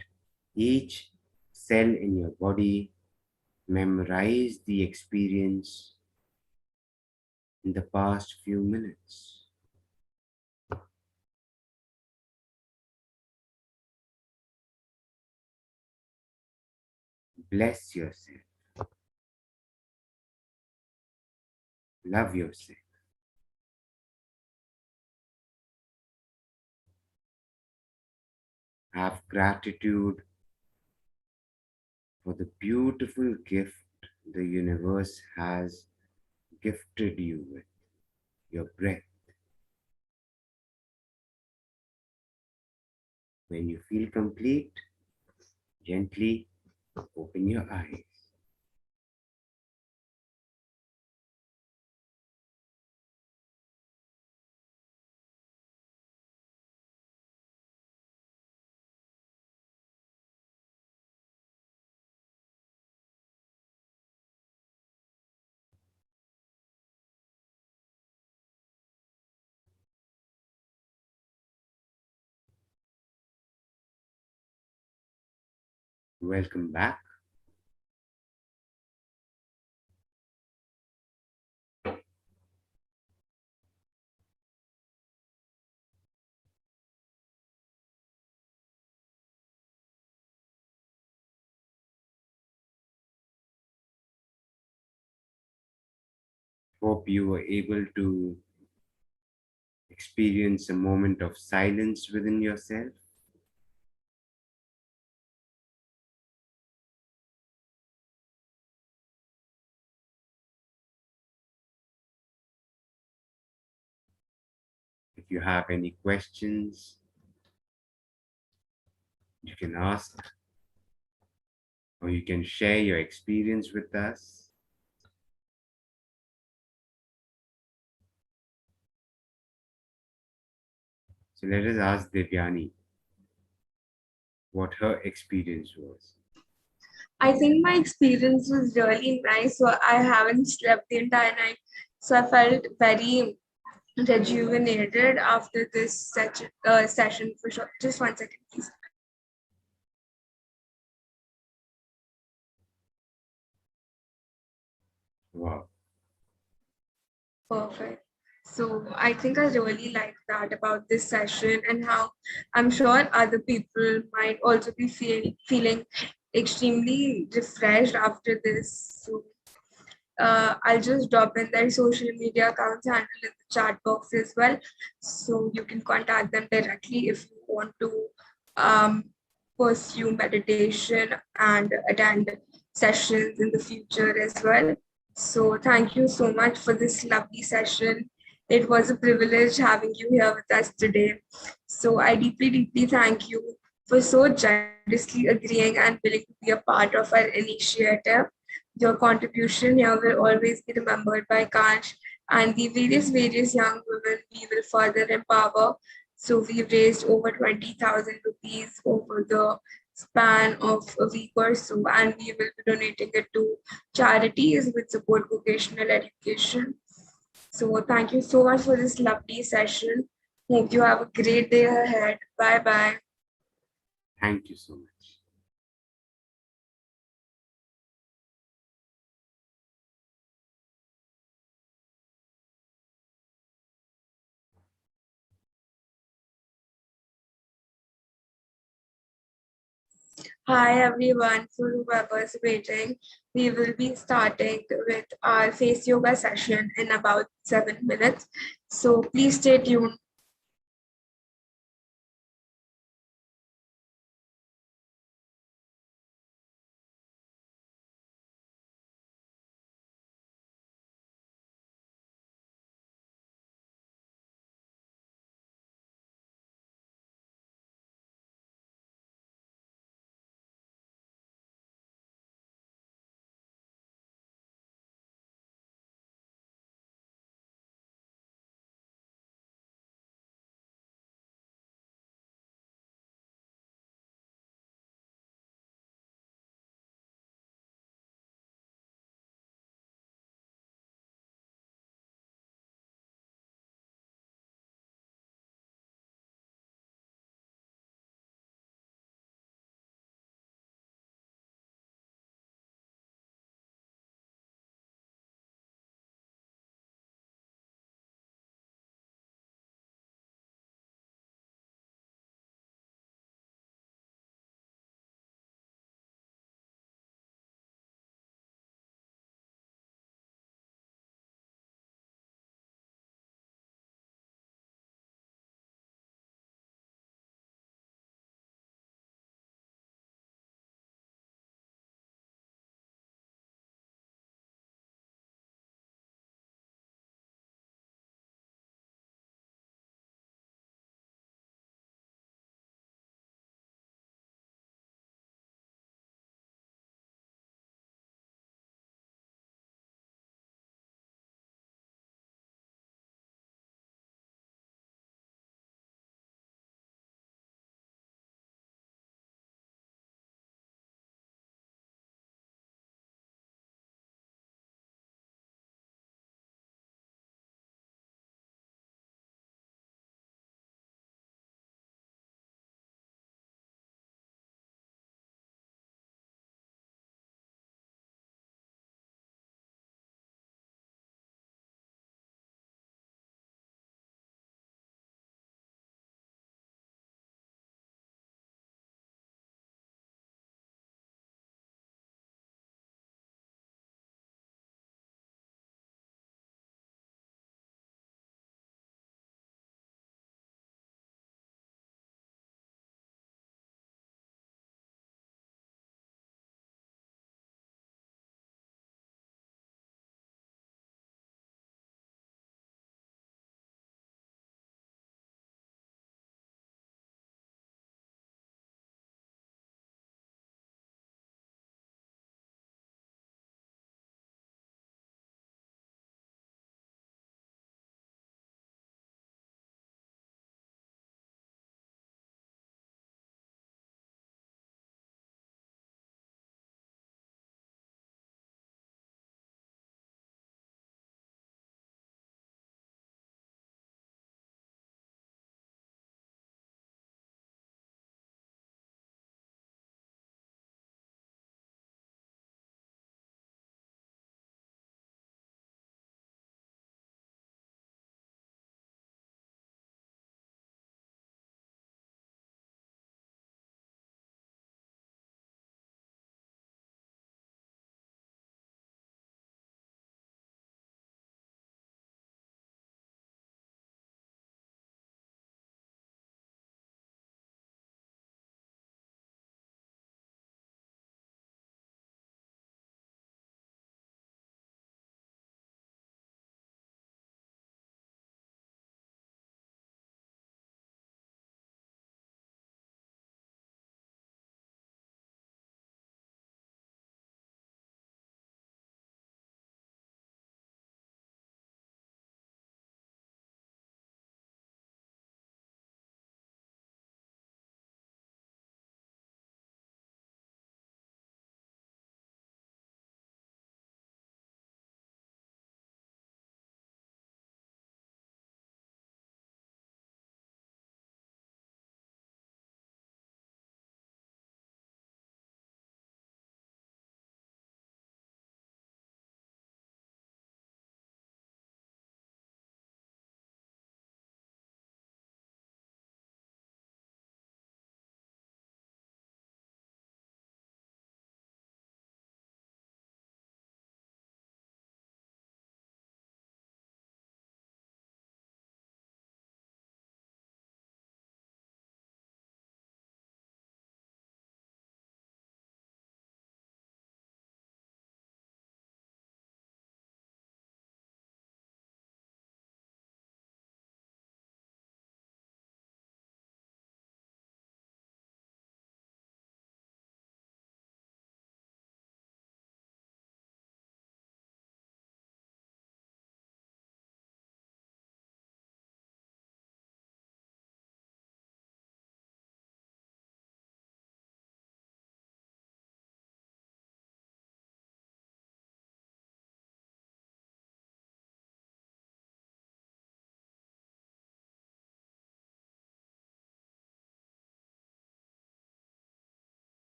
each cell in your body memorize the experience in the past few minutes. Bless yourself. Love yourself. Have gratitude for the beautiful gift the universe has gifted you with, your breath. When you feel complete, Gently open your eyes. Welcome back. Hope you were able to experience a moment of silence within yourself. If you have any questions, you can ask or you can share your experience with us. So let us ask Devyani what her experience was. I think my experience was really nice. So I haven't slept the entire night. So I felt very rejuvenated after this session for sure. Just 1 second, please. Wow. Perfect. So I think I really like that about this session and how I'm sure other people might also be feeling extremely refreshed after this. So I'll just drop in their social media accounts handle in the chat box as well. So you can contact them directly if you want to um, pursue meditation and attend sessions in the future as well. So thank you so much for this lovely session. It was a privilege having you here with us today. So I deeply, deeply thank you for so generously agreeing and willing to be a part of our initiative. Your contribution here will always be remembered by Kanch and the various young women we will further empower. So we've raised over 20,000 rupees over the span of a week or so, and we will be donating it to charities which support vocational education. So thank you so much for this lovely session. Hope you have a great day ahead. Bye bye. Thank you so much. Hi everyone, for whoever's waiting, we will be starting with our face yoga session in about 7 minutes. So please stay tuned.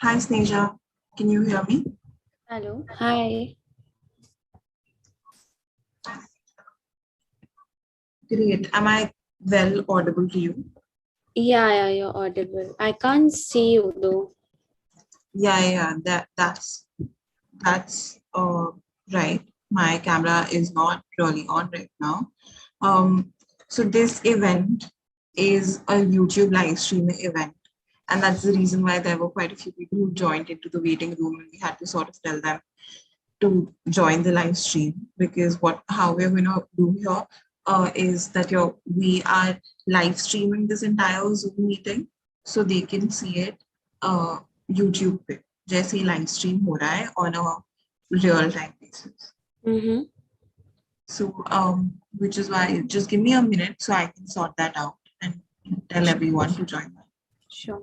Hi, Snehja. Can you hear me? Hello. Hi. Great. Am I well audible to you? Yeah, you're audible. I can't see you though. Yeah. That's right. My camera is not really on right now. So this event is a YouTube live streaming event. And that's the reason why there were quite a few people who joined into the waiting room, and we had to sort of tell them to join the live stream, because how we're going to do here is that we are live streaming this entire Zoom meeting so they can see it YouTube पे जैसे ही live stream हो रहा है on a real time basis. Mm-hmm. So which is why just give me a minute so I can sort that out and tell everyone to join that. Sure.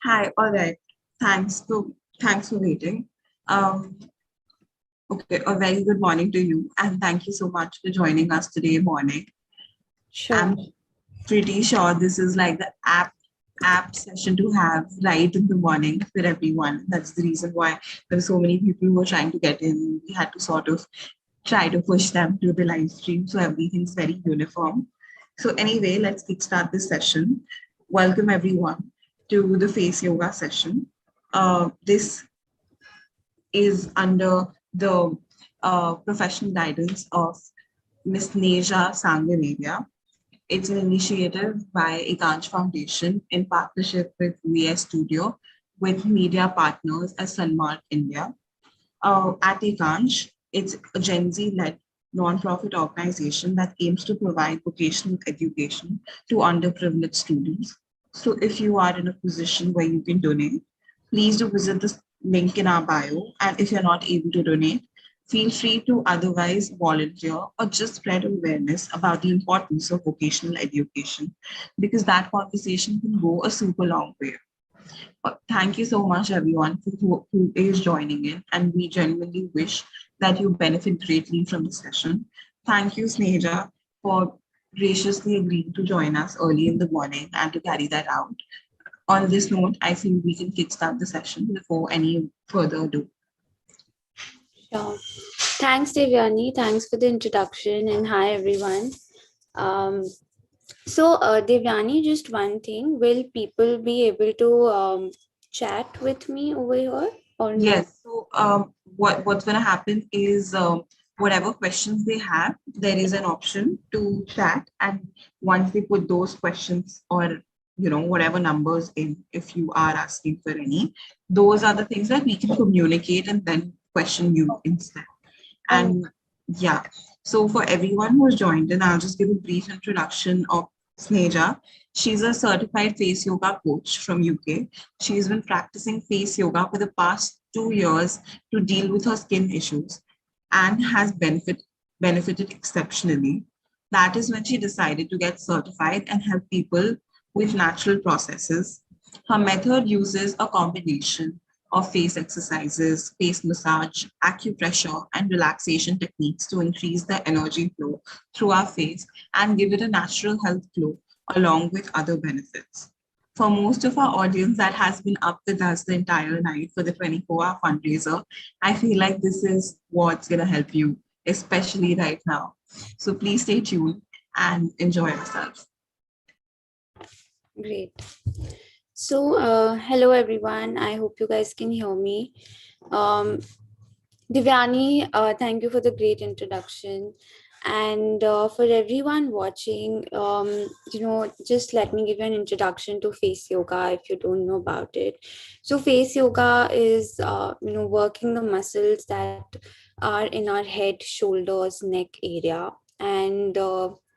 Hi, all right. Thanks for waiting. Okay, a very good morning to you, and thank you so much for joining us today morning. Sure. I'm pretty sure this is like the app session to have right in the morning for everyone. That's the reason why there's so many people who are trying to get in. We had to sort of try to push them to the live stream so everything's very uniform. So anyway, let's kickstart this session. Welcome everyone to the face yoga session. This is under the professional guidance of Ms. Snehja Sanganeria. It's an initiative by Ekansh Foundation in partnership with VS Studio with media partners as Sunmark India. At Ekansh, it's a Gen Z-led non-profit organization that aims to provide vocational education to underprivileged students. So if you are in a position where you can donate, please do visit the link in our bio. And if you're not able to donate, feel free to otherwise volunteer or just spread awareness about the importance of vocational education, because that conversation can go a super long way. Thank you so much, everyone, who is joining in, and we genuinely wish that you benefit greatly from the session. Thank you, Snehja, for graciously agreeing to join us early in the morning and to carry that out. On this note, I think we can kickstart the session before any further ado. Sure. Thanks, Devyani. Thanks for the introduction, and hi, everyone. So, Devyani, just one thing. Will people be able to chat with me over here or no? Yes. So what's going to happen is whatever questions they have, there is an option to chat, and once they put those questions or whatever numbers in, if you are asking for any, those are the things that we can communicate and then question you instead. And yeah, so for everyone who's joined in, I'll just give a brief introduction of Snehja. She's a certified face yoga coach from UK. She's been practicing face yoga for the past 2 years to deal with her skin issues. and has benefited exceptionally. That is when she decided to get certified and help people with natural processes. Her method uses a combination of face exercises, face massage, acupressure, and relaxation techniques to increase the energy flow through our face and give it a natural health glow along with other benefits. For most of our audience that has been up with us the entire night for the 24-hour fundraiser, I feel like this is what's going to help you, especially right now. So please stay tuned and enjoy yourself. Great. So, hello everyone. I hope you guys can hear me. Divyani, thank you for the great introduction. And for everyone watching, just let me give you an introduction to face yoga if you don't know about it. So face yoga is, working the muscles that are in our head, shoulders, neck area. And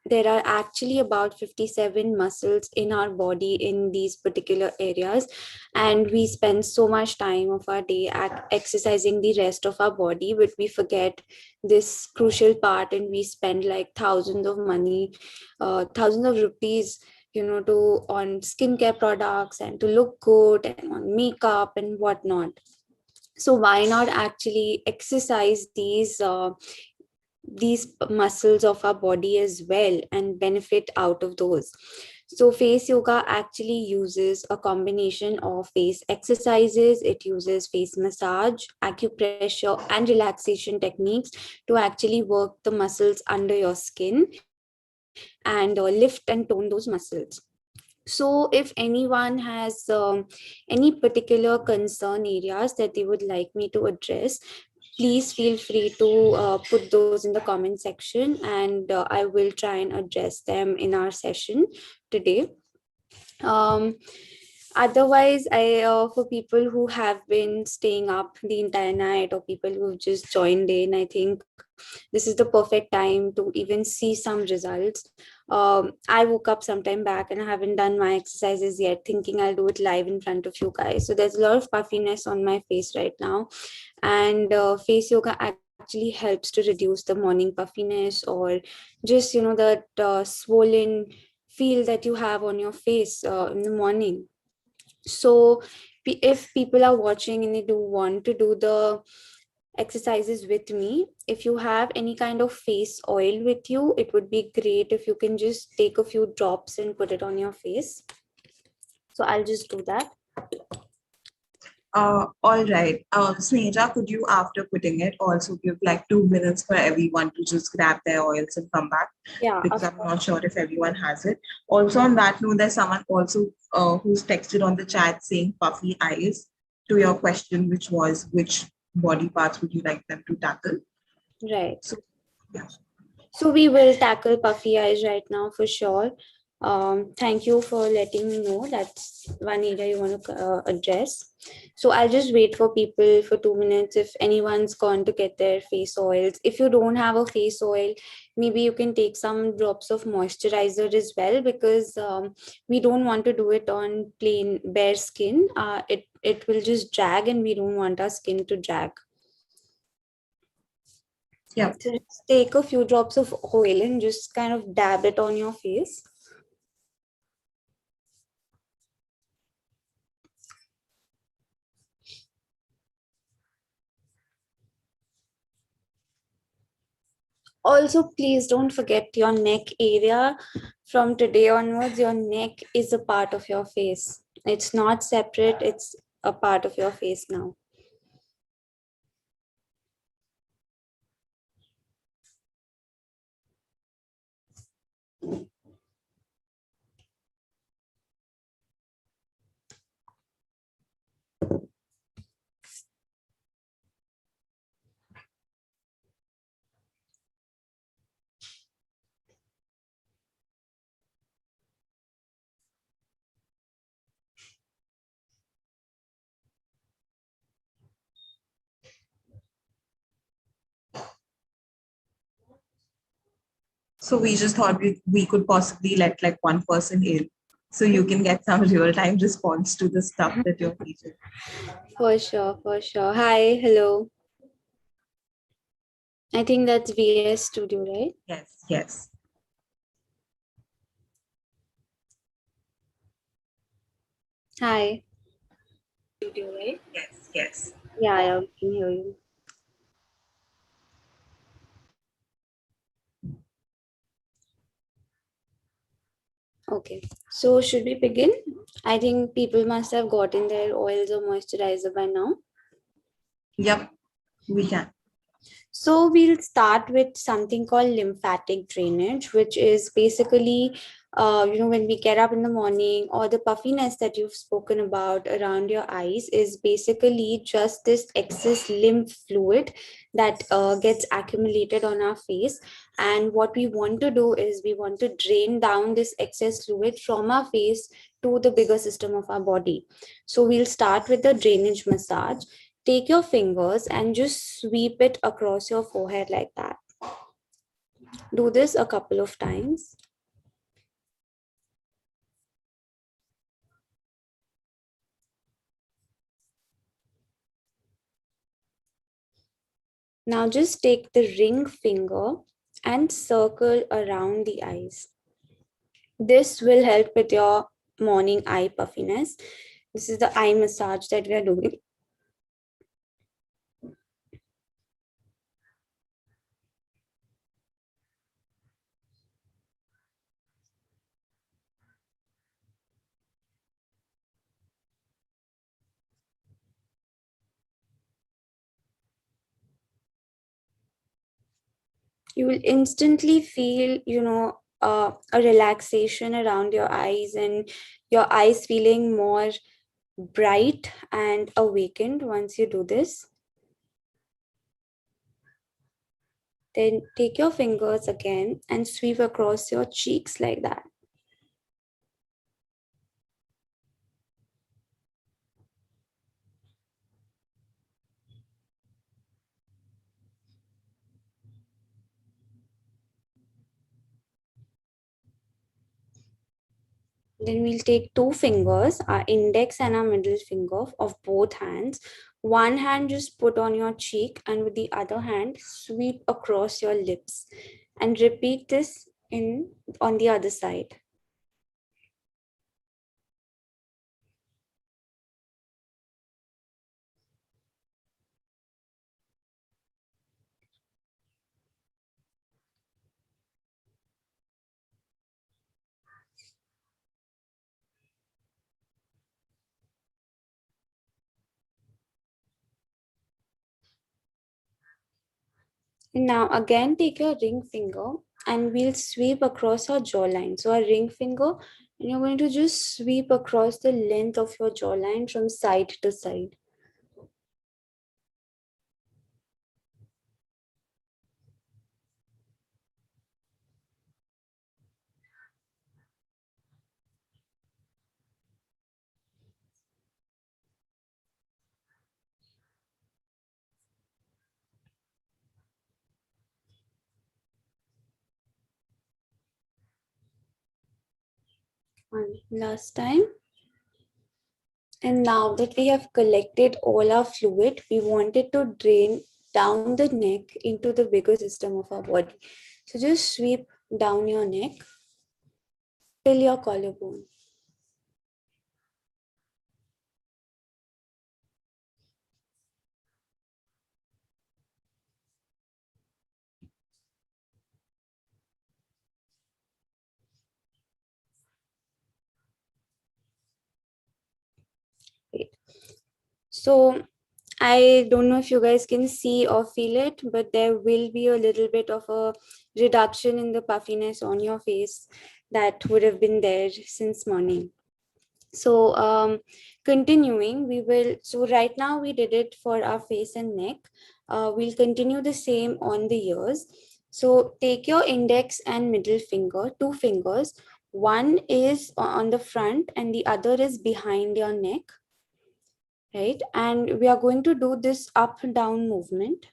there are actually about 57 muscles in our body in these particular areas, and we spend so much time of our day exercising the rest of our body, but we forget this crucial part, and we spend like thousands of money, thousands of rupees, to on skincare products and to look good and on makeup and whatnot. So why not actually exercise these muscles of our body as well and benefit out of those? So face yoga actually uses a combination of face exercises. It uses face massage, acupressure, and relaxation techniques to actually work the muscles under your skin and lift and tone those muscles. So if anyone has any particular concern areas that they would like me to address, please feel free to put those in the comment section, and I will try and address them in our session today. Um, Otherwise, for people who have been staying up the entire night or people who've just joined in, I think this is the perfect time to even see some results. I woke up sometime back and I haven't done my exercises yet, thinking I'll do it live in front of you guys. So there's a lot of puffiness on my face right now. And face yoga actually helps to reduce the morning puffiness, or just, that swollen feel that you have on your face in the morning. So if people are watching and they do want to do the exercises with me, if you have any kind of face oil with you, it would be great if you can just take a few drops and put it on your face. So I'll just do that. All right. Snehja, could you, after putting it, also give like 2 minutes for everyone to just grab their oils and come back? Yeah, Because I'm not sure if everyone has it. Also, on that note, there's someone also who's texted on the chat saying puffy eyes to your question, which was which body parts would you like them to tackle? right. So, yeah. So we will tackle puffy eyes right now for sure. Thank you for letting me know that's one area you want to address. So I'll just wait for people for 2 minutes if anyone's gone to get their face oils. If you don't have a face oil, maybe you can take some drops of moisturizer as well, because we don't want to do it on plain bare skin. It will just drag, and we don't want our skin to drag. Yeah. So just take a few drops of oil and just kind of dab it on your face. Also, please don't forget your neck area. From today onwards, your neck is a part of your face. It's not separate, it's a part of your face now. So we just thought we could possibly let like one person in so you can get some real-time response to the stuff that you're teaching. For sure, for sure. Hi, hello. I think that's VS Studio, right? Yes, yes. Hi. Studio, right? Yes, yes. Yeah, I can hear you. Okay, so should we begin? I think people must have gotten their oils or moisturizer by now. Yep, we can. So we'll start with something called lymphatic drainage, which is basically, when we get up in the morning, or the puffiness that you've spoken about around your eyes is basically just this excess lymph fluid that gets accumulated on our face. And what we want to do is we want to drain down this excess fluid from our face to the bigger system of our body. So we'll start with the drainage massage. Take your fingers and just sweep it across your forehead like that. Do this a couple of times. Now just take the ring finger and circle around the eyes. This will help with your morning eye puffiness. This is the eye massage that we are doing. You will instantly feel, a relaxation around your eyes and your eyes feeling more bright and awakened once you do this. Then take your fingers again and sweep across your cheeks like that. Then we'll take two fingers, our index and our middle finger of both hands. One hand just put on your cheek and with the other hand sweep across your lips, and repeat this on the other side. And now again take your ring finger and we'll sweep across our jawline. So our ring finger, and you're going to just sweep across the length of your jawline from side to side. One last time. And now that we have collected all our fluid, we want it to drain down the neck into the bigger system of our body. So just sweep down your neck till your collarbone. Great. So I don't know if you guys can see or feel it, but there will be a little bit of a reduction in the puffiness on your face that would have been there since morning. So continuing, so right now we did it for our face and neck. We'll continue the same on the ears. So take your index and middle finger, two fingers. One is on the front and the other is behind your neck. Right, and we are going to do this up and down movement.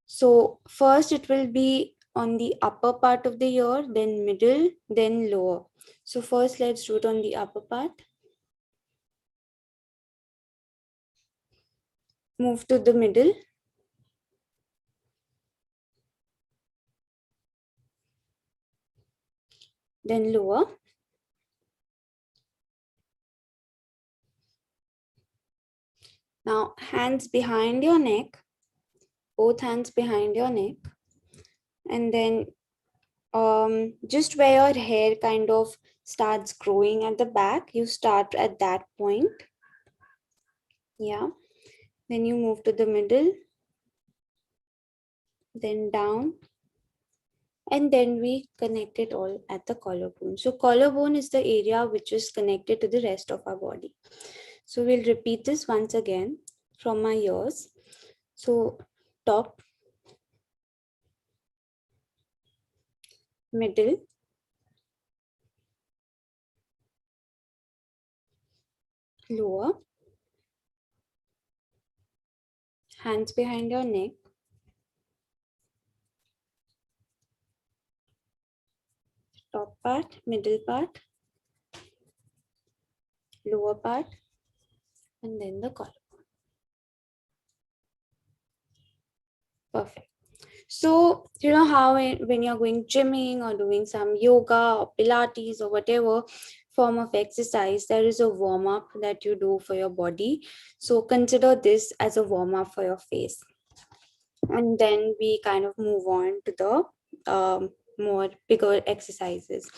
So first it will be on the upper part of the ear, then middle, then lower. So first let's do it on the upper part. Move to the middle, then lower. Now, hands behind your neck, both hands behind your neck. And then just where your hair kind of starts growing at the back, you start at that point. Yeah. Then you move to the middle, then down, and then we connect it all at the collarbone. So collarbone is the area which is connected to the rest of our body. So we'll repeat this once again from my ears. So top, middle, lower, hands behind your neck, top part, middle part, lower part, and then the collarbone. Perfect. So, you know how when you're going gymming or doing some yoga or Pilates or whatever form of exercise, there is a warm-up that you do for your body. So consider this as a warm-up for your face. And then we kind of move on to the more bigger exercises.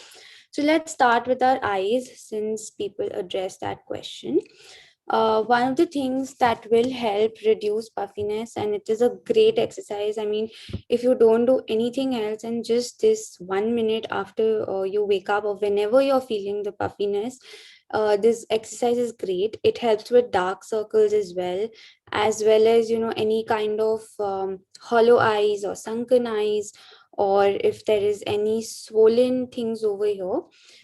So let's start with our eyes, since people address that question. One of the things that will help reduce puffiness, and it is a great exercise. I mean, if you don't do anything else and just this 1 minute after you wake up or whenever you're feeling the puffiness, this exercise is great. It helps with dark circles as well as, you know, any kind of hollow eyes or sunken eyes, or if there is any swollen things over here.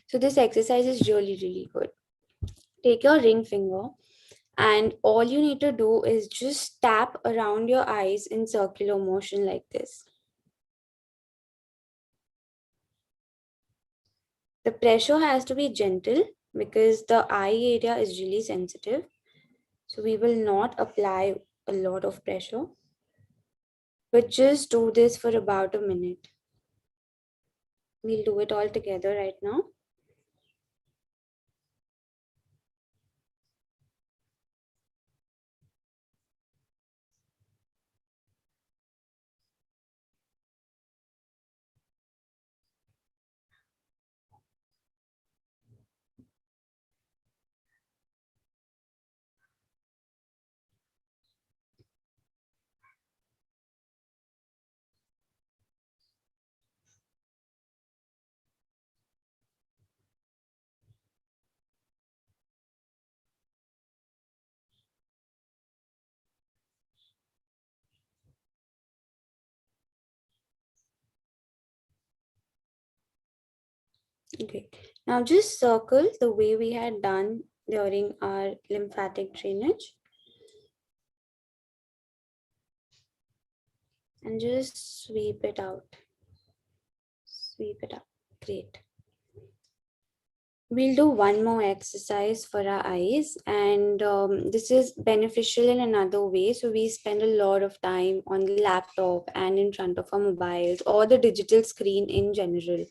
So this exercise is really, really good. Take your ring finger, and all you need to do is just tap around your eyes in circular motion like this. The pressure has to be gentle because the eye area is really sensitive. So we will not apply a lot of pressure, but just do this for about a minute. We'll do it all together right now. Okay, now just circle the way we had done during our lymphatic drainage. And just sweep it out. Sweep it up. Great. We'll do one more exercise for our eyes, and this is beneficial in another way. So we spend a lot of time on the laptop and in front of our mobiles or the digital screen in general.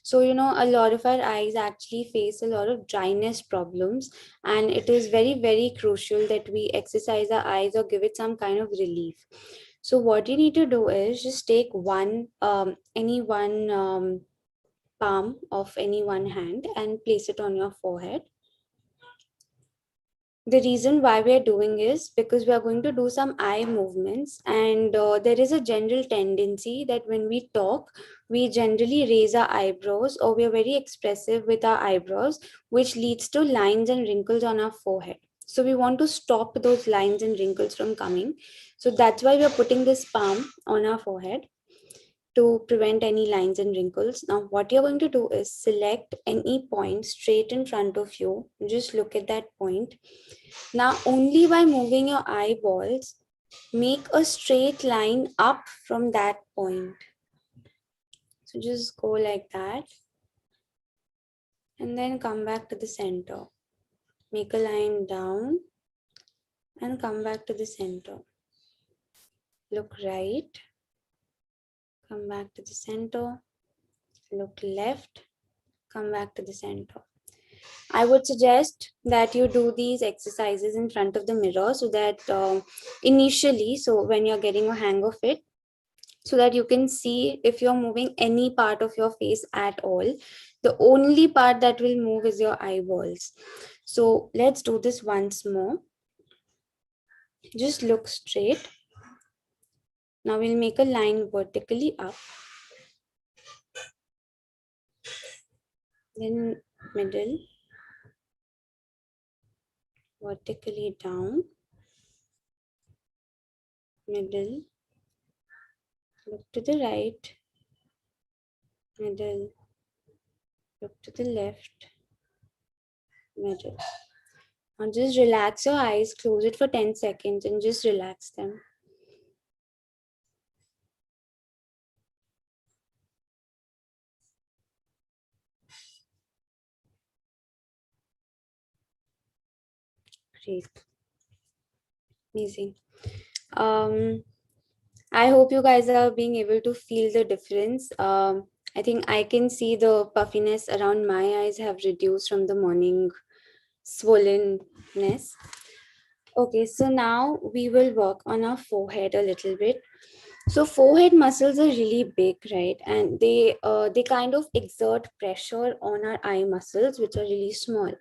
So, you know, a lot of our eyes actually face a lot of dryness problems, and it is very, very crucial that we exercise our eyes or give it some kind of relief. So what you need to do is just take any one palm of any one hand and place it on your forehead. The reason why we are doing is because we are going to do some eye movements, and there is a general tendency that when we talk, we generally raise our eyebrows, or we are very expressive with our eyebrows, which leads to lines and wrinkles on our forehead. So we want to stop those lines and wrinkles from coming. So that's why we are putting this palm on our forehead to prevent any lines and wrinkles. Now, what you're going to do is select any point straight in front of you. Just look at that point. Now, only by moving your eyeballs, make a straight line up from that point. So just go like that. And then come back to the center. Make a line down and come back to the center. Look right. Come back to the center. Look left. come back to the center. I would suggest that you do these exercises in front of the mirror so that initially, so when you're getting a hang of it, so that you can see if you're moving any part of your face at all. The only part that will move is your eyeballs. So let's do this once more. Just look straight. Now we'll make a line vertically up. Then middle. Vertically down. Middle. Look to the right. Middle. Look to the left. Middle. Now just relax your eyes, close it for 10 seconds and just relax them. Great. Amazing. I hope you guys are being able to feel the difference. I think I can see the puffiness around my eyes have reduced from the morning swollenness. Okay, so now we will work on our forehead a little bit. So forehead muscles are really big, right? And they kind of exert pressure on our eye muscles, which are really small.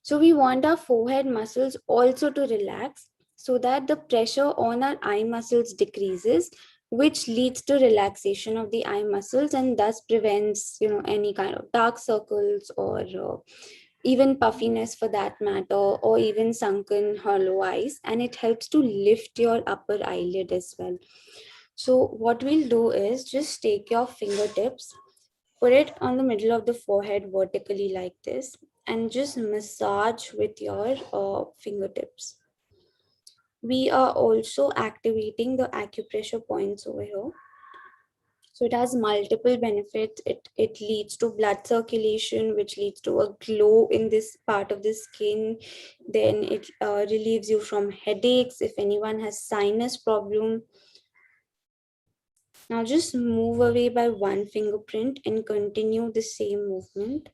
So we want our forehead muscles also to relax so that the pressure on our eye muscles decreases, which leads to relaxation of the eye muscles and thus prevents, any kind of dark circles or even puffiness for that matter, or even sunken hollow eyes. And it helps to lift your upper eyelid as well. So what we'll do is just take your fingertips, put it on the middle of the forehead vertically like this, and just massage with your fingertips. We are also activating the acupressure points over here. So it has multiple benefits. It leads to blood circulation, which leads to a glow in this part of the skin. Then it relieves you from headaches if anyone has sinus problem. Now just move away by one fingerprint and continue the same movement.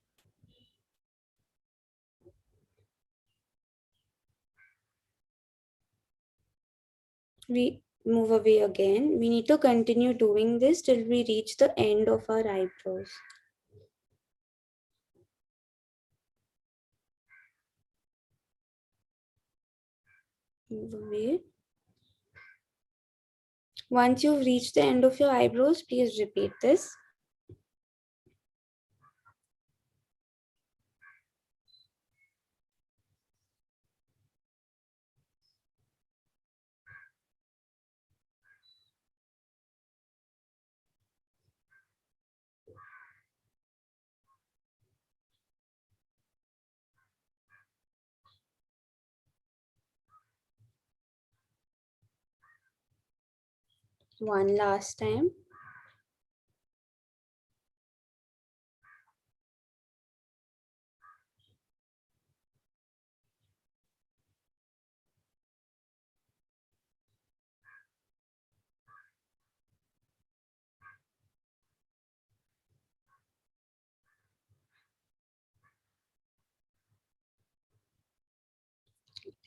We move away again. We need to continue doing this till we reach the end of our eyebrows. Move away. Once you've reached the end of your eyebrows, please repeat this. One last time.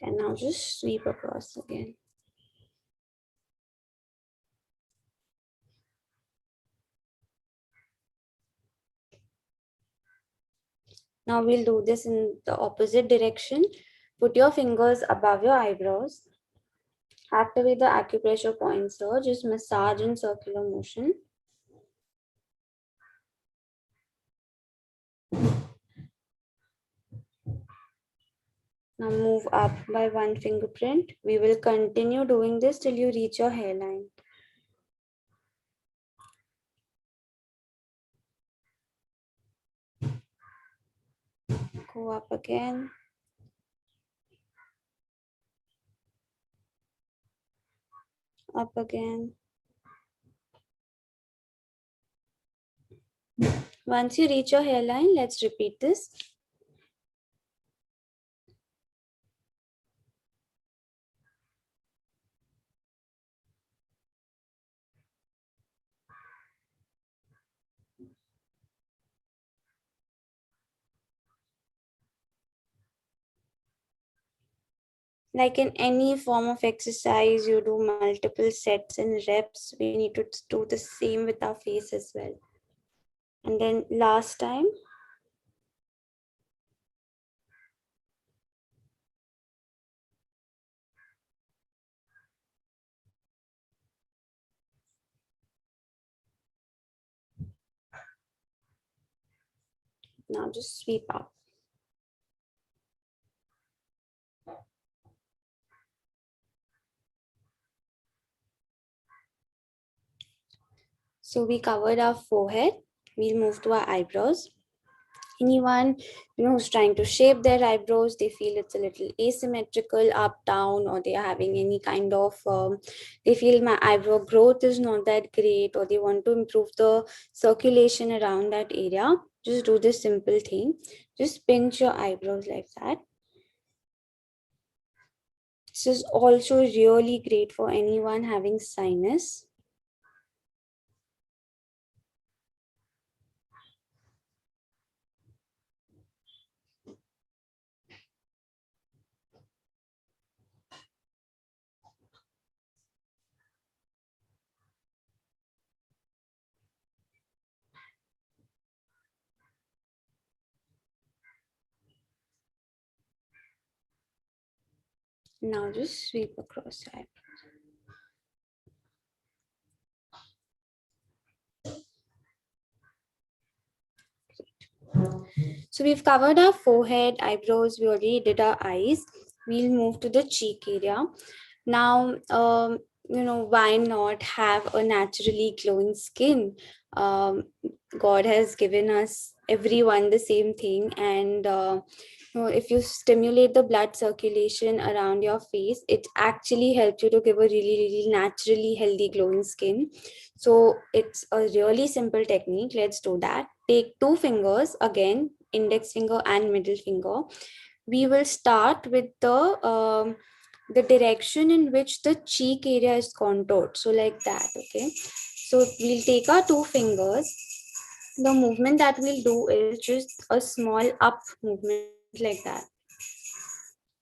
And now just sweep across again. Now we'll do this in the opposite direction. Put your fingers above your eyebrows. Activate the acupressure points here. Just massage in circular motion. Now move up by one fingerprint. We will continue doing this till you reach your hairline. Go up again. Up again. Once you reach your hairline, let's repeat this. Like in any form of exercise, you do multiple sets and reps. We need to do the same with our face as well. And then last time. Now just sweep up. So we covered our forehead. We'll move to our eyebrows. Anyone who's trying to shape their eyebrows, they feel it's a little asymmetrical up, down, or they are having any kind of, they feel my eyebrow growth is not that great, or they want to improve the circulation around that area, just do this simple thing. Just pinch your eyebrows like that. This is also really great for anyone having sinus. Now just sweep across your eyebrows. So we've covered our forehead, eyebrows, we already did our eyes. We'll move to the cheek area. Now, why not have a naturally glowing skin? God has given us everyone the same thing, and if you stimulate the blood circulation around your face, it actually helps you to give a really, really naturally healthy glowing skin. So it's a really simple technique. Let's do that. Take 2 fingers, again, index finger and middle finger. We will start with the direction in which the cheek area is contoured. So like that, okay? So we'll take our 2 fingers. The movement that we'll do is just a small up movement like that.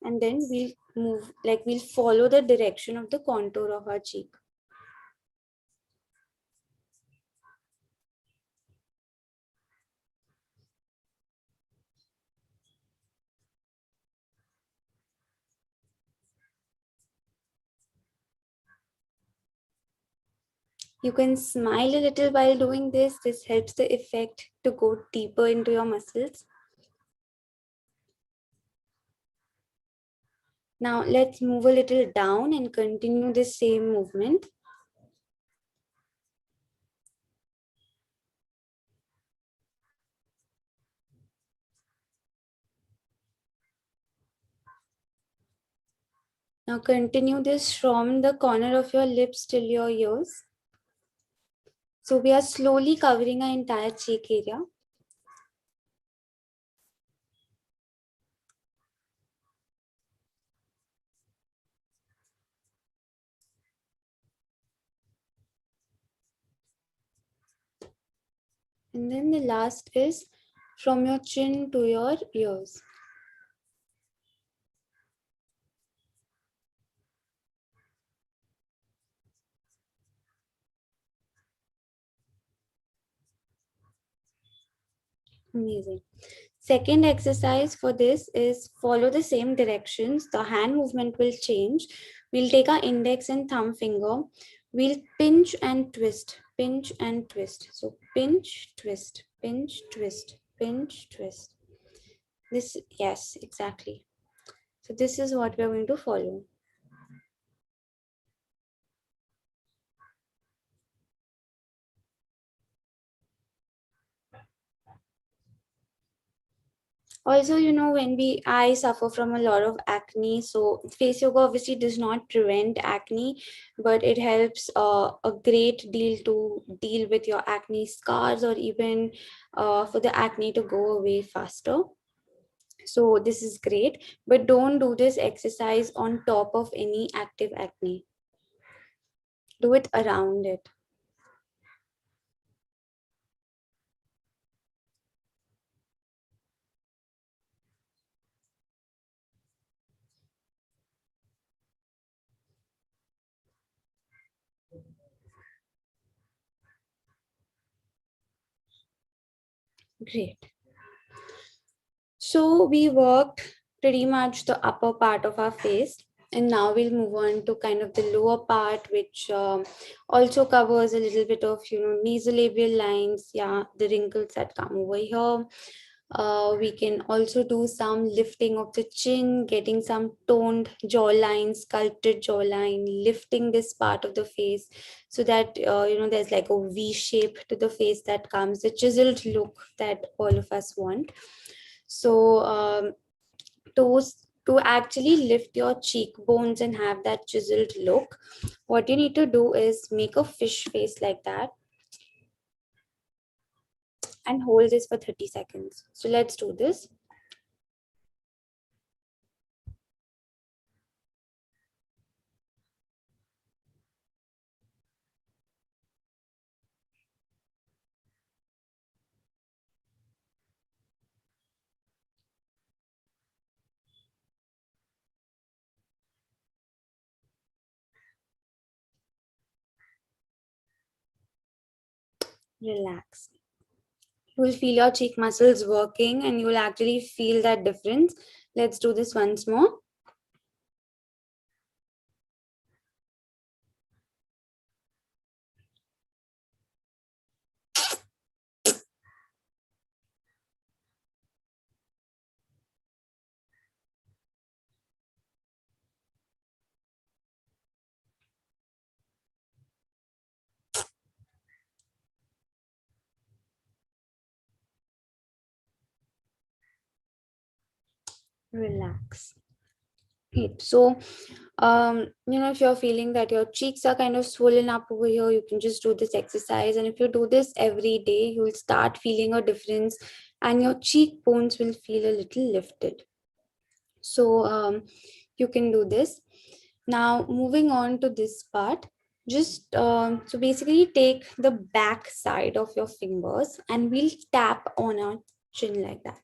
And then we'll move, like we'll follow the direction of the contour of our cheek. You can smile a little while doing this. This helps the effect to go deeper into your muscles. Now let's move a little down and continue the same movement. Now continue this from the corner of your lips till your ears. So we are slowly covering our entire cheek area. And then the last is from your chin to your ears. Amazing. Second exercise for this is follow the same directions. The hand movement will change. We'll take our index and thumb finger. We'll pinch and twist, pinch and twist. So pinch, twist, pinch, twist, pinch, twist. This, yes, exactly. So this is what we're going to follow. Also, I suffer from a lot of acne. So face yoga obviously does not prevent acne, but it helps a great deal to deal with your acne scars, or even for the acne to go away faster. So this is great, but don't do this exercise on top of any active acne. Do it around it. Great. So we worked pretty much the upper part of our face, and now we'll move on to kind of the lower part, which also covers a little bit of, nasolabial lines, the wrinkles that come over here. We can also do some lifting of the chin, getting some toned jawline, sculpted jawline, lifting this part of the face so that, there's like a V shape to the face that comes, the chiseled look that all of us want. So to actually lift your cheekbones and have that chiseled look, what you need to do is make a fish face like that and hold this for 30 seconds. So let's do this. Relax. You will feel your cheek muscles working and you will actually feel that difference. Let's do this once more. Relax. Great. So, if you're feeling that your cheeks are kind of swollen up over here, you can just do this exercise. And if you do this every day, you'll start feeling a difference and your cheekbones will feel a little lifted. So, you can do this. Now, moving on to this part, just so basically take the back side of your fingers and we'll tap on our chin like that.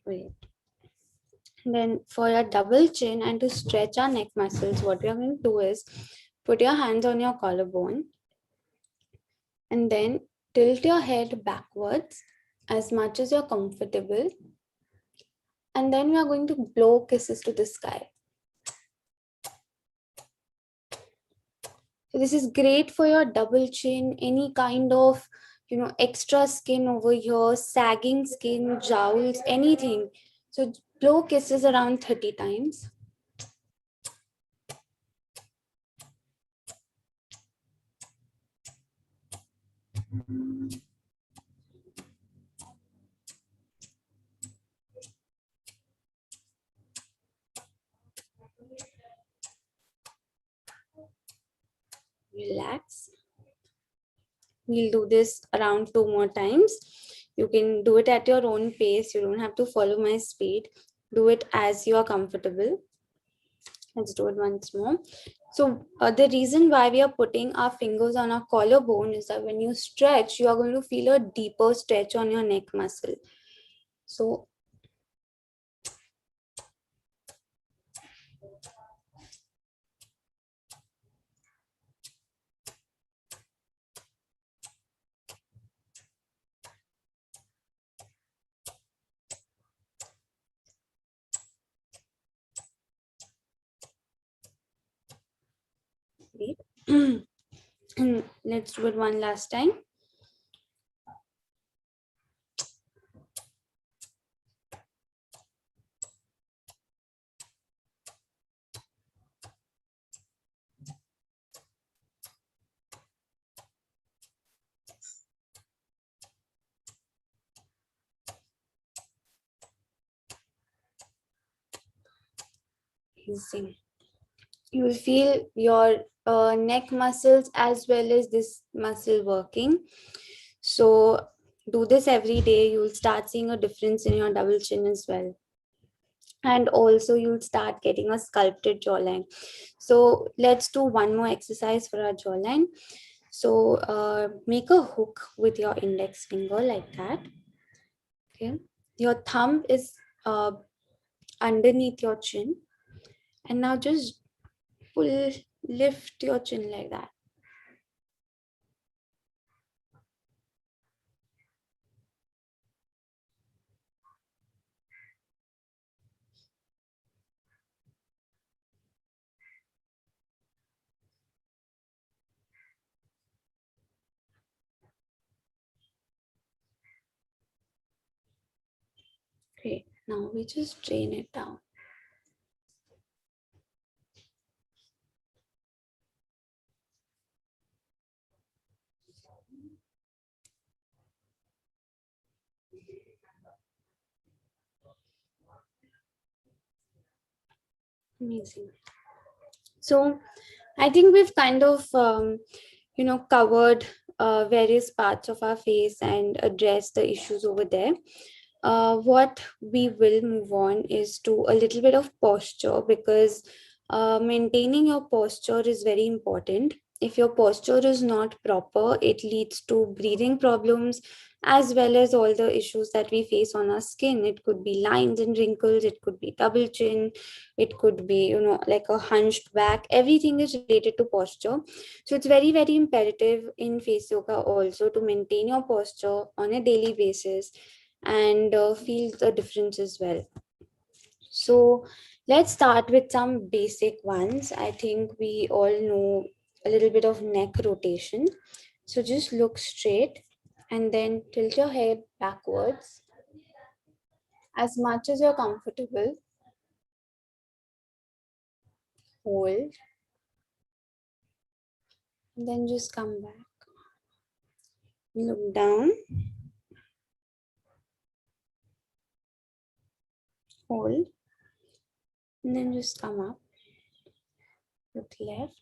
Great. Then for a double chin and to stretch our neck muscles, what we are going to do is put your hands on your collarbone and then tilt your head backwards as much as you're comfortable. And then we are going to blow kisses to the sky. So this is great for your double chin, any kind of, extra skin over here, sagging skin, jowls, anything. So blow kisses around 30 times. Relax. We'll do this around 2 more times. You can do it at your own pace. You don't have to follow my speed. Do it as you are comfortable. Let's do it once more. So the reason why we are putting our fingers on our collarbone is that when you stretch, you are going to feel a deeper stretch on your neck muscle. So great. And let's do it one last time. Amazing. You will feel your neck muscles as well as this muscle working. So Do this every day. You'll start seeing a difference in your double chin as well. And also you'll start getting a sculpted jawline. So let's do one more exercise for our jawline. So make a hook with your index finger like that. Okay. Your thumb is underneath your chin. And now just lift your chin like that. Great. Now we just drain it down. Amazing. So I think we've kind of, covered various parts of our face and addressed the issues over there. What we will move on is to a little bit of posture, because maintaining your posture is very important. If your posture is not proper, it leads to breathing problems as well as all the issues that we face on our skin. It could be lines and wrinkles, it could be double chin, it could be, like a hunched back. Everything is related to posture. So it's very, very imperative in face yoga also to maintain your posture on a daily basis and feel the difference as well. So let's start with some basic ones. I think we all know a little bit of neck rotation. So just look straight and then tilt your head backwards as much as you're comfortable. Hold. And then just come back. Look down. Hold. And then just come up. Look left.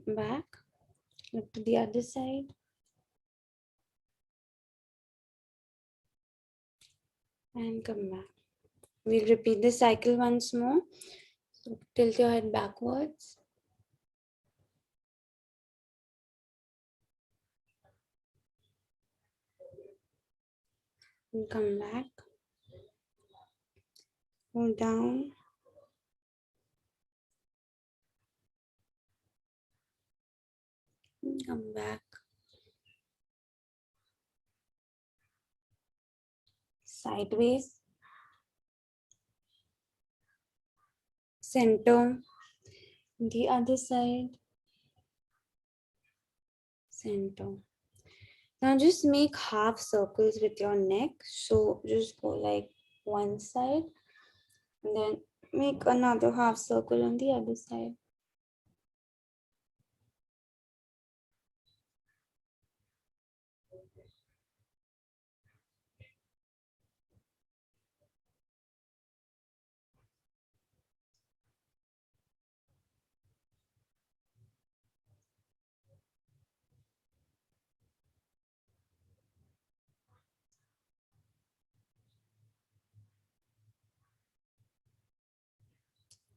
Back. Look to the other side. And come back. We'll repeat the cycle once more. So tilt your head backwards. And come back. Go down. And come back. Sideways. Center. The other side. Center. Now just make half circles with your neck. So just go like one side and then make another half circle on the other side.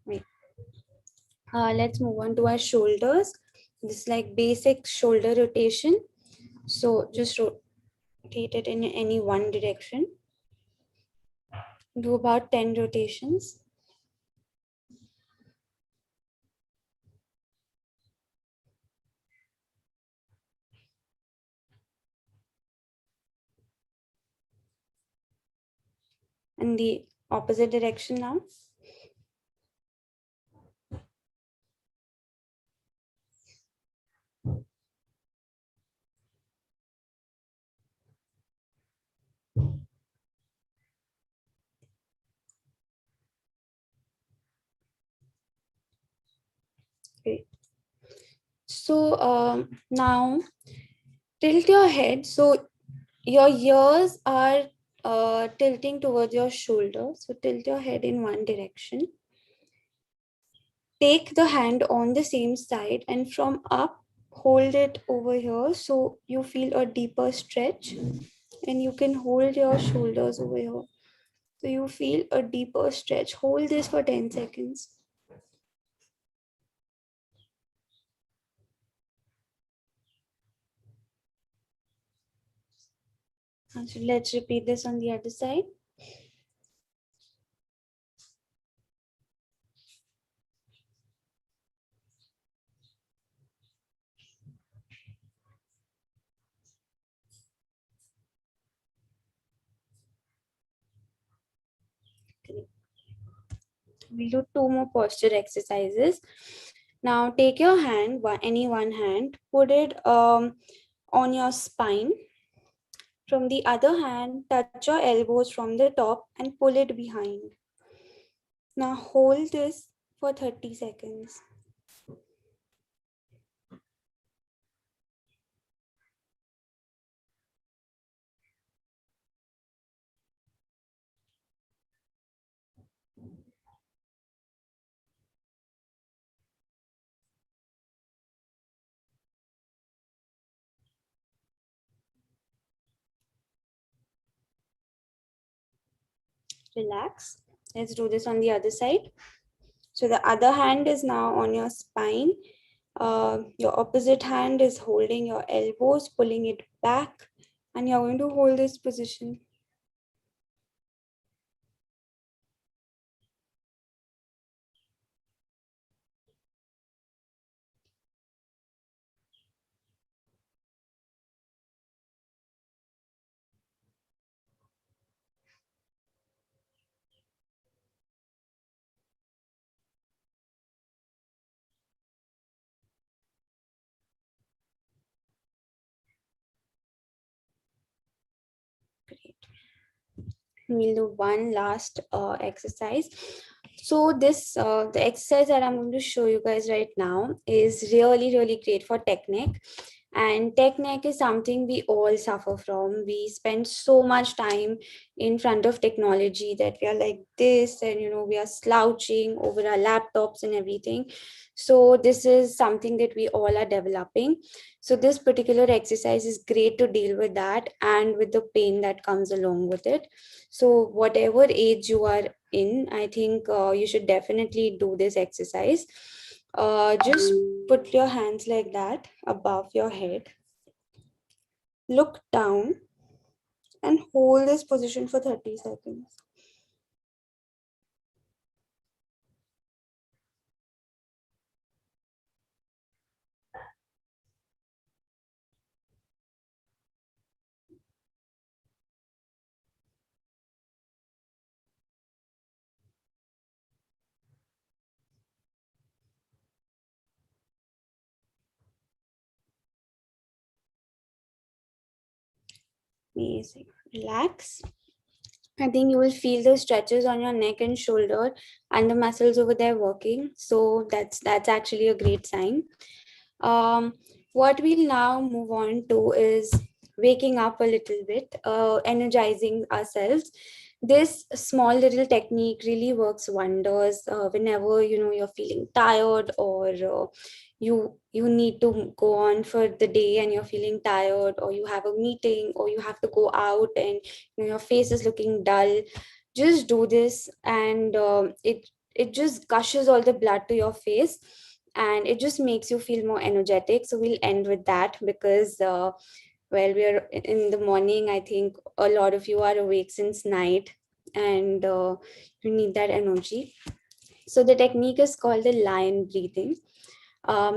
Wait. Let's move on to our shoulders. This is like basic shoulder rotation. So just rotate it in any one direction. Do about 10 rotations. And the opposite direction now. Great. So now tilt your head. So your ears are tilting towards your shoulder. So tilt your head in one direction. take the hand on the same side and from up, hold it over here so you feel a deeper stretch, and you can hold your shoulders over here. So you feel a deeper stretch. Hold this for 10 seconds. So let's repeat this on the other side. We'll do 2 more posture exercises. Now take your hand, any one hand, put it on your spine. From the other hand, touch your elbows from the top and pull it behind. Now hold this for 30 seconds. Relax. Let's do this on the other side. So the other hand is now on your spine. Your opposite hand is holding your elbows, pulling it back, and you're going to hold this position. Great. We'll do one last exercise. So this the exercise that I'm going to show you guys right now is really great for technique. And technique is something we all suffer from. We spend so much time in front of technology that we are like this, and we are slouching over our laptops and everything. So this is something that we all are developing. So this particular exercise is great to deal with that and with the pain that comes along with it. So whatever age you are in, I think you should definitely do this exercise. Just put your hands like that above your head. Look down and hold this position for 30 seconds. Amazing. Relax. I think you will feel the stretches on your neck and shoulder and the muscles over there working. So that's actually a great sign. What we'll now move on to is waking up a little bit, energizing ourselves. This small little technique really works wonders whenever you're feeling tired, or you need to go on for the day and you're feeling tired, or you have a meeting, or you have to go out and your face is looking dull. Just do this, and it just gushes all the blood to your face, and it just makes you feel more energetic. So we'll end with that because we're in the morning. I think a lot of you are awake since night, and you need that energy. So the technique is called the lion breathing.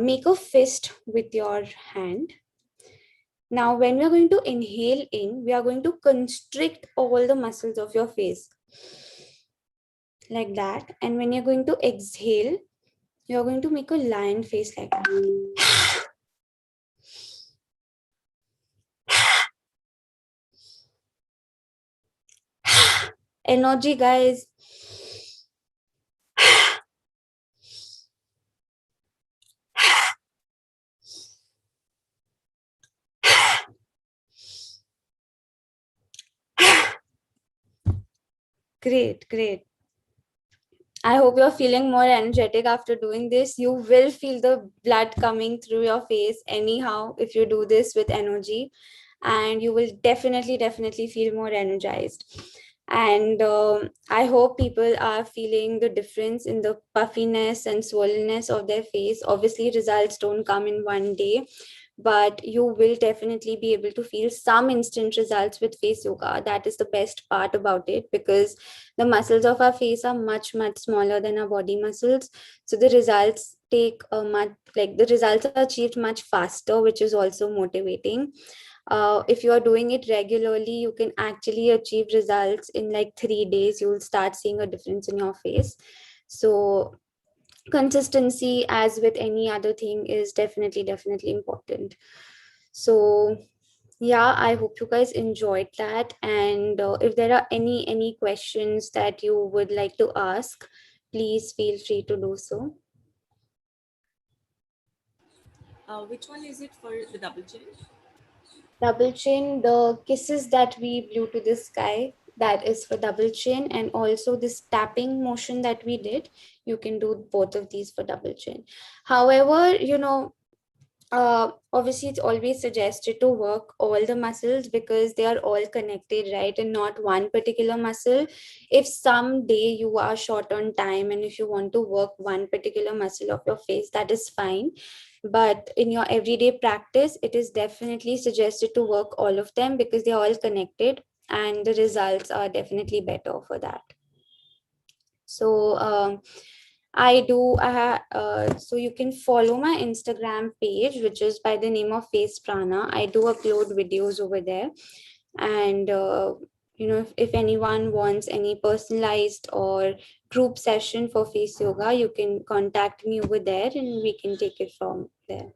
Make a fist with your hand. Now, when we are going to inhale in, we are going to constrict all the muscles of your face like that. And when you're going to exhale, you're going to make a lion face like that. Energy, guys. Great. I hope you're feeling more energetic after doing this. You will feel the blood coming through your face anyhow if you do this with energy, and you will definitely feel more energized. And I hope people are feeling the difference in the puffiness and swollenness of their face. Obviously, results don't come in one day, but you will definitely be able to feel some instant results with face yoga. That is the best part about it, because the muscles of our face are much smaller than our body muscles, so the results take a much, like the results are achieved much faster, which is also motivating. If you are doing it regularly, you can actually achieve results in like 3 days. You'll start seeing a difference in your face. So consistency, as with any other thing, is definitely important. So yeah, I hope you guys enjoyed that. And if there are any questions that you would like to ask, please feel free to do so. Which one is it for the double chin? Double chin, the kisses that we blew to the sky, that is for double chin. And also this tapping motion that we did, you can do both of these for double chin. However, obviously it's always suggested to work all the muscles because they are all connected, right, and not one particular muscle. If someday you are short on time and if you want to work one particular muscle of your face, that is fine, but in your everyday practice it is definitely suggested to work all of them because they are all connected, and the results are definitely better for that. So so you can follow my Instagram page, which is by the name of Face Prana. I do upload videos over there. And, if anyone wants any personalized or group session for face yoga, you can contact me over there and we can take it from there.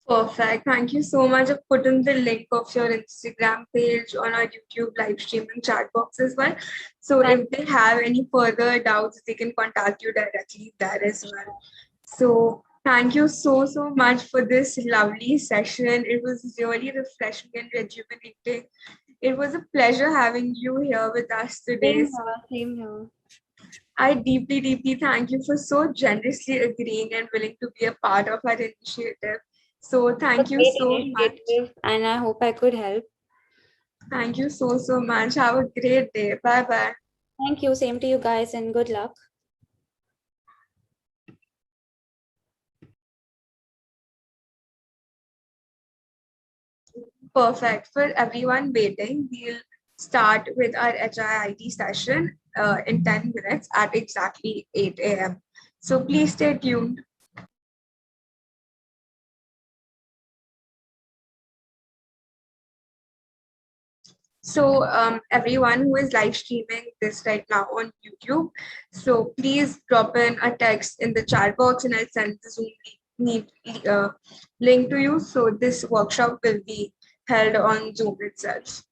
Perfect. Thank you so much. I've put in the link of your Instagram page on our YouTube live stream and chat box as well. So if they have any further doubts, they can contact you directly there as well. So thank you so much for this lovely session. It was really refreshing and rejuvenating. It was a pleasure having you here with us today. Same here. I deeply thank you for so generously agreeing and willing to be a part of our initiative. So thank you Great so much. initiative, and I hope I could help. Thank you so much. Have a great day. Bye. Thank you. Same to you guys, and good luck. Perfect. For everyone waiting, we'll start with our HIIT session in 10 minutes at exactly 8 a.m. So please stay tuned. So everyone who is live streaming this right now on YouTube, so please drop in a text in the chat box and I'll send the Zoom link to you. So this workshop will be held on Zoom itself.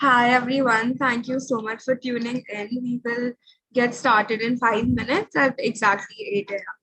Hi everyone, thank you so much for tuning in. We will get started in 5 minutes at exactly 8 a.m.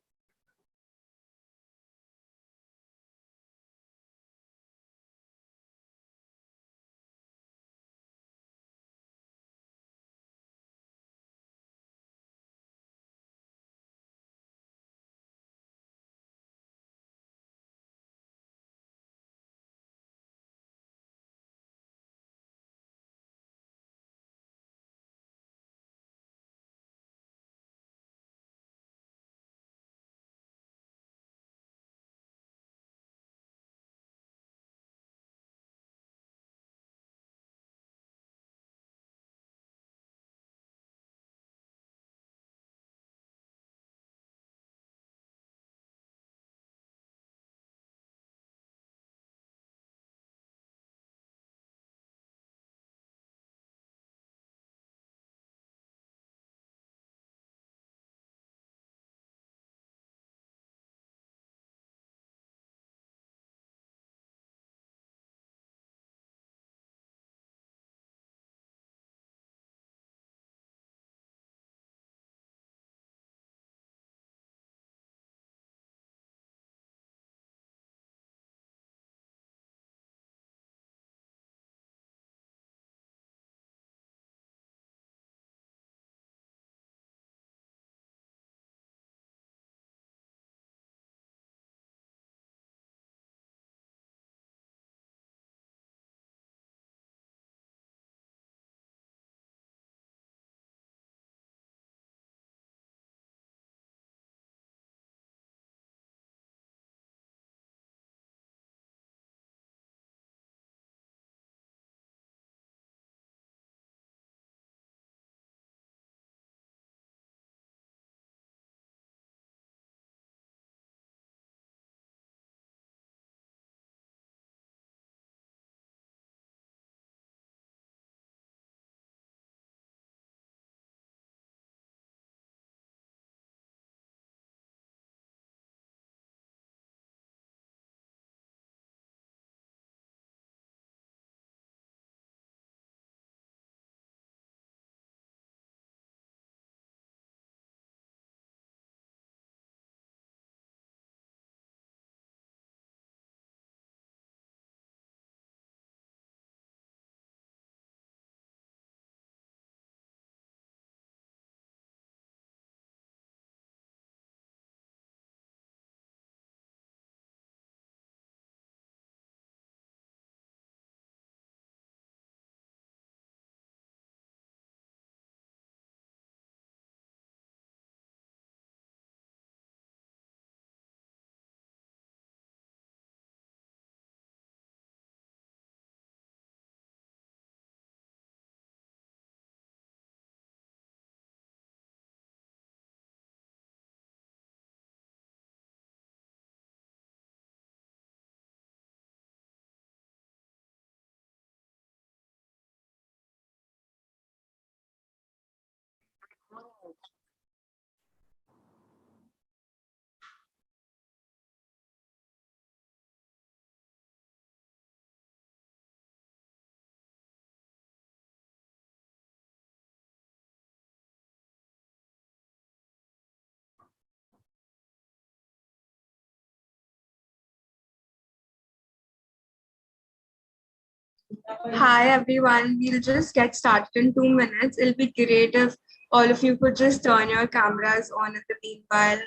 Hi everyone, we'll just get started in 2 minutes. It'll be great if all of you could just turn your cameras on in the meanwhile.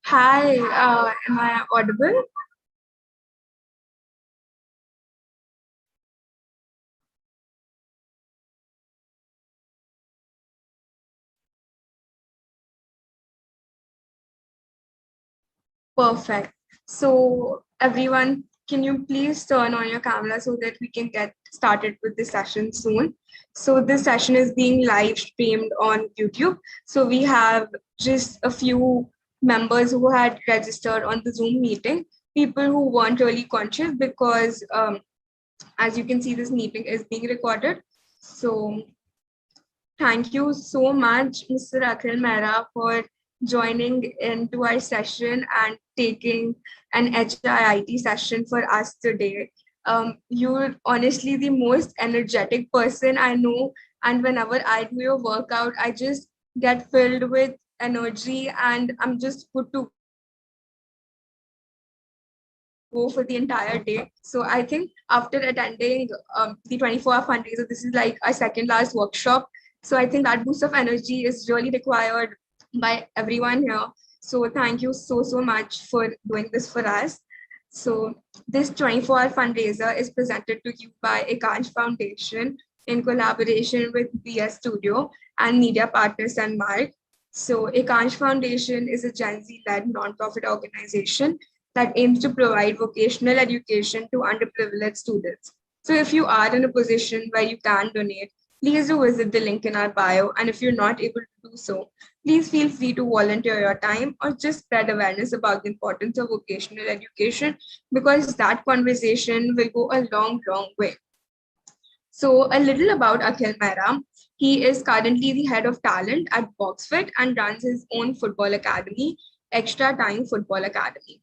Hi, am I audible? Perfect. So everyone, can you please turn on your camera so that we can get started with this session soon? So this session is being live streamed on YouTube. So we have just a few members who had registered on the Zoom meeting, people who weren't really conscious because as you can see, this meeting is being recorded. So thank you so much, Mr. Akhil Mehra, for joining into our session and taking an HIIT session for us today. You're honestly the most energetic person I know. And whenever I do your workout, I just get filled with energy and I'm just good to go for the entire day. So I think after attending the 24-hour fundraiser, this is like our second last workshop. So I think that boost of energy is really required by everyone here. So thank you so much for doing this for us. So this 24-hour fundraiser is presented to you by Akansh Foundation in collaboration with BS Studio and media partner Mark. So Akansh Foundation is a Gen Z-led nonprofit organization that aims to provide vocational education to underprivileged students. So if you are in a position where you can donate, please do visit the link in our bio. And if you're not able to do so, please feel free to volunteer your time or just spread awareness about the importance of vocational education, because that conversation will go a long way. So a little about Akhil Mehra. He is currently the head of talent at BoxFit and runs his own football academy, Extra Time Football Academy.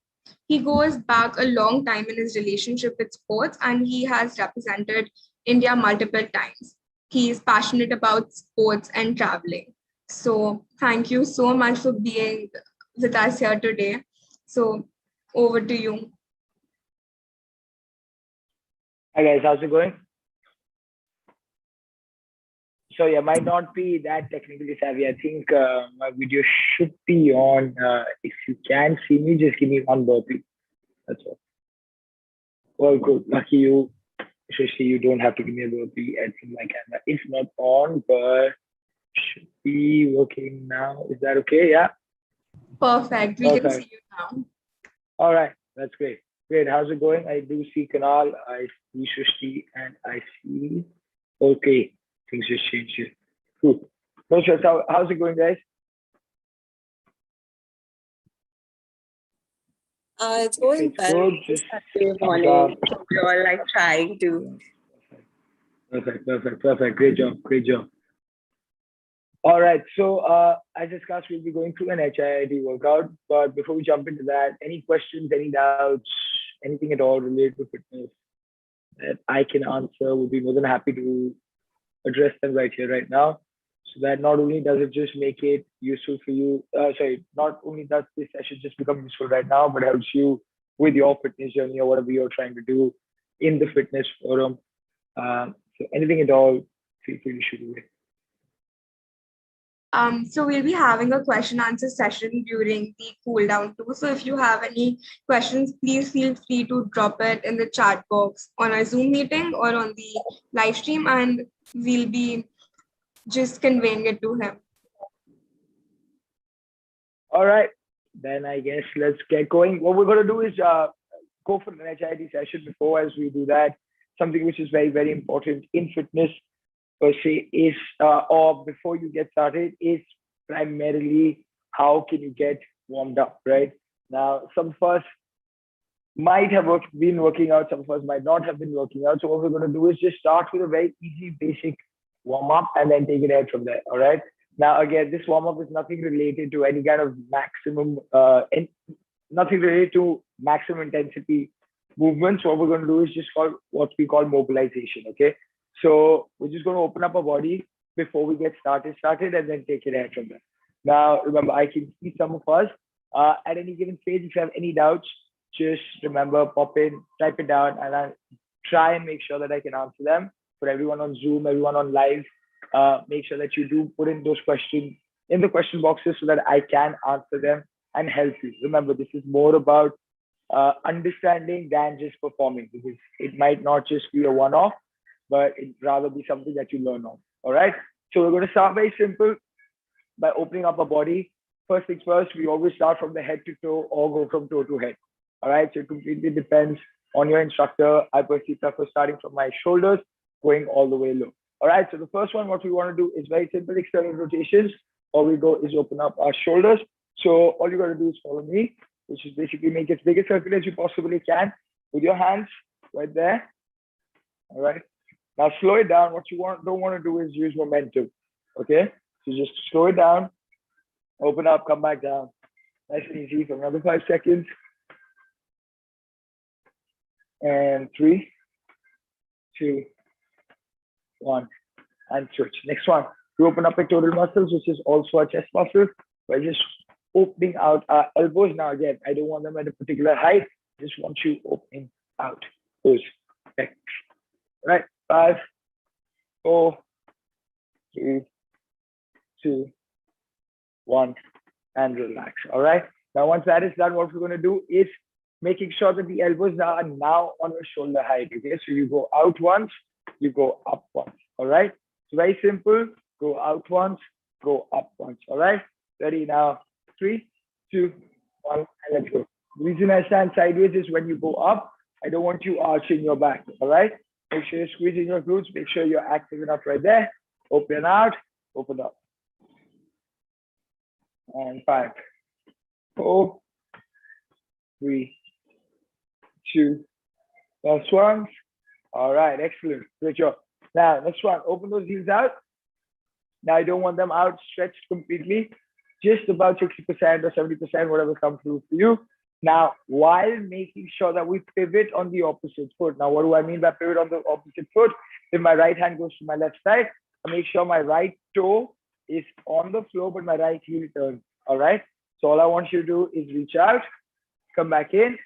He goes back a long time in his relationship with sports and he has represented India multiple times. He is passionate about sports and traveling. So thank you so much for being with us here today. So over to you. Hi guys, how's it going? Sorry, I might not be that technically savvy. I think my video should be on. If you can see me, just give me one burpee. That's all. Well, good. Lucky you. Especially you don't have to give me a burpee. I think my camera is not on, but should be working now. Is that okay? Yeah. Perfect. We can see you now. All right. That's great. Great. How's it going? I do see Kunal, I see Srishti, and I see. Okay. Things just changed here. Cool. No stress. How's it going, guys? It's going well. Good. Just morning. We're all like trying to. Perfect. Great job. All right. So as discussed, we'll be going through an HIIT workout. But before we jump into that, any questions, any doubts, anything at all related to fitness that I can answer, would be more than happy to address them right here, right now. so that not only does it just make it useful for you, not only does this session just become useful right now, but helps you with your fitness journey or whatever you're trying to do in the fitness forum. So anything at all, feel free to shoot away. So we'll be having a question answer session during the cool down too. So if you have any questions, please feel free to drop it in the chat box on our Zoom meeting or on the live stream, and we'll be just conveying it to him. All right, then I guess let's get going. What we're going to do is go for an HIIT session. Before, as we do that, something which is very, very important in fitness per se is, or before you get started, is primarily how can you get warmed up, right? Now, some of us might have been working out, some of us might not have been working out. So what we're going to do is just start with a very easy, basic warm up and then take it ahead from there, all right? Now, again, this warm up is nothing related to any kind of maximum, nothing related to maximum intensity movements. What we're going to do is just what we call mobilization, okay? So we're just going to open up our body before we get started, and then take it ahead from there. Now, remember, I can see some of us at any given stage. If you have any doubts, just remember, pop in, type it down, and I'll try and make sure that I can answer them. For everyone on Zoom, everyone on live, make sure that you do put in those questions in the question boxes so that I can answer them and help you. Remember, this is more about understanding than just performing, because it might not just be a one-off, but it rather be something that you learn on. All right. So we're going to start very simple by opening up our body. First things first, we always start from the head to toe or go from toe to head. All right. So it completely depends on your instructor. I personally prefer starting from my shoulders, going all the way low. All right. So the first one, what we want to do is very simple external rotations. All we go is open up our shoulders. So all you got to do is follow me, which is basically make as big a circle as you possibly can with your hands right there. All right. Now slow it down. What you don't want to do is use momentum. Okay. So just slow it down, open up, come back down. Nice and easy for another 5 seconds. And 3, 2, 1, and switch. Next one. We open up pectoral muscles, which is also our chest muscle. By just opening out our elbows. Now again, I don't want them at a particular height. Just want you opening out those pecs. Right. 5, 4, 3, 2, 1, and relax. All right. Now, once that is done, what we're going to do is making sure that the elbows are now on your shoulder height. Okay. So you go out once, you go up once. All right. It's very simple. Go out once, go up once. All right. Ready now. 3, 2, 1, and let's go. The reason I stand sideways is when you go up, I don't want you arching your back. All right. Make sure you're squeezing your glutes. Make sure you're active enough right there. Open out, open up. And 5, 4, 3, 2, last one. All right, excellent. Great job. Now, next one, open those heels out. Now, I don't want them out stretched completely, just about 60% or 70%, whatever comes through for you. Now, while making sure that we pivot on the opposite foot. Now, what do I mean by pivot on the opposite foot? If my right hand goes to my left side, I make sure my right toe is on the floor, but my right heel turns. All right. So all I want you to do is reach out, come back in,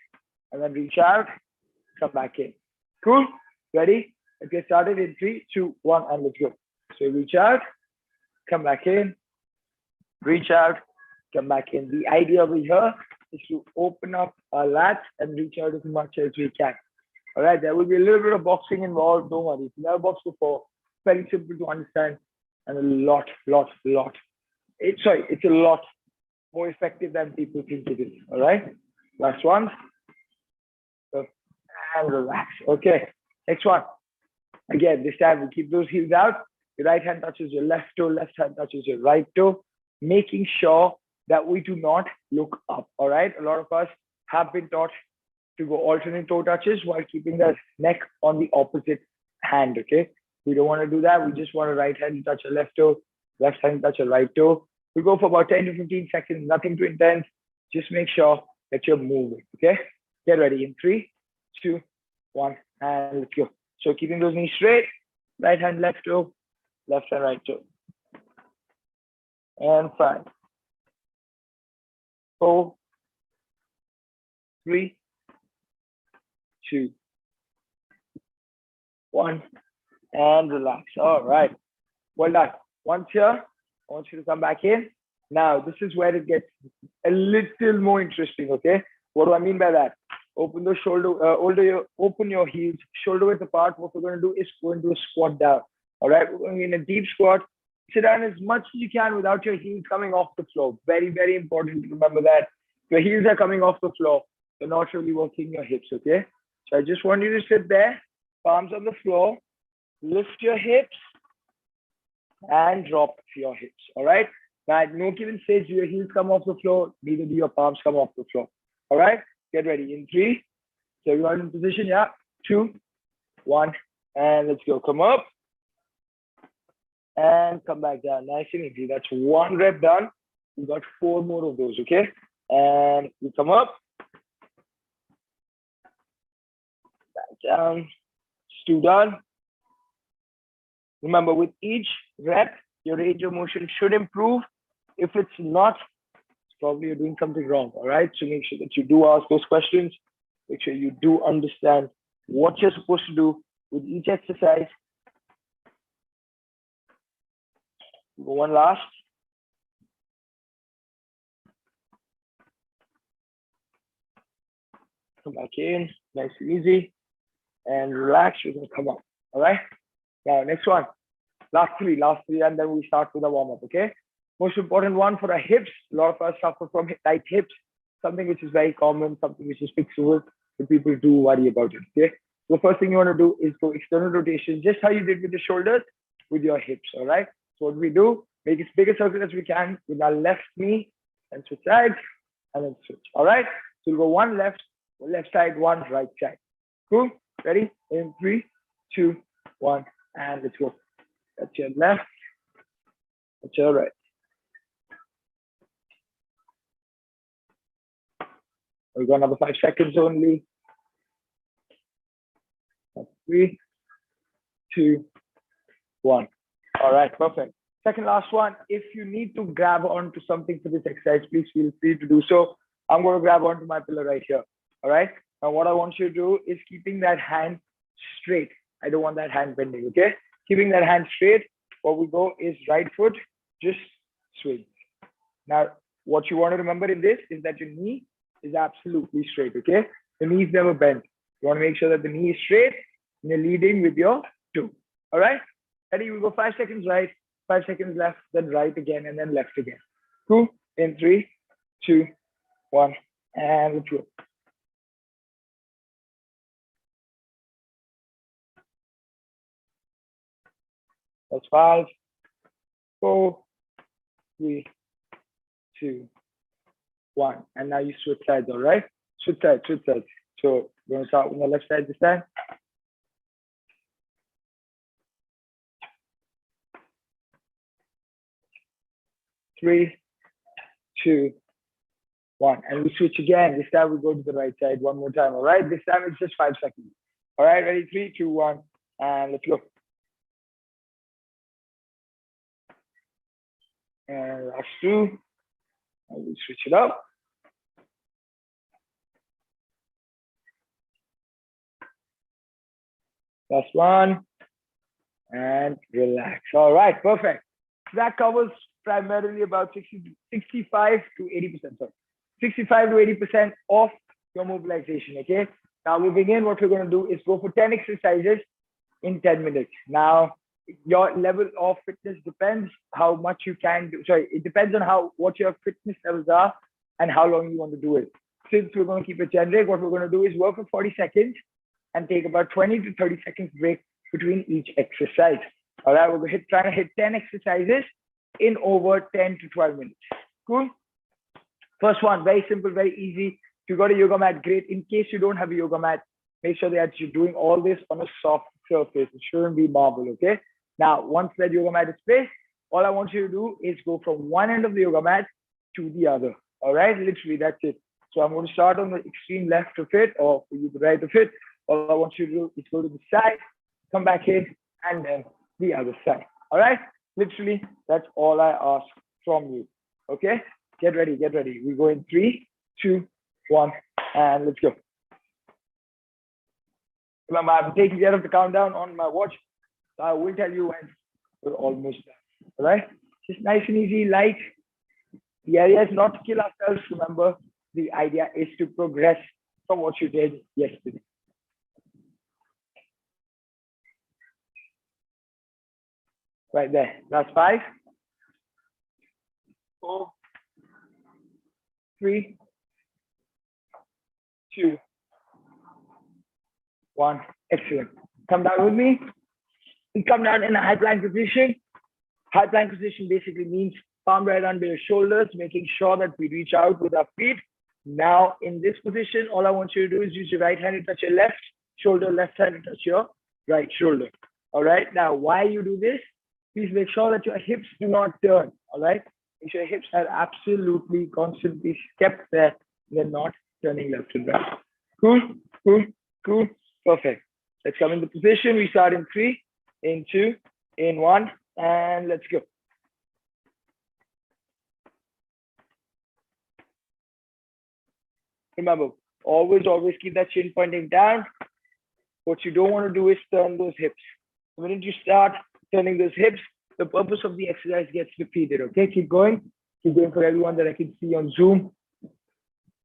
and then reach out, come back in. Cool. Ready? Let's get started in 3, 2, 1, and let's go. So reach out, come back in, reach out, come back in. The idea over here is to open up our lats and reach out as much as we can. All right, there will be a little bit of boxing involved. Don't worry. If you never boxed before, very simple to understand and a lot. It's a lot more effective than people think it is. All right, last one. So, and relax. Okay, next one. Again, this time we keep those heels out. Your right hand touches your left toe, left hand touches your right toe, making sure that we do not look up. All right. A lot of us have been taught to go alternate toe touches while keeping the neck on the opposite hand. Okay. We don't want to do that. We just want a right hand to touch a left toe, left hand to touch a right toe. We go for about 10 to 15 seconds, nothing too intense. Just make sure that you're moving. Okay. Get ready in 3, 2, 1, and let's go. So keeping those knees straight, right hand, left toe, left and right toe. and 5, 4, 3, 2, 1, and relax. All right. Well done. Once here, I want you to come back in. Now, this is where it gets a little more interesting, okay? What do I mean by that? Open the shoulder, open your heels, shoulder width apart. What we're going to do is go into a squat down. All right, we're going in a deep squat. Sit down as much as you can without your heels coming off the floor. Very, very important to remember that. Your heels are coming off the floor. You're not really working your hips, okay? So I just want you to sit there, palms on the floor, lift your hips, and drop your hips, all right? Now, at no given stage, do your heels come off the floor, neither do your palms come off the floor, all right? Get ready in 3, so you are in position, yeah, 2, 1, and let's go. Come up, and come back down, nice and easy. That's 1 rep done. We got 4 more of those, okay? And you come up, back down, 2 done. Remember, with each rep, your range of motion should improve. If it's not, it's probably you're doing something wrong, all right? So make sure that you do ask those questions. Make sure you do understand what you're supposed to do with each exercise. Go one last. Come back in, nice and easy. And relax, you're gonna come up, all right? Now, next one. Last three, and then we start with a warm-up, okay? Most important one for our hips. A lot of us suffer from tight hips, something which is very common, something which is fixable, but people do worry about it, okay? So the first thing you want to do is go external rotation, just how you did with the shoulders, with your hips, all right? So what we do, make as big a circle as we can with our left knee, and switch sides, and then switch, all right? So we'll go one left side, one right side. Cool? Ready? In 3, 2, 1, and let's go. That's your left, that's your right. We've got another 5 seconds only. 3, 2, 1. All right, perfect. Second last one. If you need to grab onto something for this exercise, please feel free to do so. I'm going to grab onto my pillar right here. All right. Now, what I want you to do is keeping that hand straight. I don't want that hand bending. Okay. Keeping that hand straight. What we go is right foot, just swing. Now, what you want to remember in this is that your knee is absolutely straight. Okay. The knee is never bent. You want to make sure that the knee is straight and you're leading with your toe. All right. Ready? We go 5 seconds right, 5 seconds left, then right again, and then left again. Cool. In 3, 2, 1, and let's go. That's 5, 4, 3, 2, 1. And now you switch sides, all right? Switch sides, switch sides. So we're going to start with the left side this time. Three, 2, 1. And we switch again. This time we go to the right side one more time, all right? This time it's just 5 seconds. All right, ready? 3, 2, 1, and let's go. And last 2, and we switch it up. Last 1, and relax. All right, perfect. So that covers primarily about 65 to 80%. Sorry, 65 to 80% of your mobilization. Okay. Now moving in, what we're going to do is go for 10 exercises in 10 minutes. Now, your level of fitness depends how much you can do. Sorry, it depends on what your fitness levels are and how long you want to do it. Since we're going to keep it generic, what we're going to do is work for 40 seconds and take about 20 to 30 seconds break between each exercise. All right, we're trying to hit 10 exercises in over 10 to 12 minutes. Cool. First one, very simple, very easy. If you got a yoga mat, great. In case you don't have a yoga mat, make sure that you're doing all this on a soft surface. It shouldn't be marble, okay? Now, once that yoga mat is placed, all I want you to do is go from one end of the yoga mat to the other. All right, literally, that's it. So I'm going to start on the extreme left of it, or for you the right of it. All I want you to do is go to the side, come back in, and then the other side. All right, literally, that's all I ask from you. Okay, get ready, get ready. We go in 3, 2, 1, and let's go. Remember, I'm taking care of the countdown on my watch. So I will tell you when we're almost done. All right, just nice and easy, light. The idea is not to kill ourselves. Remember, the idea is to progress from what you did yesterday. Right there. That's 5, 4, 3, 2, 1. Excellent. Come down with me. We come down in a high plank position. High plank position basically means palm right under your shoulders, making sure that we reach out with our feet. Now, in this position, all I want you to do is use your right hand to touch your left shoulder, left hand to touch your right shoulder. All right. Now, why you do this? Please make sure that your hips do not turn. All right. Make sure your hips are absolutely constantly kept there. They're not turning left and right. Cool, cool, cool. Perfect. Let's come into position. We start in 3, in 2, in 1, and let's go. Remember, always keep that chin pointing down. What you don't want to do is turn those hips. The minute you start turning those hips, the purpose of the exercise gets defeated. Okay, keep going. Keep going for everyone that I can see on Zoom.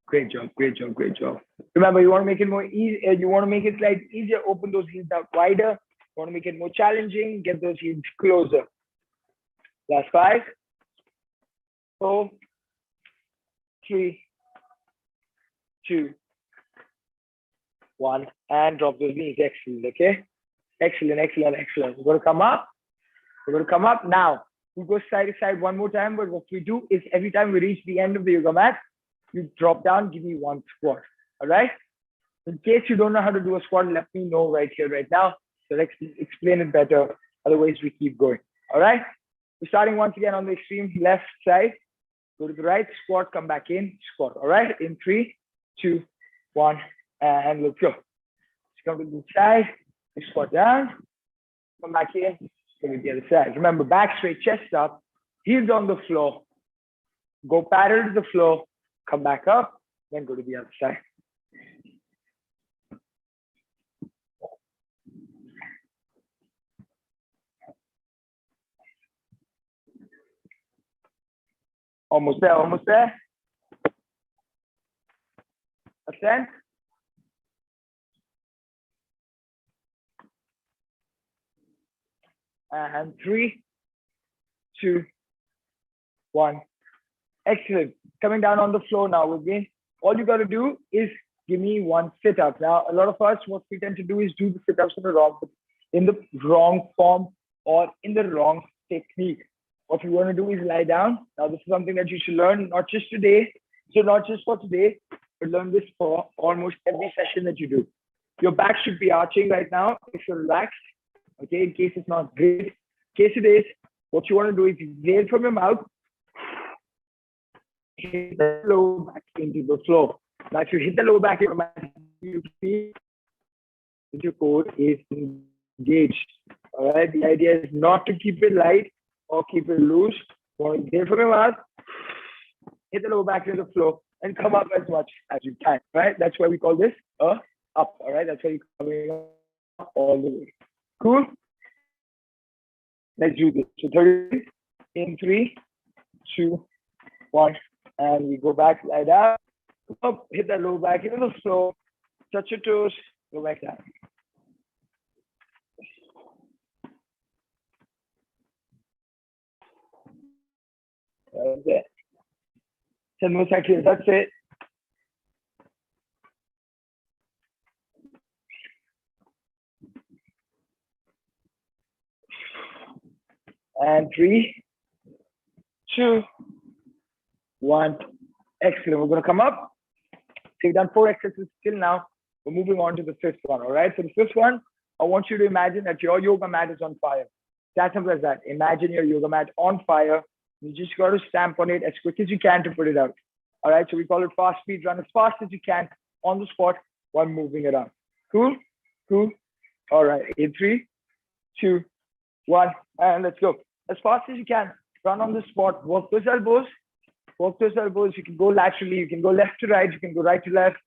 Great job, great job, great job. Remember, you want to make it more easy. You want to make it slightly easier. Open those heels out wider. You want to make it more challenging. Get those heels closer. Last 5, 4, 3, 2, 1, and drop those knees. Excellent. Okay. Excellent, excellent, excellent. We're going to come up. We're going to come up now. We go side to side one more time. But what we do is every time we reach the end of the yoga mat, you drop down, give me 1 squat. All right. In case you don't know how to do a squat, let me know right here, right now. So let's explain it better. Otherwise, we keep going. All right. We're starting once again on the extreme left side. Go to the right, squat, come back in, squat. All right. In 3, 2, 1, and let's go. Let's come to the side. You squat down, come back in, go to the other side. Remember, back straight, chest up, heels on the floor. Go parallel to the floor, come back up, then go to the other side. Almost there, almost there. Ascend. And 3, 2, 1. Excellent. Coming down on the floor now with me. All you got to do is give me 1 sit-up. Now, a lot of us, what we tend to do is do the sit-ups in the wrong form or in the wrong technique. What we want to do is lie down. Now, this is something that you should learn, not just today. So not just for today, but learn this for almost every session that you do. Your back should be arching right now if you're relaxed. Okay, in case it's not great. In case it is, what you want to do is inhale from your mouth, hit the lower back into the floor. Now, if you hit the lower back, you feel that your core is engaged. All right, the idea is not to keep it light or keep it loose. You want to inhale from your mouth, hit the lower back into the floor, and come up as much as you can. Right? That's why we call this a up. All right, that's why you're coming up all the way. Cool. Let's do this. So 30 in 3, 2, 1, and we go back, lie down, up, hit that low back into the floor, touch your toes, go back down. That's it. 10 more seconds. That's it. And 3, 2, 1. Excellent. We're going to come up. So you've done 4 exercises till now. We're moving on to the 5th one. All right. So the 5th one, I want you to imagine that your yoga mat is on fire. That's simple as that. Imagine your yoga mat on fire. You just got to stamp on it as quick as you can to put it out. All right. So we call it fast speed. Run as fast as you can on the spot while moving around. Cool. Cool. All right. In 3, 2, 1, and let's go. As fast as you can. run on the spot, work those elbows, You can go laterally, you can go left to right, you can go right to left,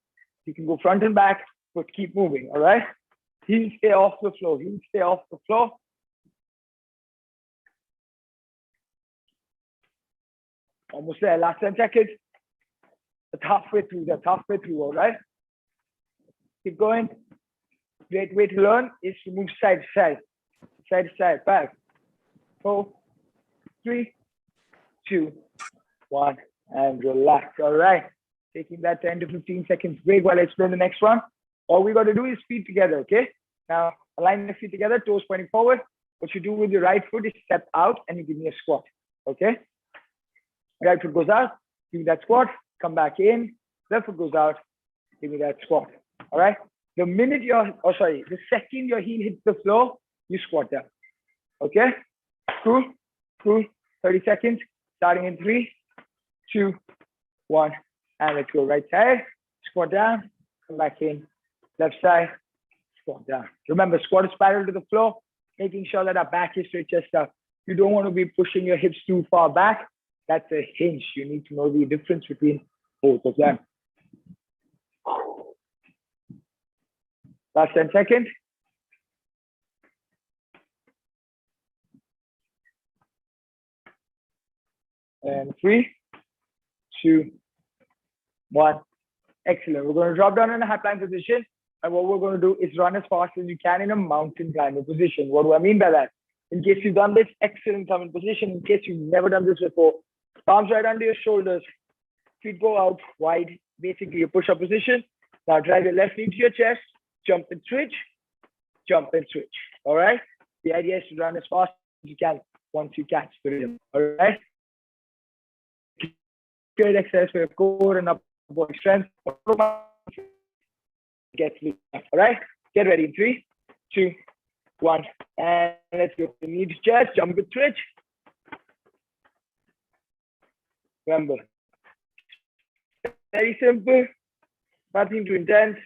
you can go front and back, but keep moving, all right? Heels stay off the floor, Almost there, last 10 seconds. That's halfway through, all right? Keep going. Great way to learn is to move side to side, 5, 4, 3, 2, 1, and relax, all right? Taking that 10 to 15 seconds break while I explain the next one. All we got to do is feet together, okay? Now, align the feet together, toes pointing forward. What you do with your right foot is step out and you give me a squat, okay? Right foot goes out, give me that squat, come back in, left foot goes out, give me that squat, all right? The second your heel hits the floor, you squat down, okay? Cool, 30 seconds, starting in 3, 2, 1, and let's go. Right side, squat down, come back in, left side, squat down. Remember, squat is parallel to the floor, making sure that our back is straight, chest up. You don't want to be pushing your hips too far back. That's a hinge. You need to know the difference between both of them. Last 10 seconds. And 3, 2, 1. Excellent. We're going to drop down in a high plank position. And what we're going to do is run as fast as you can in a mountain climbing position. What do I mean by that? In case you've done this, excellent coming position. In case you've never done this before, palms right under your shoulders. Feet go out wide. Basically a push-up position. Now drive your left knee to your chest. Jump and switch. All right? The idea is to run as fast as you can once you catch the rhythm. All right? Great exercise for your core and upper body strength. Get me. All right? Get ready. 3, 2, 1. And let's go. Knee to chest. Jump and switch. Remember, very simple, nothing too intense.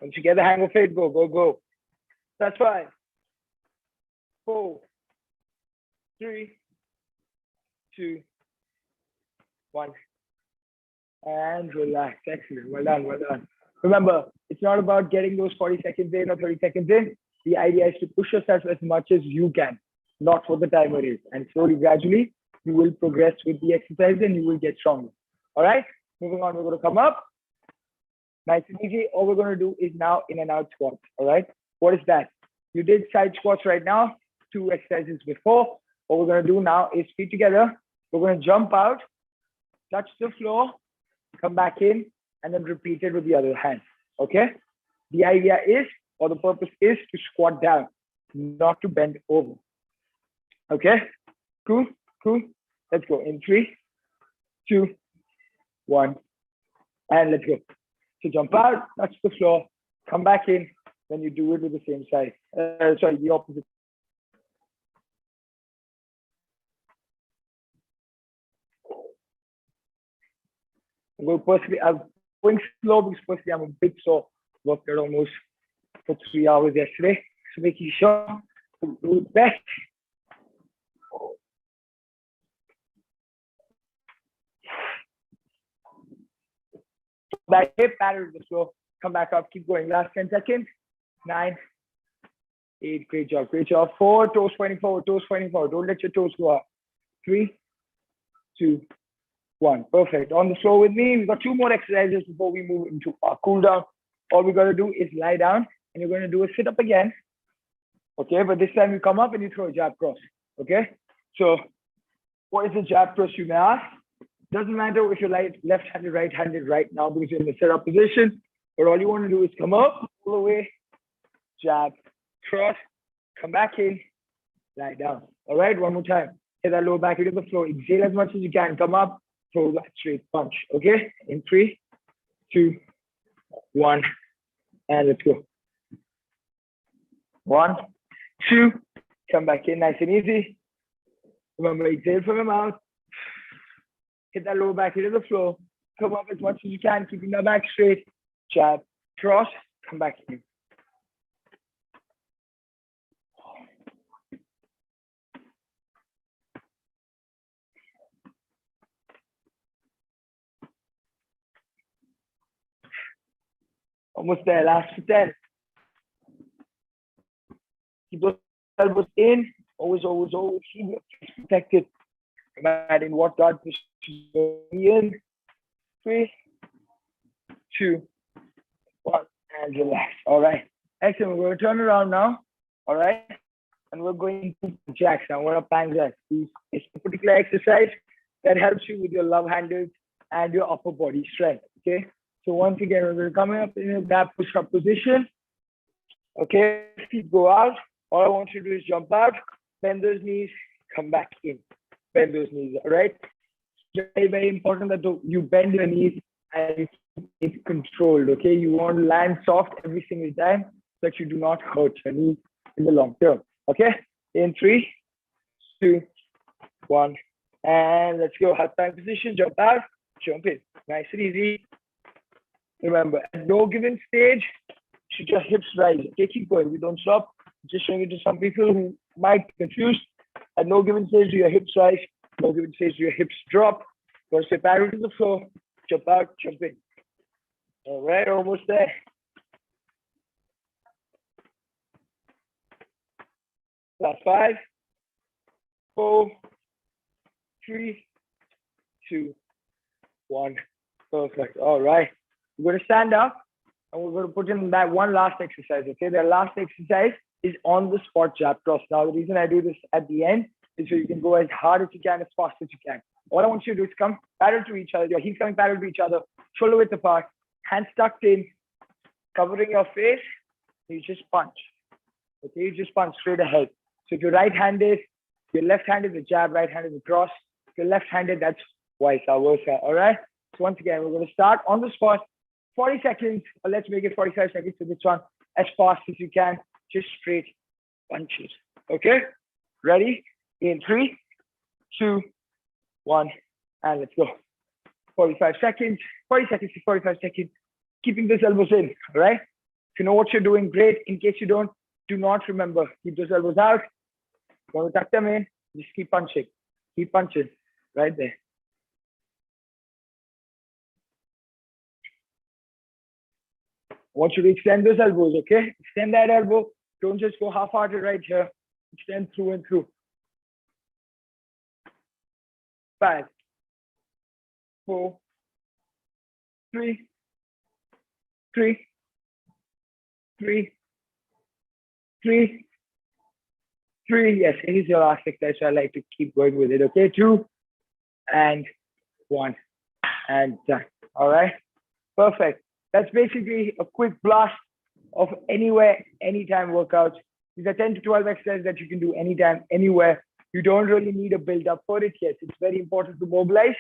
Once you get the hang of it, go. That's 5, 4, 3, 2, 1. And relax. Excellent. Well done. Remember, it's not about getting those 40 seconds in or 30 seconds in. The idea is to push yourself as much as you can, not what the timer is. And slowly, gradually, you will progress with the exercise and you will get stronger. All right? Moving on, we're going to come up. Nice and easy. All we're going to do is now in and out squats. All right? What is that? You did side squats right now, 2 exercises before. What we're going to do now is feet together. We're going to jump out, touch the floor, come back in, and then repeat it with the other hand, okay? The idea is, or the purpose is to squat down, not to bend over, okay? Cool. Let's go in 3, 2, 1, and let's go. So jump out, touch the floor, come back in, then you do it with the same side. The opposite. I'm going slow because personally I'm a bit sore. Worked out almost for 3 hours yesterday. So making sure to do it best. Back hip, parallel to the floor. Come back up, keep going. Last 10 seconds. 9, 8, great job. 4, toes pointing forward. Don't let your toes go up. 3, 2, 1. Perfect. On the floor with me. We've got 2 more exercises before we move into our cool down. All we got to do is lie down and you're going to do a sit up again. Okay, but this time you come up and you throw a jab cross. Okay, so what is a jab cross, you may ask? Doesn't matter if you're left-handed, right-handed right now because you're in the sit-up position, but all you want to do is come up all the way, jab, cross, come back in, lie down. All right, one more time. Get that lower back into the floor. Exhale as much as you can. Come up, throw that straight punch. Okay, in 3, 2, 1, and let's go. 1, 2, come back in nice and easy. Remember, exhale from your mouth. hit that lower back into the floor, come up as much as you can, keeping the back straight, jab, cross, come back in. Almost there, last for 10. Keep those elbows in, always keep your face protected. Imagine what God position you're in. 3, 2, 1, and relax. All right. Excellent. We're going to turn around now. All right. And we're going to jacks now. We're applying jacks. It's a particular exercise that helps you with your love handles and your upper body strength. Okay. So once again, we're coming up in that push-up position. Okay. Feet go out. All I want you to do is jump out, bend those knees, come back in. Bend those knees. All right. Very, very important that you bend your knees and you keep it controlled. Okay. You want to land soft every single time so that you do not hurt your knees in the long term. Okay. In 3, 2, 1, and let's go. Half time position. Jump out, jump in. Nice and easy. Remember, at no given stage, should your hips rise. Okay, keep going. We don't stop. Just showing it to some people who might be confused. At no given stage, do your hips rise. No given stage, do your hips drop. Go step parallel to the floor. Jump out, jump in. All right, almost there. Last 5, 4, 3, 2, 1. Perfect. All right. We're going to stand up and we're going to put in that one last exercise. Okay. The last exercise is on the spot jab cross. Now, the reason I do this at the end is so you can go as hard as you can, as fast as you can. All I want you to do is come parallel to each other. Your heels coming parallel to each other, shoulder width apart, hands tucked in, covering your face. You just punch. Okay. You just punch straight ahead. So if you're right-handed, your left hand is a jab, right hand is a cross. If you're left-handed, that's vice versa. All right. So once again, we're going to start on the spot. 40 seconds, or let's make it 45 seconds for this one, as fast as you can, just straight punches. Okay, ready? In 3, 2, 1, and let's go. 45 seconds, 40 seconds to 45 seconds, keeping those elbows in, all right? If you know what you're doing, great. In case you don't, do not remember, keep those elbows out. Don't tuck them in, just keep punching, right there. I want you to extend those elbows, okay? Extend that elbow. Don't just go half-hearted right here. Extend through and through. 5, 4, 3, 3, 3, 3, 3. Yes, it is your last exercise, so I like to keep going with it, okay? 2, and 1, and done. All right? Perfect. That's basically a quick blast of anywhere, anytime workouts. These are 10 to 12 exercises that you can do anytime, anywhere. You don't really need a build up for it. Yes, it's very important to mobilize.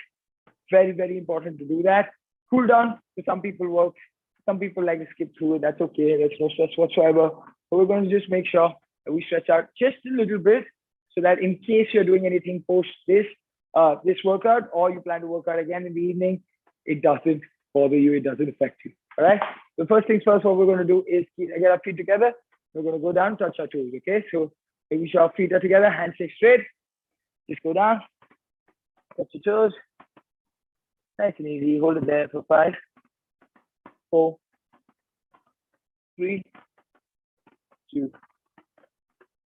Very, very important to do that. Cool down. For some people work. Some people like to skip through it. That's okay. There's no stress whatsoever. But we're going to just make sure that we stretch out just a little bit so that in case you're doing anything post this workout, or you plan to work out again in the evening, it doesn't bother you. It doesn't affect you. All right. The first things first, what we're going to do is get our feet together. We're going to go down, touch our toes. Okay. So making sure our feet are together, hands stay straight. Just go down, touch your toes. Nice and easy. Hold it there for 5, 4, 3, 2,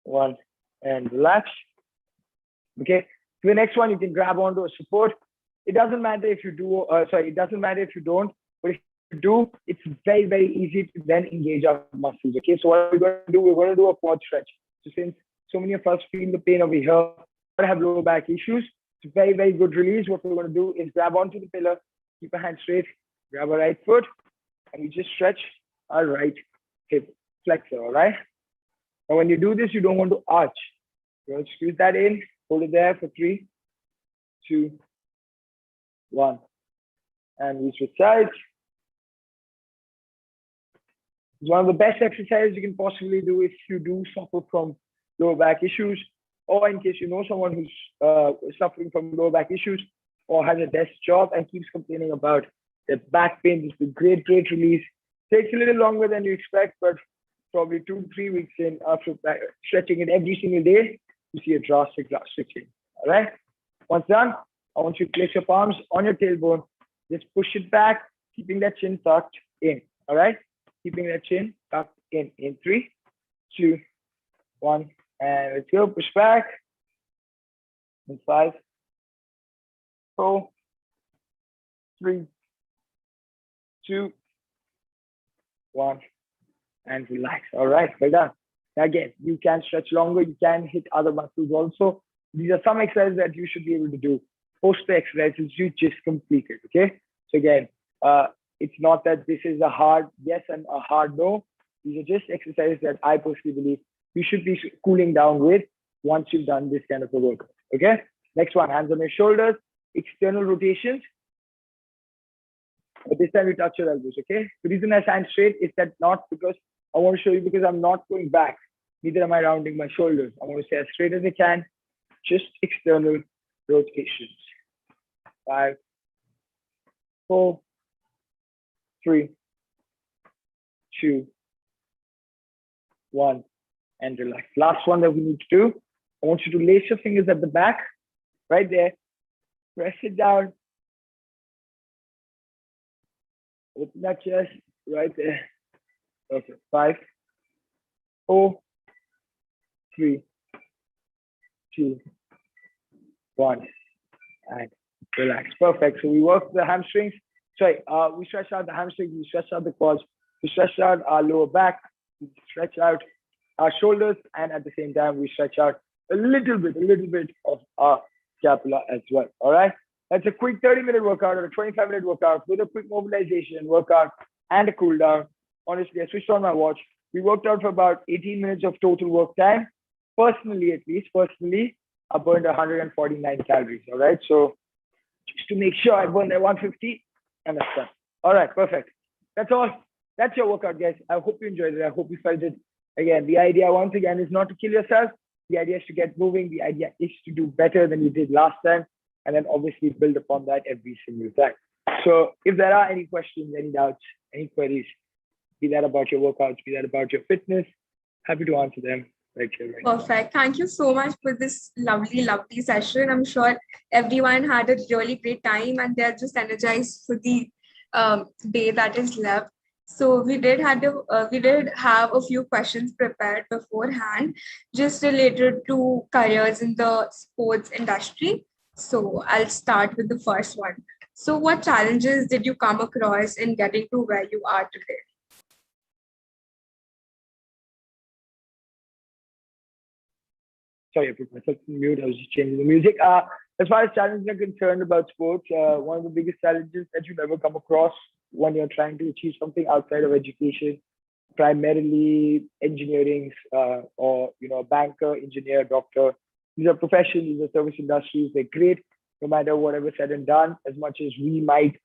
1, and relax. Okay. For the next one, you can grab onto a support. It doesn't matter if you do, it doesn't matter if you don't, but if you do, it's very, very easy to then engage our muscles. Okay, so what we're going to do, we're going to do a quad stretch. So since so many of us feel the pain over here, or have lower back issues, it's a very, very good release. What we're going to do is grab onto the pillar, keep a hand straight, grab our right foot, and we just stretch our right hip flexor, all right? Now, when you do this, you don't want to arch. You're going to squeeze that in, hold it there for 3, 2, 1, and we switch sides. It's one of the best exercises you can possibly do if you do suffer from lower back issues, or in case you know someone who's suffering from lower back issues. or has a desk job and keeps complaining about their back pain. This is a great release. Takes a little longer than you expect, but probably 2-3 weeks in after stretching it every single day, you see a drastic change. All right. Once done, I want you to place your palms on your tailbone. Just push it back, keeping that chin tucked in. All right. Keeping that chin tucked in. In 3, 2, 1, and let's go. Push back. In 5, 4, 3, 2, 1, and relax. All right, well done. Again, you can stretch longer. You can hit other muscles also. These are some exercises that you should be able to do. Post the exercises you just completed. Okay. So again, it's not that this is a hard yes and a hard no. These are just exercises that I personally believe you should be cooling down with once you've done this kind of a workout. Okay. Next one, hands on your shoulders, external rotations. But this time you touch your elbows. Okay. The reason I stand straight is that not because I want to show you because I'm not going back. Neither am I rounding my shoulders. I want to stay as straight as I can. Just external rotations. 5, 4, 3, 2, 1, and relax. Last one that we need to do. I want you to lace your fingers at the back, right there. Press it down. Open that chest, right there. Okay. 5, 4, 3, 2, 1, and relax. Perfect. So we work the hamstrings. Sorry, we stretch out the hamstrings, we stretch out the quads, we stretch out our lower back, we stretch out our shoulders, and at the same time, we stretch out a little bit of our scapula as well. All right. That's a quick 30-minute workout or a 25-minute workout with a quick mobilization workout and a cool down. Honestly, I switched on my watch. We worked out for about 18 minutes of total work time. Personally, I burned 149 calories. All right. So just to make sure I burned that 150 and that's done. All right. Perfect. That's all. That's your workout, guys. I hope you enjoyed it. I hope you felt it. Again, the idea once again is not to kill yourself. The idea is to get moving. The idea is to do better than you did last time. And then obviously build upon that every single time. So if there are any questions, any doubts, any queries, be that about your workouts, be that about your fitness, happy to answer them right here. Right Perfect. Thank you so much for this lovely session. I'm sure everyone had a really great time and they're just energized for the day that is left. So we did have a few questions prepared beforehand, just related to careers in the sports industry. So I'll start with the first one. So what challenges did you come across in getting to where you are today? Sorry, I put myself on mute. I was just changing the music. As far as challenges are concerned about sports, one of the biggest challenges that you've ever come across when you're trying to achieve something outside of education, primarily engineering, or a banker, engineer, doctor. These are professions, these are service industries. They're great, no matter whatever said and done. As much as we might,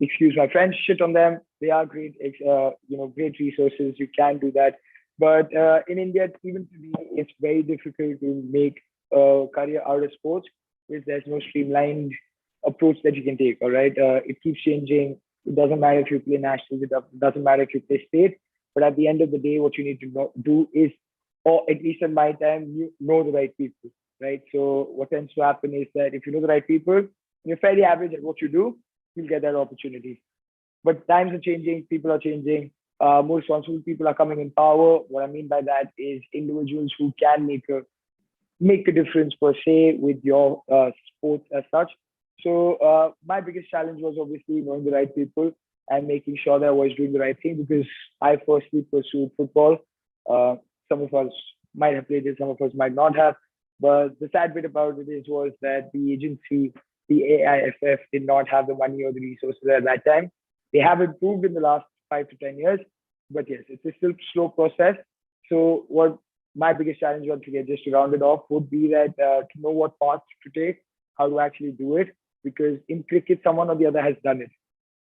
excuse my French, shit on them, they are great, great resources. You can do that. But in India, even today, it's very difficult to make a career out of sports because there's no streamlined approach that you can take. All right, it keeps changing. It doesn't matter if you play nationals. It doesn't matter if you play state. But at the end of the day, what you need to do is, or at least in my time, you know the right people, right? So what tends to happen is that if you know the right people, and you're fairly average at what you do, you'll get that opportunity. But times are changing, people are changing. More responsible people are coming in power. What I mean by that is individuals who can make a difference per se with your sports as such. So my biggest challenge was obviously knowing the right people and making sure that I was doing the right thing, because I firstly pursued football. Some of us might have played it, some of us might not have. But the sad bit about it was that the agency, the AIFF, did not have the money or the resources at that time. They have improved in the last 5 to 10 years, but yes, it's a still slow process. So what my biggest challenge once again, just to round it off, would be that to know what paths to take, how to actually do it, because in cricket, someone or the other has done it.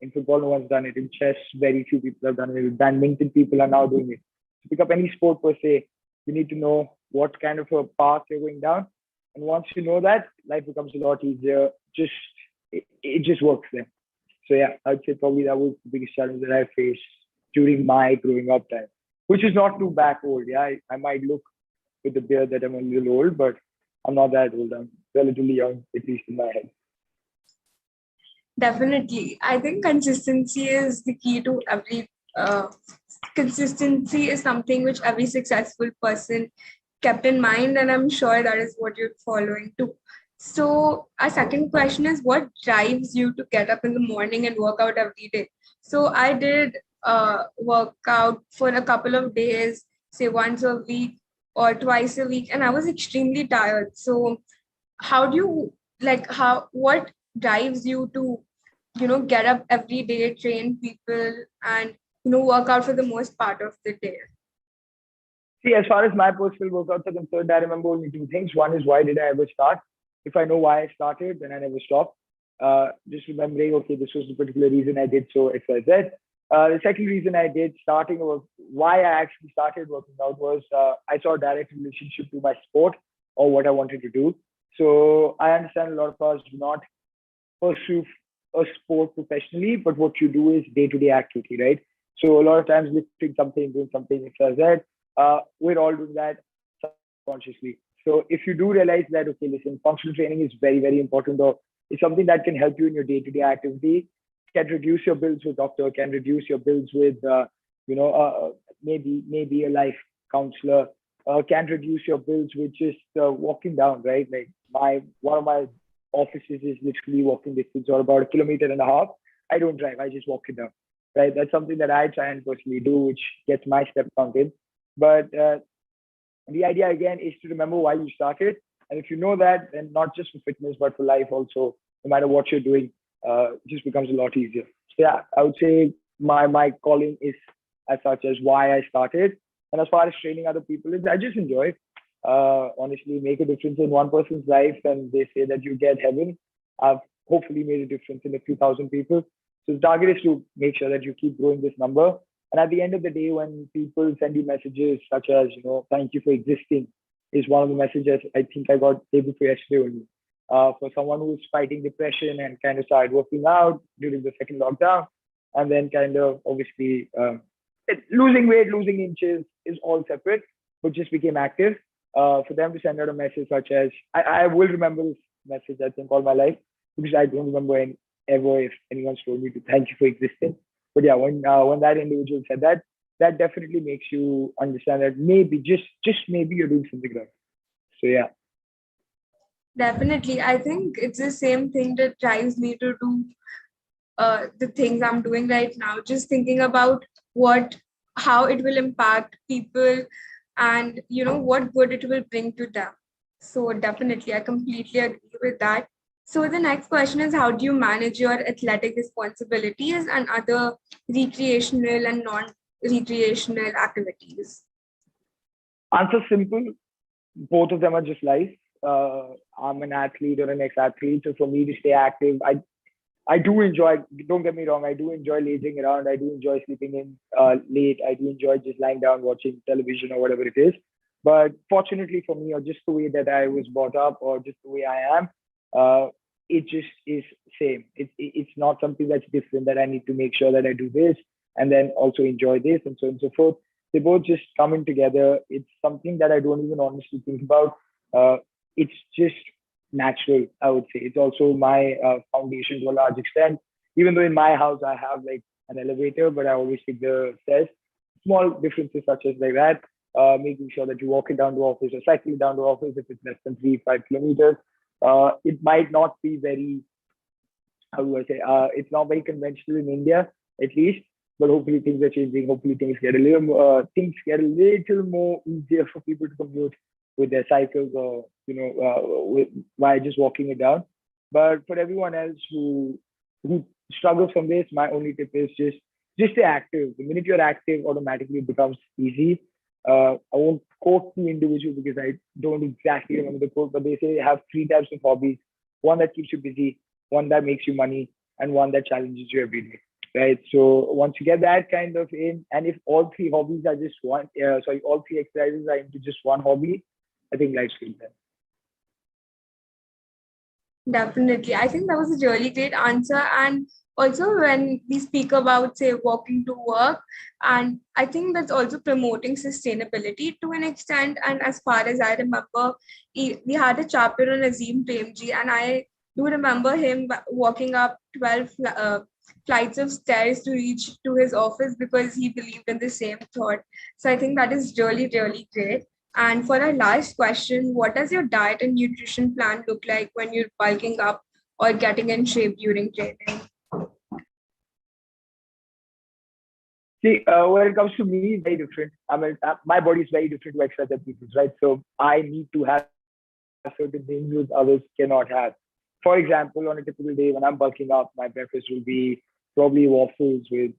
In football, no one's done it. In chess, very few people have done it. In badminton, people are now doing it. To pick up any sport per se, you need to know what kind of a path you're going down. And once you know that, life becomes a lot easier. Just it just works then. So yeah, I'd say probably that was the biggest challenge that I faced during my growing up time, which is not too back old. Yeah, I might look with the beard that I'm a little old, but I'm not that old. I'm relatively young, at least in my head. Definitely. I think consistency is the key to every consistency is something which every successful person kept in mind, and I'm sure that is what you're following too. So our second question is, what drives you to get up in the morning and work out every day? So I did work out for a couple of days, say once a week or twice a week, and I was extremely tired. So how do you what drives you to get up every day, train people, and work out for the most part of the day? See, as far as my personal workouts are concerned, I remember only two things. One is, why did I ever start? If I know why I started, then I never stop. Just remembering, okay, this was the particular reason I did so, X, Y, Z. The second reason I did starting, or why I actually started working out, was I saw a direct relationship to my sport or what I wanted to do. So I understand a lot of us do not pursue a sport professionally, but what you do is day-to-day activity, right? So a lot of times lifting something, doing something, X, Y, Z, we're all doing that subconsciously. So if you do realize that, okay, listen, functional training is very, very important, or it's something that can help you in your day-to-day activity, can reduce your bills with doctor, can reduce your bills with, maybe a life counselor, can reduce your bills with just walking down, right? Like one of my offices is literally walking distance, or about 1.5 kilometers. I don't drive, I just walk it down, right? That's something that I try and personally do, which gets my step counted. But the idea again is to remember why you started. And if you know that, then not just for fitness, but for life also, no matter what you're doing, it just becomes a lot easier. So yeah, I would say my calling is as such as why I started. And as far as training other people, I just enjoy, honestly, make a difference in one person's life. And they say that you get heaven. I've hopefully made a difference in a few thousand people. So the target is to make sure that you keep growing this number. And at the end of the day, when people send you messages such as, thank you for existing, is one of the messages I think I got day before yesterday only. For someone who's fighting depression and kind of started working out during the second lockdown, and then kind of obviously losing weight, losing inches is all separate, but just became active. For them to send out a message such as, I will remember this message, I think, all my life, because I don't remember ever if anyone's told me to thank you for existing. But yeah, when that individual said that, that definitely makes you understand that maybe, just maybe, you're doing something right. So yeah. Definitely. I think it's the same thing that drives me to do the things I'm doing right now. Just thinking about how it will impact people, and what good it will bring to them. So definitely, I completely agree with that. So the next question is, how do you manage your athletic responsibilities and other recreational and non-recreational activities? Answer simple. Both of them are just life. I'm an athlete or an ex-athlete, so for me to stay active, I do enjoy, don't get me wrong, I do enjoy lazing around. I do enjoy sleeping in late. I do enjoy just lying down, watching television or whatever it is. But fortunately for me, or just the way that I was brought up, or just the way I am, it just is same. It's not something that's different, that I need to make sure that I do this and then also enjoy this, and so on and so forth. They both just come in together. It's something that I don't even honestly think about. It's just natural, I would say. It's also my foundation to a large extent. Even though in my house I have like an elevator, but I always take the stairs. Small differences such as like that, making sure that you walk it down to office or cycling down to office if it's less than 3-5 kilometers. It might not be very, how do I say, it's not very conventional in India, at least. But hopefully things are changing. Hopefully things get a little more easier for people to commute with their cycles, or by just walking it down. But for everyone else who struggles from this, my only tip is just stay active. The minute you're active, automatically it becomes easy. I won't quote the individual because I don't exactly remember the quote, but they say have 3 types of hobbies: one that keeps you busy, one that makes you money, and one that challenges you every day. Right. So once you get that kind of in, and if all 3 hobbies are just all 3 exercises are into just one hobby, I think life's good then. Definitely. I think that was a really great answer. And also, when we speak about, say, walking to work, and I think that's also promoting sustainability to an extent. And as far as I remember, we had a chapter on Azim Premji, and I do remember him walking up 12 flights of stairs to reach to his office because he believed in the same thought. So I think that is really, really great. And for our last question, what does your diet and nutrition plan look like when you're bulking up or getting in shape during training? See, when it comes to me, it's very different. I mean, my body is very different to exercise than people's, right? So I need to have certain things which others cannot have. For example, on a typical day when I'm bulking up, my breakfast will be probably waffles with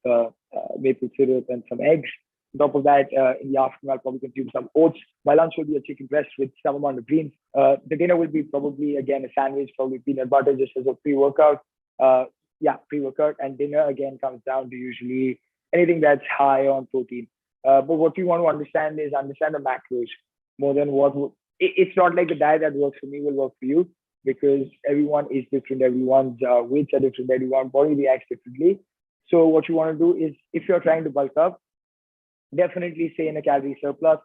maple syrup and some eggs. On top of that, in the afternoon, I'll probably consume some oats. My lunch will be a chicken breast with some amount of greens. The dinner will be probably, again, a sandwich, probably peanut butter just as a pre-workout. Pre-workout. And dinner, again, comes down to usually anything that's high on protein. But what we want to understand is understand the macros more than it's not like the diet that works for me will work for you because everyone is different. Everyone's weights are different. Everyone's body reacts differently. So what you want to do is if you're trying to bulk up, definitely stay in a calorie surplus.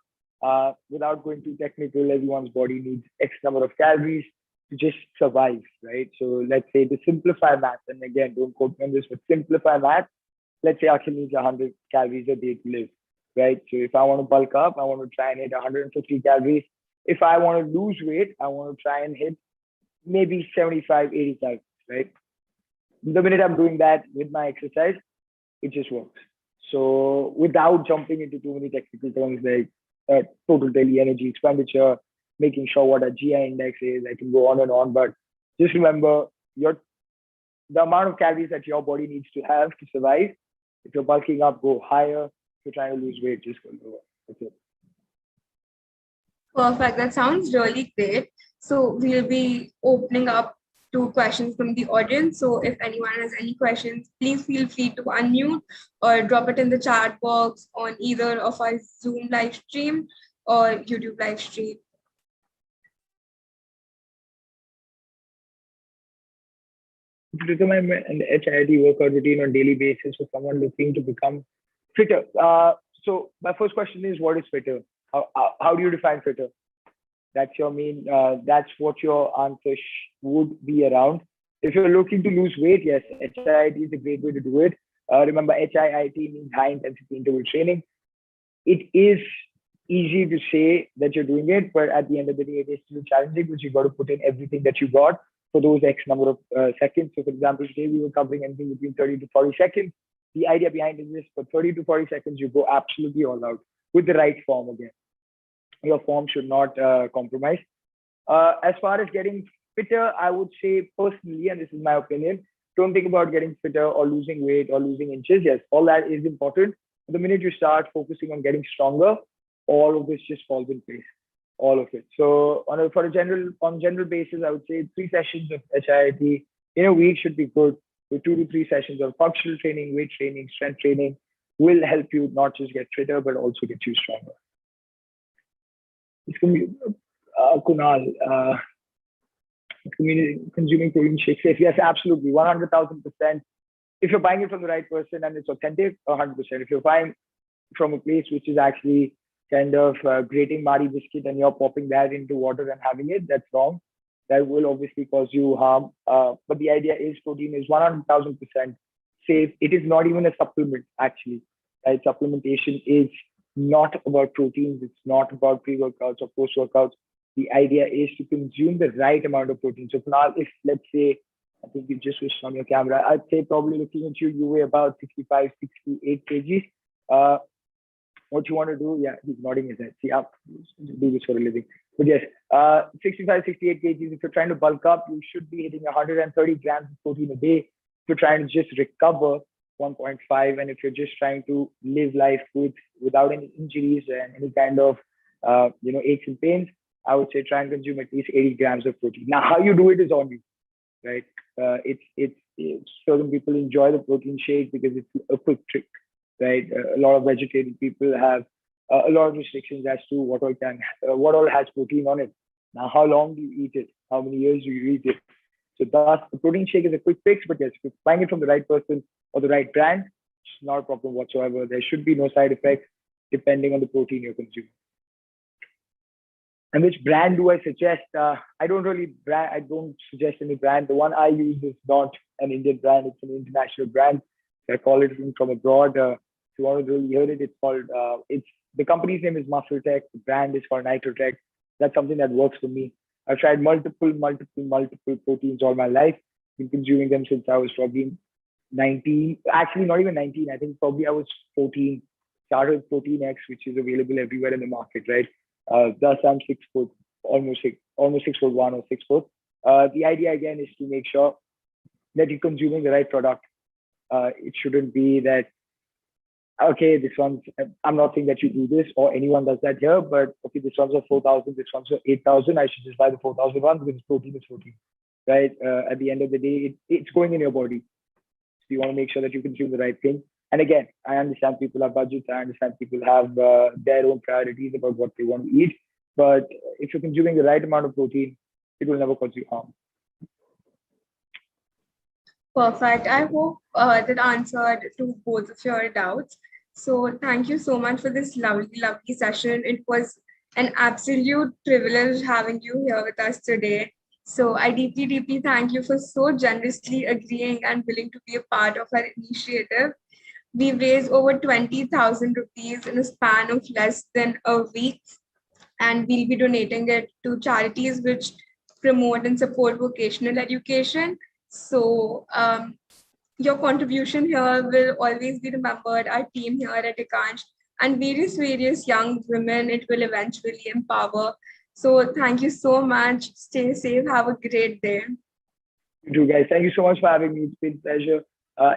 Without going too technical, everyone's body needs X number of calories to just survive, right? So let's say to simplify math, and again, don't quote me on this, but simplify math. Let's say Akhil needs 100 calories a day to live, right? So if I want to bulk up, I want to try and hit 150 calories. If I want to lose weight, I want to try and hit maybe 75, 80 calories, right? The minute I'm doing that with my exercise, it just works. So without jumping into too many technical terms like total daily energy expenditure, making sure what a GI index is, I can go on and on. But just remember the amount of calories that your body needs to have to survive. If you're bulking up, go higher. If you're trying to lose weight, just go lower. That's it. Perfect. That sounds really great. So we'll be opening up to questions from the audience. So if anyone has any questions, please feel free to unmute or drop it in the chat box on either of our Zoom live stream or YouTube live stream. To determine an HIIT workout routine on a daily basis for someone looking to become fitter. So my first question is, what is fitter? How do you define fitter? That's your main, that's what your answer would be around. If you're looking to lose weight, yes, HIIT is a great way to do it. Remember, HIIT means high intensity interval training. It is easy to say that you're doing it, but at the end of the day, it is still challenging because you've got to put in everything that you got for those X number of seconds. So for example, today we were covering anything between 30 to 40 seconds. The idea behind it is for 30 to 40 seconds, you go absolutely all out with the right form again. Your form should not compromise. As far as getting fitter, I would say personally, and this is my opinion, don't think about getting fitter or losing weight or losing inches. Yes, all that is important. But the minute you start focusing on getting stronger, all of this just falls in place. All of it. So on general basis, I would say 3 sessions of HIIT in a week should be good. With 2 to 3 sessions of functional training, weight training, strength training will help you not just get fitter, but also get you stronger. It's Kunal, consuming protein shakes. Yes, absolutely, 100,000%. If you're buying it from the right person and it's authentic, 100%. If you're buying from a place which is actually kind of grating Mari biscuit and you're popping that into water and having it, that's wrong. That will obviously cause you harm. But the idea is protein is 100,000% safe. It is not even a supplement, actually. Right? Supplementation is not about proteins. It's not about pre-workouts or post-workouts. The idea is to consume the right amount of protein. So now, if let's say, I think you just switched on your camera, I'd say probably looking at you, you weigh about 65, 68 kgs. What you want to do, yeah, he's nodding his head. See, I do this for a living. But yes, 65, 68 kgs. If you're trying to bulk up, you should be hitting 130 grams of protein a day. If you're trying to just recover, 1.5. And if you're just trying to live life without any injuries and any kind of aches and pains, I would say try and consume at least 80 grams of protein. Now, how you do it is on you, right? It's certain people enjoy the protein shake because it's a quick trick. Right, a lot of vegetarian people have a lot of restrictions as to what all has protein on it. Now, how long do you eat it? How many years do you eat it? So thus, the protein shake is a quick fix, but yes, if you're buying it from the right person or the right brand, it's not a problem whatsoever. There should be no side effects depending on the protein you're consuming. And which brand do I suggest? I don't suggest any brand. The one I use is not an Indian brand; it's an international brand. I call it from abroad. If you want to really hear it, it's called. It's the company's name is Muscle Tech. The brand is called Nitrotech. That's something that works for me. I've tried multiple proteins all my life. Been consuming them since I was probably 19. Actually, not even 19. I think probably I was 14. Started with Protein X, which is available everywhere in the market, right? Thus, I'm 6 foot, almost 6'1" or 6 foot. The idea again is to make sure that you're consuming the right product. It shouldn't be that, okay, this one's, I'm not saying that you do this or anyone does that here, but okay, this one's for 4,000, this one's for 8,000. I should just buy the 4,000 one because protein is protein, right? At the end of the day, it's going in your body. So you want to make sure that you consume the right thing. And again, I understand people have budgets. I understand people have their own priorities about what they want to eat. But if you're consuming the right amount of protein, it will never cause you harm. Perfect. I hope that answered to both of your doubts. So thank you so much for this lovely session. It was an absolute privilege having you here with us today. So I deeply thank you for so generously agreeing and willing to be a part of our initiative. We've raised over 20,000 rupees in a span of less than a week, and we'll be donating it to charities which promote and support vocational education. So your contribution here will always be remembered. Our team here at Ekansh and various young women it will eventually empower. So thank you so much. Stay safe. Have a great day. You too, guys. Thank you so much for having me. It's been a pleasure.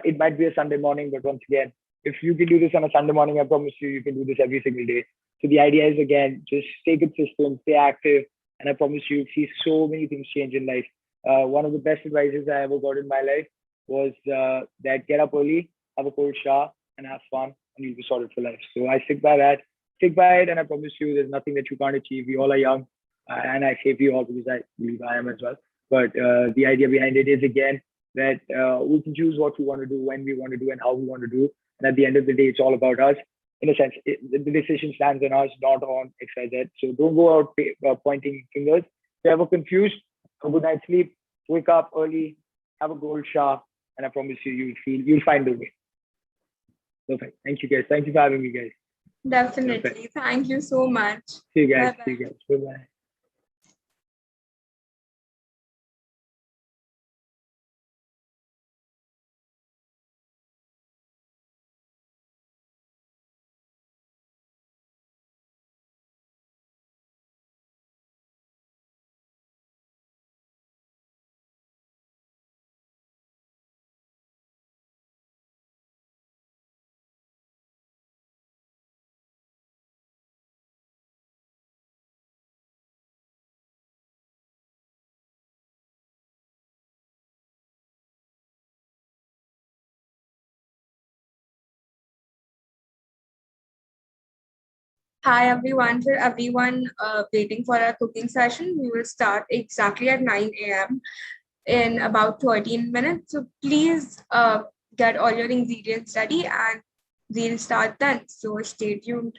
It might be a Sunday morning, but once again, if you can do this on a Sunday morning, I promise you can do this every single day. So the idea is, again, just stay consistent, stay active, and I promise you'll see so many things change in life. One of the best advices I ever got in my life was that get up early, have a cold shower, and have fun, and you'll be sorted for life. So I stick by that, stick by it, and I promise you there's nothing that you can't achieve. We all are young, and I say we all because I believe I am as well. But the idea behind it is, again, that we can choose what we want to do, when we want to do, and how we want to do. And at the end of the day, it's all about us. In a sense, the decision stands on us, not on XYZ. So don't go out pointing fingers. If you're ever confused, have a good night's sleep, wake up early, have a gold shower, and I promise you, you'll find the way. Perfect. Thank you, guys. Thank you for having me, guys. Definitely. Perfect. Thank you so much. See you guys. Bye-bye. See you guys. Bye-bye. Hi everyone. For everyone waiting for our cooking session, we will start exactly at 9 a.m. in about 13 minutes. So please get all your ingredients ready and we'll start then. So stay tuned.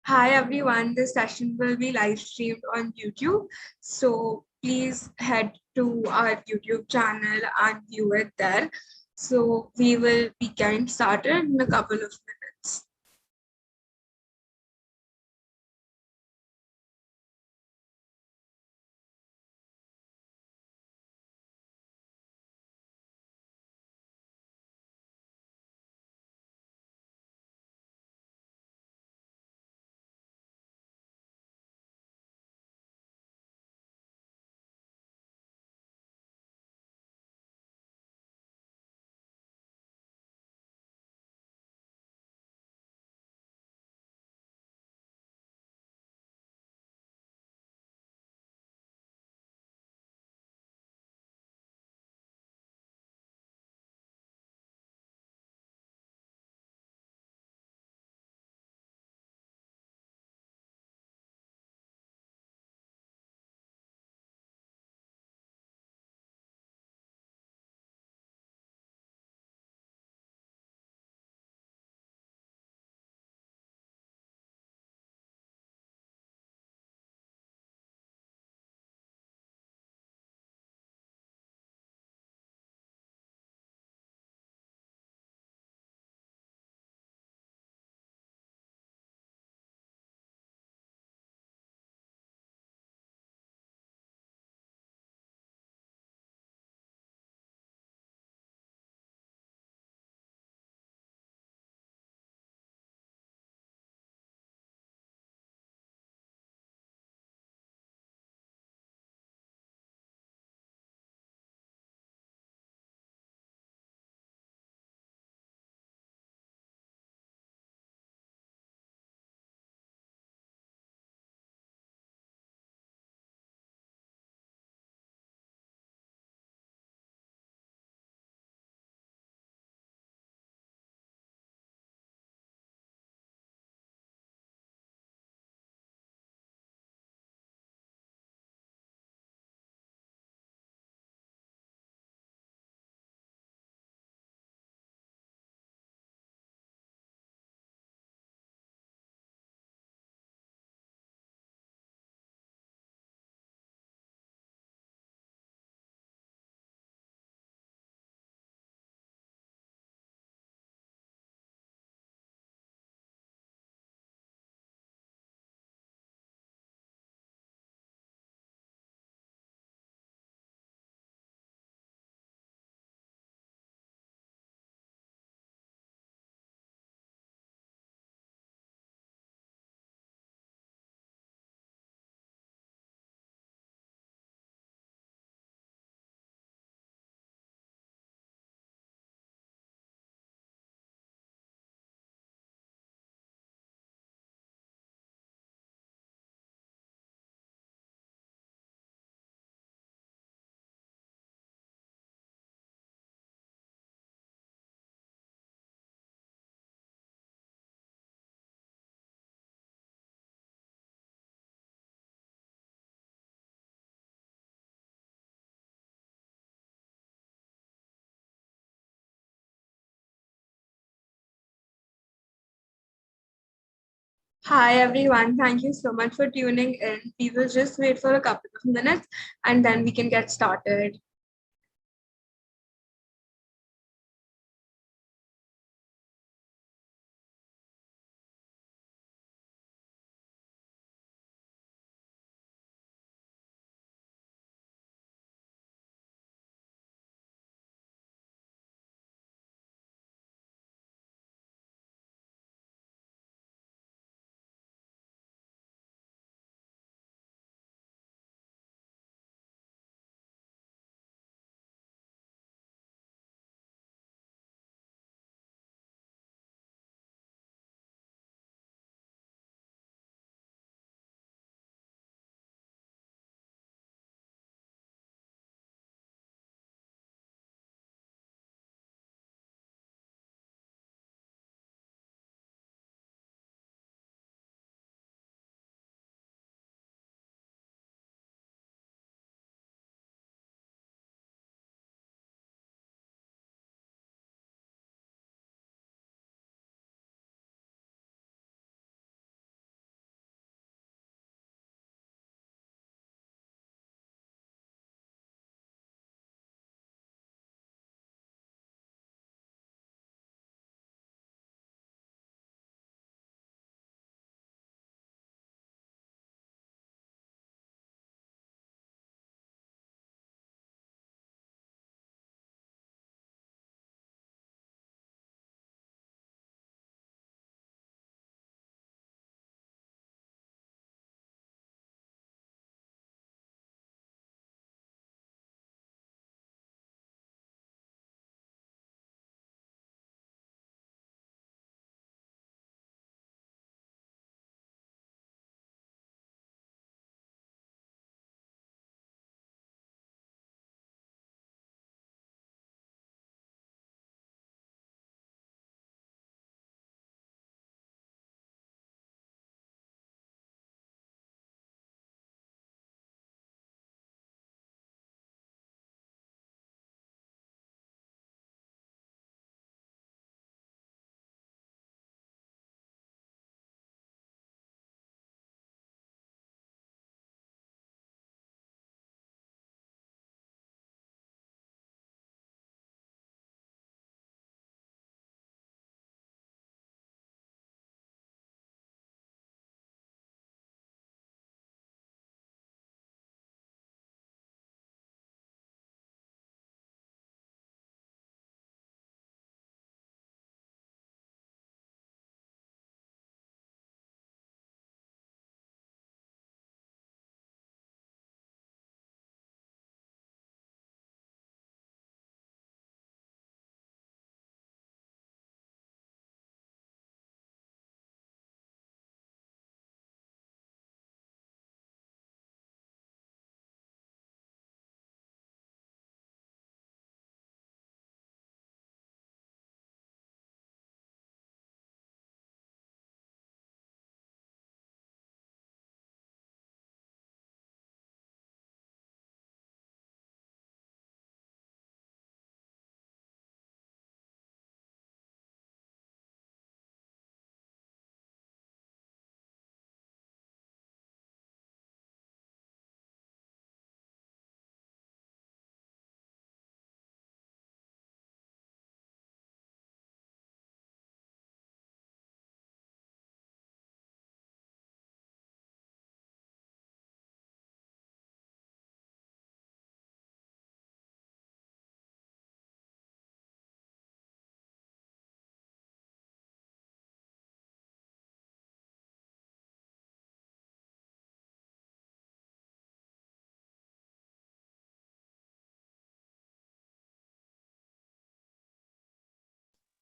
Hi everyone, this session will be live streamed on YouTube. So please head to our YouTube channel and view it there. So we will be getting started in a couple of minutes. Hi everyone, thank you so much for tuning in. We will just wait for a couple of minutes and then we can get started.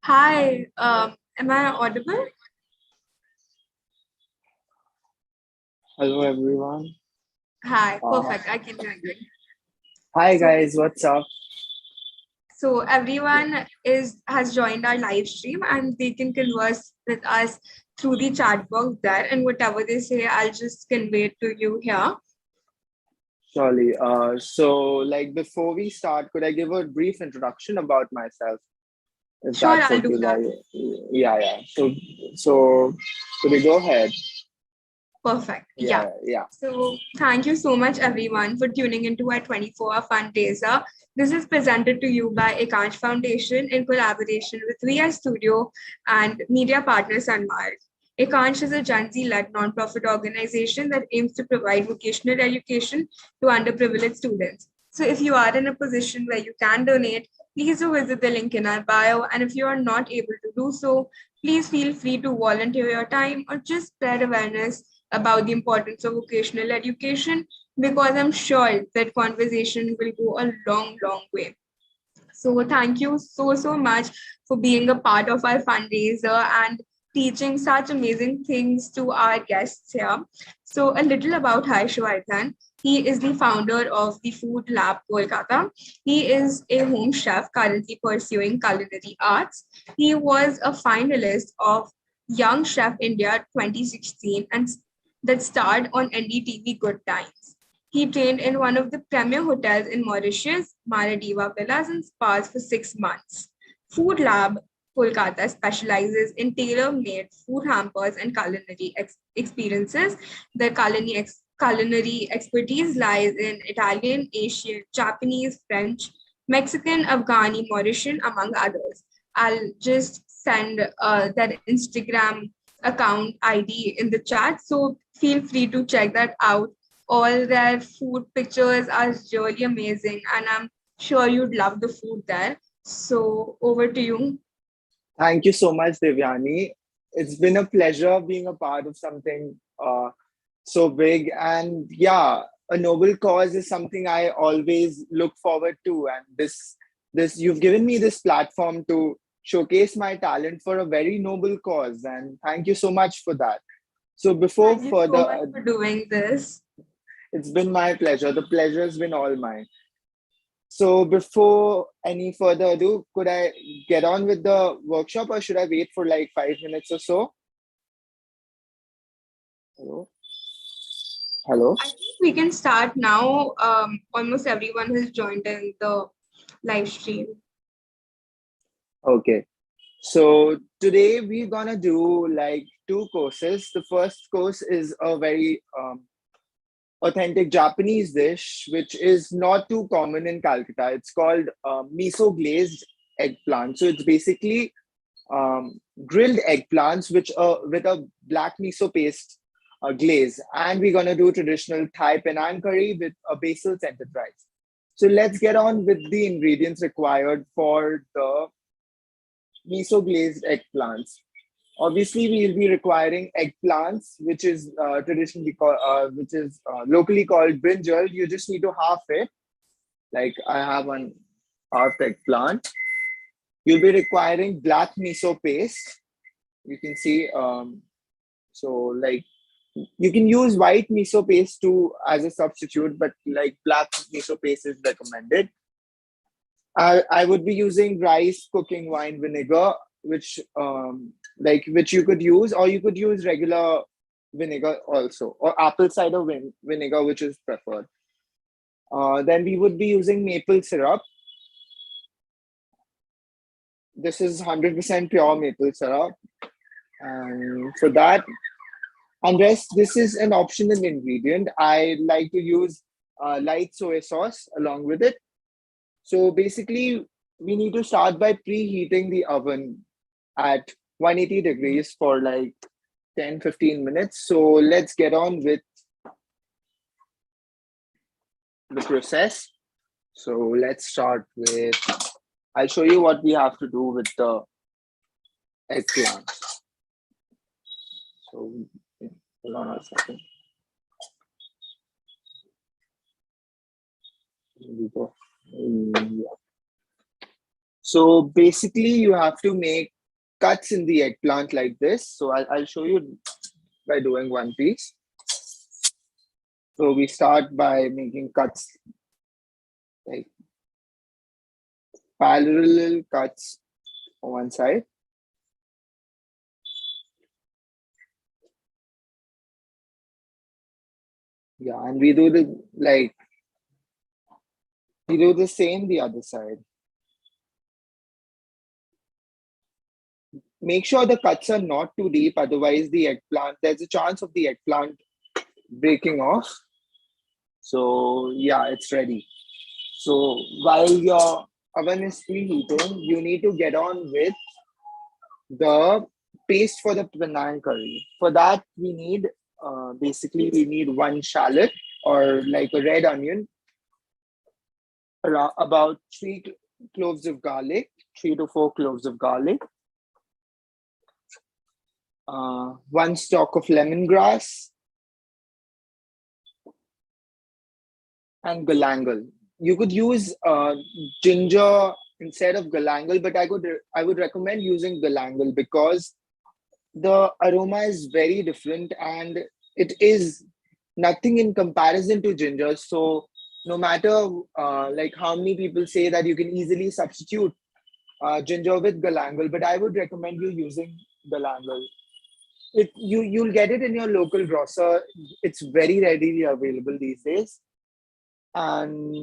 Hi, am I audible? Hello everyone. Hi, Uh, perfect. I can hear you. Hi So, guys, what's up? so everyone has joined our live stream and they can converse with us through the chat box there. And whatever they say, I'll just convey it to you here. Surely. So like before we start, could I give a brief introduction about myself? If Sure, that's I'll do okay, that. like, yeah. So could we go ahead? Perfect. Yeah. Yeah. So thank you so much, everyone, for tuning into our 24-hour fundraiser. This is presented to you by Ekansh Foundation in collaboration with VI Studio and media partner Sunmark. Ekansh is a Gen Z-led nonprofit organization that aims to provide vocational education to underprivileged students. So if you are in a position where you can donate, please do visit the link in our bio. And if you are not able to do so, please feel free to volunteer your time or just spread awareness about the importance of vocational education, because I'm sure that conversation will go a long, long way. So thank you so much for being a part of our fundraiser and teaching such amazing things to our guests here. So a little about Harshvardhan. He is the founder of the Food Lab Kolkata. He is a home chef currently pursuing culinary arts. He was a finalist of Young Chef India 2016 and that starred on NDTV Good Times. He trained in one of the premier hotels in Mauritius, Maldives Villas and Spas for 6 months. Food Lab Kolkata specializes in tailor-made food hampers and culinary experiences. Their culinary expertise lies in Italian, Asian, Japanese, French, Mexican, Afghani, Mauritian, among others. I'll just send that Instagram account ID in the chat, so feel free to check that out. All their food pictures are really amazing, and I'm sure you'd love the food there. So over to you. Thank you so much, Devyani. It's been a pleasure being a part of something so big. And yeah, a noble cause is something I always look forward to. And this you've given me this platform to showcase my talent for a very noble cause. And thank you so much for that. So before Thank you so much further, for doing this. it's been my pleasure. The pleasure has been all mine. So before any further ado, could I get on with the workshop or should I wait for like 5 minutes or so? Hello? Hello? I think we can start now. Almost everyone has joined in the live stream. Okay. So today we're gonna do like two courses. The first course is a very authentic Japanese dish, which is not too common in Calcutta. It's called miso glazed eggplant. So it's basically grilled eggplants, which with a black miso paste glaze, and we're gonna do traditional Thai Penang curry with a basil scented rice. So let's get on with the ingredients required for the miso glazed eggplants. Obviously, we'll be requiring eggplants, which is traditionally called, which is locally called brinjal. You just need to half it. Like I have one half eggplant. You'll be requiring black miso paste. You can see, so like you can use white miso paste too as a substitute, but like black miso paste is recommended. I would be using rice cooking wine vinegar, which which you could use, or you could use regular vinegar also, or apple cider vinegar, which is preferred. Then we would be using maple syrup. This is 100% pure maple syrup. And for that, and rest, this is an optional ingredient. I like to use light soy sauce along with it. So basically, we need to start by preheating the oven at 180 degrees for like 10-15 minutes. So let's get on with the process. So let's start with, I'll show you what we have to do with the eggplant. So hold on a second. Here we go. So basically you have to make cuts in the eggplant like this. So I'll show you by doing one piece. So we start by making cuts, like parallel cuts on one side. Yeah, and we do the same the other side. Make sure the cuts are not too deep, otherwise there's a chance of the eggplant breaking off. So yeah, it's ready. So while your oven is preheating, you need to get on with the paste for the Penang curry. For that, we need one shallot or like a red onion, about 3 cloves of garlic, 3 to 4 cloves of garlic, 1 stalk of lemongrass, and galangal. You could use ginger instead of galangal, but I would recommend using galangal because the aroma is very different and it is nothing in comparison to ginger. So no matter like how many people say that you can easily substitute ginger with galangal, but I would recommend you using galangal. You'll get it in your local grocer. It's very readily available these days. And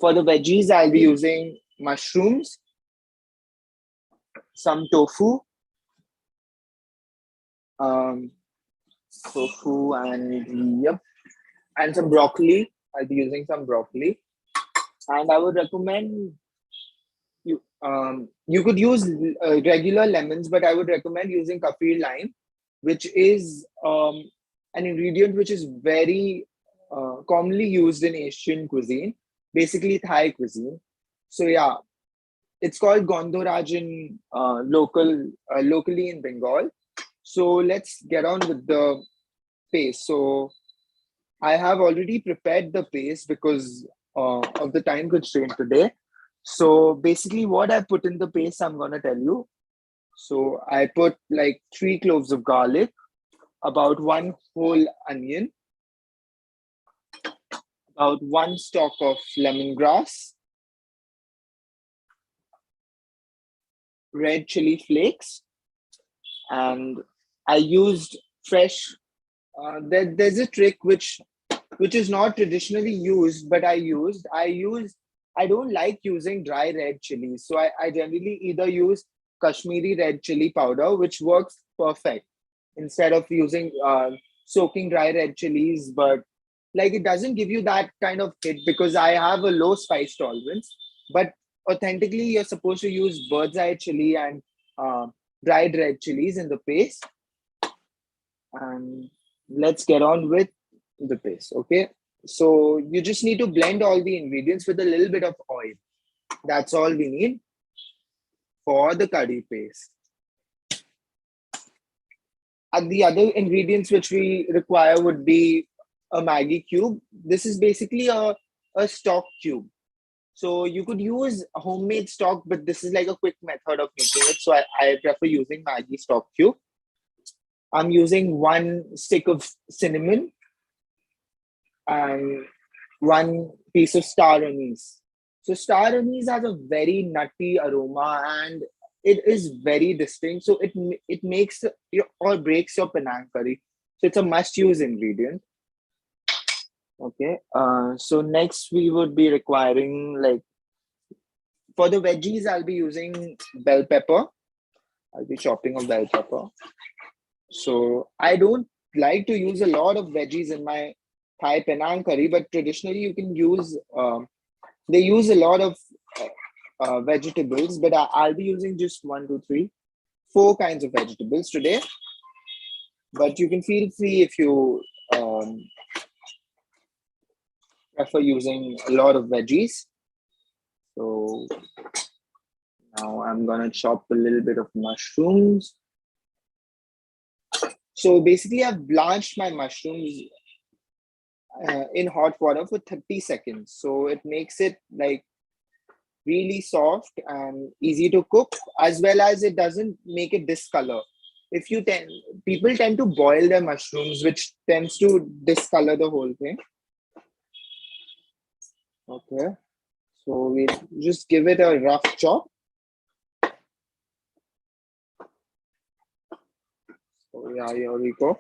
for the veggies, I'll be using mushrooms, some tofu, and some broccoli. I'll be using some broccoli, and I would recommend you could use regular lemons, but I would recommend using kaffir lime, which is an ingredient which is very commonly used in Asian cuisine, basically Thai cuisine. So yeah, it's called Gondoraj in locally in Bengal. So let's get on with the paste. So I have already prepared the paste because of the time constraint today. So basically what I put in the paste, I'm going to tell you. So I put like 3 cloves of garlic, about 1 whole onion, about 1 stalk of lemongrass, red chili flakes, and I used fresh. There's a trick which is not traditionally used, but I don't like using dry red chilies, so I generally either use Kashmiri red chili powder, which works perfect, instead of using soaking dry red chilies. But like it doesn't give you that kind of hit because I have a low spice tolerance. But authentically, you're supposed to use bird's eye chili and dried red chilies in the paste. And let's get on with the paste. Okay, so you just need to blend all the ingredients with a little bit of oil. That's all we need for the curry paste. And the other ingredients which we require would be a Maggi cube. This is basically a stock cube. So you could use a homemade stock, but this is like a quick method of making it. So I prefer using Maggi stock cube. I'm using 1 stick of cinnamon and 1 piece of star anise. So star anise has a very nutty aroma and it is very distinct. So it makes or breaks your Penang curry. So it's a must-use ingredient. Okay. So next we would be requiring, like, for the veggies, I'll be using bell pepper. I'll be chopping a bell pepper. So I don't like to use a lot of veggies in my Thai Penang curry, but traditionally you can use, they use a lot of vegetables, but I'll be using just 1, 2, 3, 4 kinds of vegetables today. But you can feel free if you prefer using a lot of veggies. So now I'm gonna chop a little bit of mushrooms. So basically I've blanched my mushrooms in hot water for 30 seconds. So it makes it like really soft and easy to cook, as well as it doesn't make it discolor. If you tend People tend to boil their mushrooms, which tends to discolor the whole thing. Okay, so we just give it a rough chop. So yeah, here we go.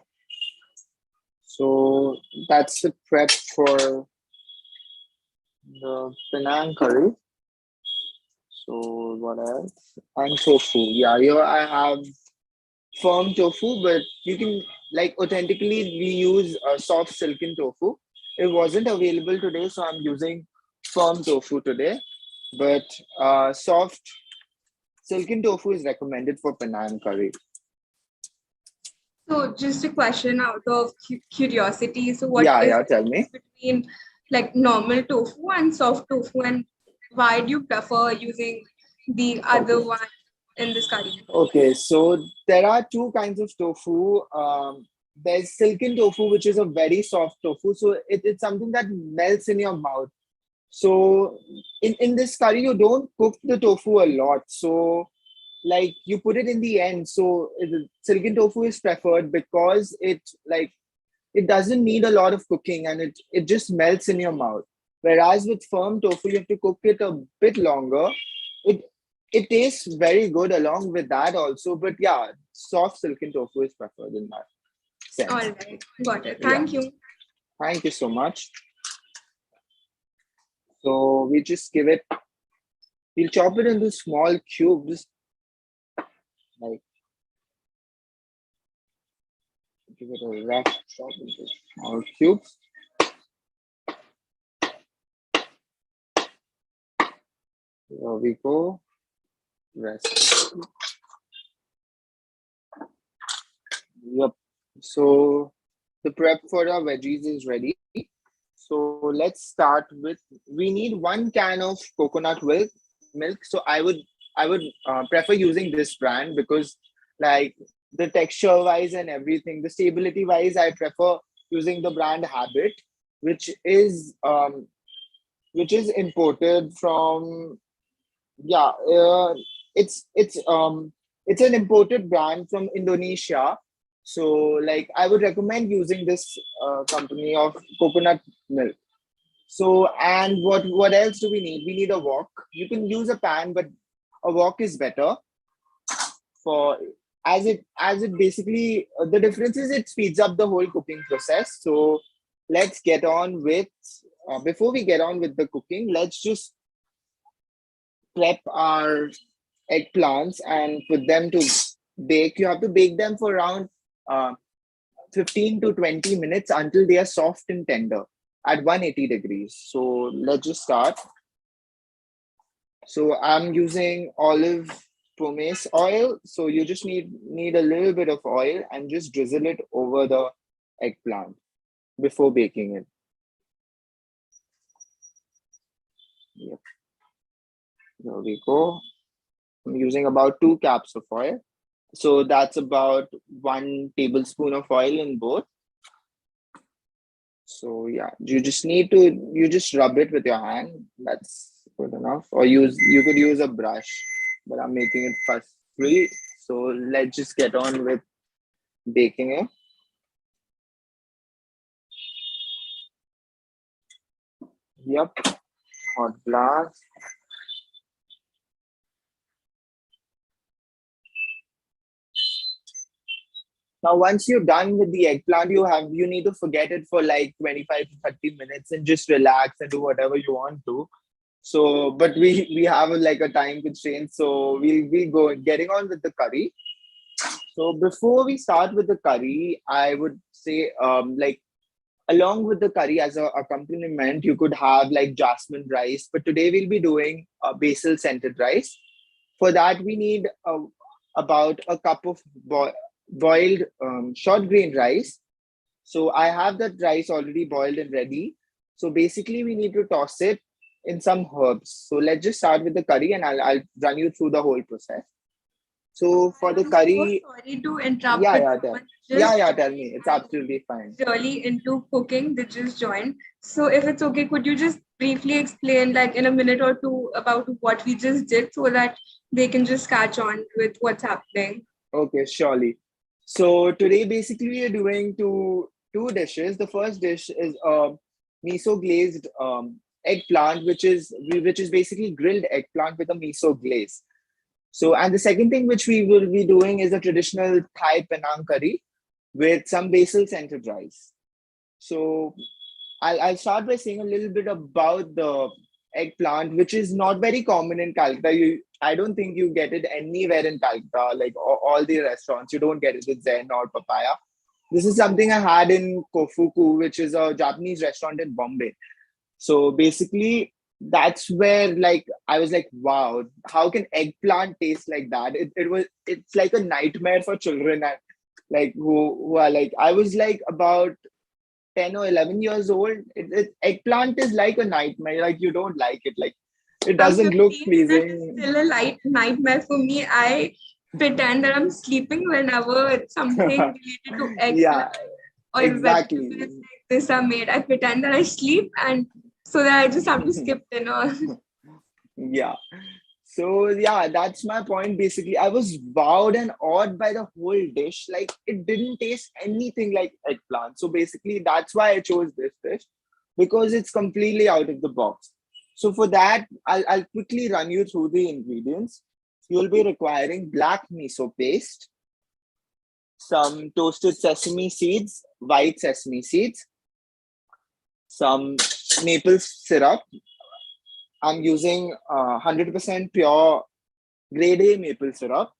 So that's the prep for the Penang curry. So what else? And tofu. Yeah, here I have firm tofu, but you can, like, authentically we use soft silken tofu. It wasn't available today, so I'm using firm tofu today. But soft silken tofu is recommended for Penang curry. So just a question out of curiosity. So what is Yeah, the tell me. difference between like normal tofu and soft tofu, and why do you prefer using the other Okay. one in this curry? Okay, so there are two kinds of tofu. There's silken tofu, which is a very soft tofu. So it's something that melts in your mouth. So in this curry, you don't cook the tofu a lot. So like you put it in the end. So silken tofu is preferred because it doesn't need a lot of cooking, and it just melts in your mouth. Whereas with firm tofu, you have to cook it a bit longer. It it tastes very good along with that also. But yeah, soft silken tofu is preferred in that All sense. right, got it. Yeah. Thank you. Thank you so much. So we'll chop it into small cubes. Like, give it a rough chop into small cubes. There we go. Rest. Yep. So the prep for our veggies is ready. So let's start with, we need 1 can of coconut milk. So I would prefer using this brand because, like, the texture wise and everything, the stability wise, I prefer using the brand Habit, which is imported from, yeah, it's an imported brand from Indonesia. So like I would recommend using this company of coconut milk. So, and what else do we need? We need a wok. You can use a pan, but a wok is better for, as it basically, the difference is it speeds up the whole cooking process. So let's get on with, before we get on with the cooking, let's just prep our eggplants and put them to bake. You have to bake them for around uh, 15 to 20 minutes until they are soft and tender at 180 degrees. So let's just start. So I'm using olive pomace oil. So you just need a little bit of oil and just drizzle it over the eggplant before baking it. Yep. There we go. I'm using about 2 cups of oil. So that's about 1 tablespoon of oil in both. So yeah, you just rub it with your hand. That's good enough. Or you could use a brush, but I'm making it fuss free. So let's just get on with baking it. Yep, hot blast. Now, once you're done with the eggplant, you need to forget it for like 25 to 30 minutes and just relax and do whatever you want to. So, but we have like a time constraint, so we'll be getting on with the curry. So before we start with the curry, I would say, like, along with the curry as a accompaniment, you could have like jasmine rice. But today we'll be doing basil scented rice. For that, we need about a cup of boiled short grain rice. So I have that rice already boiled and ready. So basically, we need to toss it in some herbs. So let's just start with the curry, and I'll run you through the whole process. So for the I'm so curry, sorry to interrupt, yeah, but yeah, someone tell me. It's absolutely fine. really into cooking. They just joined. So if it's okay, could you just briefly explain like in a minute or two about what we just did so that they can just catch on with what's happening? Okay, surely. So today basically we are doing two dishes. The first dish is miso glazed eggplant, which is basically grilled eggplant with a miso glaze. So, and the second thing which we will be doing is a traditional Thai Penang curry with some basil scented rice. So I'll start by saying a little bit about the eggplant, which is not very common in Calcutta. I don't think you get it anywhere in Calcutta, like all the restaurants. You don't get it with Zen or Papaya. This is something I had in Kofuku, which is a Japanese restaurant in Bombay. So basically, that's where like I was like, wow, how can eggplant taste like that? It's like a nightmare for children and like who are like I was like about 10 or 11 years old. Eggplant is like a nightmare. Like you don't like it. Like it I'm doesn't look 15 and it's pleasing. still a light nightmare for me. I pretend that I'm sleeping whenever something related to Yeah, eggplant or exactly. vegetables like this are made. I pretend that I sleep and so that I just have to skip dinner. Yeah. So yeah, that's my point. Basically, I was wowed and awed by the whole dish. Like it didn't taste anything like eggplant. So basically, that's why I chose this dish because it's completely out of the box. So for that, I'll quickly run you through the ingredients. You'll be requiring black miso paste, some toasted sesame seeds, white sesame seeds, some maple syrup. I'm using 100% pure grade A maple syrup,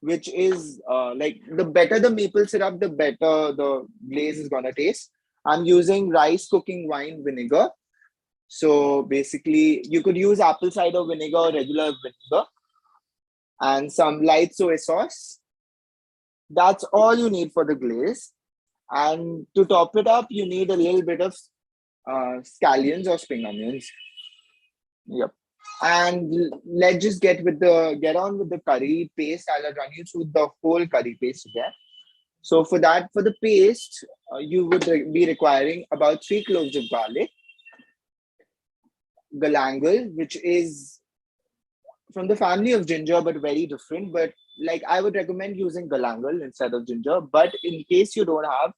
which is like the better the maple syrup, the better the glaze is gonna taste. I'm using rice cooking wine vinegar. So basically, you could use apple cider vinegar or regular vinegar and some light soy sauce. That's all you need for the glaze. And to top it up, you need a little bit of scallions or spring onions. Yep. And let's just get on with the curry paste. I'll run you through the whole curry paste again. So for that, for the paste, you would be requiring about 3 cloves of garlic, galangal, which is from the family of ginger, but very different. But like I would recommend using galangal instead of ginger. But in case you don't have,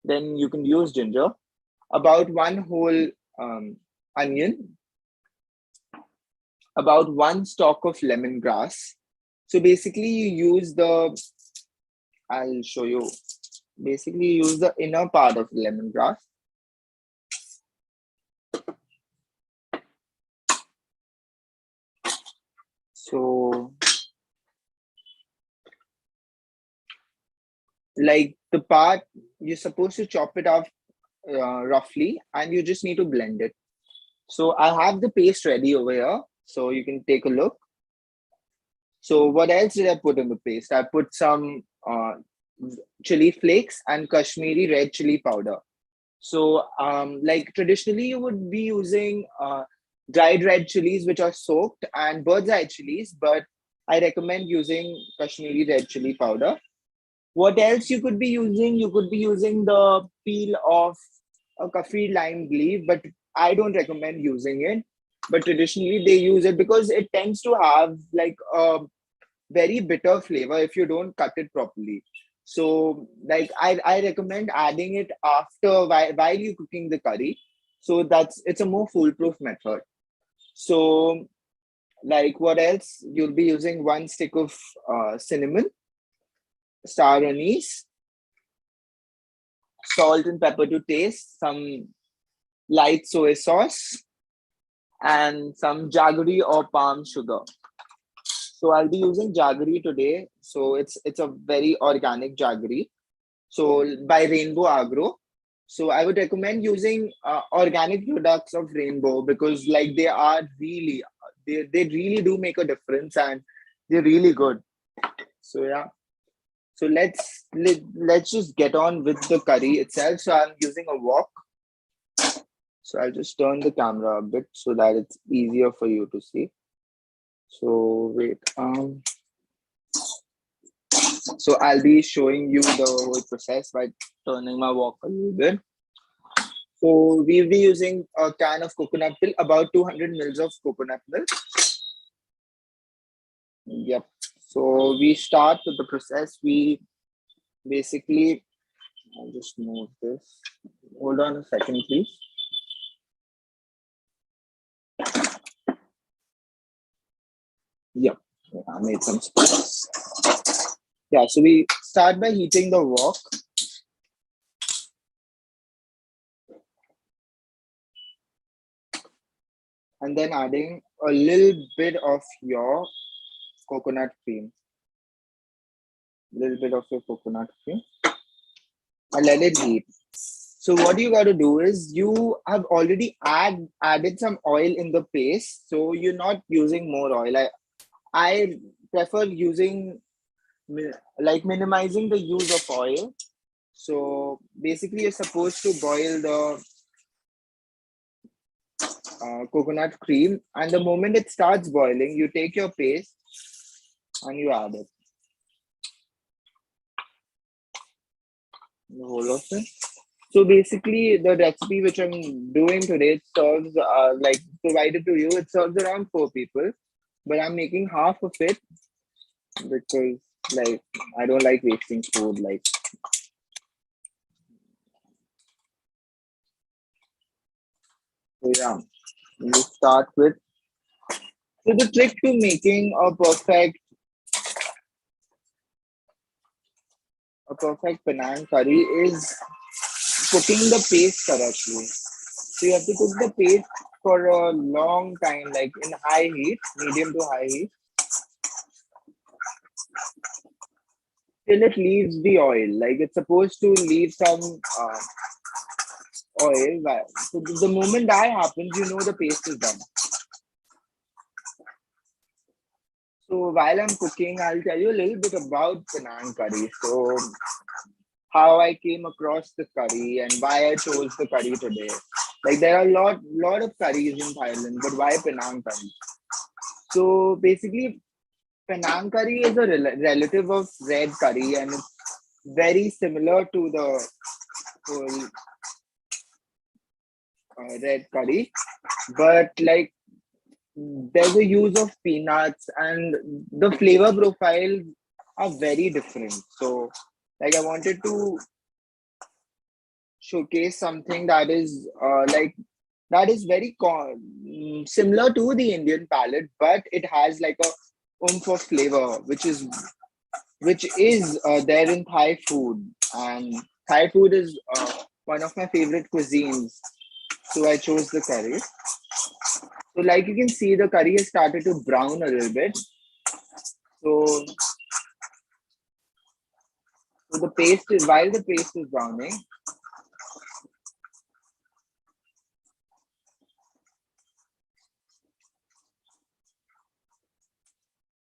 then you can use ginger. About one whole onion, about one stalk of lemongrass. So basically, you use I'll show you. Basically, you use the inner part of lemongrass. So, like the part, you're supposed to chop it off roughly, and you just need to blend it. So I have the paste ready over here, so you can take a look. So what else did I put in the paste? I put some chili flakes and Kashmiri red chili powder. So like traditionally you would be using dried red chilies which are soaked and bird's eye chilies, but I recommend using Kashmiri red chili powder. What else you could be using? You could be using the peel of a kaffir lime leaf, but I don't recommend using it. But traditionally they use it because it tends to have like a very bitter flavor if you don't cut it properly. So like I recommend adding it after while you're cooking the curry. So it's a more foolproof method. So like what else? You'll be using 1 stick of cinnamon, star anise, salt and pepper to taste, some light soy sauce, and some jaggery or palm sugar. So I'll be using jaggery today. So it's a very organic jaggery. So by Rainbow Agro. So I would recommend using organic products of Rainbow because like they really do make a difference and they're really good. So yeah. So let's just get on with the curry itself. So I'm using a wok. So I'll just turn the camera a bit so that it's easier for you to see. So wait, so I'll be showing you the whole process by turning my wok a little bit. So we'll be using a can of coconut milk, about 200 mils of coconut milk. Yep. So we start with the process. We basically, I'll just move this. Hold on a second, please. Yep. I made some space. Yeah, so we start by heating the wok. And then adding a little bit of your coconut cream. Little bit of your coconut cream. And let it heat. So what you got to do is you have already added some oil in the paste. So you're not using more oil. I prefer using, like, minimizing the use of oil. So basically you're supposed to boil the coconut cream, and the moment it starts boiling, you take your paste and you add it. The whole of it. So basically, the recipe which I'm doing today, it serves like provided to you. It serves around 4 people, but I'm making half of it because, like, I don't like wasting food. Like, so yeah, you start with. So the trick to making a perfect Penang curry is cooking the paste correctly. So you have to cook the paste for a long time, like in high heat, medium to high heat, till it leaves the oil. Like, it's supposed to leave some oil. So the moment that happens, you know the paste is done. So while I'm cooking, I'll tell you a little bit about Penang curry. So how I came across the curry and why I chose the curry today. Like, there are a lot of curries in Thailand, but why Penang curry? So basically, Penang curry is a relative of red curry, and it's very similar to the whole red curry, but like, there's a use of peanuts and the flavor profiles are very different. So, like, I wanted to showcase something that is very similar to the Indian palate, but it has like a oomph of flavor, which is there in Thai food, and Thai food is one of my favorite cuisines. So I chose the curry. So, like, you can see, the curry has started to brown a little bit. So, while the paste is browning,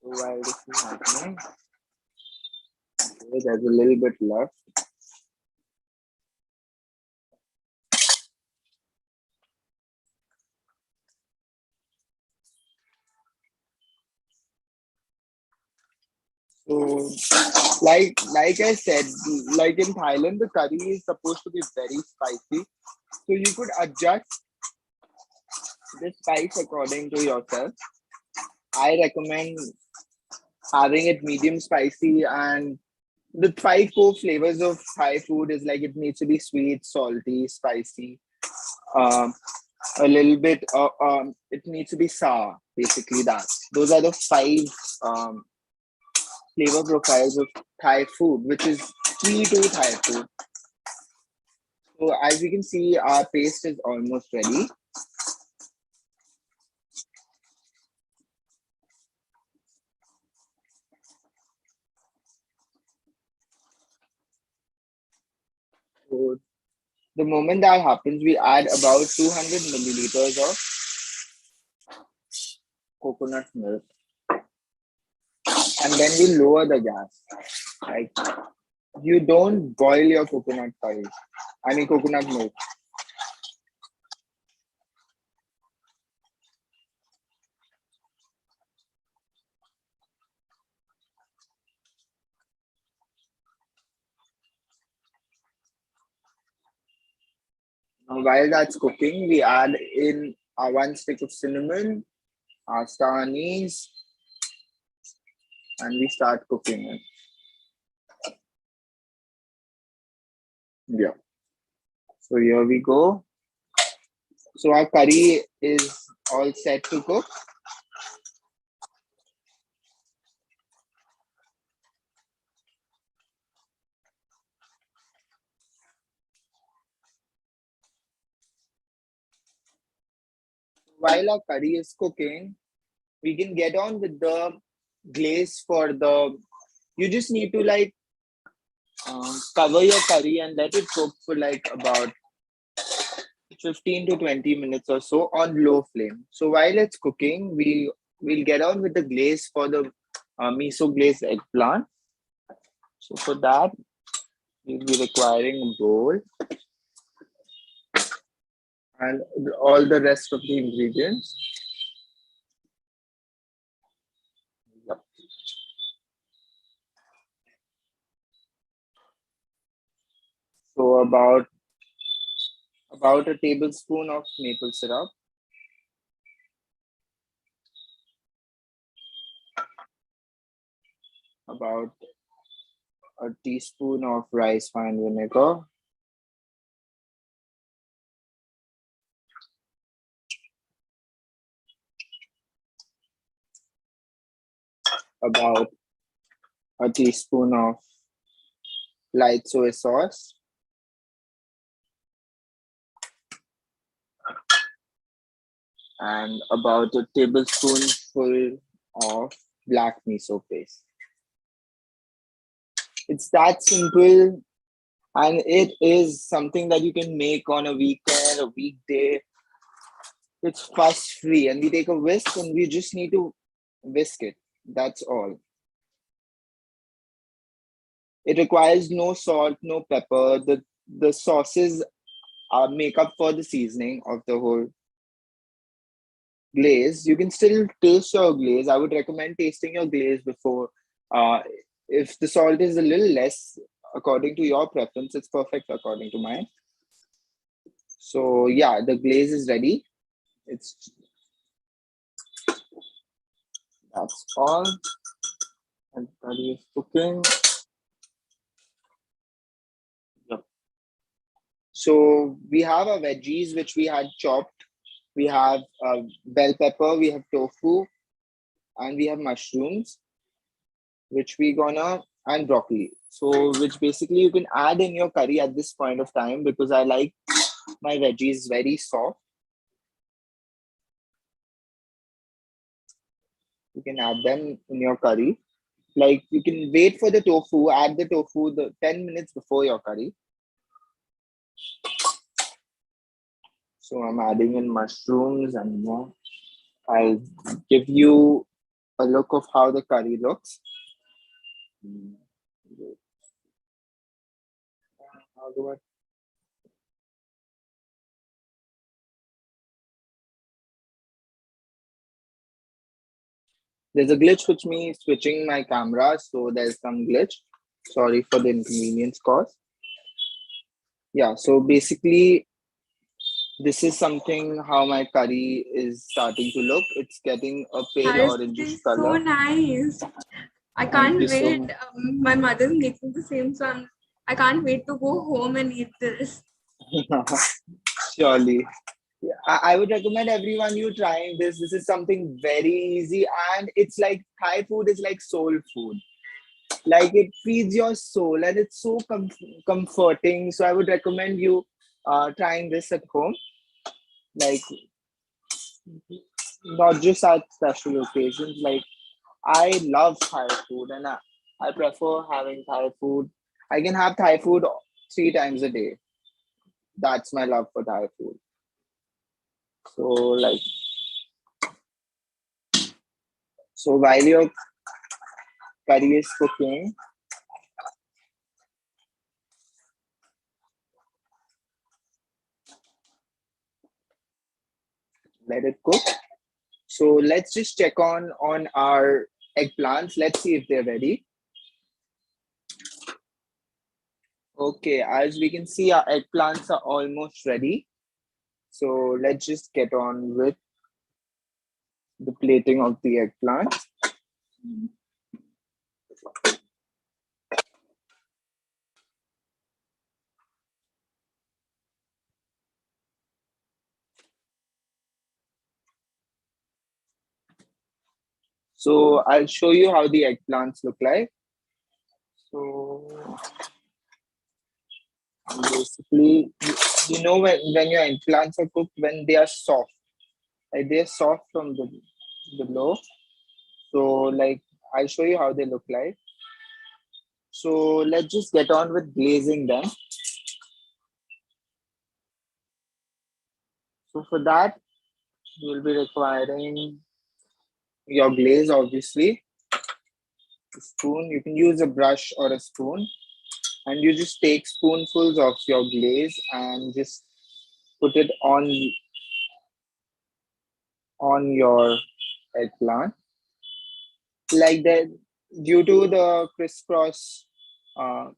while this is happening, okay, there's a little bit left. So, like I said, like in Thailand, the curry is supposed to be very spicy. So you could adjust the spice according to yourself. I recommend having it medium spicy, and the 5 core flavors of Thai food is like, it needs to be sweet, salty, spicy, um, a little bit. It needs to be sour. Basically, that those are the 5 um, flavor profiles of Thai food, which is key to Thai food. So as you can see, our paste is almost ready. So the moment that happens, we add about 200 milliliters of coconut milk, and then we lower the gas. Like, you don't boil your coconut milk. Now, while that's cooking, we add in our 1 stick of cinnamon, our star anise, and we start cooking it. Yeah. So here we go. So our curry is all set to cook. While our curry is cooking, we can get on with the glaze for the. You just need to like cover your curry and let it cook for like about 15 to 20 minutes or so on low flame. So while it's cooking, we'll get on with the glaze for the miso glazed eggplant. So for that, we'll be requiring a bowl and all the rest of the ingredients. Yep. So about a tablespoon of maple syrup, about a teaspoon of rice wine vinegar, about a teaspoon of light soy sauce, and about a tablespoonful of black miso paste. It's that simple, and it is something that you can make on a weekend, a weekday. It's fuss free, and we take a whisk and we just need to whisk it. That's all. It requires no salt, no pepper. The sauces make up for the seasoning of the whole glaze. You can still taste your glaze. I would recommend tasting your glaze before. If the salt is a little less, according to your preference, it's perfect according to mine. So yeah, the glaze is ready. That's all. And curry is cooking. Yep. So we have our veggies which we had chopped. We have bell pepper, we have tofu, and we have mushrooms, which we gonna, and broccoli. So which basically you can add in your curry at this point of time, because I like my veggies very soft. You can add them in your curry. Like you can wait for the tofu, add the tofu the 10 minutes before your curry. So I'm adding in mushrooms and more. I'll give you a look of how the curry looks. How do I? There's a glitch with me switching my camera, so there's some glitch. Sorry for the inconvenience caused. Yeah, so basically, this is something how my curry is starting to look. It's getting a pale That is orangish so color. nice. I Thank can't you so wait. much. My mother's making the same, so I can't wait to go home and eat this. Surely. Yeah, I would recommend everyone you trying this. This is something very easy, and it's like Thai food is like soul food. Like it feeds your soul, and it's so comforting. So I would recommend you trying this at home. Like not just at special occasions. Like I love Thai food, and I prefer having Thai food. I can have Thai food 3 times a day. That's my love for Thai food. So like, so while your curry is cooking, let it cook. So let's just check on our eggplants. Let's see if they're ready. Okay, as we can see, our eggplants are almost ready. So let's just get on with the plating of the eggplant. So I'll show you how the eggplants look like. So basically, you know when your eggplants are cooked, when they are soft, like they're soft from the below. So like I'll show you how they look like. So let's just get on with glazing them. So for that, you'll be requiring your glaze, obviously. A spoon, you can use a brush or a spoon, and you just take spoonfuls of your glaze and just put it on your eggplant. Like that, due to the crisscross uh,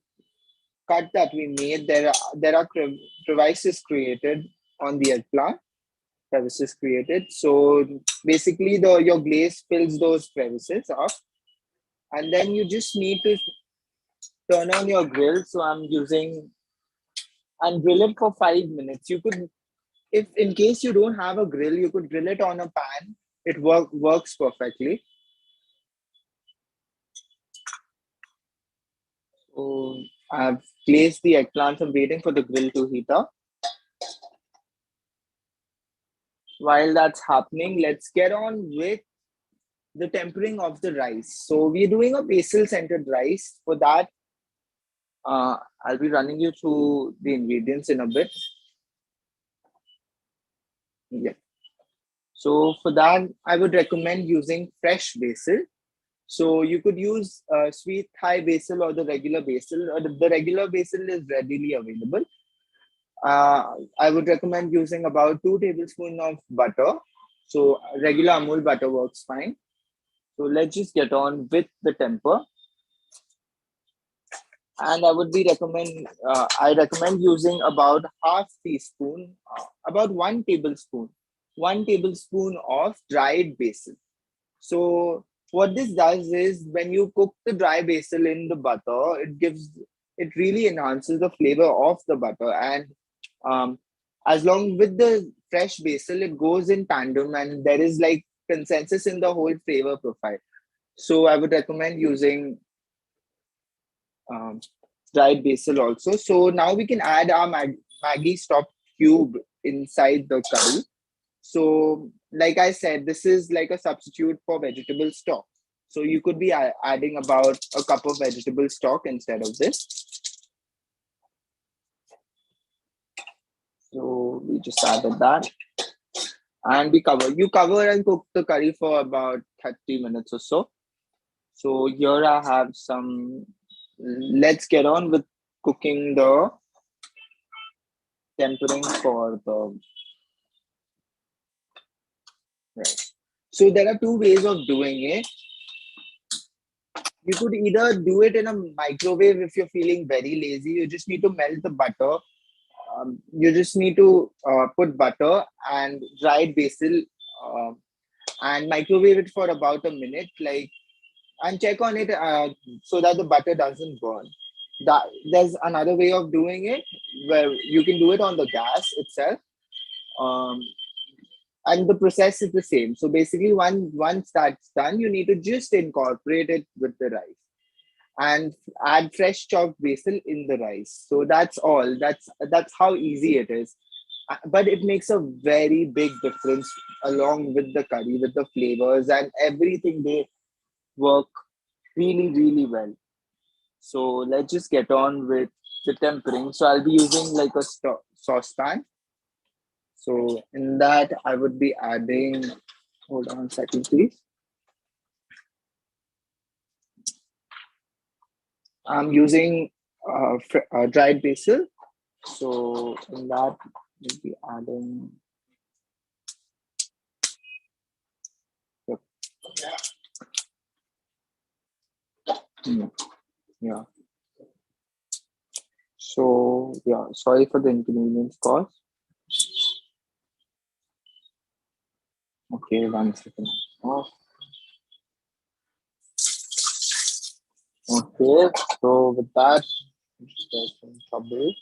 cut that we made, there are crevices created on the eggplant. Crevices created. So basically, your glaze fills those crevices up, and then you just need to turn on your grill. So I'm using and grill it for 5 minutes. You could, if in case you don't have a grill, you could grill it on a pan. It works perfectly. So I've placed the eggplants. I'm waiting for the grill to heat up. While that's happening, let's get on with the tempering of the rice. So we're doing a basil centered rice. For that, I'll be running you through the ingredients in a bit. Yeah. So for that, I would recommend using fresh basil. So you could use sweet Thai basil or the regular basil. Or the regular basil is readily available. I would recommend using about 2 tablespoons of butter. So regular Amul butter works fine. So let's just get on with the temper. And I recommend using about half teaspoon, about 1 tablespoon of dried basil. So what this does is when you cook the dry basil in the butter, it really enhances the flavor of the butter. And as long with the fresh basil, it goes in tandem and there is like consensus in the whole flavor profile. So I would recommend using dried basil also. So now we can add our Maggi stock cube inside the curry. So like I said, this is like a substitute for vegetable stock. So you could be adding about a cup of vegetable stock instead of this. So we just added that. And you cover and cook the curry for about 30 minutes or so. So here I have some, let's get on with cooking the tempering for the rice. So there are 2 ways of doing it. You could either do it in a microwave if you're feeling very lazy. You just need to melt the butter. You just need to put butter and dried basil and microwave it for about a minute, and check on it so that the butter doesn't burn. There's another way of doing it where you can do it on the gas itself, and the process is the same. So basically, once that's done, you need to just incorporate it with the rice and add fresh chopped basil in the rice. So that's all. That's how easy it is. But it makes a very big difference along with the curry, with the flavors and everything. They work really, really well. So let's just get on with the tempering. So I'll be using like a saucepan. So in that, I would be adding, hold on a second, please. I'm using dried basil. So in that, we'll be adding. Yep. Yeah. So yeah, sorry for the inconvenience caused. Okay, 1 second. Oh. Okay, so with that, there's some trouble.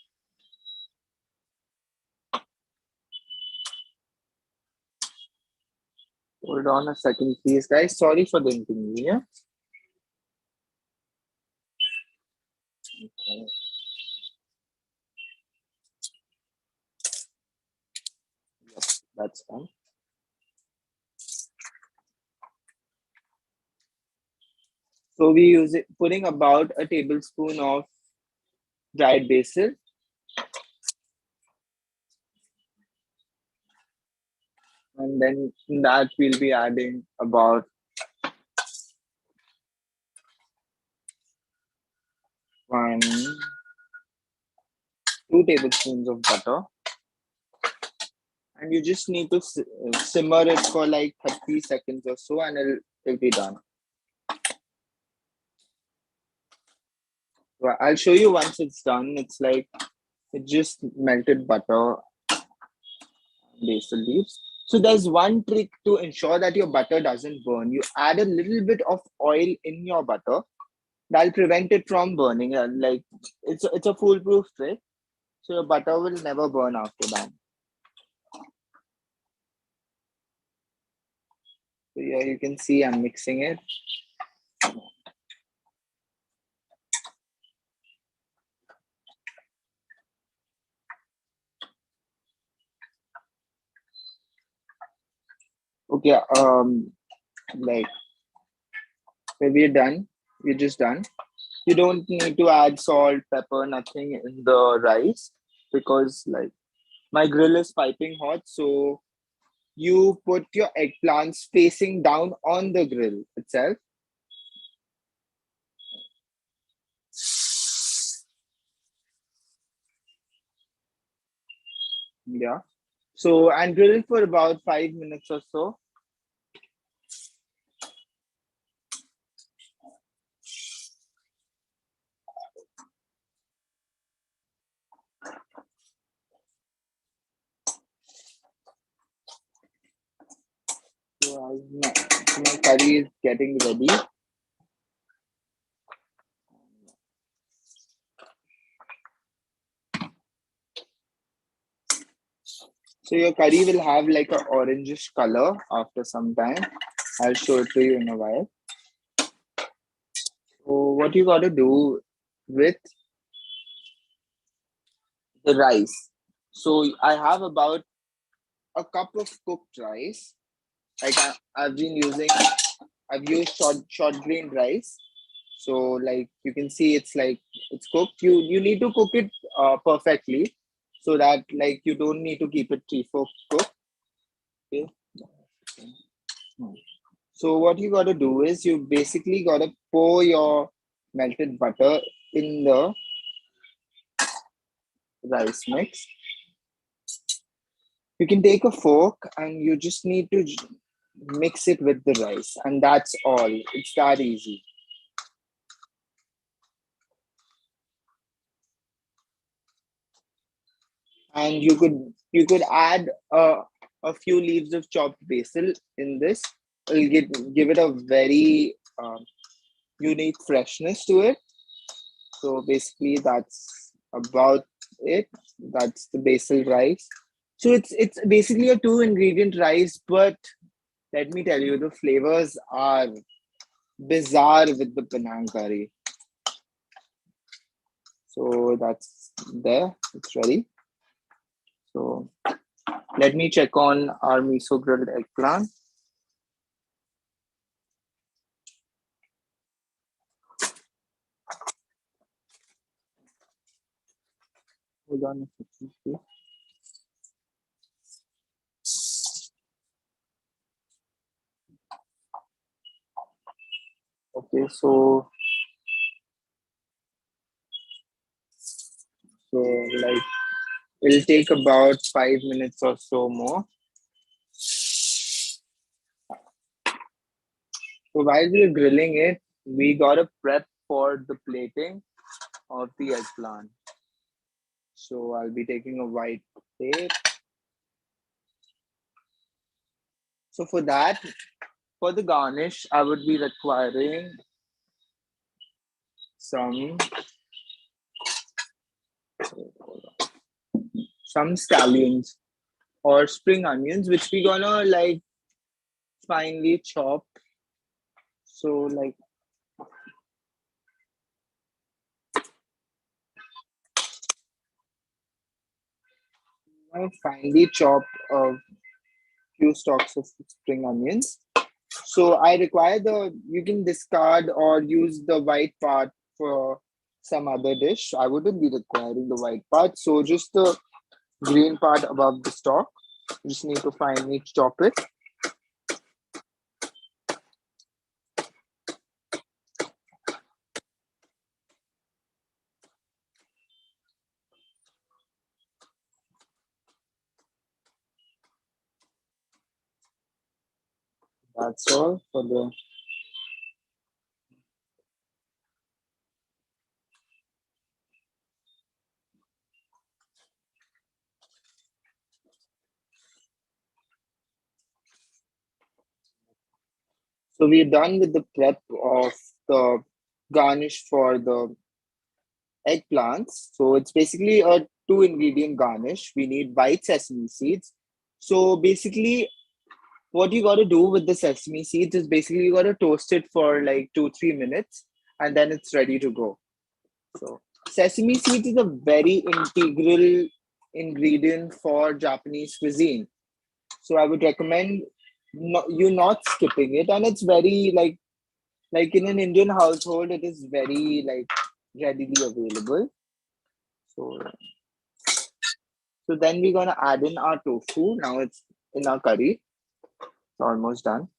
Hold on a second, please, guys. Sorry for the inconvenience. Okay. Yep, that's fine. So we use it, putting about a tablespoon of dried basil. And then in that we'll be adding about 2 tablespoons of butter. And you just need to simmer it for like 30 seconds or so, and it'll be done. Well, I'll show you once it's done. It's like it just melted butter, basil leaves. So there's one trick to ensure that your butter doesn't burn. You add a little bit of oil in your butter. That'll prevent it from burning. Like it's a foolproof trick. So your butter will never burn after that. So here you can see I'm mixing it. Okay, like when we're done, we're just done. You don't need to add salt, pepper, nothing in the rice, because like my grill is piping hot. So you put your eggplants facing down on the grill itself. Yeah. So, and grill it for about 5 minutes or so. So as my curry is getting ready. So your curry will have like an orangish color after some time. I'll show it to you in a while. So what you got to do with the rice. So I have about a cup of cooked rice. Like I've used short grain rice. So like you can see it's like it's cooked. You need to cook it perfectly, so that like you don't need to keep it 3-4 cooked. Okay. So what you got to do is you basically got to pour your melted butter in the rice mix. You can take a fork and you just need to mix it with the rice, and that's all. It's that easy. And you could add a few leaves of chopped basil in this. It'll give it a very unique freshness to it. So basically that's about it. That's the basil rice. So it's basically a 2-ingredient rice, but let me tell you, the flavors are bizarre with the Penang curry. So that's there, it's ready. So let me check on our miso grilled eggplant. Hold on a second, please. Okay, so like it'll take about 5 minutes or so more. So while we're grilling it, we gotta prep for the plating of the eggplant. So I'll be taking a white plate. So for that, for the garnish, I would be requiring some scallions or spring onions, which we're gonna like finely chop. So like I finely chop a few stalks of spring onions. So I require you can discard or use the white part for some other dish. I wouldn't be requiring the white part. So just the green part above the stalk. Just need to finely chop it. That's all for the So we're done with the prep of the garnish for the eggplants. So it's basically a 2 ingredient garnish. We need white sesame seeds. So basically, what you got to do with the sesame seeds is basically you got to toast it for like 2-3 minutes and then it's ready to go. So sesame seeds is a very integral ingredient for Japanese cuisine. So I would recommend you not skipping it, and it's very like in an Indian household, it is very like readily available. So then we're gonna add in our tofu. Now it's in our curry. It's almost done.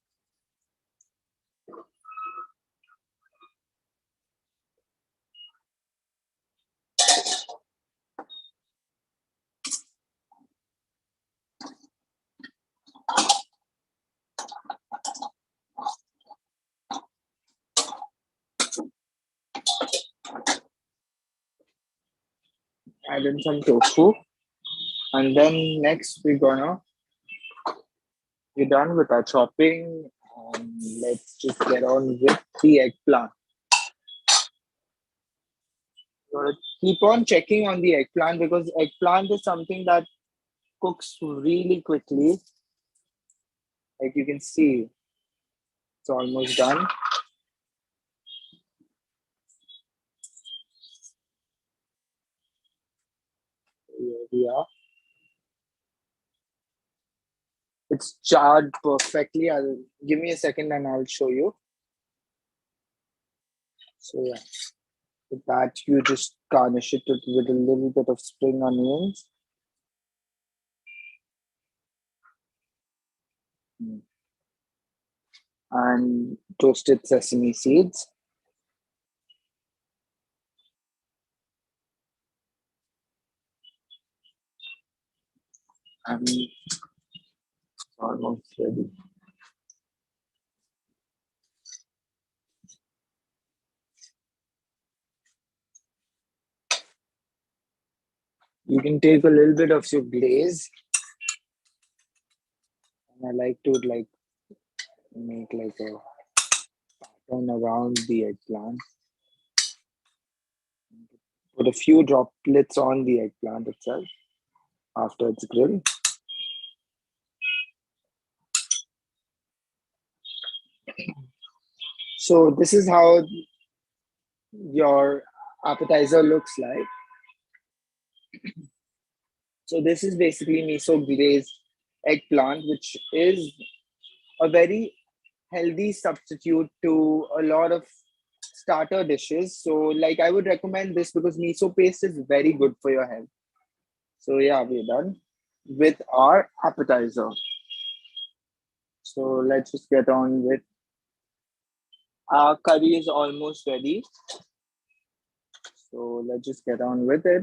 Add in some tofu, and then next we're done with our chopping. Let's just get on with the eggplant. Keep on checking on the eggplant because eggplant is something that cooks really quickly. Like you can see, it's almost done. Here we are. It's charred perfectly. Give me a second and I'll show you. So yeah, with that you just garnish it with a little bit of spring onions. And toasted sesame seeds. And it's almost ready. You can take a little bit of your glaze. And I like to make like a pattern around the eggplant. Put a few droplets on the eggplant itself after it's grilled. So this is how your appetizer looks like. So this is basically miso glazed eggplant, which is a very healthy substitute to a lot of starter dishes. So like I would recommend this because miso paste is very good for your health. So yeah, we're done with our appetizer. So let's just get on with our curry is almost ready. So let's just get on with it.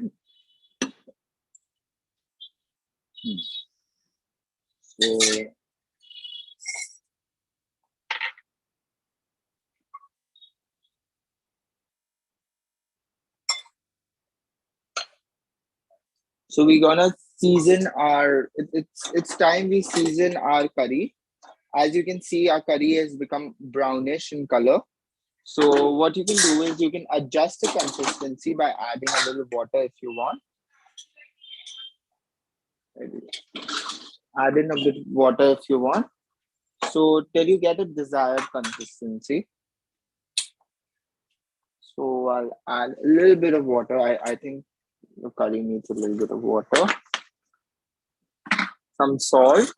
So we're gonna season our. It's time we season our curry. As you can see, our curry has become brownish in color. So what you can do is you can adjust the consistency by adding a little water if you want. Add in a bit of water if you want. So till you get a desired consistency. So I'll add a little bit of water. I think the curry needs a little bit of water. Some salt.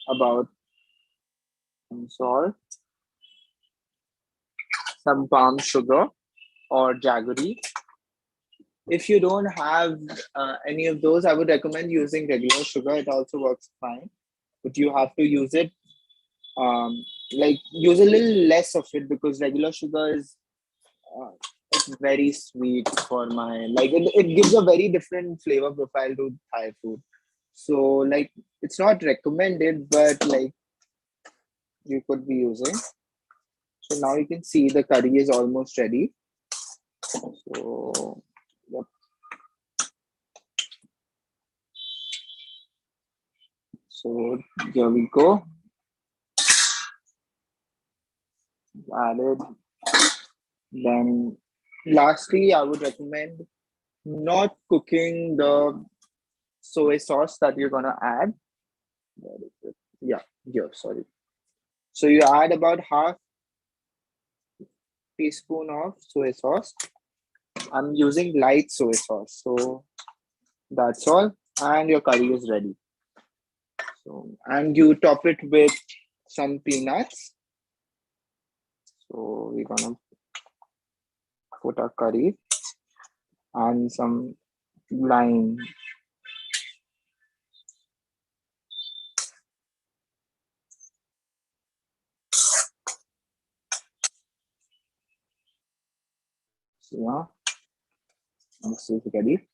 About some salt. Some palm sugar or jaggery. If you don't have any of those, I would recommend using regular sugar. It also works fine, but you have to use it, like use a little less of it because regular sugar is it's very sweet for my, like it gives a very different flavor profile to Thai food. So like it's not recommended, but like you could be using. So now you can see the curry is almost ready. So yep. So here we go. Added. Then lastly, I would recommend not cooking the soy sauce that you're gonna add. Where is it? Yeah, here, sorry. So you add about half teaspoon of soy sauce. I'm using light soy sauce. So that's all. And your curry is ready. So, and you top it with some peanuts. So we're gonna put our curry and some lime. So yeah, this is ready.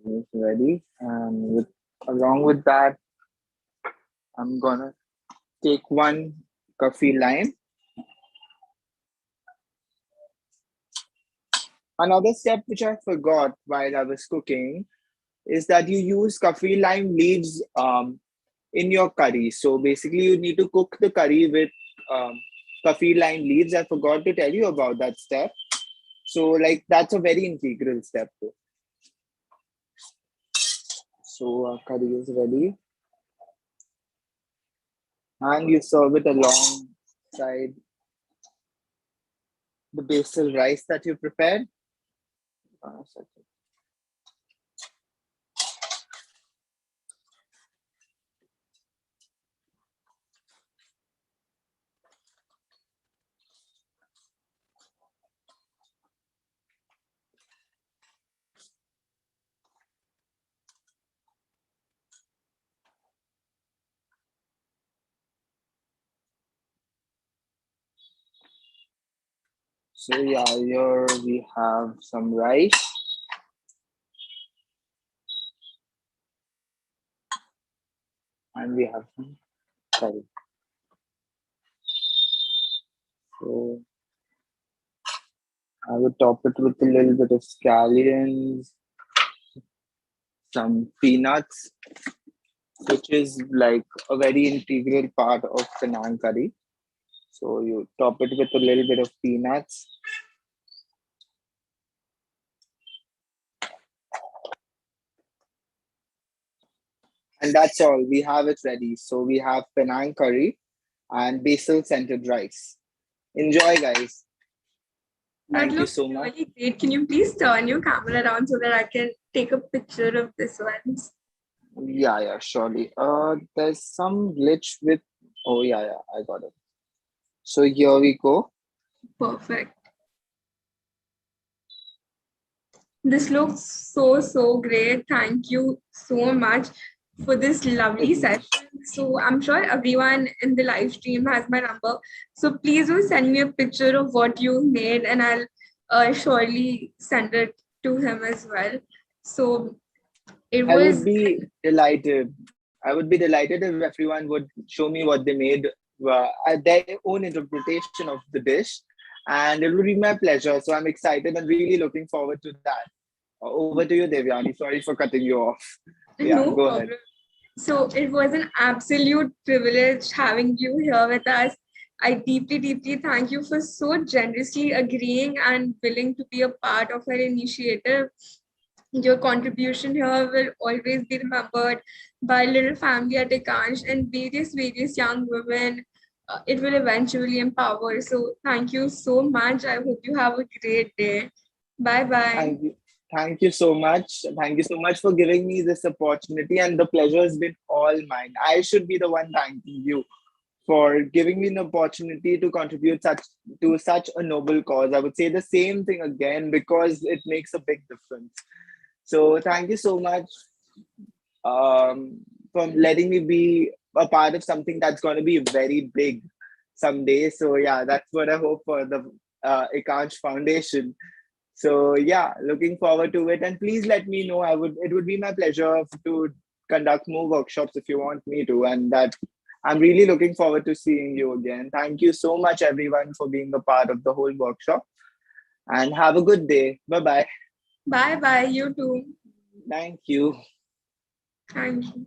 It's ready, and along with that, I'm gonna take one kaffir lime. Another step which I forgot while I was cooking is that you use kaffir lime leaves in your curry. So basically, you need to cook the curry with kaffir lime leaves. I forgot to tell you about that step. So like that's a very integral step too. So our curry is ready. And you serve it alongside the basil rice that you prepared. So yeah, here we have some rice. And we have some curry. So I would top it with a little bit of scallions, some peanuts, which is like a very integral part of Penang curry. So you top it with a little bit of peanuts. And that's all, we have it ready. So we have Penang curry and basil scented rice. Enjoy, guys. Thank you so much. Really great. Can you please turn your camera around so that I can take a picture of this one? Yeah, surely. There's some glitch with, oh yeah, I got it. So here we go. Perfect. This looks so great. Thank you so much for this lovely session. So I'm sure everyone in the live stream has my number. So please do send me a picture of what you made and I'll surely send it to him as well. So it was. I would be delighted. I would be delighted if everyone would show me what they made, their own interpretation of the dish. and it will be my pleasure. So I'm excited and really looking forward to that. Over to you, Devyani. Sorry for cutting you off. Yeah, No go problem. ahead. So it was an absolute privilege having you here with us. I deeply, deeply thank you for so generously agreeing and willing to be a part of our initiative. Your contribution here will always be remembered by little family at Ekansh and various young women. It will eventually empower. So thank you so much. I hope you have a great day. Bye bye. Thank you. Thank you so much. Thank you so much for giving me this opportunity, and the pleasure has been all mine. I should be the one thanking you for giving me an opportunity to contribute to such a noble cause. I would say the same thing again because it makes a big difference. So thank you so much for letting me be a part of something that's going to be very big someday. So yeah, that's what I hope for the Ekansh Foundation. So yeah, looking forward to it. And please let me know. It would be my pleasure to conduct more workshops if you want me to. And that I'm really looking forward to seeing you again. Thank you so much, everyone, for being a part of the whole workshop. And have a good day. Bye-bye. Bye bye. You too. Thank you. Thank you.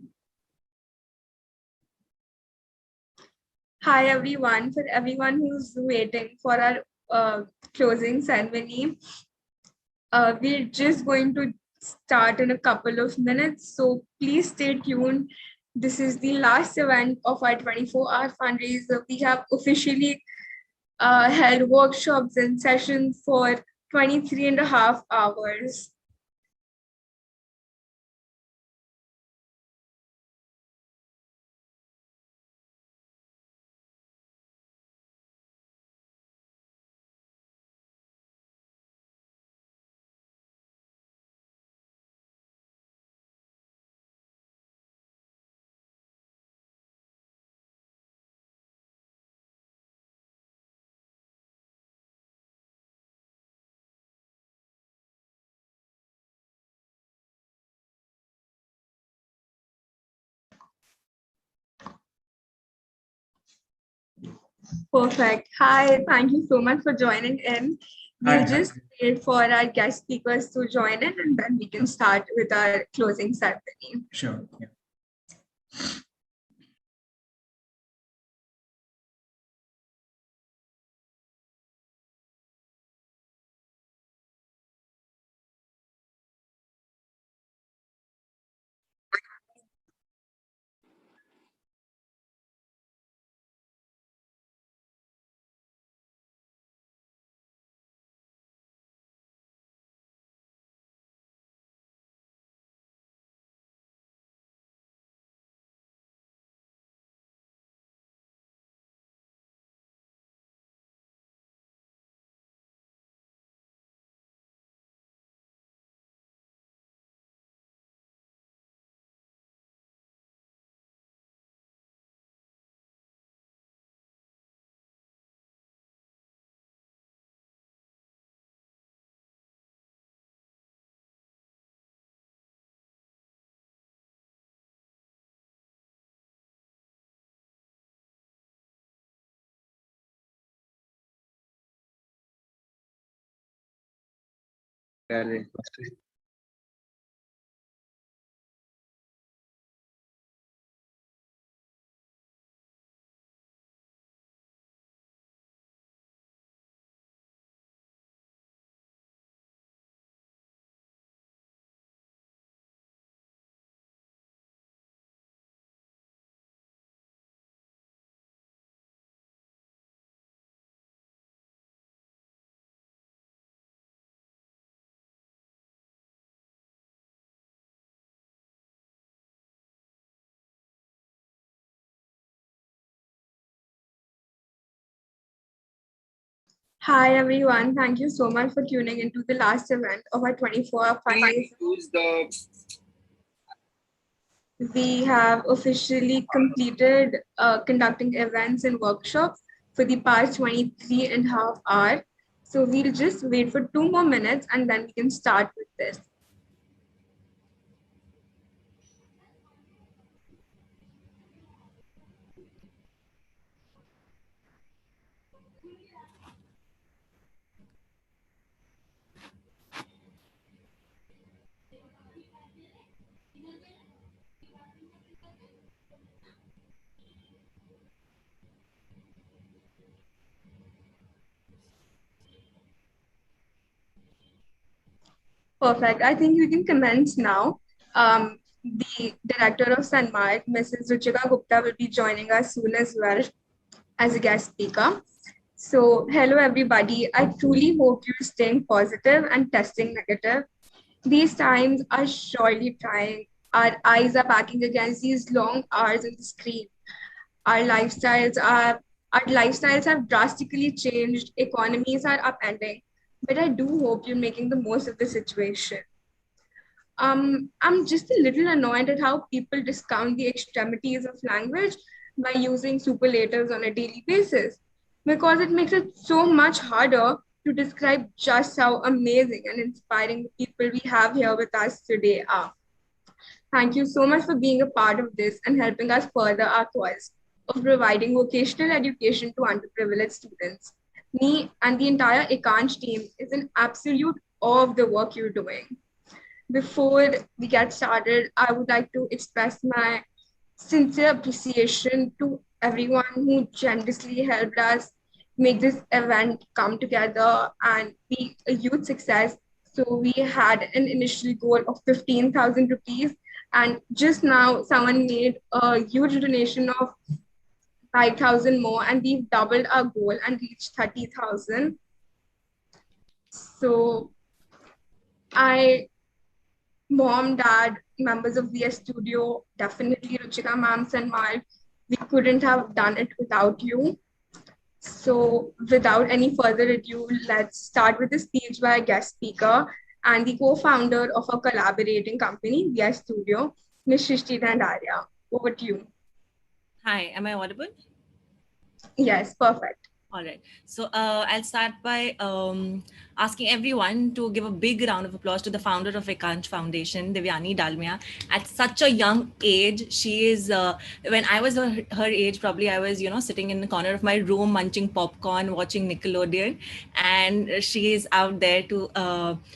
Hi everyone. For everyone who's waiting for our closing ceremony, we're just going to start in a couple of minutes. So please stay tuned. This is the last event of our 24-hour fundraiser. We have officially held workshops and sessions for 23 and a half hours. Perfect. Hi, thank you so much for joining in. We'll just wait for our guest speakers to join in and then we can start with our closing ceremony. Sure. Yeah. Hi everyone, thank you so much for tuning into the last event of our 24-hour fundraiser. We have officially completed conducting events and workshops for the past 23 and a half hours. So we'll just wait for 2 more minutes and then we can start with this. Perfect. I think we can commence now. The director of Sanmark, Mrs. Ruchika Gupta, will be joining us soon as well as a guest speaker. So, hello everybody. I truly hope you're staying positive and testing negative. These times are surely trying. Our eyes are backing against these long hours on the screen. Our lifestyles are our lifestyles have drastically changed. Economies are upending. But I do hope you're making the most of the situation. I'm just a little annoyed at how people discount the extremities of language by using superlatives on a daily basis, because it makes it so much harder to describe just how amazing and inspiring the people we have here with us today are. Thank you so much for being a part of this and helping us further our cause of providing vocational education to underprivileged students. Me and the entire Ekansh team is in absolute awe of the work you're doing. Before we get started, I would like to express my sincere appreciation to everyone who generously helped us make this event come together and be a huge success. So we had an initial goal of 15,000 rupees, and just now someone made a huge donation of 5,000 more, and we've doubled our goal and reached 30,000. So I Mom, dad, members of VS Studio, definitely Ruchika ma'am and Mark, we couldn't have done it without you. So without any further ado, let's start with the speech by a guest speaker and the co-founder of a collaborating company, VS Studio, Ms. Shrishti Dandaria. Over to you. Hi, am I audible? Yes, perfect. All right. So I'll start by asking everyone to give a big round of applause to the founder of Ekansh Foundation, Devyani Dalmia. At such a young age, she is, when I was her age, probably I was, sitting in the corner of my room, munching popcorn, watching Nickelodeon. And she is out there to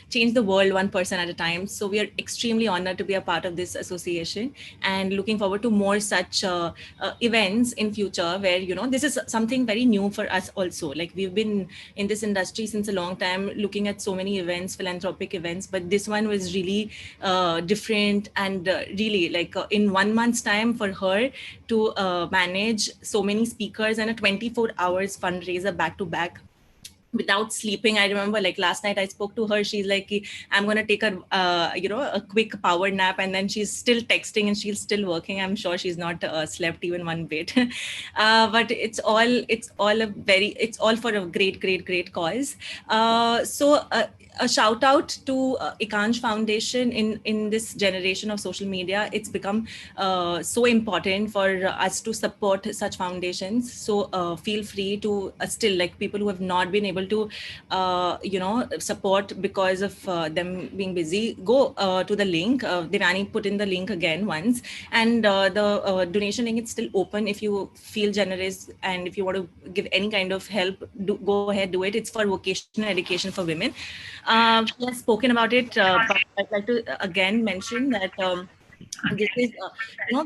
change the world one person at a time. So we are extremely honored to be a part of this association and looking forward to more such events in future where, this is something very new for us also. Like we've been in this industry since a long time, looking at so many events, philanthropic events, but this one was really different and really like in 1 month's time for her to manage so many speakers and a 24 hours fundraiser back to back without sleeping. I remember like last night I spoke to her, she's like, I'm going to take a quick power nap, and then she's still texting and she's still working. I'm sure she's not slept even one bit. But it's all for a great cause. So a shout out to Ekansh Foundation in this generation of social media. It's become so important for us to support such foundations. So feel free to still, like, people who have not been able to support because of them being busy, go to the link. Devyani put in the link again once, and the donation link is still open. If you feel generous and if you want to give any kind of help, go ahead, do it. It's for vocational education for women. She has spoken about it, but I'd like to again mention that this is,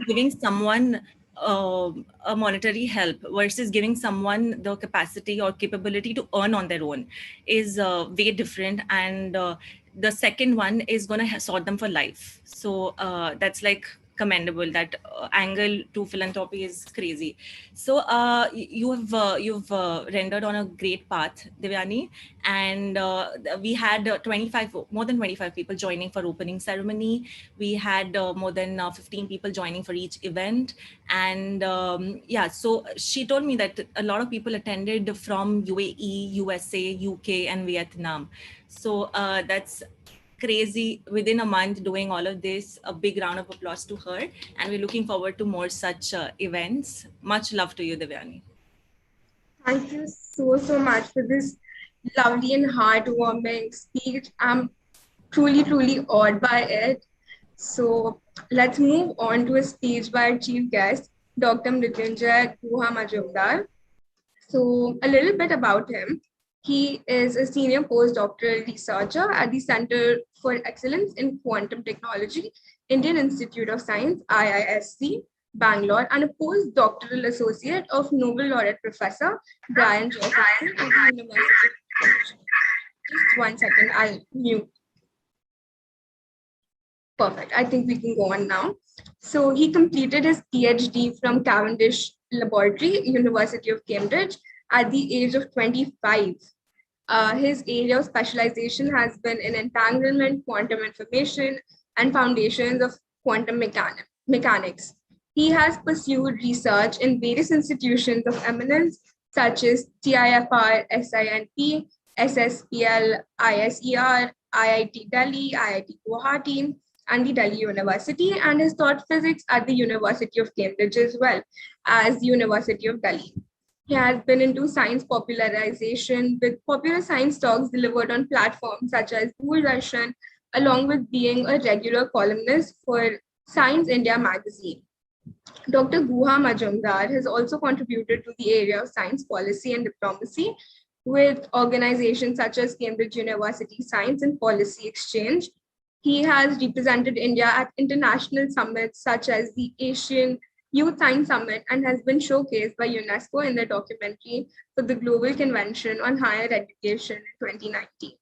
giving someone a monetary help versus giving someone the capacity or capability to earn on their own is way different. And the second one is going to sort them for life. So that's like commendable. That angle to philanthropy is crazy. So you've rendered on a great path, Devyani, and we had more than 25 people joining for opening ceremony. We had more than 15 people joining for each event. And so she told me that a lot of people attended from UAE, USA, UK, and Vietnam. So that's crazy. Within a month doing all of this, a big round of applause to her, and we're looking forward to more such events. Much love to you, Devyani. Thank you so much for this lovely and heartwarming speech. I'm truly awed by it. So let's move on to a speech by our chief guest, Dr. Mrityunjay Guha Majumdar. So a little bit about him. He is a senior postdoctoral researcher at the Center for Excellence in Quantum Technology, Indian Institute of Science, IISc, Bangalore, and a postdoctoral associate of Nobel laureate Professor Brian Josephson at the University of Cambridge. Just 1 second, I'll mute. Perfect. I think we can go on now. So he completed his PhD from Cavendish Laboratory, University of Cambridge, at the age of 25. His area of specialization has been in entanglement, quantum information, and foundations of quantum mechanics. He has pursued research in various institutions of eminence, such as TIFR, SINP, SSPL, ISER, IIT Delhi, IIT Guwahati, and the Delhi University, and has taught physics at the University of Cambridge as well as the University of Delhi. He has been into science popularization with popular science talks delivered on platforms such as Doordarshan, along with being a regular columnist for Science India magazine. Dr. Guha Majumdar has also contributed to the area of science policy and diplomacy with organizations such as Cambridge University Science and Policy Exchange. He has represented India at international summits such as the Asian Youth Science Summit and has been showcased by UNESCO in the documentary for the Global Convention on Higher Education in 2019.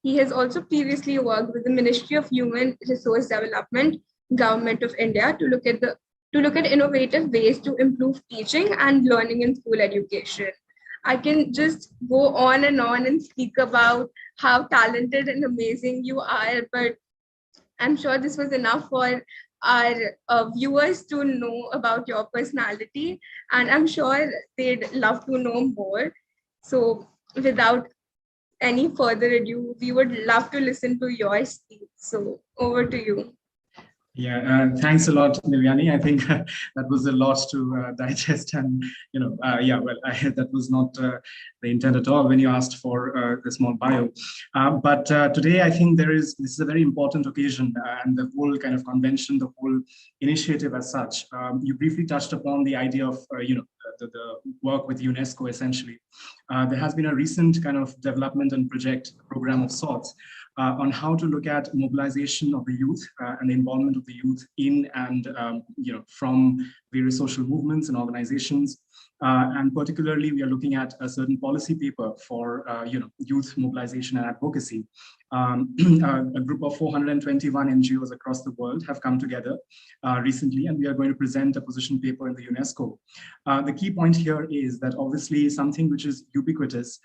He has also previously worked with the Ministry of Human Resource Development, Government of India to look at innovative ways to improve teaching and learning in school education. I can just go on and speak about how talented and amazing you are, but I'm sure this was enough for our viewers to know about your personality, and I'm sure they'd love to know more. So without any further ado, we would love to listen to your speech. So over to you. Yeah, thanks a lot, Nivyani. I think that was a lot to digest, and yeah, well, that was not the intent at all when you asked for the small bio. But today, I think this is a very important occasion, and the whole kind of convention, the whole initiative as such. You briefly touched upon the idea of the work with UNESCO. Essentially, there has been a recent kind of development and program of sorts. On how to look at mobilization of the youth and the involvement of the youth in and from various social movements and organizations. And particularly, we are looking at a certain policy paper for youth mobilization and advocacy. A group of 421 NGOs across the world have come together recently, and we are going to present a position paper in the UNESCO. The key point here is that obviously something which is ubiquitous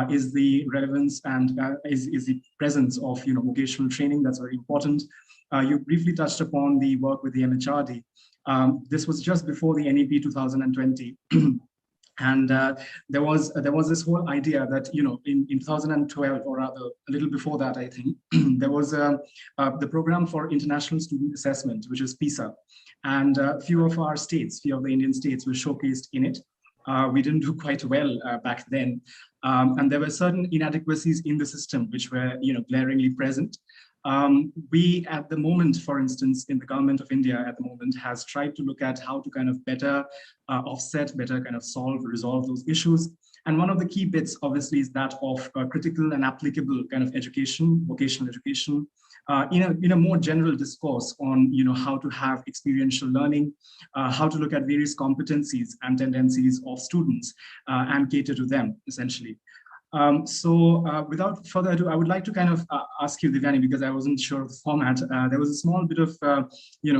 is the relevance and is the presence of vocational training. That's very important. You briefly touched upon the work with the MHRD. This was just before the NEP 2020. And there was this whole idea that in 2012, or rather a little before that, I think there was the program for international student assessment, which is PISA, and a few of the Indian states were showcased in it. We didn't do quite well back then, and there were certain inadequacies in the system which were glaringly present. We at the moment, for instance, in the government of India at the moment has tried to look at how to kind of better offset, better kind of resolve those issues. And one of the key bits obviously is that of critical and applicable kind of education, vocational education, in a more general discourse on how to have experiential learning, how to look at various competencies and tendencies of students and cater to them essentially. So without further ado, I would like to kind of ask you, Divyani, because I wasn't sure of the format. There was a small bit of,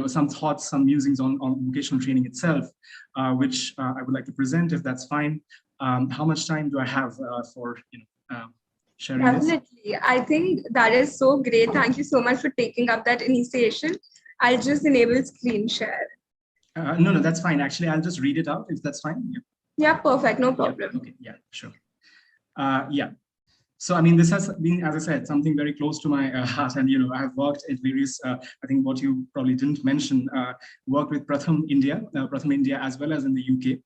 some thoughts, some musings on vocational training itself, which I would like to present, if that's fine. How much time do I have for sharing Definitely. this? I think that is so great. Thank you so much for taking up that initiation. I'll just enable screen share. No, that's fine. Actually, I'll just read it out if that's fine. Yeah, perfect. No problem. Yeah, okay, yeah, sure. Yeah. So, I mean, this has been, as I said, something very close to my heart. And, I have worked at various, I think what you probably didn't mention, worked with Pratham India as well as in the UK,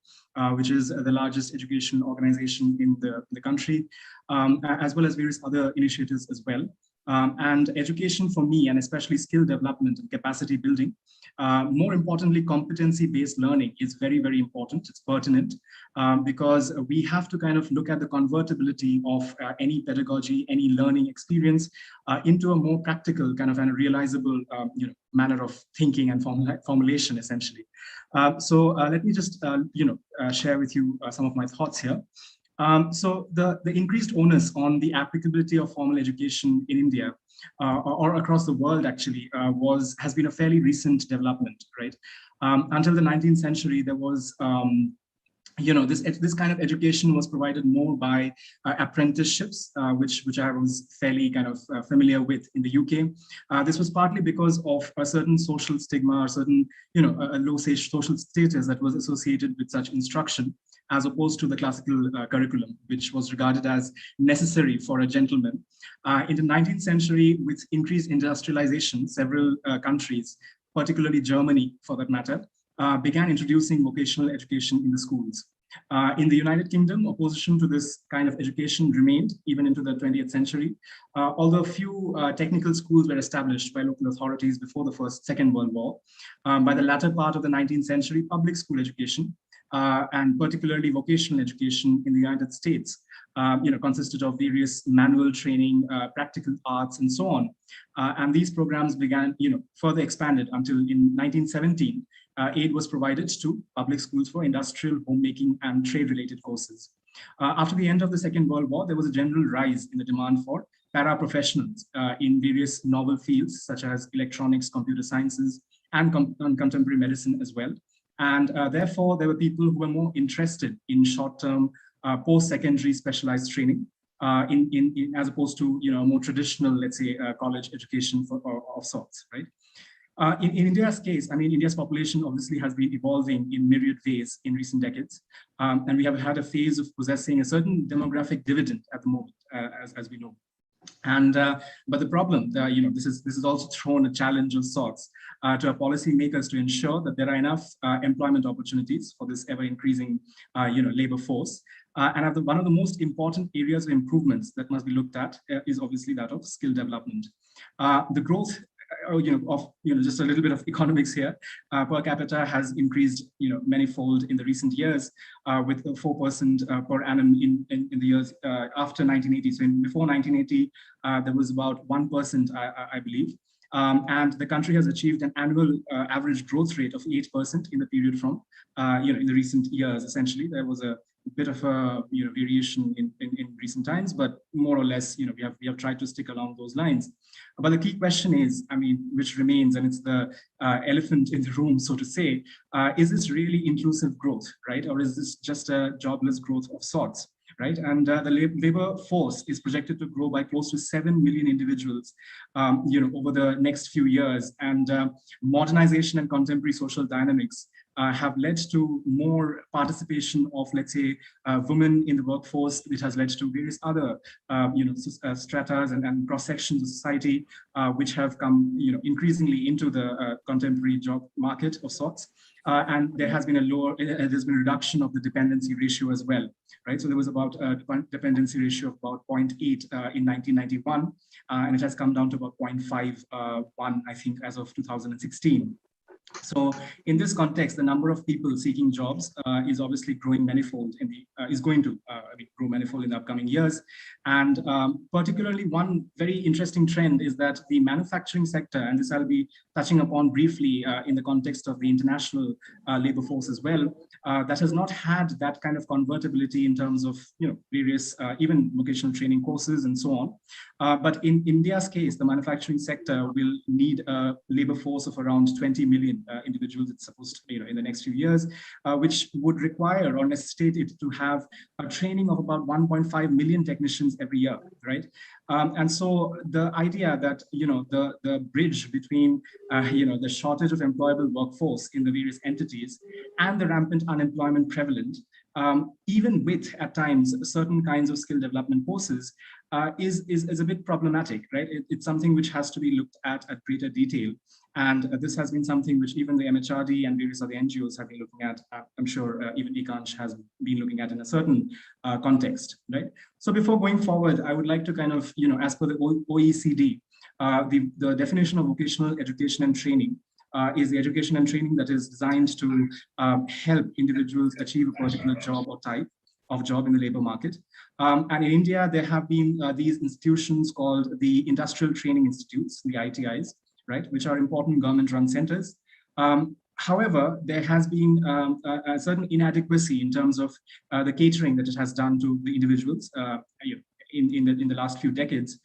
which is the largest education organization in the country, as well as various other initiatives as well. And education for me, and especially skill development and capacity building, more importantly, competency-based learning is very, very important. It's pertinent because we have to kind of look at the convertibility of any pedagogy, any learning experience into a more practical kind of and realizable manner of thinking and formulation, essentially. So let me just share with you some of my thoughts here. So the increased onus on the applicability of formal education in India or across the world actually has been a fairly recent development, right? Until the 19th century, there was this kind of education was provided more by apprenticeships, which I was fairly kind of familiar with in the UK. This was partly because of a certain social stigma, or certain a low social status that was associated with such instruction, as opposed to the classical curriculum, which was regarded as necessary for a gentleman. In the 19th century, with increased industrialization, several countries, particularly Germany for that matter, began introducing vocational education in the schools. In the United Kingdom, opposition to this kind of education remained even into the 20th century, although a few technical schools were established by local authorities before the Second World War. By the latter part of the 19th century, public school education, and particularly vocational education in the United States, consisted of various manual training, practical arts, and so on. And these programs began, further expanded until in 1917, aid was provided to public schools for industrial, homemaking, and trade-related courses. After the end of the Second World War, there was a general rise in the demand for para-professionals in various novel fields, such as electronics, computer sciences, and contemporary medicine as well. And therefore, there were people who were more interested in short-term, post-secondary specialized training, as opposed to a more traditional, let's say, college education of sorts, right? In India's case, I mean, India's population obviously has been evolving in myriad ways in recent decades, and we have had a phase of possessing a certain demographic dividend at the moment, as we know. And but the problem, this has also thrown a challenge of sorts to our policymakers to ensure that there are enough employment opportunities for this ever-increasing, labor force. And one of the most important areas of improvements that must be looked at is obviously that of skill development. The growth just a little bit of economics here, per capita has increased, manifold in the recent years, with 4% per annum in the years after 1980. So before 1980, there was about 1%, I believe. And the country has achieved an annual average growth rate of 8% in the period from, in the recent years. Essentially, there was a bit of a variation in recent times, but more or less, we have tried to stick along those lines. But the key question is, I mean, which remains, and it's the elephant in the room, so to say, is this really inclusive growth, right? Or is this just a jobless growth of sorts, right? And the labor force is projected to grow by close to 7 million individuals, over the next few years. And modernization and contemporary social dynamics have led to more participation of, let's say, women in the workforce, which has led to various other, stratas and cross-sections of society, which have come, increasingly into the contemporary job market of sorts. And there has been there's been a reduction of the dependency ratio as well, right? So there was about a dependency ratio of about 0.8 in 1991, and it has come down to about 0.51, I think, as of 2016. So in this context, the number of people seeking jobs is obviously growing manifold is going to grow manifold in the upcoming years. And particularly one very interesting trend is that the manufacturing sector, and this I'll be touching upon briefly in the context of the international labor force as well, that has not had that kind of convertibility in terms of various even vocational training courses and so on. But in India's case, the manufacturing sector will need a labor force of around 20 million individuals, it's supposed to, in the next few years, which would require or necessitate it to have a training of about 1.5 million technicians every year, right? And so the idea that, the bridge between, the shortage of employable workforce in the various entities and the rampant unemployment prevalent, even with, at times, certain kinds of skill development courses, is a bit problematic, right? It's something which has to be looked at greater detail. And this has been something which even the MHRD and various other NGOs have been looking at. I'm sure even Ekansh has been looking at in a certain context, right? So before going forward, I would like to kind of, as per the OECD, the definition of vocational education and training is the education and training that is designed to help individuals achieve a particular job or type of job in the labor market. And in India, there have been these institutions called the Industrial Training Institutes, the ITIs, right, which are important government-run centers. However, there has been a certain inadequacy in terms of the catering that it has done to the individuals in the last few decades.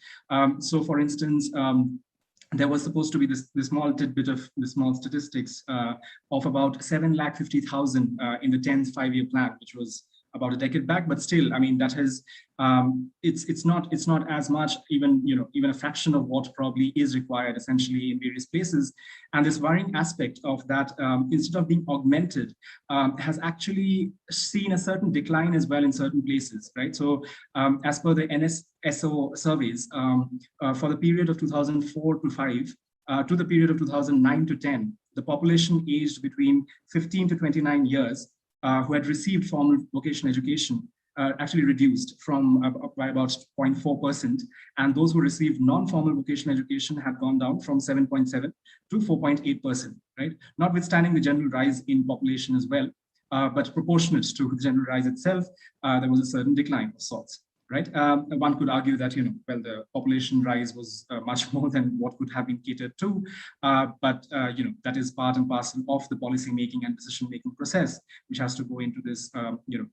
So, for instance, there was supposed to be this small tidbit of the small statistics of about 750,000 in the 10th five-year plan, which was about a decade back, but still, I mean, that has it's not as much, even a fraction of what probably is required essentially in various places. And this worrying aspect of that, instead of being augmented, has actually seen a certain decline as well in certain places, right? So as per the NSSO surveys, for the period of 2004 to 5 to the period of 2009 to 10, the population aged between 15 to 29 years who had received formal vocational education actually reduced from by about 0.4%, and those who received non-formal vocational education had gone down from 7.7 to 4.8%, right? Notwithstanding the general rise in population as well, but proportionate to the general rise itself, there was a certain decline of sorts. Right, one could argue that well, the population rise was much more than what could have been catered to, but that is part and parcel of the policy making and decision making process, which has to go into this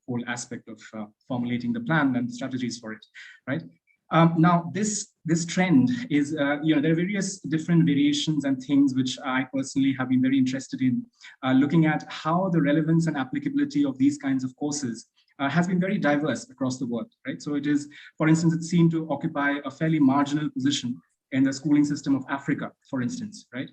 whole aspect of formulating the plan and strategies for it. Right. Now, this trend is there are various different variations and things which I personally have been very interested in looking at how the relevance and applicability of these kinds of courses has been very diverse across the world, right? So it is, for instance, it's seen to occupy a fairly marginal position in the schooling system of Africa, for instance, right?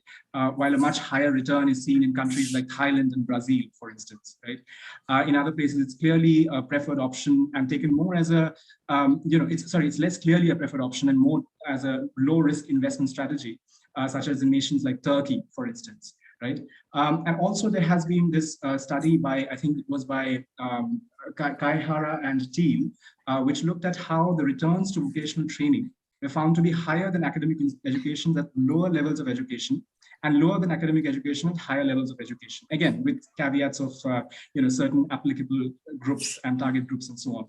While a much higher return is seen in countries like Thailand and Brazil, for instance, right? In other places, it's clearly a preferred option and taken more as a, it's less clearly a preferred option and more as a low-risk investment strategy, such as in nations like Turkey, for instance, right? And also there has been this study by, I think it was by Kaihara and Teal, which looked at how the returns to vocational training were found to be higher than academic education at lower levels of education and lower than academic education at higher levels of education. Again, with caveats of certain applicable groups and target groups and so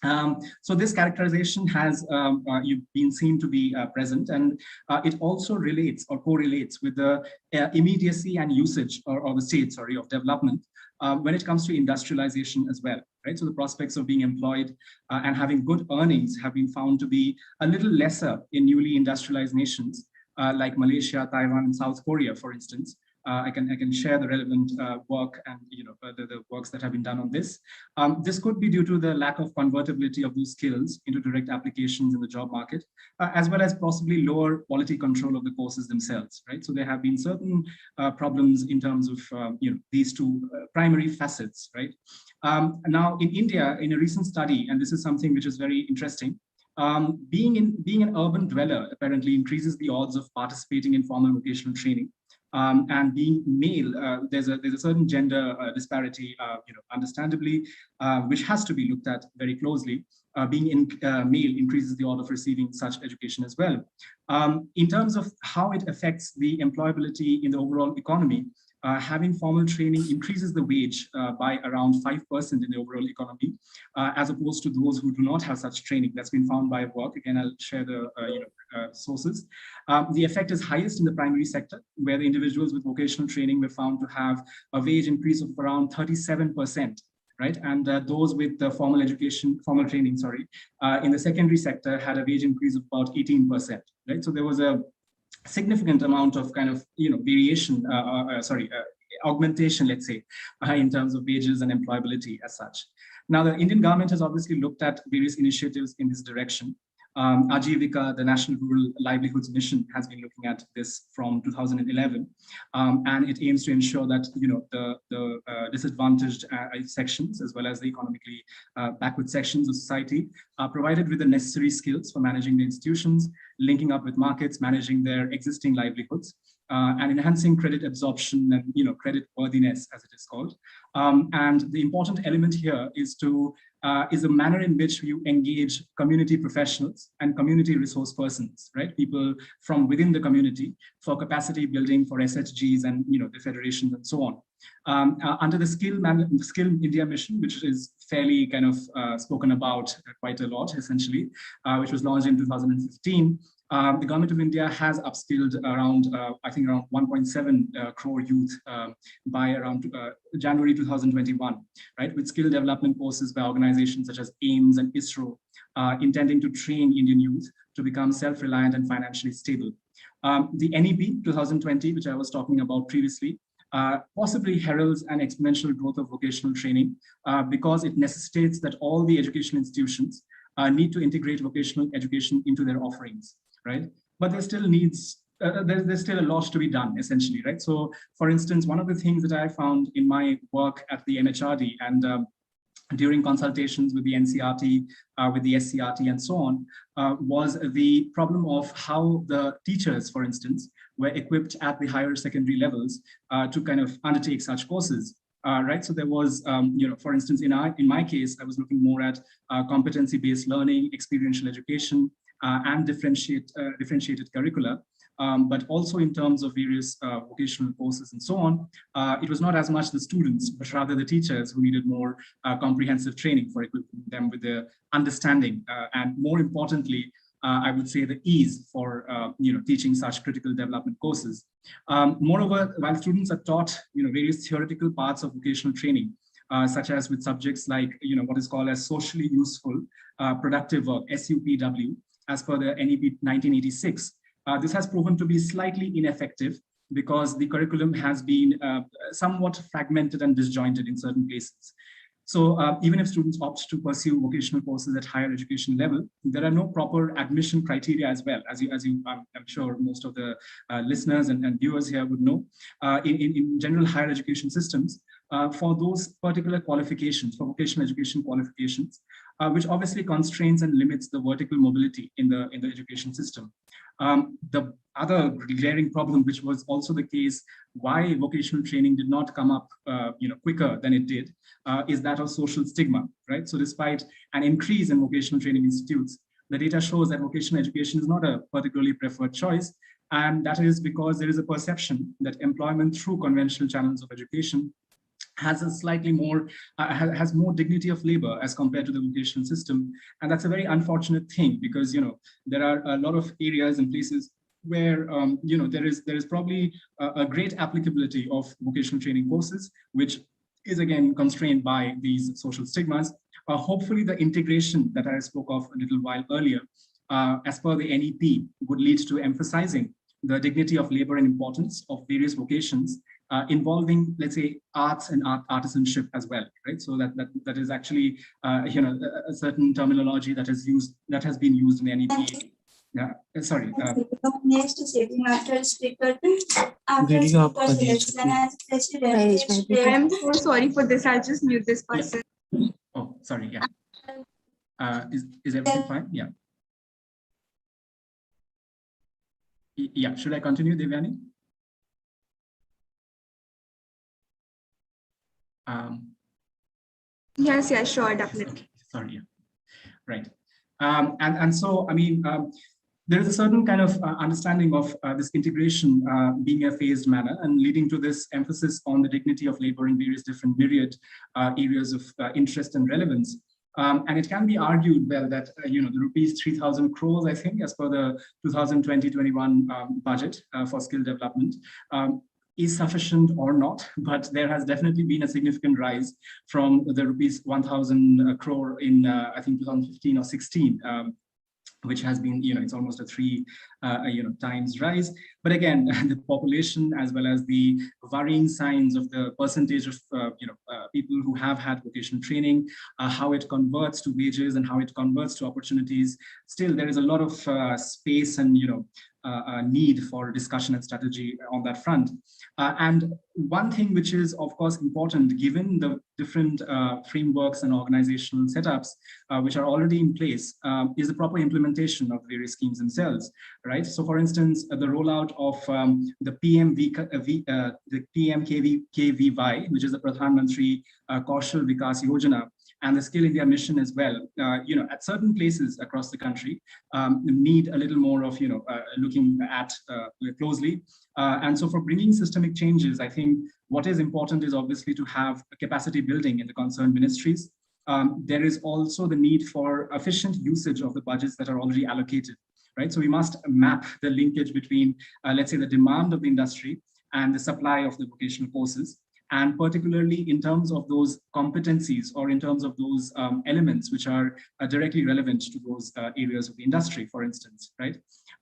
on. So this characterization has been seen to be present, and it also relates or correlates with the immediacy and usage or the state, of development when it comes to industrialization as well, right? So the prospects of being employed and having good earnings have been found to be a little lesser in newly industrialized nations like Malaysia, Taiwan, and South Korea, for instance. I can share the relevant work and the works that have been done on this. This could be due to the lack of convertibility of those skills into direct applications in the job market, as well as possibly lower quality control of the courses themselves, right? So there have been certain problems in terms of these two primary facets, right? Now in India, in a recent study, and this is something which is very interesting, being an urban dweller apparently increases the odds of participating in formal vocational training. And being male, there's a certain gender disparity, understandably, which has to be looked at very closely. Being male increases the odds of receiving such education as well. In terms of how it affects the employability in the overall economy, having formal training increases the wage by around 5% in the overall economy, as opposed to those who do not have such training. That's been found by work. Again, I'll share the sources. The effect is highest in the primary sector, where the individuals with vocational training were found to have a wage increase of around 37%. Right, and those with the formal training, in the secondary sector had a wage increase of about 18%. Right, so there was a significant amount of variation, augmentation, let's say, in terms of wages and employability as such. Now, the Indian government has obviously looked at various initiatives in this direction. Ajivika, the National Rural Livelihoods Mission, has been looking at this from 2011, and it aims to ensure that the disadvantaged sections, as well as the economically backward sections of society, are provided with the necessary skills for managing the institutions, linking up with markets, managing their existing livelihoods, and enhancing credit absorption and credit worthiness, as it is called. And the important element here is the manner in which you engage community professionals and community resource persons, right? People from within the community for capacity building for SHGs and the federations and so on. Under the Skill India mission, which is fairly spoken about quite a lot, essentially, which was launched in 2015. The government of India has upskilled around, I think around 1.7 crore youth by around January 2021, right? With skill development courses by organizations such as AIMS and ISRO, intending to train Indian youth to become self-reliant and financially stable. The NEP 2020, which I was talking about previously, possibly heralds an exponential growth of vocational training because it necessitates that all the education institutions need to integrate vocational education into their offerings, right? But there still needs, there's still a lot to be done, essentially, right? So, for instance, one of the things that I found in my work at the MHRD and during consultations with the NCRT, with the SCRT and so on, was the problem of how the teachers, for instance, were equipped at the higher secondary levels to kind of undertake such courses. Right, so there was, for instance, in my case, I was looking more at competency-based learning, experiential education, and differentiated curricula. But also in terms of various vocational courses and so on, it was not as much the students, but rather the teachers who needed more comprehensive training for equipping them with the understanding and, more importantly, I would say the ease for teaching such critical development courses. Moreover, while students are taught various theoretical parts of vocational training, such as with subjects like what is called as socially useful productive work, SUPW, as per the NEP 1986. This has proven to be slightly ineffective because the curriculum has been somewhat fragmented and disjointed in certain places. So even if students opt to pursue vocational courses at higher education level, there are no proper admission criteria as well, as I'm sure most of the listeners and viewers here would know. In general higher education systems, for those particular qualifications, for vocational education qualifications, which obviously constrains and limits the vertical mobility in the education system. The other glaring problem, which was also the case why vocational training did not come up quicker than it did, is that of social stigma, right? So despite an increase in vocational training institutes, the data shows that vocational education is not a particularly preferred choice. And that is because there is a perception that employment through conventional channels of education has a slightly more, has more dignity of labor as compared to the vocational system. And that's a very unfortunate thing because, there are a lot of areas and places where, there is probably a great applicability of vocational training courses, which is again constrained by these social stigmas. Hopefully the integration that I spoke of a little while earlier, as per the NEP, would lead to emphasizing the dignity of labor and importance of various vocations involving, let's say, arts and artisanship as well, right? So that is actually, a certain terminology that has been used in NEP. Yeah, sorry. Next sitting after speaker selection as president. I'm so sorry for this. I'll just mute this person. Oh, sorry. Yeah. Is everything fine? Yeah. Yeah. Should I continue, Devyani? Yes, sure, definitely. Sorry, yeah. Right. And so, I mean, there is a certain kind of understanding of this integration being a phased manner and leading to this emphasis on the dignity of labor in various different myriad areas of interest and relevance. And it can be argued, well, that, the rupees 3,000 crores, I think, as per the 2020-21 budget for skill development, is sufficient or not, but there has definitely been a significant rise from the rupees 1,000 crore in, I think, 2015 or 16, which has been, it's almost a 3 times rise. But again, the population as well as the varying signs of the percentage of people who have had vocational training, how it converts to wages and how it converts to opportunities. Still, there is a lot of space and need for discussion and strategy on that front. And one thing which is, of course, important, given the different frameworks and organizational setups which are already in place, is the proper implementation of various schemes themselves, right? So, for instance, the rollout of the PMKVY, which is the Pradhan Mantri Kaushal Vikas Yojana, and the Skill India mission as well, at certain places across the country, need a little more of, looking at closely. And so for bringing systemic changes, I think what is important is obviously to have a capacity building in the concerned ministries. There is also the need for efficient usage of the budgets that are already allocated. right? So we must map the linkage between, let's say, the demand of the industry and the supply of the vocational courses, and particularly in terms of those competencies or in terms of those elements which are directly relevant to those areas of the industry, for instance, right?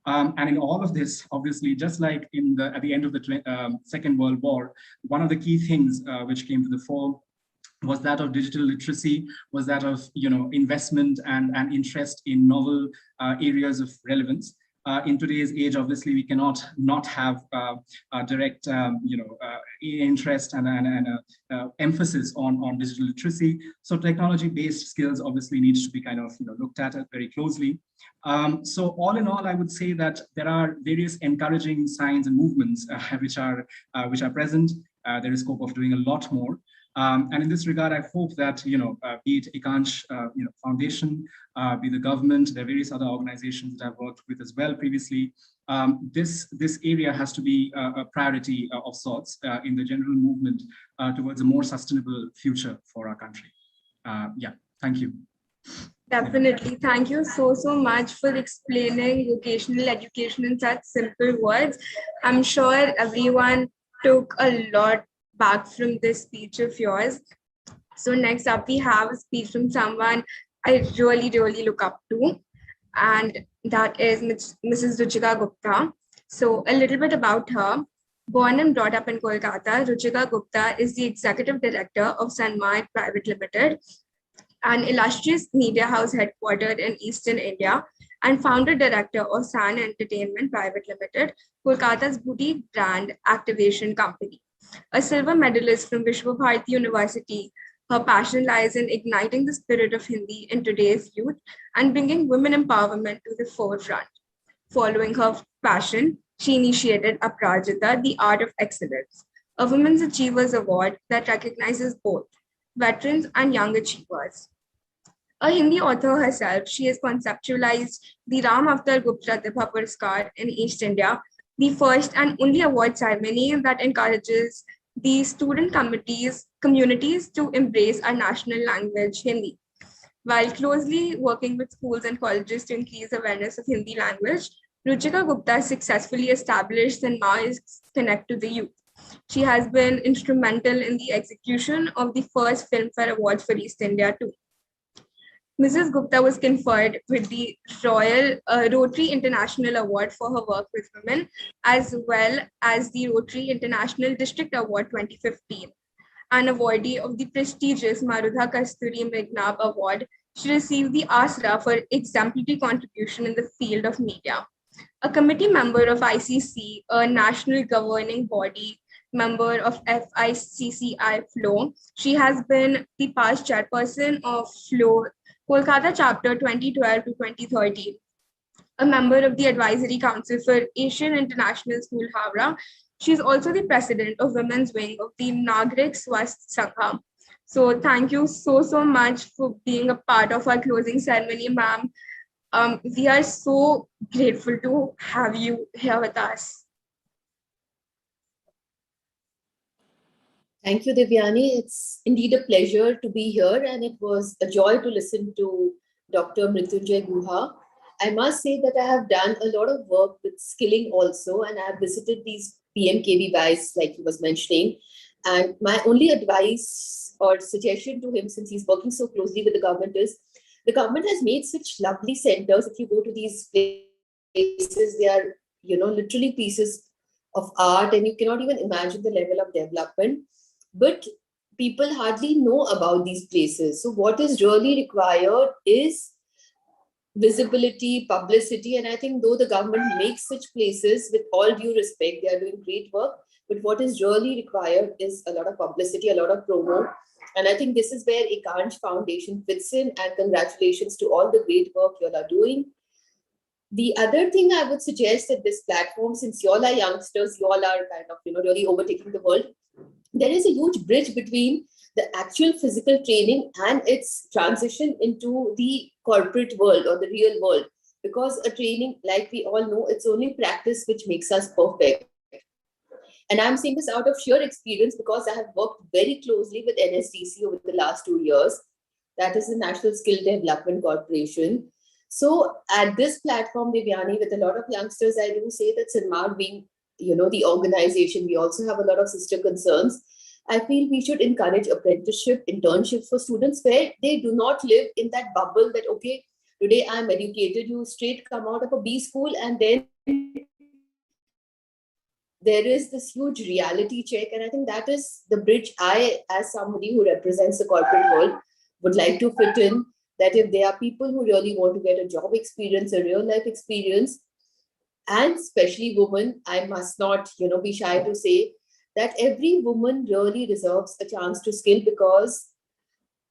And in all of this, obviously, just like at the end of the Second World War, one of the key things which came to the fore was that of digital literacy, was that of investment and interest in novel areas of relevance. In today's age, obviously, we cannot not have a direct interest and emphasis on digital literacy. So technology-based skills obviously needs to be kind of looked at very closely. So all in all, I would say that there are various encouraging signs and movements which are present. There is scope of doing a lot more. And in this regard, I hope that, be it Ekansh Foundation, be the government, there are various other organizations that I've worked with as well previously. This area has to be a priority of sorts in the general movement towards a more sustainable future for our country. Yeah, thank you. Definitely. Thank you so much for explaining vocational education in such simple words. I'm sure everyone took a lot back from this speech of yours. So next up, we have a speech from someone I really look up to, and that is Mrs. Ruchika Gupta. So a little bit about her. Born and brought up in Kolkata, Ruchika Gupta is the executive director of Sanmai Private Limited, an illustrious media house headquartered in Eastern India, and founder director of San Entertainment Private Limited, Kolkata's boutique brand activation company. A silver medalist from Vishwa Bharati University, her passion lies in igniting the spirit of Hindi in today's youth and bringing women empowerment to the forefront. Following her passion, she initiated Aprajita, the Art of Excellence, a Women's Achievers Award that recognizes both veterans and young achievers. A Hindi author herself, she has conceptualized the Ram Avtar Gupta Pratibha Puraskar in East India, the first and only award ceremony that encourages the student communities to embrace our national language, Hindi. While closely working with schools and colleges to increase awareness of Hindi language, Ruchika Gupta successfully established Sanmai's Connect to the Youth. She has been instrumental in the execution of the first Filmfare Award for East India too. Mrs. Gupta was conferred with the Royal Rotary International Award for her work with women, as well as the Rotary International District Award 2015. An awardee of the prestigious Marudha Kasturi Megnab Award, she received the ASRA for exemplary contribution in the field of media. A committee member of ICC, a national governing body, member of FICCI FLOW, she has been the past chairperson of FLOW Kolkata chapter 2012 to 2013, a member of the Advisory Council for Asian International School Howrah. She is also the president of Women's Wing of the Nagrik Swasth Sangha. So thank you so much for being a part of our closing ceremony, ma'am. We are so grateful to have you here with us. Thank you, Devyani. It's indeed a pleasure to be here, and it was a joy to listen to Dr. Mrityunjay Guha. I must say that I have done a lot of work with skilling also, and I have visited these PMKVYs like he was mentioning. And my only advice or suggestion to him, since he's working so closely with the government, is the government has made such lovely centers. If you go to these places, they are, literally pieces of art, and you cannot even imagine the level of development. But people hardly know about these places. So what is really required is visibility, publicity. And I think though the government makes such places, with all due respect, they are doing great work. But what is really required is a lot of publicity, a lot of promo. And I think this is where Ekansh Foundation fits in. And congratulations to all the great work you all are doing. The other thing I would suggest at this platform, since you all are youngsters, you all are kind of, really overtaking the world, there is a huge bridge between the actual physical training and its transition into the corporate world or the real world. Because a training, like we all know, it's only practice which makes us perfect. And I'm saying this out of sheer experience because I have worked very closely with NSDC over the last 2 years. That is the National Skill Development Corporation. So at this platform, Devyani, with a lot of youngsters, I do say that Sinmar being, the organization, we also have a lot of sister concerns. I feel we should encourage apprenticeship, internships for students where they do not live in that bubble that, okay, today I'm educated, you straight come out of a B school and then there is this huge reality check. And I think that is the bridge I, as somebody who represents the corporate world, would like to fit in, that if there are people who really want to get a job experience, a real life experience, and especially women, I must not, be shy to say that every woman really deserves a chance to skill, because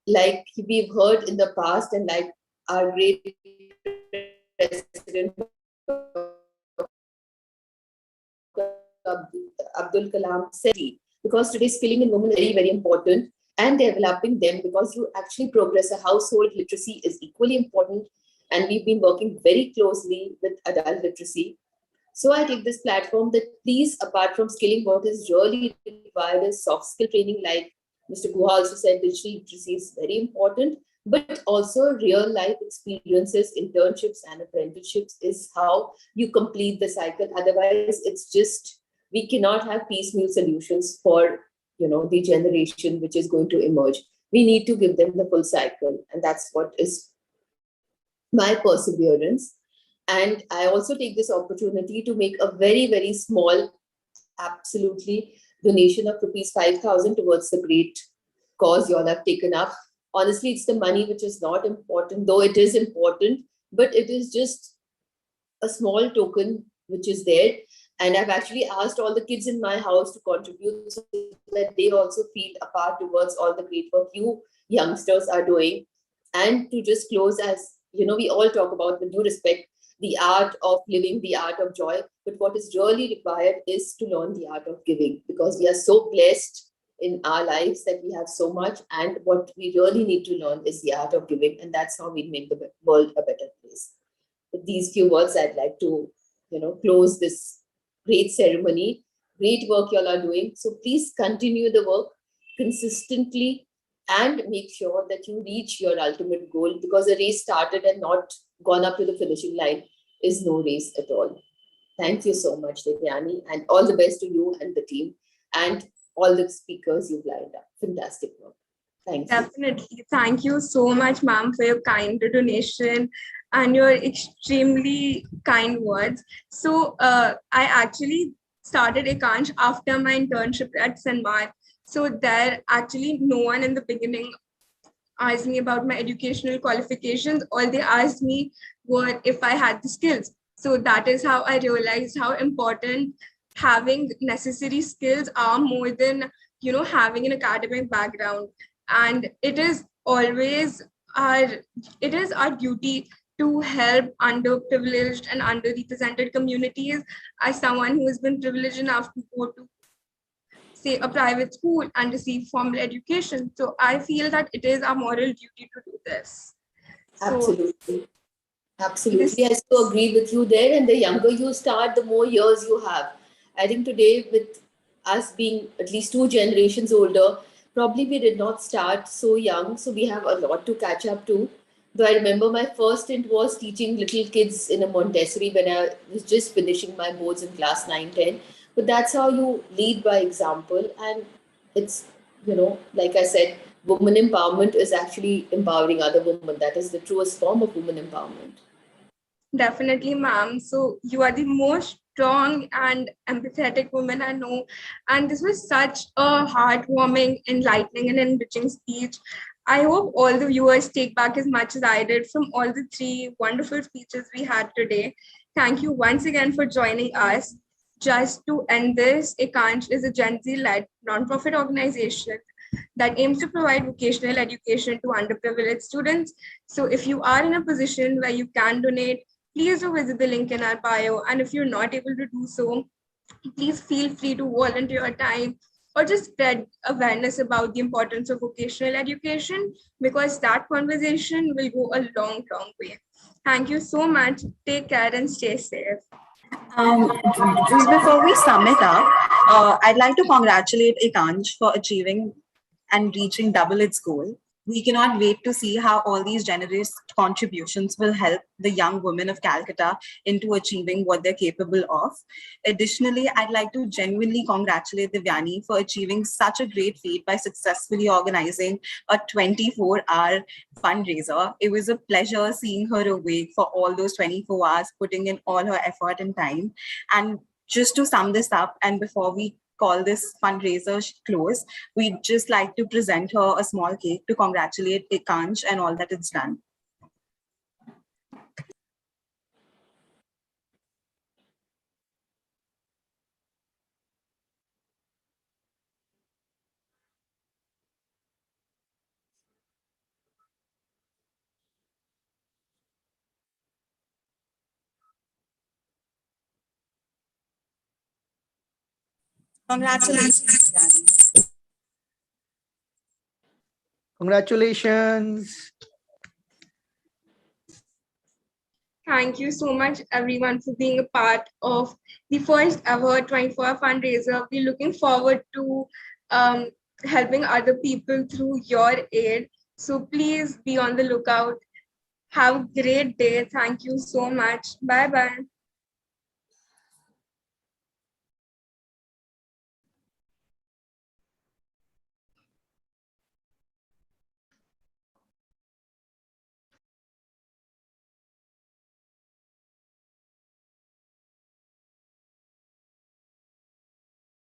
like we've heard in the past and like our great president Abdul Kalam said, because today skilling in women is very, very important, and developing them, because you actually progress a household literacy is equally important. And we've been working very closely with adult literacy. So I take this platform that please, apart from skilling, what is really required is soft skill training, like Mr. Guha also said, digital literacy is very important, but also real life experiences, internships and apprenticeships is how you complete the cycle. Otherwise, it's just, we cannot have piecemeal solutions for, the generation which is going to emerge. We need to give them the full cycle. And that's what is my perseverance. And I also take this opportunity to make a very, very small, absolutely, donation of ₹5,000 towards the great cause you all have taken up. Honestly, it's the money which is not important, though it is important, but it is just a small token which is there. And I've actually asked all the kids in my house to contribute so that they also feel a part towards all the great work you youngsters are doing. And to just close, as we all talk about, with due respect, the art of living, the art of joy. But what is really required is to learn the art of giving, because we are so blessed in our lives that we have so much. And what we really need to learn is the art of giving. And that's how we make the world a better place. With these few words, I'd like to, close this great ceremony. Great work you all are doing. So please continue the work consistently and make sure that you reach your ultimate goal, because a race started and not gone up to the finishing line is no race at all. Thank you so much, Devyani, and all the best to you and the team and all the speakers you've lined up. Fantastic work. Thank you. Definitely. Thank you so much, ma'am, for your kind donation and your extremely kind words. So I actually started Ekansh after my internship at Sanmar. So there actually no one in the beginning asked me about my educational qualifications. All they asked me were if I had the skills. So that is how I realized how important having necessary skills are, more than having an academic background. And it is always our duty to help underprivileged and underrepresented communities. As someone who has been privileged enough to go to, say, a private school and receive formal education, so I feel that it is our moral duty to do this. Absolutely. Absolutely. I so agree with you there. And the younger you start, the more years you have. I think today, with us being at least 2 generations older, probably we did not start so young. So we have a lot to catch up to. Though I remember my first stint was teaching little kids in a Montessori when I was just finishing my boards in class 9, 10. But that's how you lead by example. And it's, like I said, women empowerment is actually empowering other women. That is the truest form of women empowerment. Definitely, ma'am. So you are the most strong and empathetic woman I know. And this was such a heartwarming, enlightening, and enriching speech. I hope all the viewers take back as much as I did from all the 3 wonderful speeches we had today. Thank you once again for joining us. Just to end this, Ekansh is a Gen Z-led nonprofit organization that aims to provide vocational education to underprivileged students. So if you are in a position where you can donate, please do visit the link in our bio. And if you're not able to do so, please feel free to volunteer your time or just spread awareness about the importance of vocational education, because that conversation will go a long, long way. Thank you so much. Take care and stay safe. Just before we sum it up, I'd like to congratulate Ekansh for achieving and reaching double its goal. We cannot wait to see how all these generous contributions will help the young women of Calcutta into achieving what they're capable of. Additionally, I'd like to genuinely congratulate Devyani for achieving such a great feat by successfully organizing a 24-hour fundraiser. It was a pleasure seeing her awake for all those 24 hours, putting in all her effort and time. And just to sum this up, and before we call this fundraiser close, we'd just like to present her a small cake to congratulate Ekansh and all that it's done. Congratulations, Devyani. Congratulations. Thank you so much, everyone, for being a part of the first ever 24-hour fundraiser. We're looking forward to helping other people through your aid. So please be on the lookout. Have a great day. Thank you so much. Bye-bye.